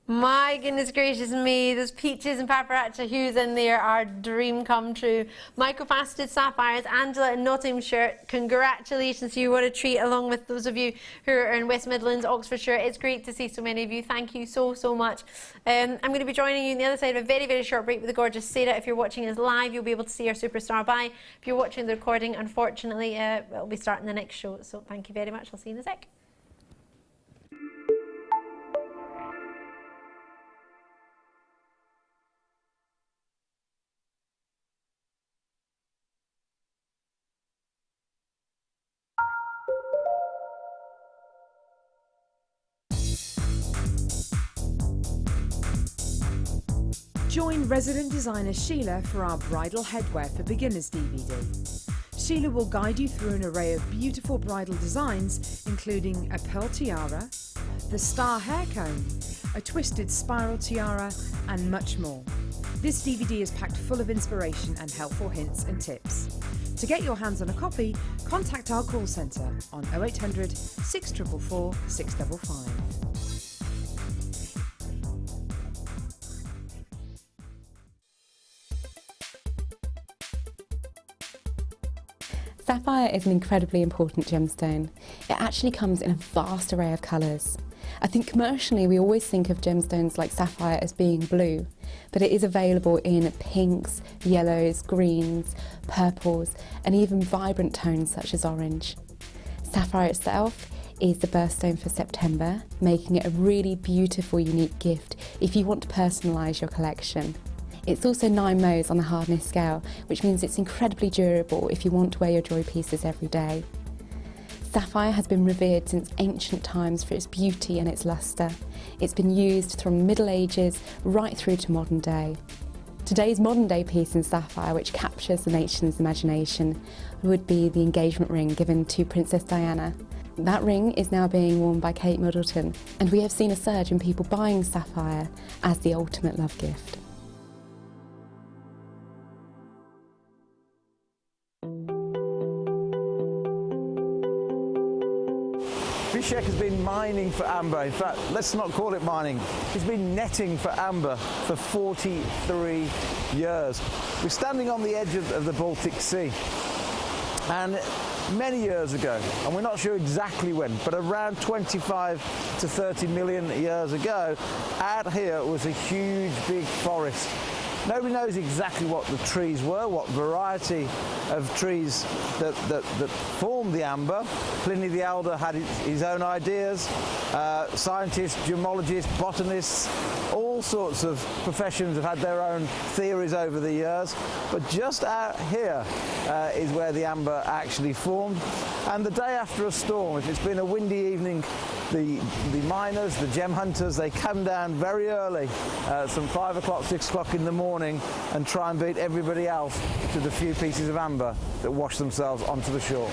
my goodness gracious me, those peaches and paparazzi hues in there are a dream come true. Microfaceted sapphires, Angela in Nottinghamshire, congratulations to you, what a treat, along with those of you who are in West Midlands, Oxfordshire. It's great to see so many of you. Thank you so much. I'm going to be joining you on the other side of a very short break with the gorgeous Sara. If you're watching us live, you'll be able to see our superstar by. If you're watching the recording, unfortunately, we'll be starting the next show. So thank you very much. I'll see you in a sec. Join resident designer Sheila for our Bridal Headwear for Beginners DVD. Sheila will guide you through an array of beautiful bridal designs, including a pearl tiara, the star hair comb, a twisted spiral tiara, and much more. This DVD is packed full of inspiration and helpful hints and tips. To get your hands on a copy, contact our call centre on 0800 644 655. Sapphire is an incredibly important gemstone. It actually comes in a vast array of colours. I think commercially we always think of gemstones like sapphire as being blue, but it is available in pinks, yellows, greens, purples, and even vibrant tones such as orange. Sapphire itself is the birthstone for September, making it a really beautiful, unique gift if you want to personalise your collection. It's also 9 mo's on the hardness scale, which means it's incredibly durable if you want to wear your jewellery pieces every day. Sapphire has been revered since ancient times for its beauty and its lustre. It's been used from the Middle Ages right through to modern day. Today's modern day piece in sapphire, which captures the nation's imagination, would be the engagement ring given to Princess Diana. That ring is now being worn by Kate Middleton, and we have seen a surge in people buying sapphire as the ultimate love gift. Bishek has been mining for amber. In fact, let's not call it mining. He's been netting for amber for 43 years. We're standing on the edge of the Baltic Sea. And many years ago, and we're not sure exactly when, but around 25 to 30 million years ago, out here was a huge big forest. Nobody knows exactly what the trees were, what variety of trees that formed the amber. Pliny the Elder had his own ideas. Scientists, gemologists, botanists, all sorts of professions have had their own theories over the years. But just out here is where the amber actually formed. And the day after a storm, if it's been a windy evening, the miners, the gem hunters, they come down very early, some 5 o'clock, 6 o'clock in the morning, and try and beat everybody else to the few pieces of amber that wash themselves onto the shore.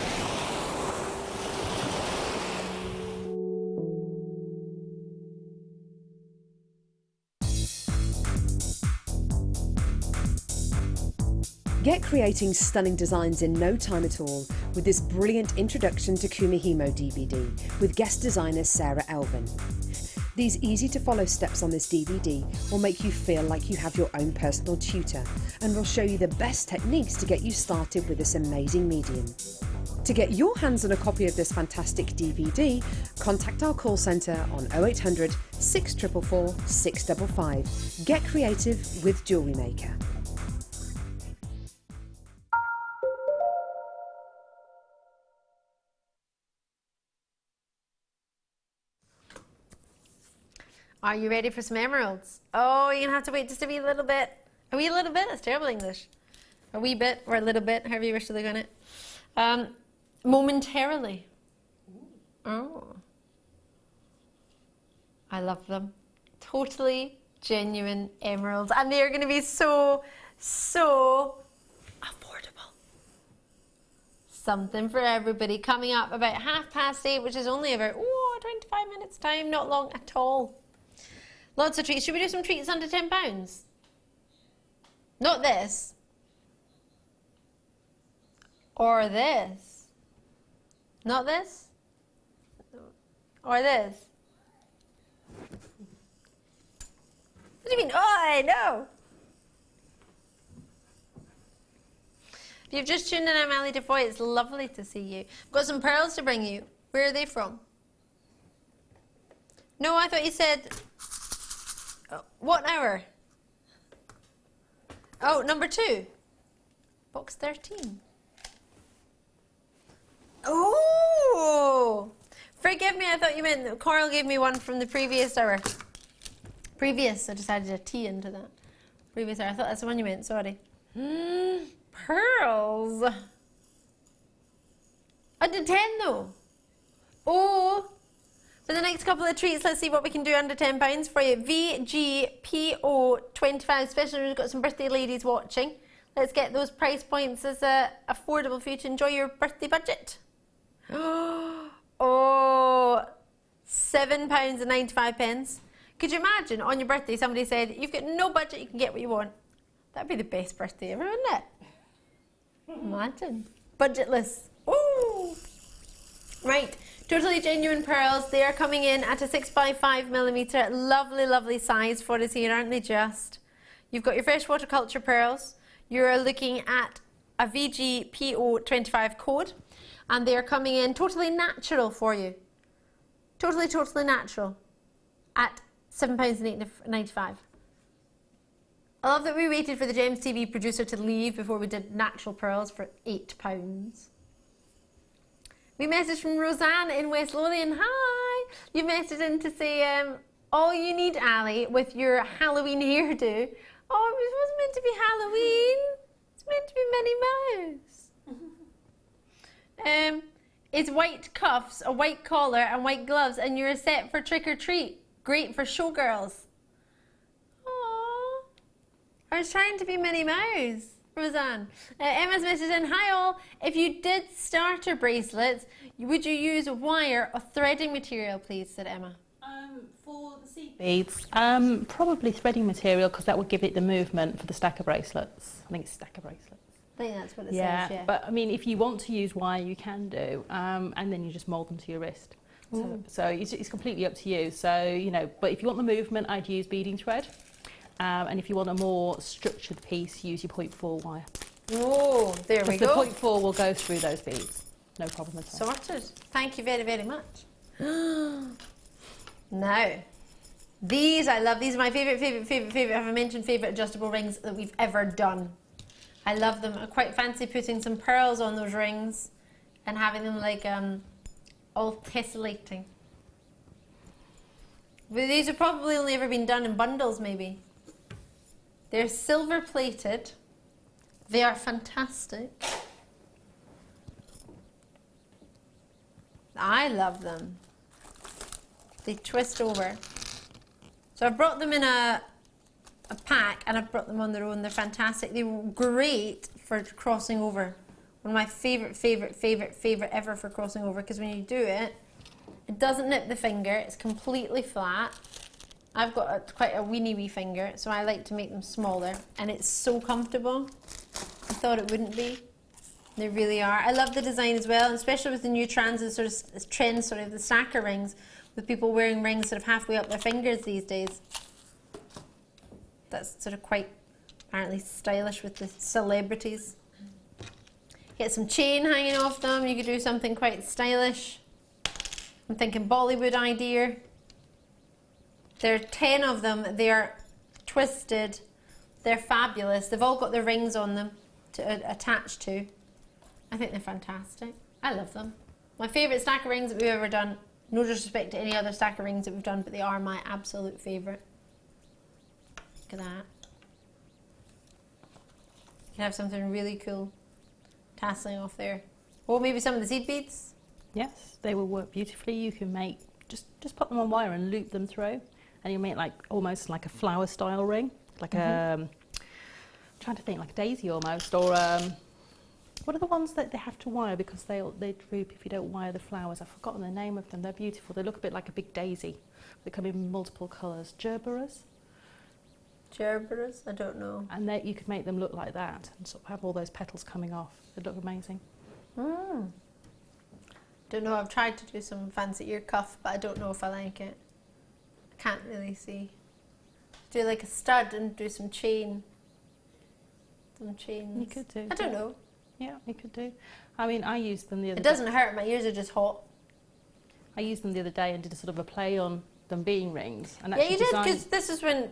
Get creating stunning designs in no time at all with this brilliant Introduction to Kumihimo DVD with guest designer Sara Elvin. These easy to follow steps on this DVD will make you feel like you have your own personal tutor and will show you the best techniques to get you started with this amazing medium. To get your hands on a copy of this fantastic DVD, contact our call centre on 0800 644 655. Get creative with Jewellery Maker. Are you ready for some emeralds? Oh, you're gonna have to wait just a wee little bit. A wee little bit? That's terrible English. A wee bit or a little bit, however you wish to look on it. Momentarily. Oh. I love them. Totally genuine emeralds. And they're gonna be so affordable. Something for everybody. Coming up about 8:30, which is only about 25 minutes time, not long at all. Lots of treats. Should we do some treats under £10? Not this. Or this. Not this. Or this. What do you mean? Oh, I know. If you've just tuned in, I'm Ali Defoy. It's lovely to see you. I've got some pearls to bring you. Where are they from? No, I thought you said... what hour? Oh, number 2. Box 13. Oh! Forgive me, I thought you meant Coral gave me one from the previous hour. Previous, I just added a T into that. Previous hour, I thought that's the one you meant, sorry. Pearls. Under 10 though. Oh! For the next couple of treats, let's see what we can do under £10 for you. VGPO25, especially when we've got some birthday ladies watching. Let's get those price points as affordable for you to enjoy your birthday budget. Oh, £7.95. Could you imagine on your birthday somebody said, you've got no budget, you can get what you want. That'd be the best birthday ever, wouldn't it? Imagine. Budgetless. Ooh. Right. Totally genuine pearls. They are coming in at a 6x5mm. Lovely, lovely size for us here, aren't they just? You've got your freshwater culture pearls. You're looking at a VGPO25 code. And they are coming in totally natural for you. Totally, totally natural. At £7.95. I love that we waited for the Gems TV producer to leave before we did natural pearls for £8. We messaged from Roseanne in West Lothian. Hi! You messaged in to say, all you need, Ali, with your Halloween hairdo. Oh, it was meant to be Halloween. It's meant to be Minnie Mouse. It's white cuffs, a white collar and white gloves, and you're set for trick or treat. Great for showgirls. Aww. I was trying to be Minnie Mouse, Roseanne. Emma's message in, hi all, if you did starter bracelets, would you use wire or threading material, please, said Emma. For the seed beads, probably threading material because that would give it the movement for the stacker bracelets. I think it's stacker bracelets. I think that's what it says, yeah. But I mean, if you want to use wire, you can do, and then you just mould them to your wrist. So it's completely up to you. So, you know, but if you want the movement, I'd use beading thread. And if you want a more structured piece, use your 0.4 wire. Oh, there we go. The 0.4 will go through those beads. No problem at all. Sorted. Thank you very, very much. Now, these I love. These are my favourite, have I mentioned favourite adjustable rings that we've ever done. I love them. I quite fancy putting some pearls on those rings and having them like all tessellating. But these have probably only ever been done in bundles maybe. They're silver plated. They are fantastic. I love them. They twist over. So I've brought them in a pack and I've brought them on their own. They're fantastic. They were great for crossing over. One of my favorite ever for crossing over, because when you do it, it doesn't nip the finger. It's completely flat. I've got quite a weeny wee finger, so I like to make them smaller, and it's so comfortable. I thought it wouldn't be. They really are. I love the design as well, especially with the new trends and sort of trends, sort of the stacker rings, with people wearing rings sort of halfway up their fingers these days. That's sort of quite apparently stylish with the celebrities. Get some chain hanging off them. You could do something quite stylish. I'm thinking Bollywood idea. There are 10 of them. They are twisted. They're fabulous. They've all got their rings on them to attach to. I think they're fantastic. I love them. My favourite stacker rings that we've ever done. No disrespect to any other stacker rings that we've done, but they are my absolute favourite. Look at that. You can have something really cool tasseling off there. Or maybe some of the seed beads. Yes, they will work beautifully. You can make, just put them on wire and loop them through, and you make like almost like a flower style ring, like a, trying to think, like a daisy almost, or what are the ones that they have to wire because they droop if you don't wire the flowers? I've forgotten the name of them. They're beautiful. They look a bit like a big daisy. They come in multiple colours. Gerberas? Gerberas? I don't know. And you could make them look like that and sort of have all those petals coming off. They look amazing. Don't know, I've tried to do some fancy ear cuff, but I don't know if I like it. I can't really see. Do like a stud and do some chain. Some chains. You could do. I don't know. Yeah, you could do. I mean, I used them the other day. day. It doesn't hurt, my ears are just hot. I used them the other day and did a sort of a play on them being rings. And yeah, you did, because this is when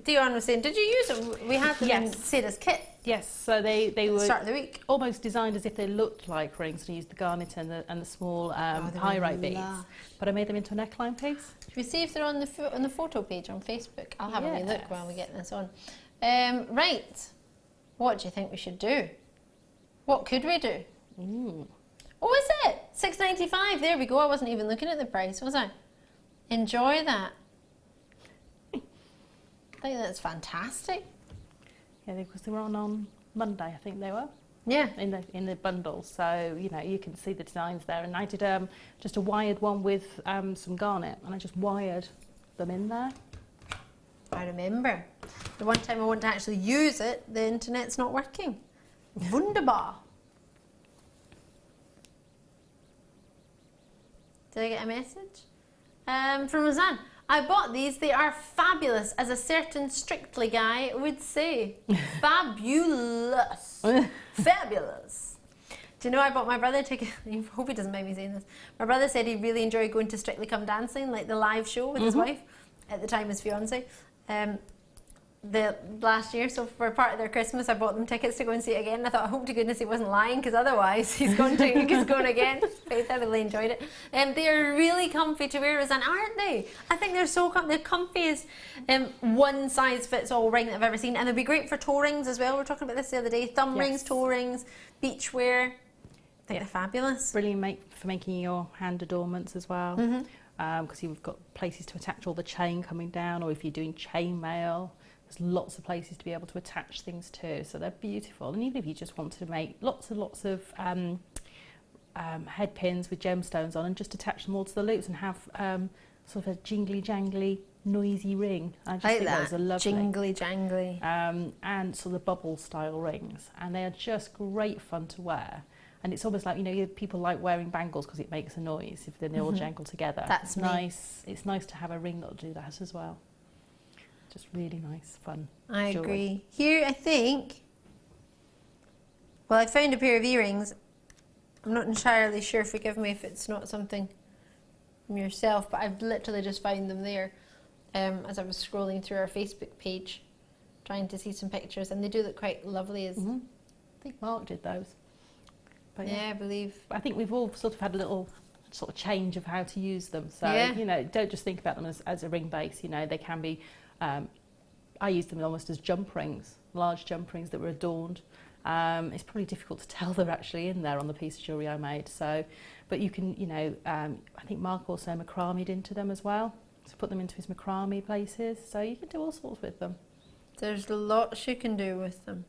Dion was saying, did you use them? We had them in Sarah's kit. Yes, so they were start of the week. Almost designed as if they looked like rings, and I used the garnet and the small pyrite beads. But I made them into a neckline piece. Should we see if they're on the photo page on Facebook? I'll have a wee look while we get this on. Right, what do you think we should do? What could we do? Oh, is it? $6.95. There we go. I wasn't even looking at the price, was I? Enjoy that. I think that's fantastic. Yeah, because they were on Monday, I think they were. Yeah. In the bundle, so you know you can see the designs there. And I did just a wired one with some garnet, and I just wired them in there. I remember. The one time I want to actually use it, the internet's not working. Wunderbar. Did I get a message? From Roseanne. I bought these. They are fabulous, as a certain Strictly guy would say. Fabulous. Fabulous. Do you know I bought my brother ticket? I hope he doesn't mind me saying this. My brother said he really enjoyed going to Strictly Come Dancing, like the live show with his wife, at the time his fiance. The last year, so for part of their Christmas I bought them tickets to go and see it again, and I thought, I hope to goodness he wasn't lying, because otherwise he's going again. But he thoroughly enjoyed it. They are really comfy to wear, Roseanne, aren't they? I think they're so comfy. The comfiest one size fits all ring that I've ever seen, and they'd be great for toe rings as well. We were talking about this the other day. Thumb rings, toe rings, beach wear. I think they're fabulous. Brilliant for making your hand adornments as well, because you've got places to attach all the chain coming down, or if you're doing chain mail. There's lots of places to be able to attach things to, so they're beautiful. And even if you just wanted to make lots and lots of head pins with gemstones on and just attach them all to the loops and have sort of a jingly jangly noisy ring. I just think those are lovely. Jingly jangly. And sort of bubble style rings, and they are just great fun to wear. And it's almost like, you know, people like wearing bangles because it makes a noise if they all jangle together. That's nice. It's nice to have a ring that'll do that as well. Just really nice, fun. I agree. Here, I think, well, I found a pair of earrings. I'm not entirely sure, forgive me if it's not something from yourself, but I've literally just found them there as I was scrolling through our Facebook page, trying to see some pictures, and they do look quite lovely. I think Mark did those. But yeah, I believe. I think we've all sort of had a little sort of change of how to use them. So, you know, don't just think about them as a ring base. You know, they can be, I use them almost as jump rings, large jump rings that were adorned. It's probably difficult to tell they're actually in there on the piece of jewellery I made. So, but you can, you know, I think Mark also macrameed into them as well. To put them into his macrame places. So you can do all sorts with them. There's lots you can do with them.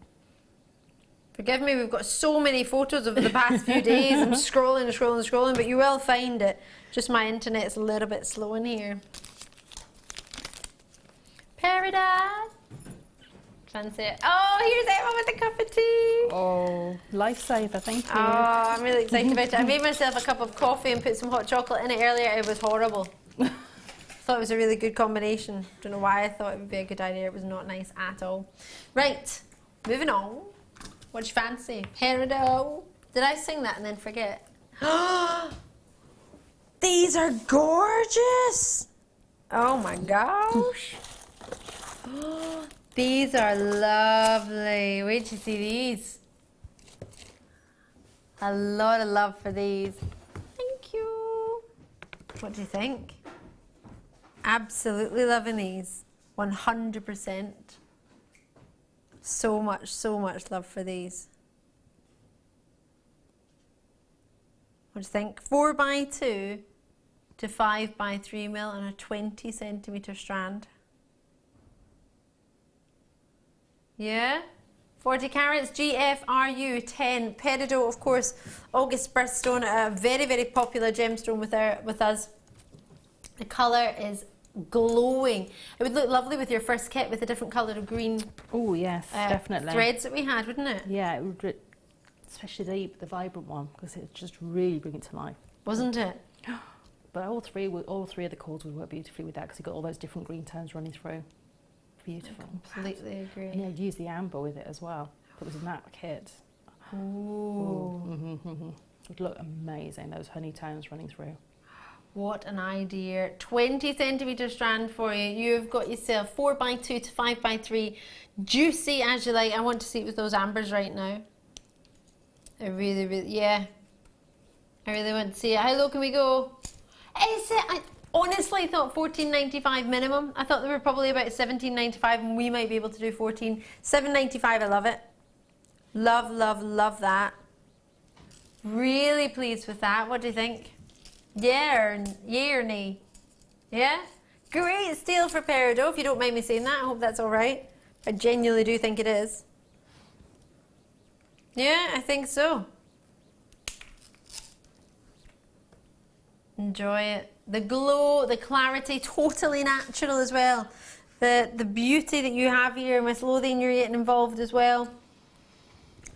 Forgive me, we've got so many photos over the past few days. I'm scrolling and scrolling and scrolling, but you will find it. Just my internet's a little bit slow in here. Peridot. Fancy it. Oh, here's Emma with a cup of tea. Oh, lifesaver, thank you. Oh, I'm really excited about it. I made myself a cup of coffee and put some hot chocolate in it earlier. It was horrible. Thought it was a really good combination. Don't know why I thought it would be a good idea. It was not nice at all. Right, moving on. What do you fancy? Peridot. Did I sing that and then forget? These are gorgeous. Oh my gosh. These are lovely. Wait till you see these. A lot of love for these. Thank you. What do you think? Absolutely loving these. 100%. So much love for these. What do you think? 4x2 to 5x3 on a 20 centimetre strand. Yeah? 40 carats, GFRU 10. Peridot, of course, August birthstone, a very, very popular gemstone with us. The colour is glowing. It would look lovely with your first kit with a different colour of green. Oh yes, definitely. Threads that we had, wouldn't it? Yeah, it would, especially the vibrant one, because it just really bring it to life. Wasn't it? But all three of the cords would work beautifully with that because you've got all those different green tones running through. Beautiful. I completely agree. And yeah, you'd use the amber with it as well. If it was in that kit. Ooh. It would look amazing, those honey tones running through. What an idea. 20 centimetre strand for you. You've got yourself 4x2 to 5x3. Juicy as you like. I want to see it with those ambers right now. I really, yeah. I really want to see it. How low can we go? Is it? I honestly thought $14.95 minimum. I thought they were probably about $17.95 and we might be able to do 14. $7.95, I love it. Love, love, love that. Really pleased with that. What do you think? Yeah or nay? Yeah? Great steal for Peridot, if you don't mind me saying that. I hope that's all right. I genuinely do think it is. Yeah, I think so. Enjoy it. The glow, the clarity, totally natural as well. The beauty that you have here, Miss Lothian, you're getting involved as well.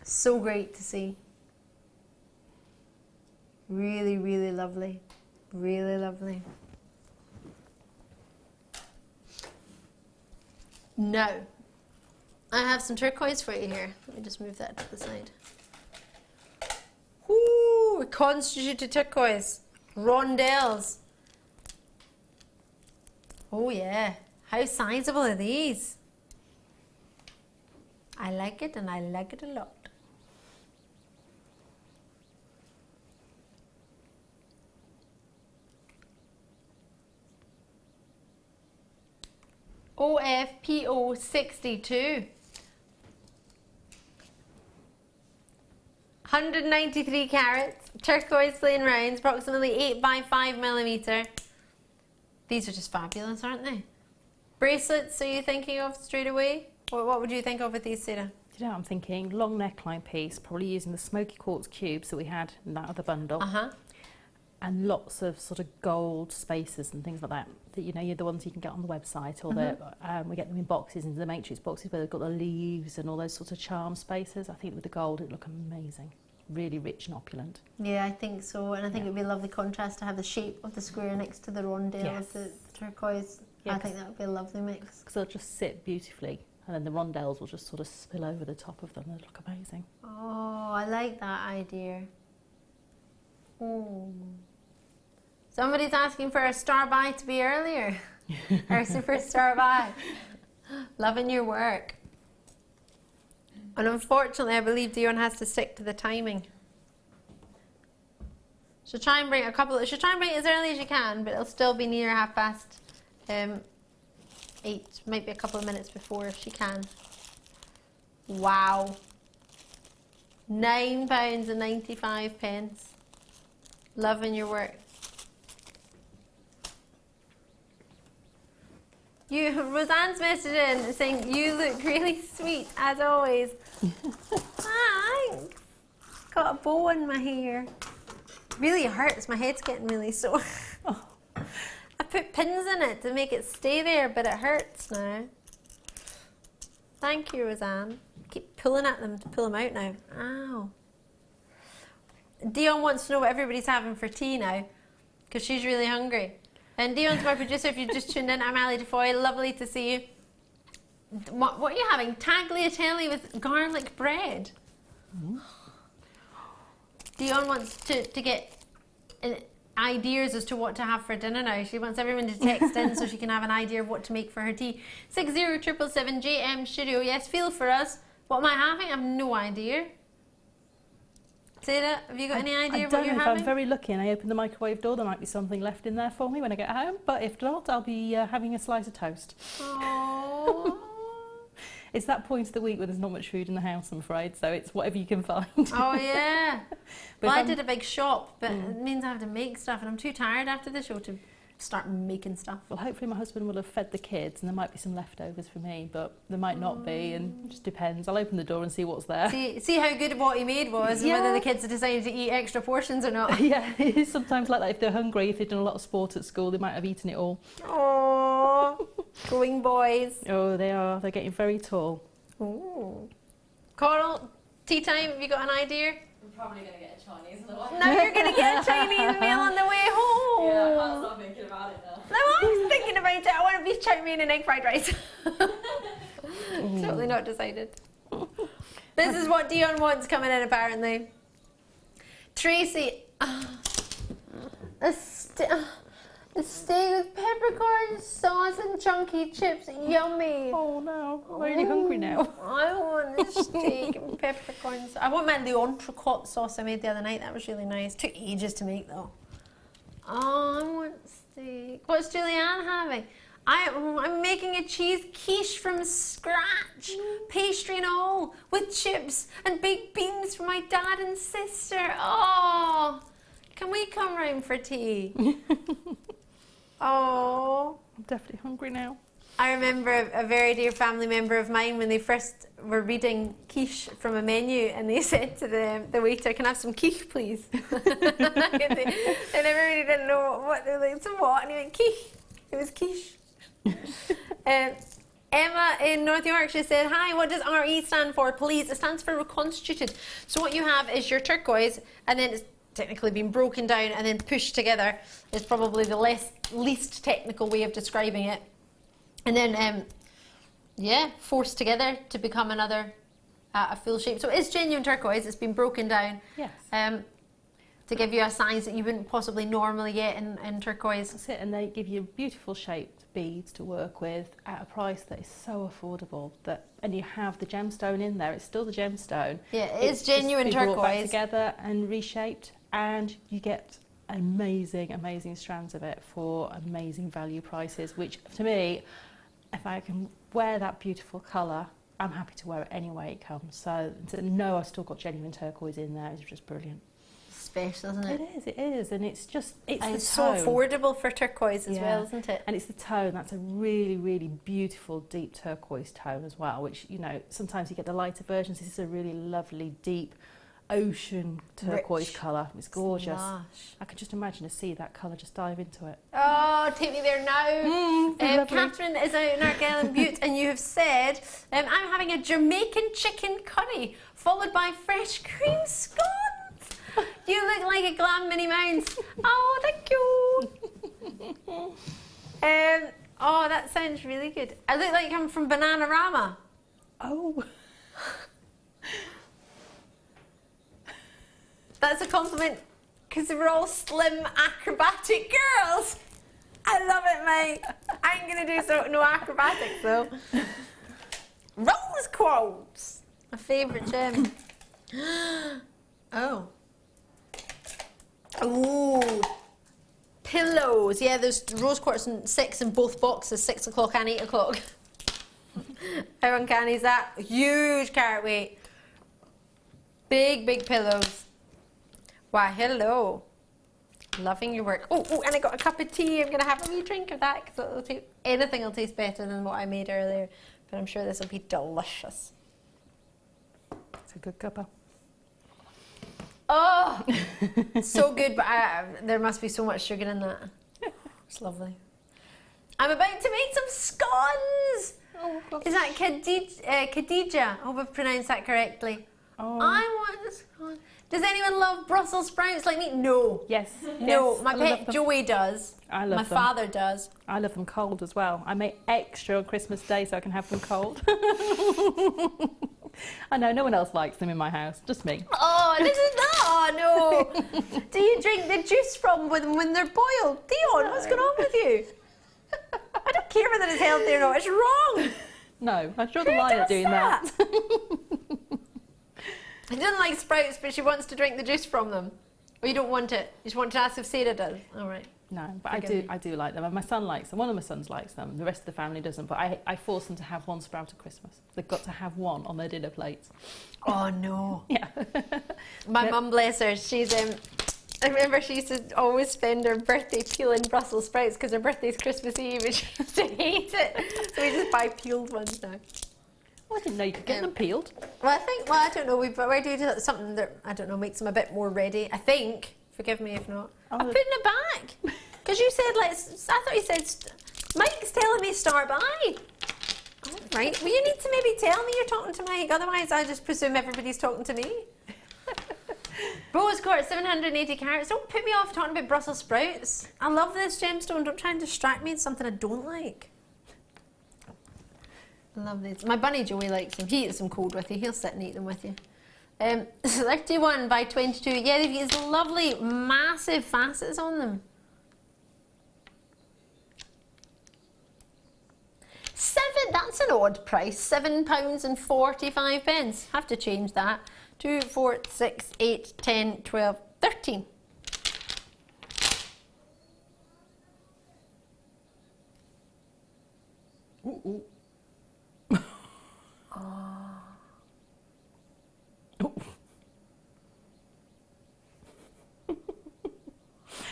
So great to see. Really, really lovely. Really lovely. Now, I have some turquoise for you here. Let me just move that to the side. Ooh, constituted turquoise. Rondelles. Oh yeah. How sizable are these? I like it and I like it a lot. OFPO 62. 193 carats, turquoise plain rounds, approximately 8 by 5 millimeter. These are just fabulous, aren't they? Bracelets are you thinking of straight away? What would you think of with these, Sara? Do you know what I'm thinking? Long neckline piece, probably using the smoky quartz cubes that we had in that other bundle. And lots of sort of gold spaces and things like that. That, you know, you're the ones you can get on the website, or we get them in boxes, into the matrix boxes where they've got the leaves and all those sorts of charm spaces. I think with the gold it'd look amazing. Really rich and opulent. Yeah, I think so, and I think it'd be a lovely contrast to have the shape of the square next to the rondelle of the turquoise. I think that would be a lovely mix. Because they'll just sit beautifully, and then the rondelles will just sort of spill over the top of them. They'll look amazing. Oh, I like that idea. Oh. Somebody's asking for a star buy to be earlier. Our superstar buy. Loving your work. And unfortunately, I believe Dion has to stick to the timing. She'll try and bring a couple. She'll try and bring it as early as you can, but it'll still be near 8:30. Might be a couple of minutes before if she can. Wow. £9.95. Loving your work. Roseanne's messaging saying you look really sweet as always. Thanks. Got a bow in my hair. Really hurts. My head's getting really sore. I put pins in it to make it stay there, but it hurts now. Thank you, Roseanne. Keep pulling at them to pull them out now. Ow. Dion wants to know what everybody's having for tea now, because she's really hungry. And Dion's my producer. If you just tuned in, I'm Ali Defoy. Lovely to see you. What are you having? Tagliatelle with garlic bread. Dion wants to get ideas as to what to have for dinner now. She wants everyone to text in so she can have an idea of what to make for her tea. 60777 Studio. Yes, feel for us. What am I having? I have no idea. Sara, have you got any idea of what you're having? If I'm very lucky and I open the microwave door, there might be something left in there for me when I get home. But if not, I'll be having a slice of toast. Aww. It's that point of the week where there's not much food in the house, I'm afraid, so it's whatever you can find. Oh, yeah. Well, I did a big shop, but it means I have to make stuff, and I'm too tired after the show to start making stuff. Well, hopefully my husband will have fed the kids, and there might be some leftovers for me, but there might not be, and it just depends. I'll open the door and see what's there. See how good what he made was, and whether the kids have decided to eat extra portions or not. Yeah, it is sometimes like that. If they're hungry, if they've done a lot of sport at school, they might have eaten it all. Oh, going boys. Oh, they are. They're getting very tall. Ooh. Coral, tea time, have you got an idea? I'm probably going to get a Chinese meal. Now you're going to get a Chinese meal on the way home. Yeah, I can't stop thinking about it now. No, I was thinking about it. I want a beef chow mein and egg fried rice. Totally not decided. This is what Dion wants coming in, apparently. Tracy, a steak with peppercorn sauce and chunky chips. Yummy. Oh no, I'm really hungry now. I want a steak and peppercorn sauce. I want my l'entrecôte sauce I made the other night. That was really nice. Took ages to make though. Oh, I want steak. What's Julianne having? I'm making a cheese quiche from scratch. Pastry and all, with chips and baked beans for my dad and sister. Oh, can we come round for tea? Oh, I'm definitely hungry now. I remember a very dear family member of mine when they first were reading quiche from a menu, and they said to the waiter, "Can I have some quiche, please?" and everybody didn't know what they were like. Some what? And he went quiche. It was quiche. Emma in North Yorkshire said, "Hi, what does RE stand for, please?" It stands for reconstituted. So what you have is your turquoise, and then it's technically been broken down and then pushed together. Is probably the least technical way of describing it. And then, forced together to become another, a full shape. So it's genuine turquoise. It's been broken down. Yes. To give you a size that you wouldn't possibly normally get in turquoise. That's it, and they give you beautiful shaped beads to work with at a price that is so affordable. And you have the gemstone in there. It's still the gemstone. Yeah, it's genuine just been turquoise. Brought back together and reshaped, and you get amazing, amazing strands of it for amazing value prices. Which to me, if I can wear that beautiful colour, I'm happy to wear it any way it comes. So to know I've still got genuine turquoise in there is just brilliant. special, isn't it? It is, and it's just, it's and the it's so tone. affordable for turquoise as Yeah. well, isn't it? And it's the tone. That's a really, really beautiful, deep turquoise tone as well, which, you know, sometimes you get the lighter versions. This is a really lovely, deep, ocean turquoise colour. It's gorgeous. Lush. I can just imagine to see that colour, just dive into it. Oh, take me there now. Catherine is out in Argyll and Butte, and you have said, I'm having a Jamaican chicken curry, followed by fresh cream scones. You look like a glam Minnie Mouse. Oh, thank you. Oh, that sounds really good. I look like I'm from Bananarama. Oh. That's a compliment, because we're all slim, acrobatic girls. I love it, mate. I ain't going to do no acrobatics, though. Rose quartz. My favourite gem. Oh. Ooh. Pillows. Yeah, there's rose quartz and 6 in both boxes, 6 o'clock and 8 o'clock. How uncanny is that? Huge carat weight. Big, big pillows. Wow, hello. Loving your work. Oh, and I got a cup of tea. I'm going to have a wee drink of that because anything will taste better than what I made earlier. But I'm sure this will be delicious. It's a good cuppa. Oh, so good, but there must be so much sugar in that. It's lovely. I'm about to make some scones. Oh, is that Khadija? I hope I've pronounced that correctly. Oh. I want a scone. Does anyone love Brussels sprouts like me? No. Yes. No, yes, my pet Joey does. I love my them. father does. I love them cold as well. I make extra on Christmas Day so I can have them cold. I know, no one else likes them in my house, just me. Oh, this is no. Do you drink the juice from them when they're boiled? Dion, what's going on with you? I don't care whether it's healthy or not, it's wrong. No, I'd draw the line at doing that. She doesn't like sprouts, but she wants to drink the juice from them. Or you don't want it? You just want to ask if Sara does? All right. No, but I do like them. And my son likes them. One of my sons likes them. The rest of the family doesn't. But I force them to have one sprout at Christmas. They've got to have one on their dinner plates. Oh, no. Yeah. My mum, bless her, she's... I remember she used to always spend her birthday peeling Brussels sprouts because her birthday's Christmas Eve and she used to hate it. So we just buy peeled ones now. Well, I didn't know you could get them peeled. Well, I don't know, we do something that, I don't know, makes them a bit more ready. I think. Forgive me if not. I'm putting it back. Because you said, I thought you said, Mike's telling me start by. All right. Well, you need to maybe tell me you're talking to Mike. Otherwise, I just presume everybody's talking to me. Rose quartz, 780 carats. Don't put me off talking about Brussels sprouts. I love this gemstone. Don't try and distract me. It's something I don't like. I love these. My bunny Joey likes them. He eats them cold with you. He'll sit and eat them with you. 31 by 22. Yeah, they've got these lovely, massive facets on them. That's an odd price. £7.45. Have to change that. 2, 4, 6, 8, 10, 12, 13. Ooh.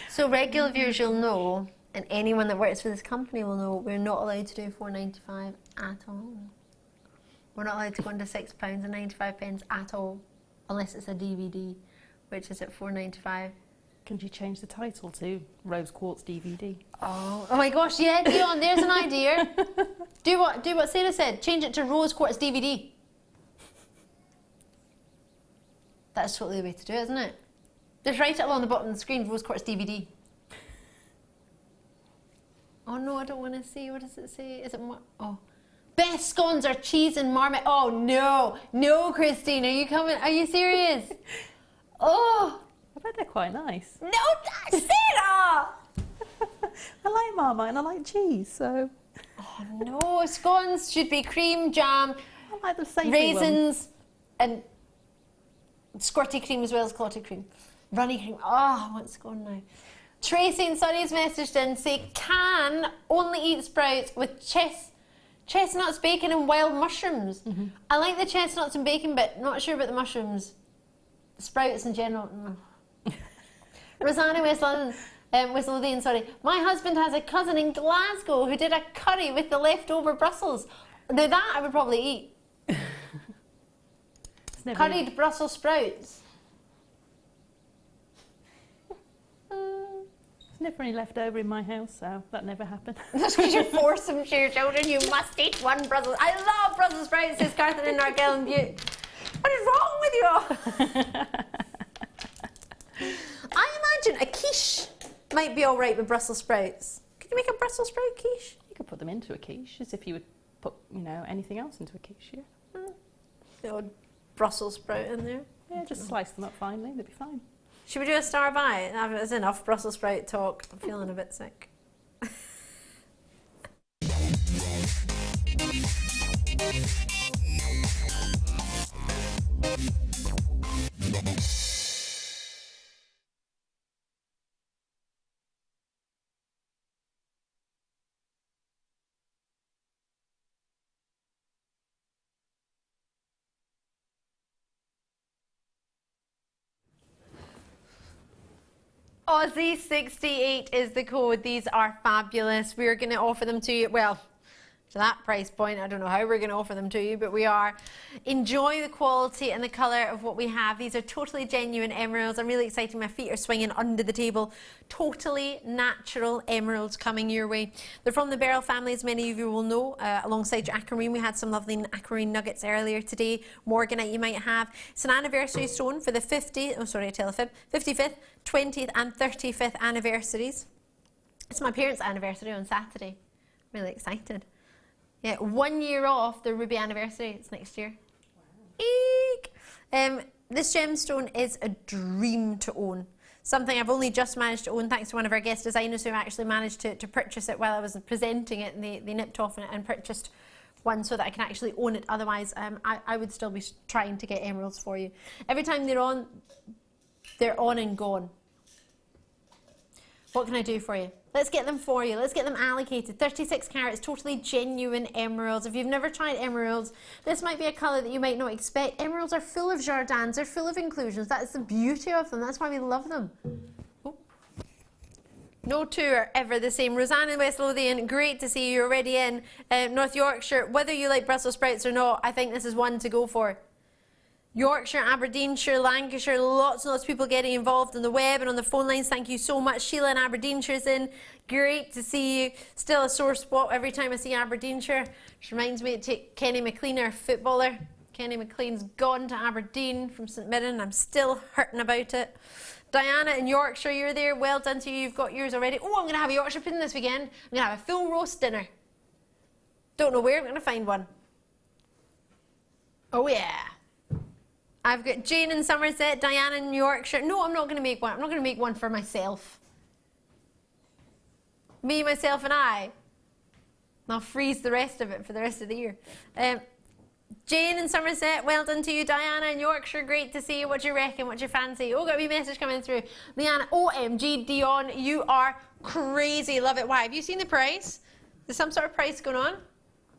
So regular viewers, you'll know, and anyone that works for this company will know, we're not allowed to do £4.95 at all. We're not allowed to go into £6.95 at all, unless it's a DVD, which is at £4.95. Can you change the title to Rose Quartz DVD? Oh my gosh, yeah, Dion, there's an idea. Do what Sara said. Change it to Rose Quartz DVD. That's totally the way to do it, isn't it? Just write it along the bottom of the screen, Rose Quartz DVD. Oh no, I don't want to see. What does it say? Is it more? Oh. Best scones are cheese and marmite. Oh no. No, Christine, are you coming? Are you serious? Oh. I bet they're quite nice. No, Sara! I like marmite and I like cheese, so... Oh no, scones should be cream, jam, I like the same raisins, and squirty cream as well as clotted cream. Runny cream. Oh, I want scone now. Tracy and Sonny's messaged in, say, can only eat sprouts with chestnuts, bacon and wild mushrooms. Mm-hmm. I like the chestnuts and bacon, but not sure about the mushrooms. Sprouts in general, no. Rosanna Whistledian, sorry. My husband has a cousin in Glasgow who did a curry with the leftover Brussels. Now that I would probably eat. Curried Brussels sprouts. There's never any left over in my house, so that never happened. That's because you force them to your children. You must eat one Brussels. I love Brussels sprouts, says Carthen in Nargell and Butte. What is wrong with you? I imagine a quiche might be all right with Brussels sprouts. Could you make a Brussels sprout quiche? You could put them into a quiche as if you would put, you know, anything else into a quiche, yeah. The odd Brussels sprout in there. Yeah, just slice them up finely, they'll be fine. Should we do a star by? There's enough Brussels sprout talk. I'm feeling a bit sick. Aussie68 is the code. These are fabulous. We're going to offer them to you. Well, to that price point, I don't know how we're going to offer them to you, but we are. Enjoy the quality and the colour of what we have. These are totally genuine emeralds. I'm really excited. My feet are swinging under the table. Totally natural emeralds coming your way. They're from the beryl family, as many of you will know. Alongside your aquamarine, we had some lovely aquamarine nuggets earlier today. Morganite you might have. It's an anniversary stone for the 55th, 20th and 35th anniversaries. It's my parents' anniversary on Saturday. Really excited. Yeah, 1 year off the ruby anniversary. It's next year. Eek! This gemstone is a dream to own. Something I've only just managed to own thanks to one of our guest designers who actually managed to purchase it while I was presenting it, and they nipped off and purchased one so that I can actually own it. Otherwise, I would still be trying to get emeralds for you. Every time they're on and gone. What can I do for you? Let's get them for you. Let's get them allocated. 36 carats, totally genuine emeralds. If you've never tried emeralds, this might be a colour that you might not expect. Emeralds are full of jardins. They're full of inclusions. That is the beauty of them. That's why we love them. Oh. No two are ever the same. Rosanna in West Lothian, great to see you already in. North Yorkshire, whether you like Brussels sprouts or not, I think this is one to go for. Yorkshire, Aberdeenshire, Lancashire, lots and lots of people getting involved on the web and on the phone lines. Thank you so much. Sheila in Aberdeenshire's in. Great to see you. Still a sore spot every time I see Aberdeenshire. Which reminds me to take Kenny McLean, our footballer. Kenny McLean's gone to Aberdeen from St Mirren. I'm still hurting about it. Diana in Yorkshire, you're there. Well done to you. You've got yours already. Oh, I'm going to have a Yorkshire pudding this weekend. I'm going to have a full roast dinner. Don't know where. I'm going to find one. Oh, yeah. I've got Jane in Somerset, Diana in Yorkshire. No, I'm not going to make one. I'm not going to make one for myself. Me, myself, and I. I'll freeze the rest of it for the rest of the year. Jane in Somerset, well done to you. Diana in Yorkshire, great to see you. What do you reckon? What do you fancy? Oh, got a wee message coming through. Leanna, OMG, Dion, you are crazy. Love it. Why? Have you seen the price? There's some sort of price going on?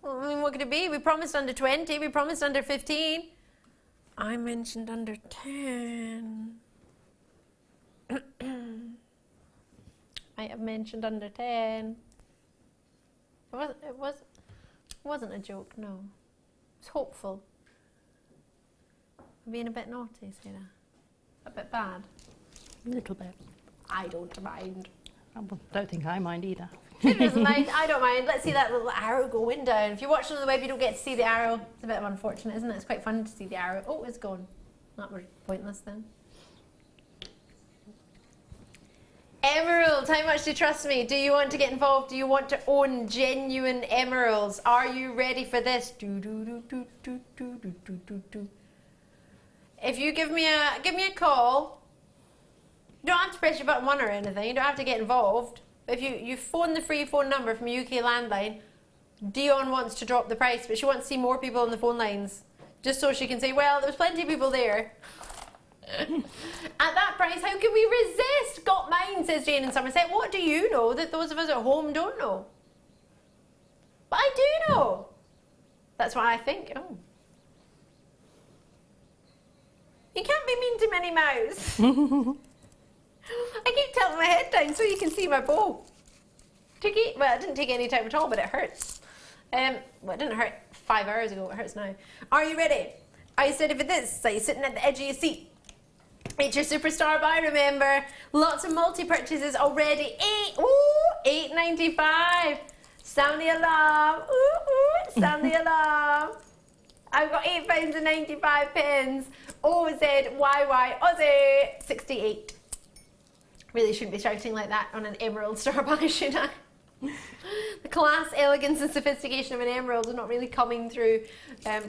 Well, I mean, what could it be? We promised under 20. We promised under 15. I mentioned under 10. Might have mentioned under 10. It wasn't a joke, no. It's hopeful. I'm being a bit naughty, Sarah. A bit bad. A little bit. I don't mind. I don't think I mind either. She doesn't mind. I don't mind. Let's see that little arrow going down. If you're watching on the web, you don't get to see the arrow. It's a bit unfortunate, isn't it? It's quite fun to see the arrow. Oh, it's gone. That was pointless then. Emeralds, how much do you trust me? Do you want to get involved? Do you want to own genuine emeralds? Are you ready for this? If you give me a call, you don't have to press your button 1 or anything. You don't have to get involved. But if you phone the free phone number from UK Landline, Dion wants to drop the price, but she wants to see more people on the phone lines. Just so she can say, well, there was plenty of people there. At that price, how can we resist? Got mine, says Jane in Somerset. What do you know that those of us at home don't know? But I do know. That's what I think. Oh. You can't be mean to Minnie Mouse. I keep tilting my head down so you can see my bow. Tricky. Well, it didn't take any time at all, but it hurts. Well, it didn't hurt 5 hours ago. It hurts now. Are you ready? Are you ready for this? So you're sitting at the edge of your seat. It's your superstar buy, remember. Lots of multi-purchases already. $8.95. Sound the alarm. Sound the alarm. I've got £8.95. OZYY Aussie 68. Really shouldn't be shouting like that on an emerald star buy, should I? The class, elegance and sophistication of an emerald is not really coming through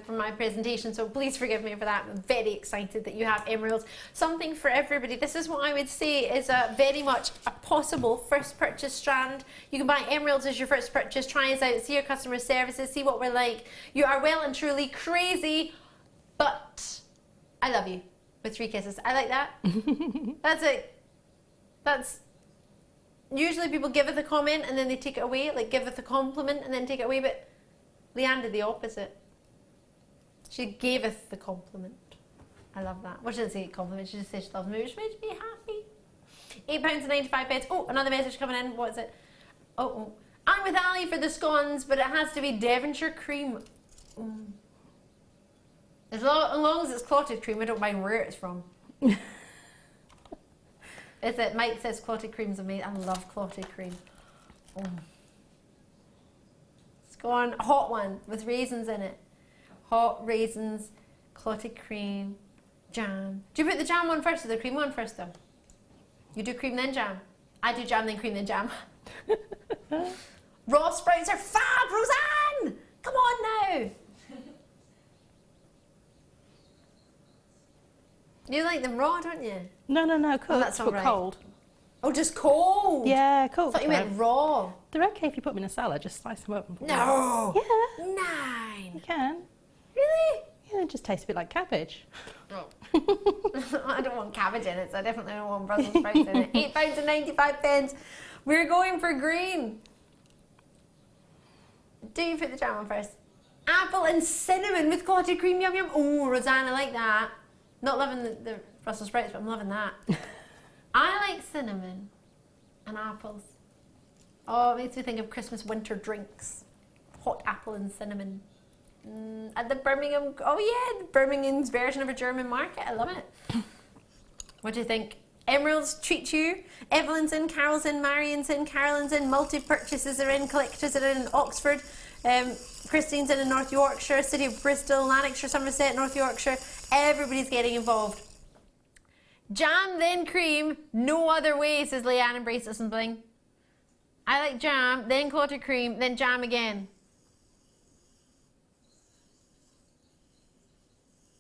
from my presentation, so please forgive me for that. I'm very excited that you have emeralds. Something for everybody. This is what I would say is very much a possible first purchase strand. You can buy emeralds as your first purchase, try us out, see your customer services, see what we're like. You are well and truly crazy, but I love you with 3 kisses. I like that. That's it. That's usually people give it the comment and then they take it away, like give it the compliment and then take it away, but Leanne did the opposite. She gave us the compliment. I love that. Well, she didn't say compliment, she just said she loves me, which made me happy. £8.95. Oh, another message coming in. What is it? Oh. I'm with Ali for the scones, but it has to be Devonshire cream. As long as it's clotted cream, I don't mind where it's from. Is it? Mike says clotted cream's amazing. I love clotted cream. Scone, hot one with raisins in it. Hot raisins, clotted cream, jam. Do you put the jam on first or the cream on first though? You do cream then jam. I do jam then cream then jam. Raw sprouts are fab, Roseanne! Come on now! You like them raw, don't you? No, cooked. Oh, that's all right. Cold. Oh, just cold? Yeah, cold. I thought you meant raw. They're okay if you put them in a salad, just slice them up. And put No! Them in. Yeah! 9! You can. Really? Yeah, it just tastes a bit like cabbage. Oh. I don't want cabbage in it, so I definitely don't want Brussels sprouts in it. £8.95. We're going for green. Do you put the jam on first? Apple and cinnamon with clotted cream, yum yum. Oh, Roseanne, I like that. Not loving the Brussels sprouts, but I'm loving that. I like cinnamon and apples. Oh, it makes me think of Christmas winter drinks. Hot apple and cinnamon. At the Birmingham, oh yeah, Birmingham's version of a German market. I love it. What do you think? Emeralds treat you. Evelyn's in, Carol's in, Marion's in, Carolyn's in, multi-purchases are in, collectors are in Oxford. Christine's in North Yorkshire, City of Bristol, Lanarkshire, Somerset, North Yorkshire. Everybody's getting involved. Jam, then cream, no other way, says Leanne in Bracelets and Bling. I like jam, then clotted cream, then jam again.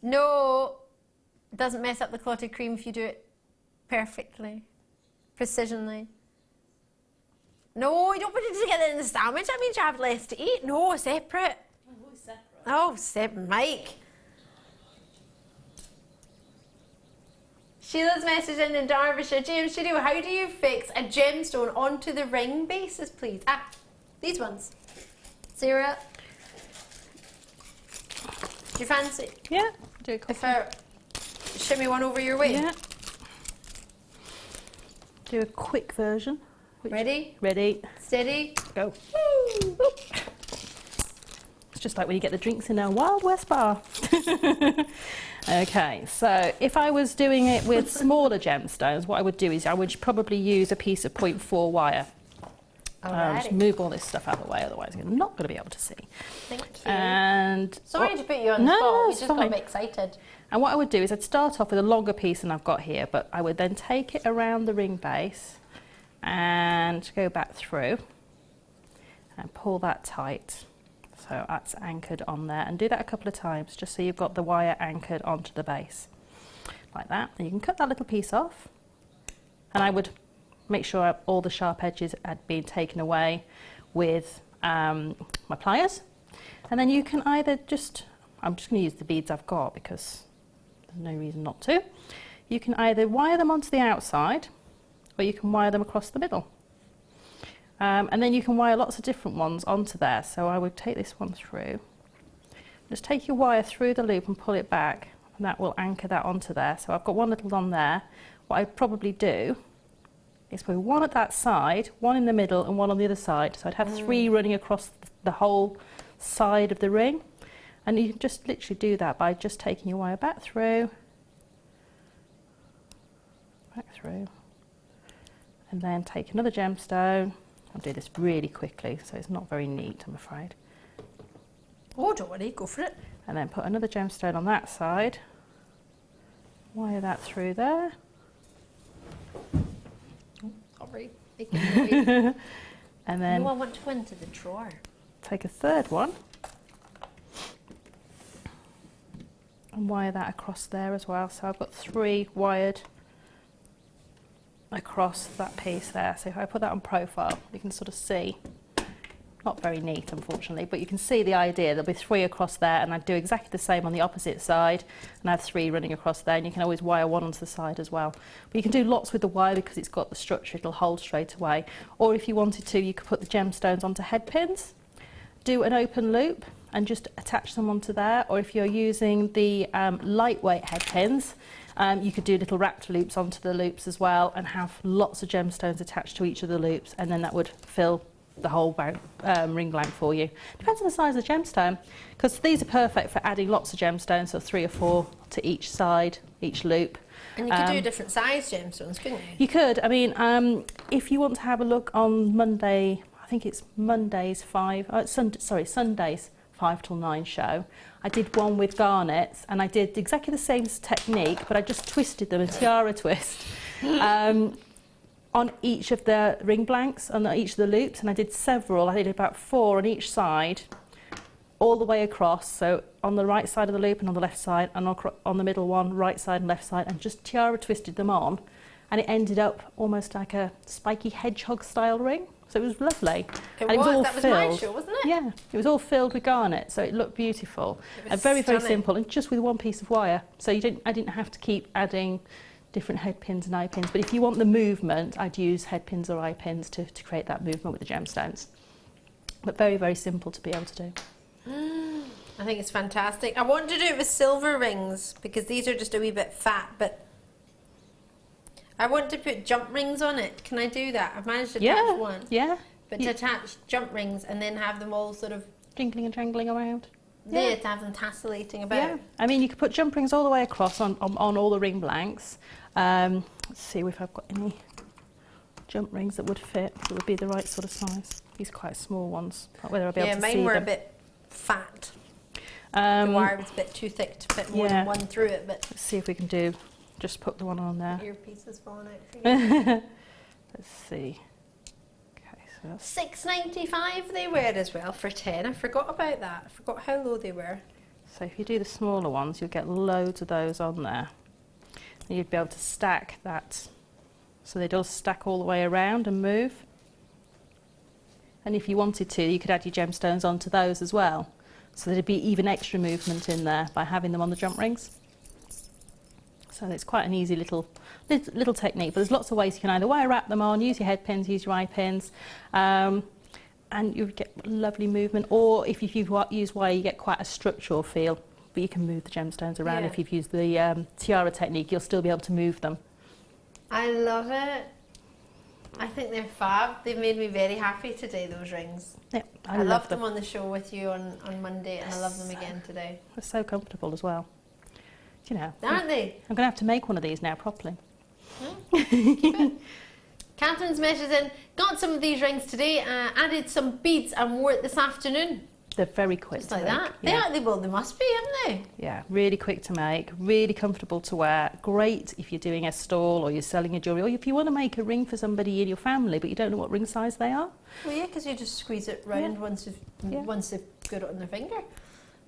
No, it doesn't mess up the clotted cream if you do it perfectly, precisionally. No, you don't put it together in the sandwich. That means you have less to eat. No, separate. Oh, separate. Oh, separate, Mike. Sheila's messaging in Derbyshire. James Studio, how do you fix a gemstone onto the ring bases, please? Ah, these ones. Sarah, do you fancy? Yeah, do a if I shimmy one over your way? Yeah. Do a quick version. Ready? Ready. Steady. Go. Woo. It's just like when you get the drinks in a Wild West bar. Okay, so if I was doing it with smaller gemstones, what I would do is I would probably use a piece of 0.4 wire. Just move all this stuff out of the way, otherwise you're not going to be able to see. Thank you. And sorry to put you on the spot, we just got fine. a bit excited. And what I would do is I'd start off with a longer piece than I've got here, but I would then take it around the ring base and go back through and pull that tight. So that's anchored on there, and do that a couple of times just so you've got the wire anchored onto the base. Like that. And you can cut that little piece off, and I would make sure all the sharp edges had been taken away with my pliers. And then you can either just, I'm just going to use the beads I've got because there's no reason not to. You can either wire them onto the outside, or you can wire them across the middle. And then you can wire lots of different ones onto there. So I would take this one through, just take your wire through the loop and pull it back, and that will anchor that onto there. So I've got one little on there. What I'd probably do It's probably one at that side, one in the middle and one on the other side. So I'd have 3 running across the whole side of the ring. And you can just literally do that by just taking your wire back through, and then take another gemstone. I'll do this really quickly, so it's not very neat, I'm afraid. Oh, don't worry, go for it. And then put another gemstone on that side, wire that through there. Sorry. And then no, I want to go into the drawer. Take a third one and wire that across there as well. So I've got 3 wired across that piece there. So if I put that on profile, you can sort of see, not very neat unfortunately, but you can see the idea. There'll be 3 across there, and I do exactly the same on the opposite side, and I have 3 running across there, and you can always wire 1 onto the side as well. But you can do lots with the wire because it's got the structure, it'll hold straight away. Or if you wanted to, you could put the gemstones onto head pins, do an open loop and just attach them onto there. Or if you're using the lightweight head pins, you could do little wrapped loops onto the loops as well and have lots of gemstones attached to each of the loops, and then that would fill the whole ring blank for you. Depends on the size of the gemstone, because these are perfect for adding lots of gemstones, so 3 or 4 to each side, each loop. And you could do different size gemstones, couldn't you? You could. I mean, if you want to have a look on Monday, I think it's Monday's Sunday's 5 till 9 show, I did one with garnets, and I did exactly the same technique, but I just twisted them, a tiara twist, on each of the ring blanks, on each of the loops, and I did several. I did about 4 on each side, all the way across, so on the right side of the loop and on the left side, and on the middle one, right side and left side, and just tiara twisted them on, and it ended up almost like a spiky hedgehog style ring. So it was lovely. It was, that was my show, wasn't it? Yeah, it was all filled with garnet, so it looked beautiful. And very, very simple, and just with 1 piece of wire. So I didn't have to keep adding different head pins and eye pins. But if you want the movement, I'd use head pins or eye pins to create that movement with the gemstones. But very, very simple to be able to do. I think it's fantastic. I want to do it with silver rings because these are just a wee bit fat, but I want to put jump rings on it. Can I do that? I've managed to attach one. Yeah. But to attach jump rings and then have them all sort of jingling and jangling around. Yeah, to have them tassellating about. Yeah. I mean, you could put jump rings all the way across on all the ring blanks. Let's see if I've got any jump rings that would fit, that would be the right sort of size. These are quite small ones. Not whether I'll be able to see them. Yeah, mine were a bit fat. The wire was a bit too thick to fit more than one through it. But let's see if we can do. Just put the one on there. Earpiece is falling out for you. Let's see. Okay, so that's $6.95 they were as well for 10. I forgot about that. I forgot how low they were. So if you do the smaller ones, you'll get loads of those on there. And you'd be able to stack that. So they'd all stack all the way around and move. And if you wanted to, you could add your gemstones onto those as well. So there'd be even extra movement in there by having them on the jump rings. So it's quite an easy little technique, but there's lots of ways you can either wire wrap them on, use your head pins, use your eye pins, and you get lovely movement. Or if you use wire, you get quite a structural feel, but you can move the gemstones around. If you've used the tiara technique, you'll still be able to move them. I love it. I think they're fab. They've made me very happy today, those rings. Yep, I love them on the show with you on Monday, and I love them again today. They're so comfortable as well. You know, aren't they? I'm going to have to make one of these now properly. Keep it. Catherine's message in, got some of these rings today, added some beads and wore it this afternoon. They're very quick Just to like make. that. Yeah. They must be, haven't they? Yeah, really quick to make, really comfortable to wear. Great if you're doing a stall or you're selling your jewellery, or if you want to make a ring for somebody in your family but you don't know what ring size they are. Well, yeah, because you just squeeze it round once they've got it on their finger.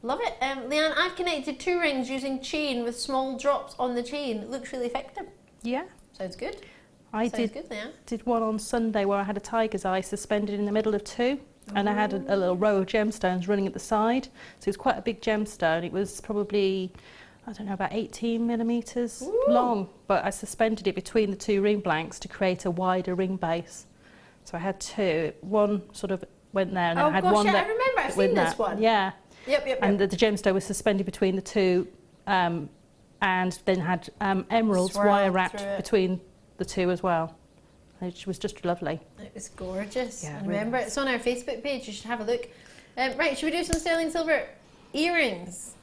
Love it. Leanne, I've connected 2 rings using chain with small drops on the chain. It looks really effective. Yeah. Sounds good. I did one on Sunday where I had a tiger's eye suspended in the middle of 2, and I had a little row of gemstones running at the side. So it was quite a big gemstone. It was probably, I don't know, about 18 millimetres long, but I suspended it between the 2 ring blanks to create a wider ring base. So I had 2. One sort of went there, and then I had one that I remember. I've seen this one. Yeah. Yep. And the gemstone was suspended between the 2, and then had emeralds wire wrapped between the 2 as well. It was just lovely. It was gorgeous. Yeah, And really remember, nice. it's on our Facebook page. You should have a look. Right, should we do some sterling silver earrings?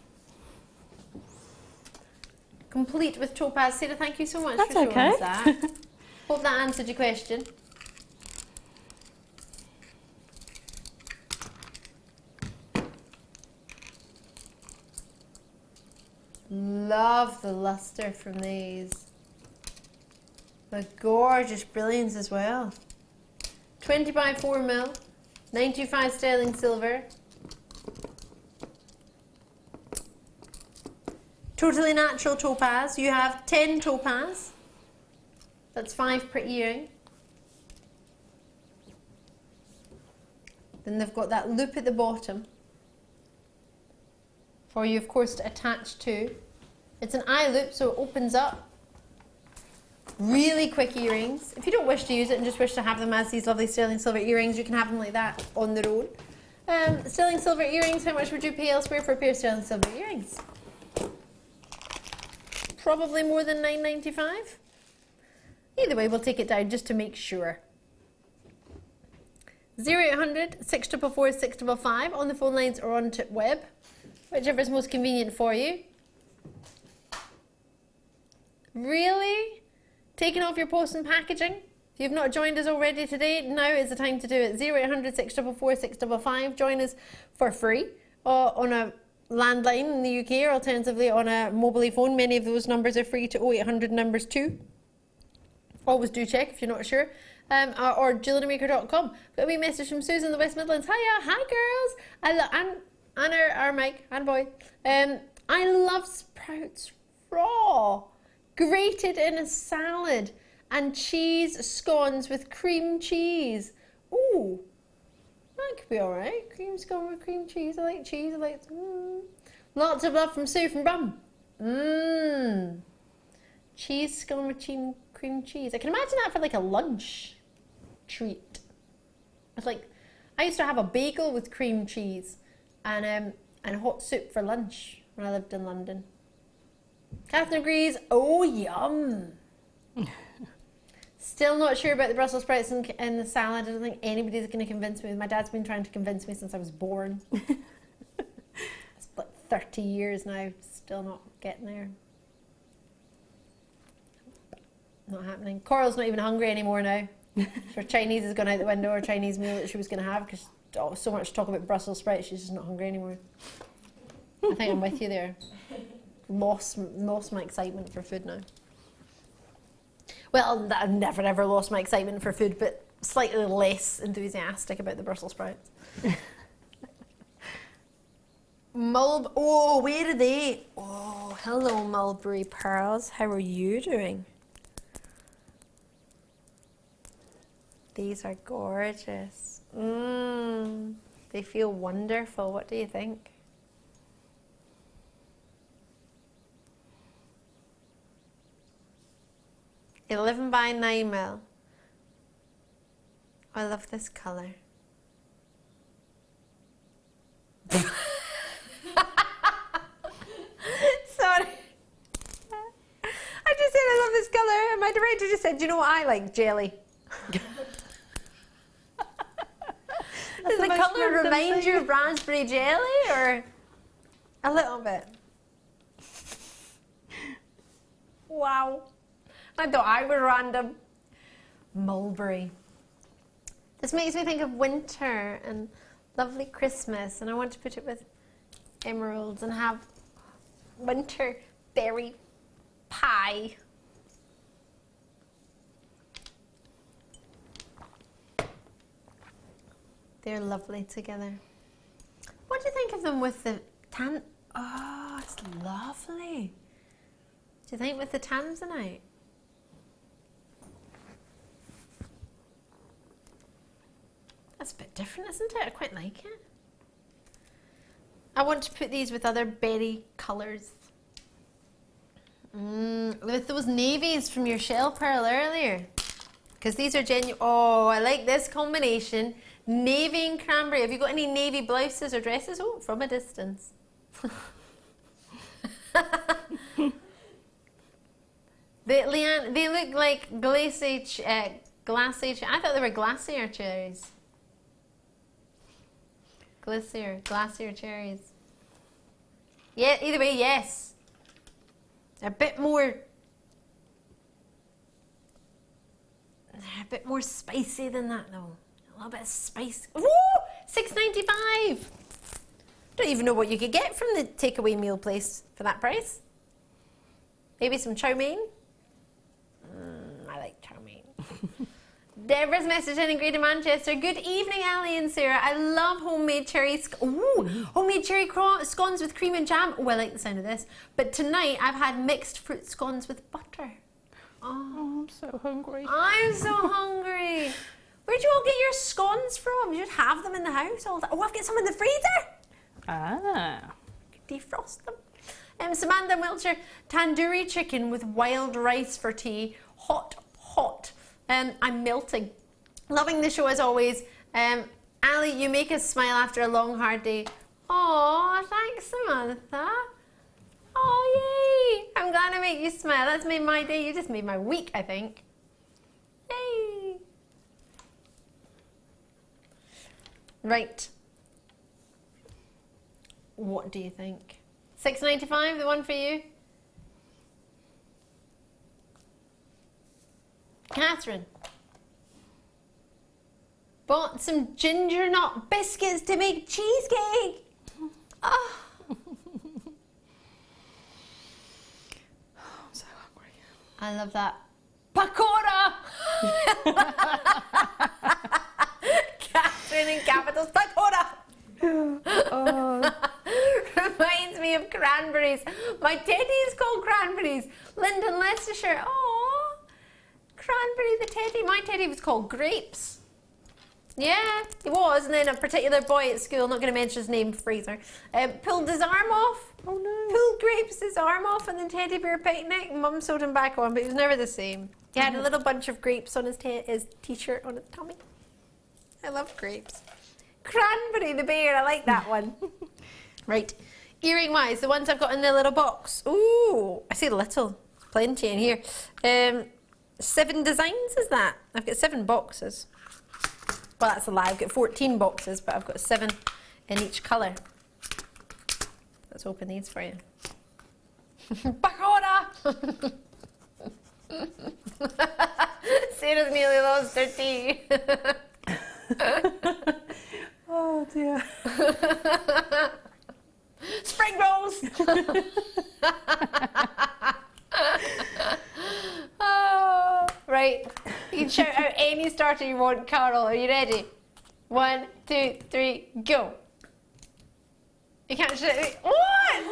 Complete with topaz. Sara, thank you so much That's for showing okay. us that. Hope that answered your question. Love the luster from these. The gorgeous brilliance as well. 20 by 4mm, 925 sterling silver. Totally natural topaz. You have 10 topaz. That's 5 per earring. Then they've got that loop at the bottom for you, of course, to attach to. It's an eye loop, so it opens up. Really quick earrings. If you don't wish to use it and just wish to have them as these lovely sterling silver earrings, you can have them like that on their own. Sterling silver earrings, how much would you pay elsewhere for a pair of sterling silver earrings? Probably more than $9.95. Either way, we'll take it down just to make sure. 0800 644 655 on the phone lines or on Tip Web, whichever is most convenient for you. Really? Taking off your post and packaging? If you've not joined us already today, now is the time to do it. 0800 644 655. Join us for free on a landline in the UK, or alternatively on a mobile phone. Many of those numbers are free to 0800 numbers too. Always do check if you're not sure. Or JewelleryMaker.com. Got a wee message from Susan in the West Midlands. Hiya, hi girls. And our Mike and boy. I love sprouts raw, grated in a salad, and cheese scones with cream cheese. Ooh, that could be all right. Cream scone with cream cheese. I like cheese. I like. Lots of love from Sue from Brum. Cheese scone with cream cheese. I can imagine that for like a lunch treat. It's like, I used to have a bagel with cream cheese and hot soup for lunch when I lived in London. Catherine agrees. Oh, yum. Still not sure about the Brussels sprouts in the salad. I don't think anybody's going to convince me. My dad's been trying to convince me since I was born. It's like 30 years now. Still not getting there. Not happening. Coral's not even hungry anymore now. Her Chinese has gone out the window, her Chinese meal that she was going to have, because so much talk about Brussels sprouts, she's just not hungry anymore. I think I'm with you there. Lost my excitement for food now. Well, I've never ever lost my excitement for food, but slightly less enthusiastic about the Brussels sprouts. Oh, where are they? Oh, hello, mulberry pearls. How are you doing? These are gorgeous. They feel wonderful. What do you think? $11 by 9mm. I love this colour. Sorry. I just said I love this colour, and my director just said, do you know what I like? Jelly. Does the colour remind you of raspberry jelly, or a little bit? Wow. I thought I was random. Mulberry. This makes me think of winter and lovely Christmas, and I want to put it with emeralds and have winter berry pie. They're lovely together. What do you think of them with the Oh, it's lovely. Do you think with the Tanzanite? That's a bit different, isn't it? I quite like it. I want to put these with other berry colours. With those navies from your shell pearl earlier. Because these are genuine. Oh, I like this combination. Navy and cranberry. Have you got any navy blouses or dresses? Oh, from a distance. They look like glacy Glacier. I thought they were glacier cherries. Glacier cherries. Yeah, either way, yes. They're a bit more spicy than that though. A little bit of spice. Woo! $6.95. Don't even know what you could get from the takeaway meal place for that price. Maybe some chow mein. I like chow mein. Deborah's message in Greater Manchester. Good evening, Ali and Sarah. I love homemade cherry homemade cherry scones with cream and jam. Oh, I like the sound of this. But tonight I've had mixed fruit scones with butter. Oh, I'm so hungry. I'm so hungry. Where'd you all get your scones from? You just have them in the house all the time. Oh, I've got some in the freezer. Ah. Defrost them. Samantha in Wiltshire. Tandoori chicken with wild rice for tea. Hot. I'm melting. Loving the show as always. Ali, you make us smile after a long, hard day. Oh, thanks, Samantha. Oh, yay. I'm glad I make you smile. That's made my day. You just made my week, I think. Yay. Right. What do you think? $6.95, the one for you? Catherine. Bought some ginger nut biscuits to make cheesecake. Oh. I'm so hungry. I love that. Pakora! Catherine in capitals. Pakora! Reminds me of cranberries. My teddy is called cranberries. Lyndon, Leicestershire. Oh, cranberry the teddy. My teddy was called grapes. Yeah, he was. And then a particular boy at school, not going to mention his name, Fraser, pulled his arm off. Oh no. Pulled Grapes' arm off on the teddy bear picnic. Mum sewed him back on, but he was never the same. He had a little bunch of grapes on his t-shirt on his tummy. I love grapes. Cranberry the bear, I like that one. Right, earring wise, the ones I've got in the little box. Ooh, I see little, plenty in here. 7 designs is that? I've got 7 boxes. Well, that's a lie, I've got 14 boxes, but I've got 7 in each colour. Let's open these for you. Bakora! Sarah's nearly lost her tea. Oh dear. Spring rolls! Oh, right. You can shout out any starter you want, Carol. Are you ready? 1, 2, 3, go. You can't shout it. What?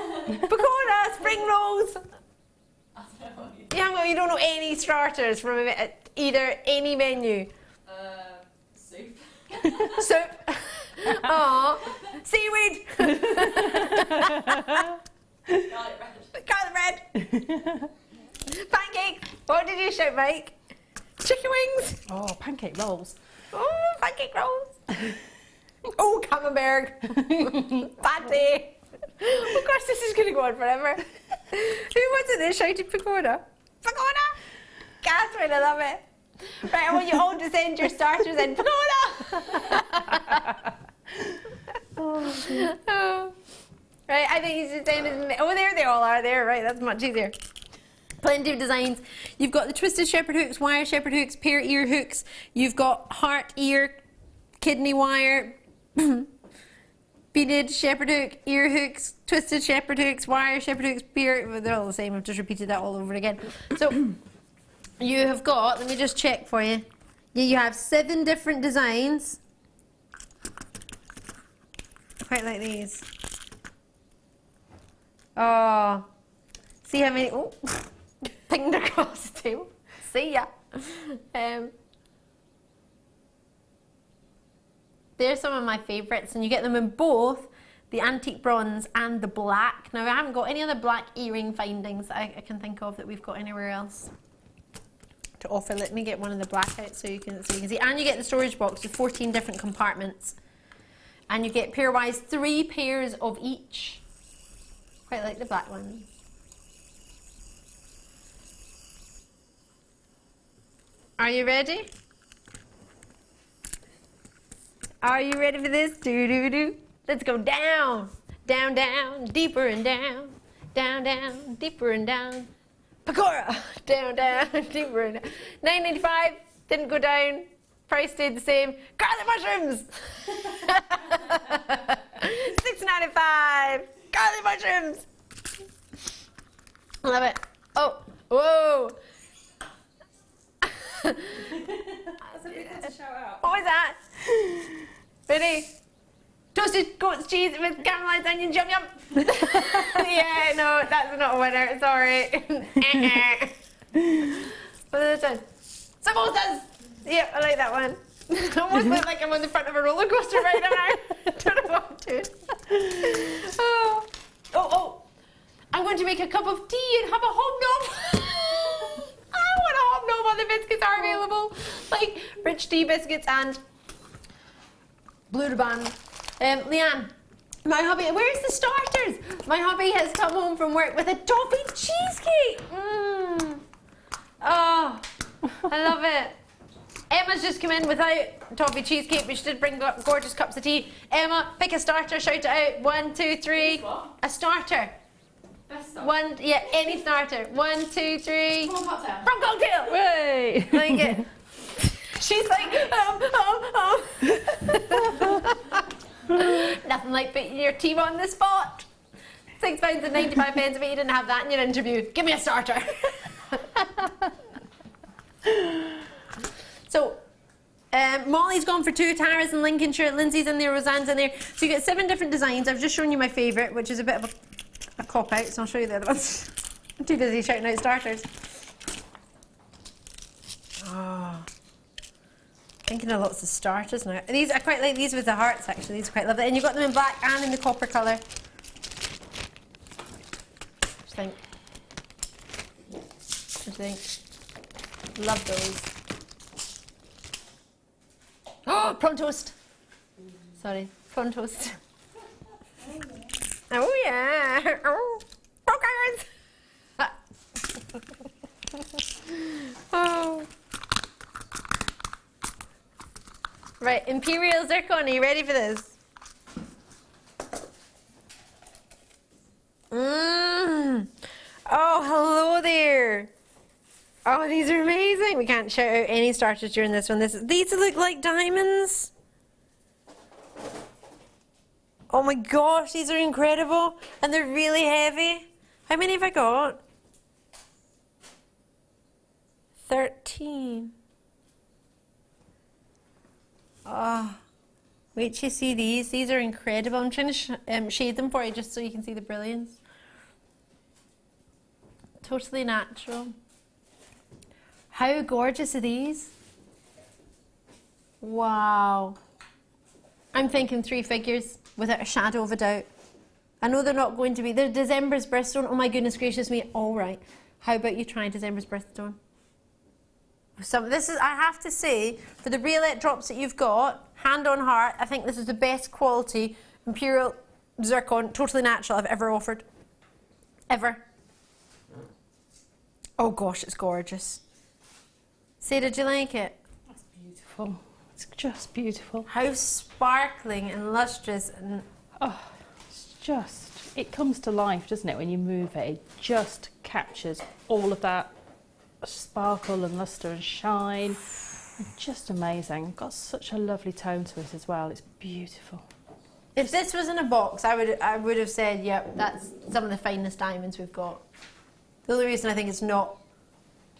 Pakora, spring rolls. You don't know any starters from either any menu. Soup. Soup. Aww. Seaweed. Garlic bread. Pancake. What did you shout, Mike? Chicken wings. Oh, pancake rolls. Oh, pancake rolls. Oh, camembert. Patty. Of course, this is going to go on forever. Who was it that shouted Pagoda? Pagoda! Catherine, I love it. Right, I want you all to send your starters in. Pagoda! Oh. Right, I think you should send it. Oh, there they all are there. Right, that's much easier. Plenty of designs. You've got the twisted shepherd hooks, wire shepherd hooks, pear ear hooks. You've got heart ear, kidney wire, beaded shepherd hook, ear hooks, twisted shepherd hooks, wire shepherd hooks, pear. Well, they're all the same. I've just repeated that all over again. So you have got, let me just check for you. You have 7 different designs. Quite like these. Oh, see how many, oh, pinged across the table. See ya. They're some of my favourites, and you get them in both the antique bronze and the black. Now, I haven't got any other black earring findings that I can think of that we've got anywhere else to offer. Let me get one of the black out so you can see. And you get the storage box with 14 different compartments. And you get pairwise 3 pairs of each. Quite like the black ones. Are you ready? Are you ready for this? Do-do-do. Let's go down, down, down, deeper and down, down, down, deeper and down. Pakora, down, down, deeper and down. $9.95, didn't go down. Price stayed the same. Garlic mushrooms. $6.95. Garlic mushrooms. Love it. Oh, whoa. What was that? Ready? Toasted goat's cheese with caramelized onions, yum yum. Yeah, no, that's not a winner, sorry. What is this one? Samosas! Yep, I like that one. I almost look like I'm on the front of a roller coaster right now. I don't know what I'm doing. Oh, oh, oh. I'm going to make a cup of tea and have a hobnob. I want a hobnob, all the biscuits are available. Like rich tea biscuits and blue ribbon. Leanne, my hubby, where's the starters? My hubby has come home from work with a toffee cheesecake. Oh, I love it. Emma's just come in without toffee cheesecake, but she did bring gorgeous cups of tea. Emma, pick a starter, shout it out. 1, 2, 3. A starter. One, yeah, any starter. 1, 2, 3. From cocktail. Way. Like it. She's like, Nothing like putting your team on the spot. £6.95 if you didn't have that in your interview. Give me a starter. So, Molly's gone for 2 Tara's in Lincolnshire, Lindsay's in there, Roseanne's in there. So you get 7 different designs. I've just shown you my favourite, which is a bit of a cop-out, so I'll show you the other ones. I'm too busy shouting out starters. Oh. Thinking of lots of starters now. These, I quite like these with the hearts actually, these are quite lovely. And you've got them in black and in the copper colour. What do you think? What do you think? Love those. Oh, prawn toast. Sorry, prawn toast. Oh yeah. Oh, crackers. Oh. Right, Imperial Zircon, are you ready for this? Oh, hello there. Oh, these are amazing. We can't shout out any starters during this one. These look like diamonds. Oh my gosh, these are incredible. And they're really heavy. How many have I got? 13. Oh, wait till you see these. These are incredible. I'm trying to shade them for you just so you can see the brilliance. Totally natural. How gorgeous are these? Wow. I'm thinking 3 figures without a shadow of a doubt. I know they're not going to be. They're December's birthstone. Oh my goodness gracious me. All right. How about you try December's birthstone? So this is, I have to say, for the Briolette drops that you've got, hand on heart, I think this is the best quality Imperial Zircon, totally natural, I've ever offered. Ever. Oh gosh, it's gorgeous. Sarah, did you like it? That's beautiful. It's just beautiful. How sparkling and lustrous and... Oh, it's just... It comes to life, doesn't it, when you move it? It just captures all of that sparkle and luster and shine. Just amazing. Got such a lovely tone to it as well. It's beautiful. If this was in a box, I would have said, yep, that's some of the finest diamonds we've got. The only reason I think it's not,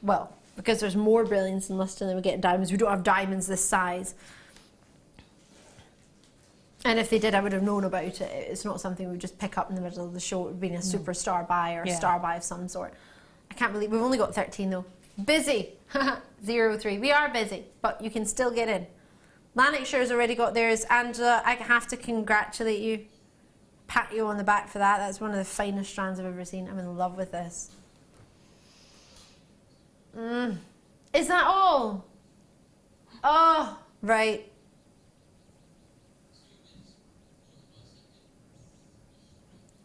well, because there's more brilliance and luster than we get in diamonds. We don't have diamonds this size. And if they did, I would have known about it. It's not something we would just pick up in the middle of the show. It would be a superstar buy or a star buy of some sort. I can't believe we've only got 13 though. Busy. 03. We are busy, but you can still get in. Lanarkshire's already got theirs. Angela, I have to congratulate you. Pat you on the back for that. That's one of the finest strands I've ever seen. I'm in love with this. Is that all? Oh, right.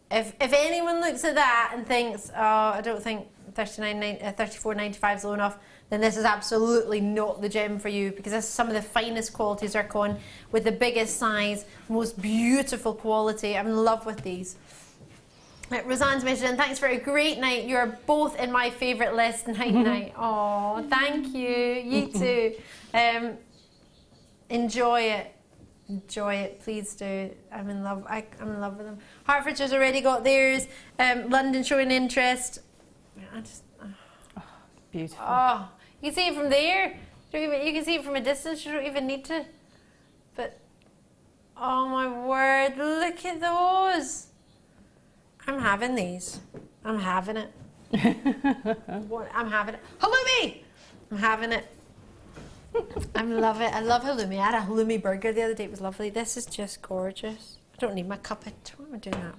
If anyone looks at that and thinks, oh, I don't think 34.95 is low enough, then this is absolutely not the gem for you, because this is some of the finest quality zircon with the biggest size, most beautiful quality. I'm in love with these. Roseanne's message, and thanks for a great night. You're both in my favourite list. Night. Oh, thank you. You too. Enjoy it. Enjoy it, please do. I'm in love. I'm in love with them. Hertfordshire's already got theirs. London showing interest. Beautiful. Oh, you can see it from there. You can see it from a distance. You don't even need to. But oh my word! Look at those. I'm having these. I'm having it. I'm having it. Halloumi! I'm having it. I love it. I love halloumi. I had a halloumi burger the other day. It was lovely. This is just gorgeous. I don't need my cup of tea. What am I doing that?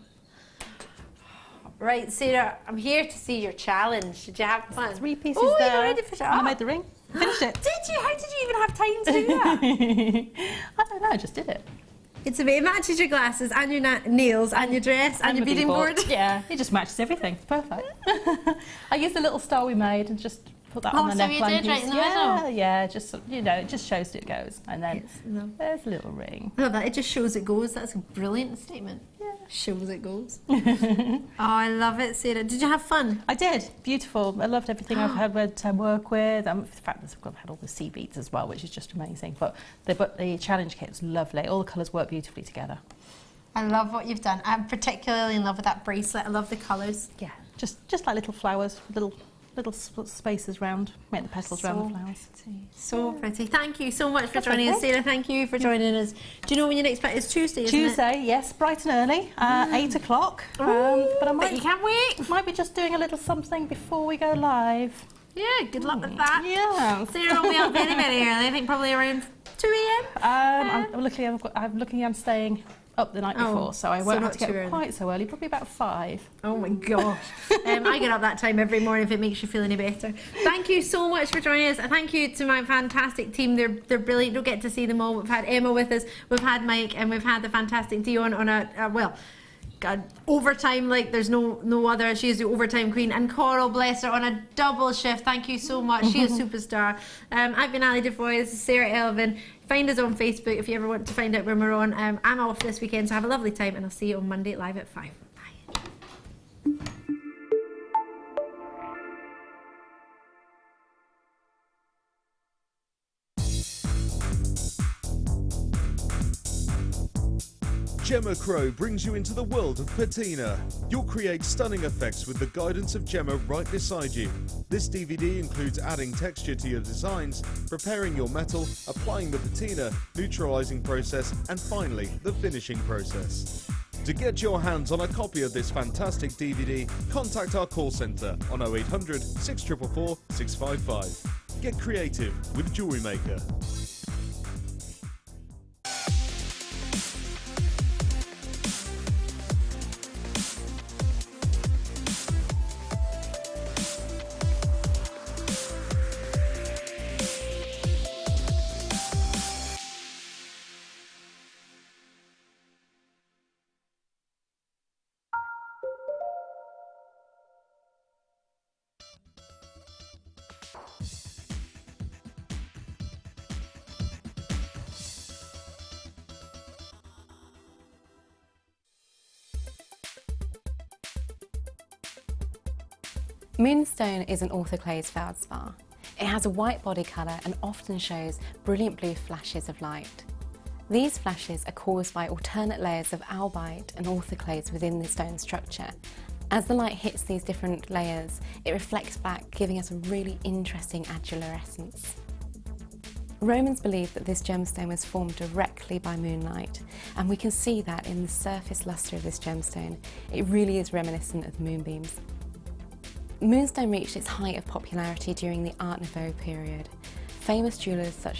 Right, Sarah, I'm here to see your challenge. Did you have fun? 3 pieces oh, there. You already finished it. And I made the ring. Finished it. Did you? How did you even have time to do that? I don't know, I just did it. It's amazing. It matches your glasses and your nails and your dress and your my beading board. Yeah, it just matches everything. It's perfect. I used the little star we made and just put that on the neckline. Oh, so you did right in the middle? Yeah, just, you know, it just shows it goes. And then there's a little ring. I love that. It just shows it goes. That's a brilliant statement. Yeah. Shows it goes. Oh, I love it, Sarah. Did you have fun? I did. Beautiful. I loved everything I've had to work with. In fact, I've had all the sea beads as well, which is just amazing. But the challenge kit's lovely. All the colours work beautifully together. I love what you've done. I'm particularly in love with that bracelet. I love the colours. Yeah, just like little flowers, little spaces round, make the petals round the flowers. Pretty. So pretty. Thank you so much for joining us, Sarah. Thank you for joining us. Do you know when your next it's Tuesday, isn't Tuesday, yes, bright and early, 8 o'clock. But you can't wait. Might be just doing a little something before we go live. Yeah, good luck with that. Yeah. Sarah will be up very, very early. I think probably around 2 a.m. I'm staying up the night before, so I won't have to get up quite so early, probably about 5. Oh my gosh. I get up that time every morning if it makes you feel any better. Thank you so much for joining us. Thank you to my fantastic team. They're brilliant. Don't get to see them all. We've had Emma with us, we've had Mike, and we've had the fantastic Dion on God, overtime like there's no other. She is the overtime queen. And Coral, bless her, on a double shift. Thank you so much. She is a superstar. I've been Ali Defoy. This is Sarah Elvin. Find us on Facebook if you ever want to find out when we're on. I'm off this weekend, so have a lovely time, and I'll see you on Monday live at 5. Bye. Gemma Crow brings you into the world of patina. You'll create stunning effects with the guidance of Gemma right beside you. This DVD includes adding texture to your designs, preparing your metal, applying the patina, neutralizing process, and finally, the finishing process. To get your hands on a copy of this fantastic DVD, contact our call centre on 0800 644 655. Get creative with Jewellery Maker. Moonstone is an orthoclase feldspar. It has a white body colour and often shows brilliant blue flashes of light. These flashes are caused by alternate layers of albite and orthoclase within the stone structure. As the light hits these different layers, it reflects back, giving us a really interesting adulorescence. Romans believed that this gemstone was formed directly by moonlight, and we can see that in the surface lustre of this gemstone. It really is reminiscent of moonbeams. Moonstone reached its height of popularity during the Art Nouveau period. Famous jewellers such